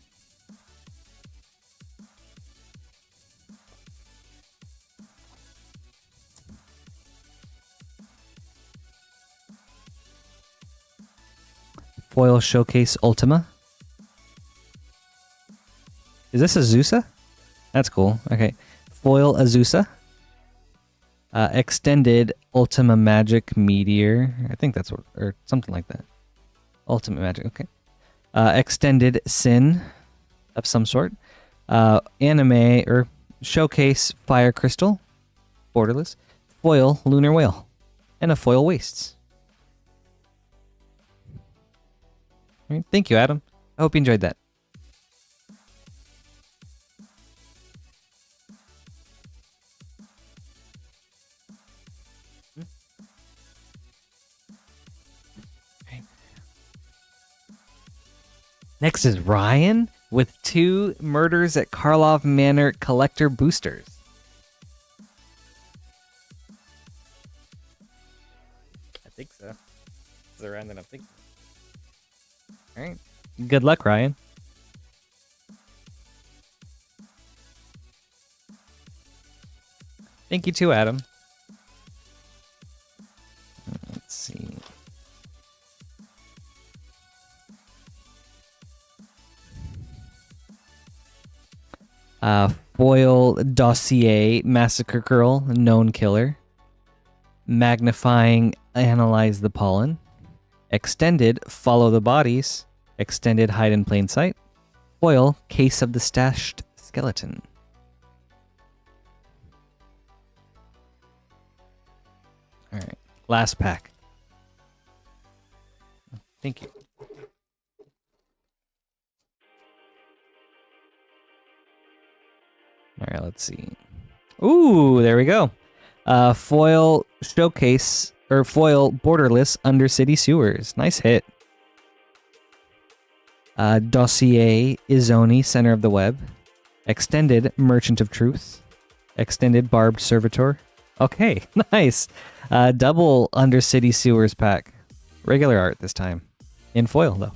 Foil Showcase Ultima. Is this Azusa? That's cool. Okay. Foil Azusa. Extended Ultima Magic Meteor. I think that's what, or something like that. Ultimate Magic, okay. Extended Sin of some sort. Anime, or Showcase Fire Crystal. Borderless. Foil Lunar Whale. And a Foil Wastes. All right, thank you, Adam. I hope you enjoyed that. Okay. Next is Ryan with 2 Murders at Karlov Manor collector boosters. I think so. It's the round that I'm thinking. All right. Good luck, Ryan. Thank you too, Adam. Let's see. Foil Dossier Massacre Girl Known Killer. Magnifying Analyze the Pollen. Extended Follow the Bodies. Extended Hide in Plain Sight. Foil Case of the Stashed Skeleton. All right, last pack. Thank you. All right, let's see. Ooh, there we go. Foil Showcase, or Foil Borderless Undercity Sewers. Nice hit. Dossier Izoni Center of the Web. Extended Merchant of Truth. Extended Barbed Servitor. Okay, nice. Double Undercity Sewers pack. Regular art this time. In foil, though.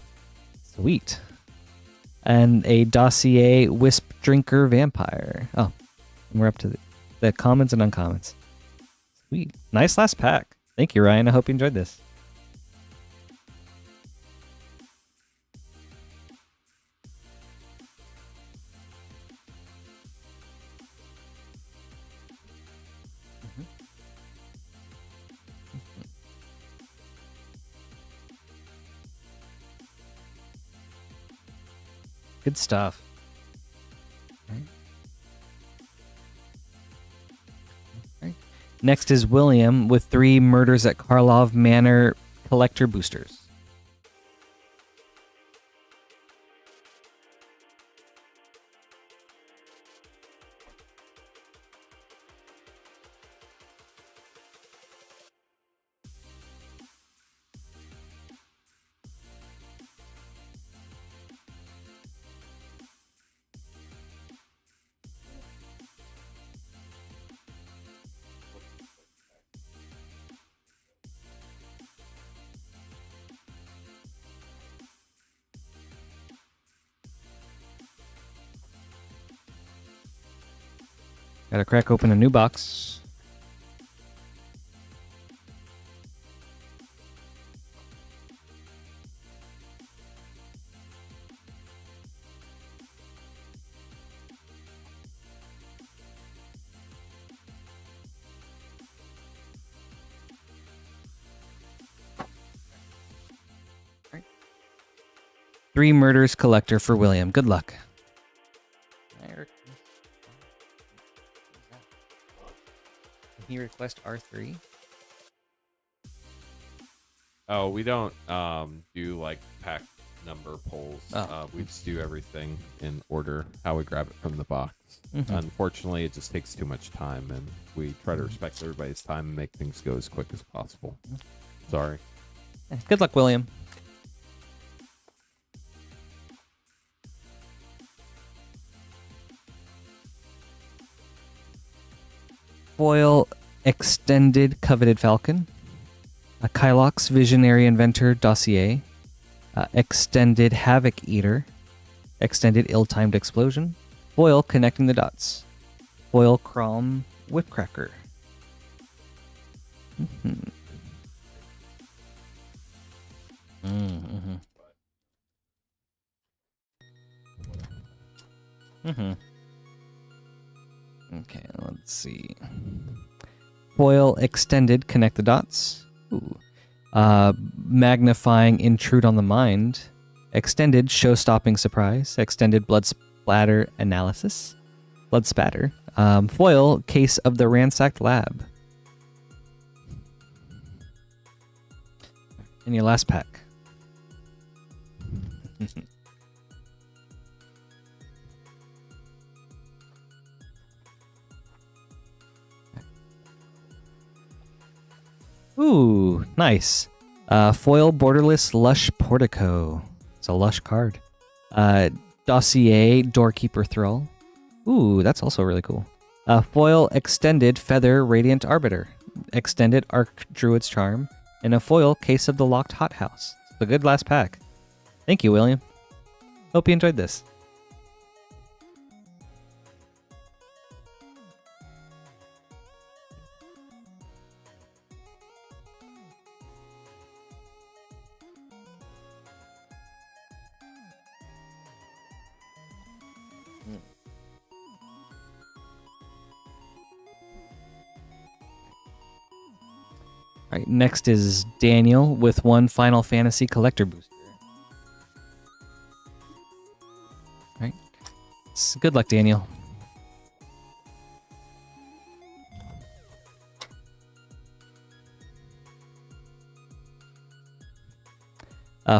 Sweet. And a Dossier Wisp Drinker Vampire. Oh, we're up to the commons and uncommons. Sweet. Nice last pack. Thank you, Ryan. I hope you enjoyed this. Good stuff. Right. Next is William with 3 Murders at Karlov Manor collector boosters. Gotta crack open a new box. Right. 3 Murders collector for William. Good luck. Can you request R3? Oh, we don't do like pack number polls. Oh. We just do everything in order how we grab it from the box. Mm-hmm. Unfortunately, it just takes too much time, and we try to respect everybody's time and make things go as quick as possible. Sorry. Good luck, William. Foil Extended Coveted Falcon. A Kylox Visionary Inventor Dossier. Extended Havoc Eater. Extended Ill-Timed Explosion. Foil Connecting the Dots. Foil Crom Whipcracker. Mm-hmm. Mm-hmm. Mm-hmm. Okay, let's see. Foil Extended Connect the Dots. Ooh. Magnifying Intrude on the Mind. Extended Show-Stopping Surprise. Extended Blood Splatter Analysis. Blood Spatter. Foil Case of the Ransacked Lab. And your last pack. Ooh, nice. Foil Borderless Lush Portico. It's a lush card. Dossier Doorkeeper Thrall. Ooh, that's also really cool. Foil Extended Feather Radiant Arbiter. Extended Arc Druid's Charm. And a foil Case of the Locked Hothouse. It's a good last pack. Thank you, William. Hope you enjoyed this. All right, next is Daniel with 1 Final Fantasy Collector Booster. All right. Good luck, Daniel.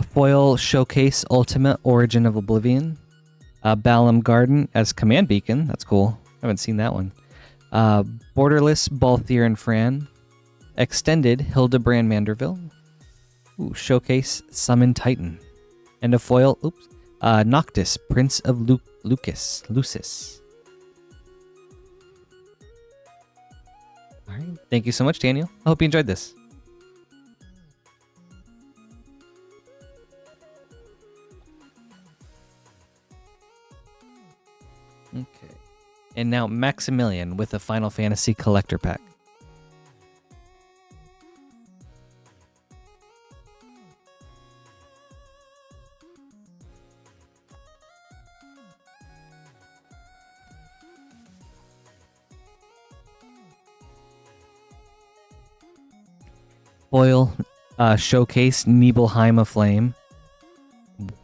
Foil Showcase Ultimate Origin of Oblivion. Balam Garden as Command Beacon. That's cool. Haven't seen that one. Borderless Balthier and Fran. Extended Hildebrand Manderville. Ooh, Showcase Summon Titan. And a foil, Noctis, Prince of Lucis. All right. Thank you so much, Daniel. I hope you enjoyed this. Okay. And now Maximilian with the Final Fantasy Collector Pack. Foil Showcase Nibelheim Aflame.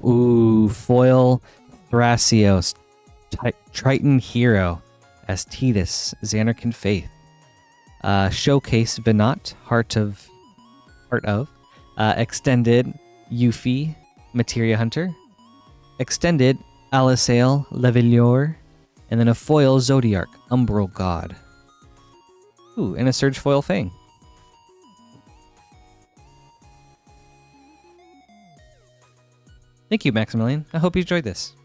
Ooh, foil Thrasios Triton Hero as Tidus Xanarkin Faith. Showcase Venat Heart of Extended Yuffie Materia Hunter. Extended Alisail Levilior. And then a foil Zodiark Umbral God. Ooh, and a Surge Foil Fang. Thank you, Maximilian. I hope you enjoyed this.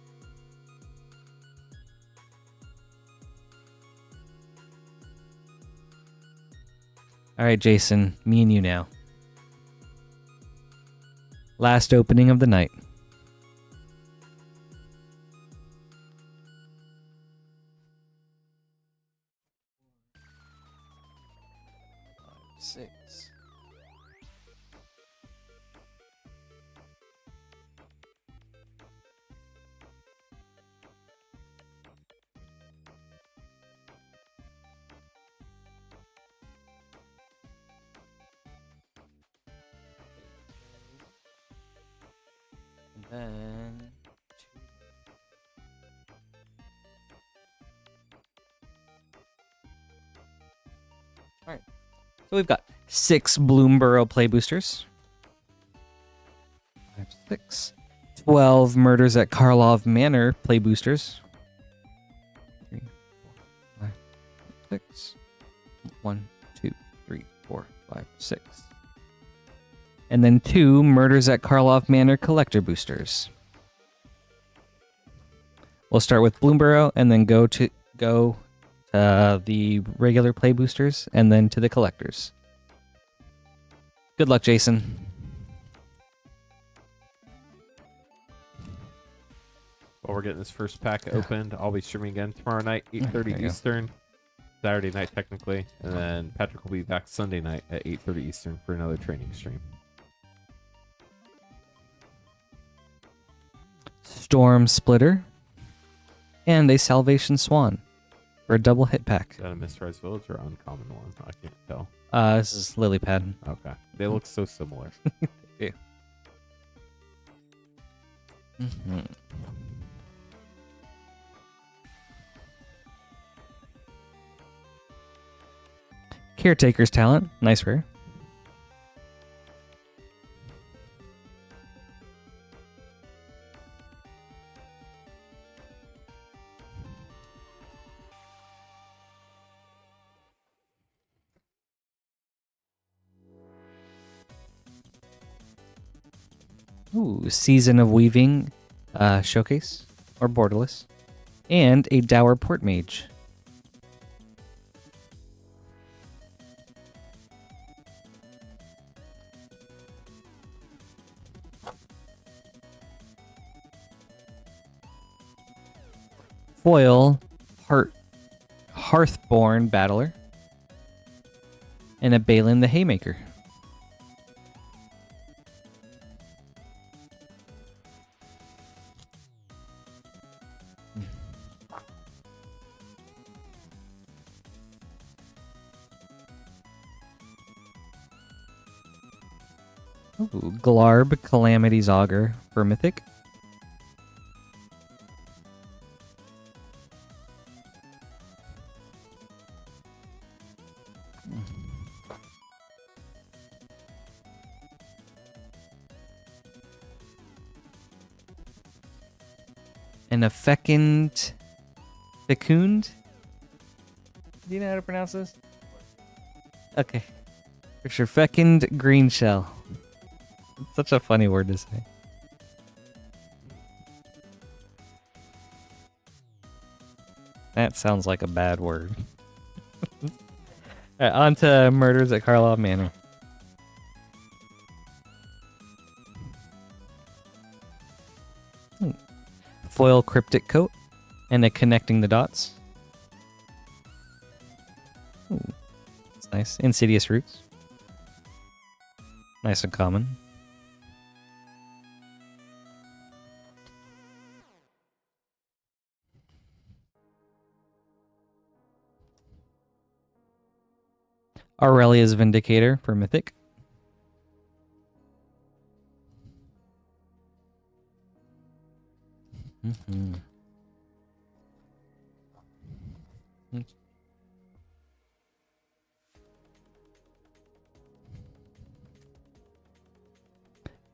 All right, Jason, me and you now. Last opening of the night. Six. And then two. All right. So we've got 6 Bloomborough play boosters. 5, 6. 12 Murders at Karlov Manor play boosters. 3, 4, 5, 6. 1, 2, 3, 4, 5, 6. And then 2 Murders at Karlov Manor collector boosters. We'll start with Bloomborough and then go to the regular play boosters and then to the collectors. Good luck, Jason. While we're getting this first pack opened, I'll be streaming again tomorrow night, 8:30 Eastern. Saturday night, technically. And then Patrick will be back Sunday night at 8:30 Eastern for another training stream. Storm Splitter. And a Salvation Swan for a double hit pack. Is that a Mistrized Village or uncommon one? I can't tell. This is Lily Pad. Okay. They look so similar. Yeah. Mm-hmm. Caretaker's Talent. Nice rare. Ooh, Season of Weaving Showcase, or Borderless. And a Dour Port Mage. Foil Hearthborn Battler. And a Balin the Haymaker. Ooh, Glarb Calamity's Augur for Mythic. And a Fecund. Do you know how to pronounce this? Okay. For sure. Fecund Green Shell. It's such a funny word to say. That sounds like a bad word. Alright, on to Murders at Karlov Manor. Foil Cryptic Coat and a Connecting the Dots. Nice. Insidious Roots. Nice and common. Aurelia's Vindicator for Mythic.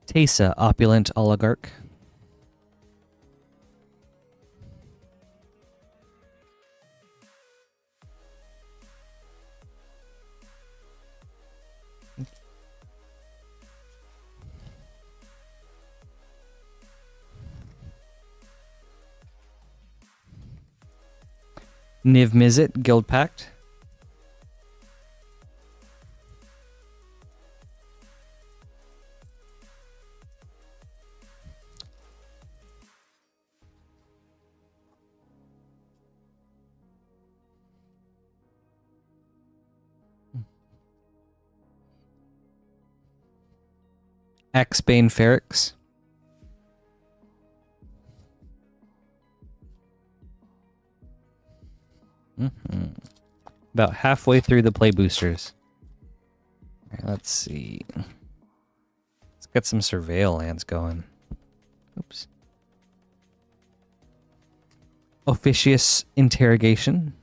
Teysa, Opulent Oligarch. Niv Mizzet, Guild Pact. Axbane Ferrex. About halfway through the play boosters. Right, let's see. Let's get some Surveil lands going. Oops. Officious Interrogation.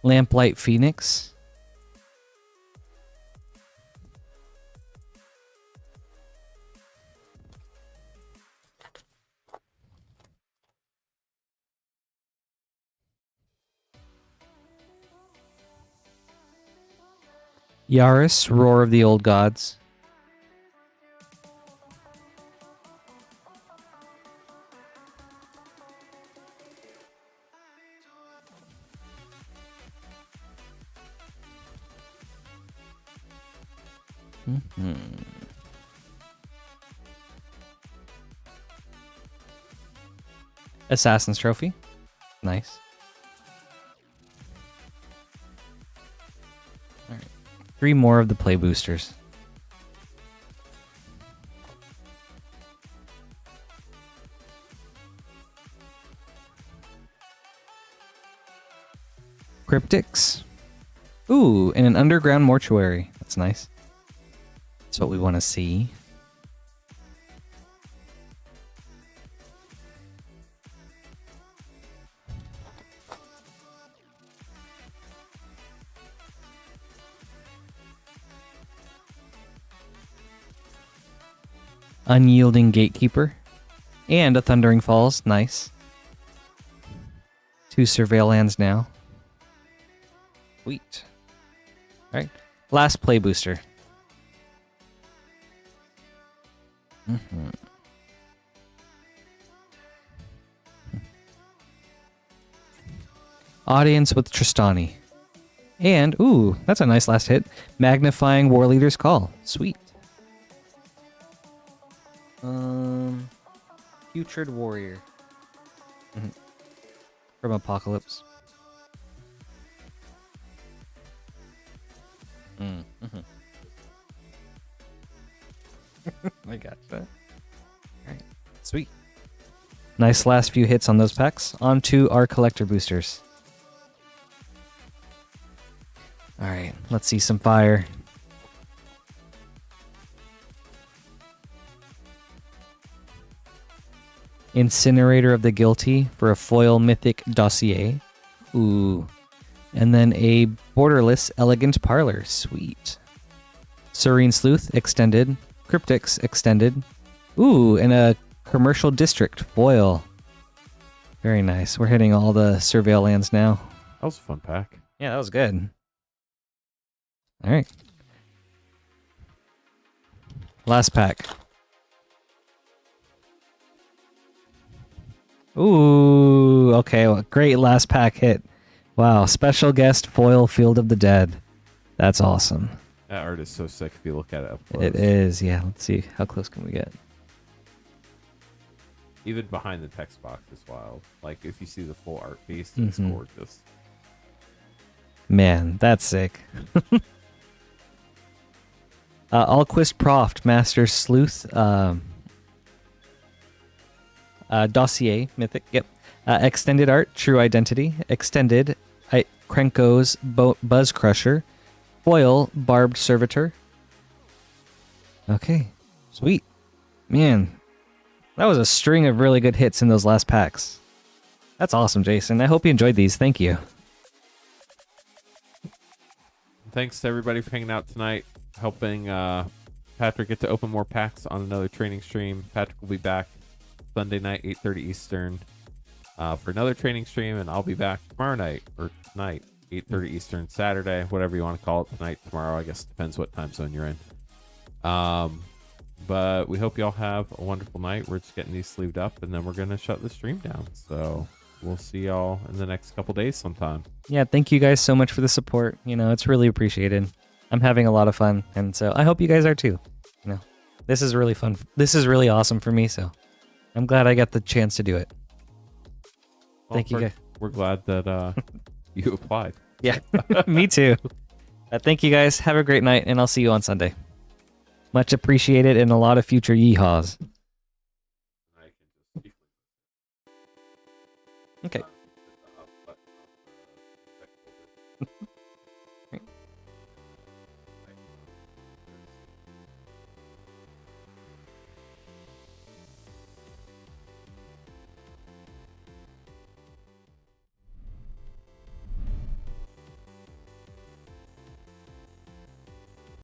Lamplight Phoenix. Yaris, Roar of the Old Gods. Assassin's Trophy. Nice. All right. 3 more of the play boosters. Cryptics. Ooh, and an underground mortuary. That's nice. That's what we want to see. Unyielding Gatekeeper. And a Thundering Falls. Nice. 2 Surveil lands now. Sweet. Alright. Last play booster. Audience with Tristani. And, ooh, that's a nice last hit. Magnifying War Leader's Call. Sweet. Putrid Warrior. From Apocalypse. I gotcha. Alright, sweet. Nice last few hits on those packs. On to our collector boosters. Alright, let's see some fire. Incinerator of the Guilty for a foil mythic dossier. Ooh. And then a borderless Elegant Parlor. Sweet. Serene Sleuth extended. Cryptics extended. Ooh, and a Commercial District foil. Very nice. We're hitting all the Surveil lands now. That was a fun pack. Yeah, that was good. All right. Last pack. Ooh, okay. Well, great last pack hit. Wow. Special guest foil Field of the Dead. That's awesome. That art is so sick if you look at it up close. It is. Yeah. Let's see. How close can we get? Even behind the text box is wild. Like, if you see the full art piece, it's gorgeous. Man, that's sick. Alquist Proft, Master Sleuth, Dossier, Mythic, yep. Extended Art, True Identity, Extended, Krenko's Buzz Crusher, Foil, Barbed Servitor. Okay, sweet. Man, that was a string of really good hits in those last packs. That's awesome, Jason. I hope you enjoyed these. Thank you. Thanks to everybody for hanging out tonight, helping Patrick get to open more packs on another training stream. Patrick will be back Sunday night, 8:30 Eastern, for another training stream, and I'll be back tomorrow night, or tonight, 8:30 Eastern, Saturday, whatever you want to call it, tonight, tomorrow, I guess, depends what time zone you're in. But we hope y'all have a wonderful night. We're just getting these sleeved up, and then we're going to shut the stream down. So we'll see y'all in the next couple days sometime. Yeah, thank you guys so much for the support. You know, it's really appreciated. I'm having a lot of fun, and so I hope you guys are too. You know, this is really fun. This is really awesome for me, so I'm glad I got the chance to do it. Well, thank you guys. We're glad that you applied. Yeah, me too. Thank you guys. Have a great night, and I'll see you on Sunday. Much appreciated, and a lot of future yeehaws. Okay.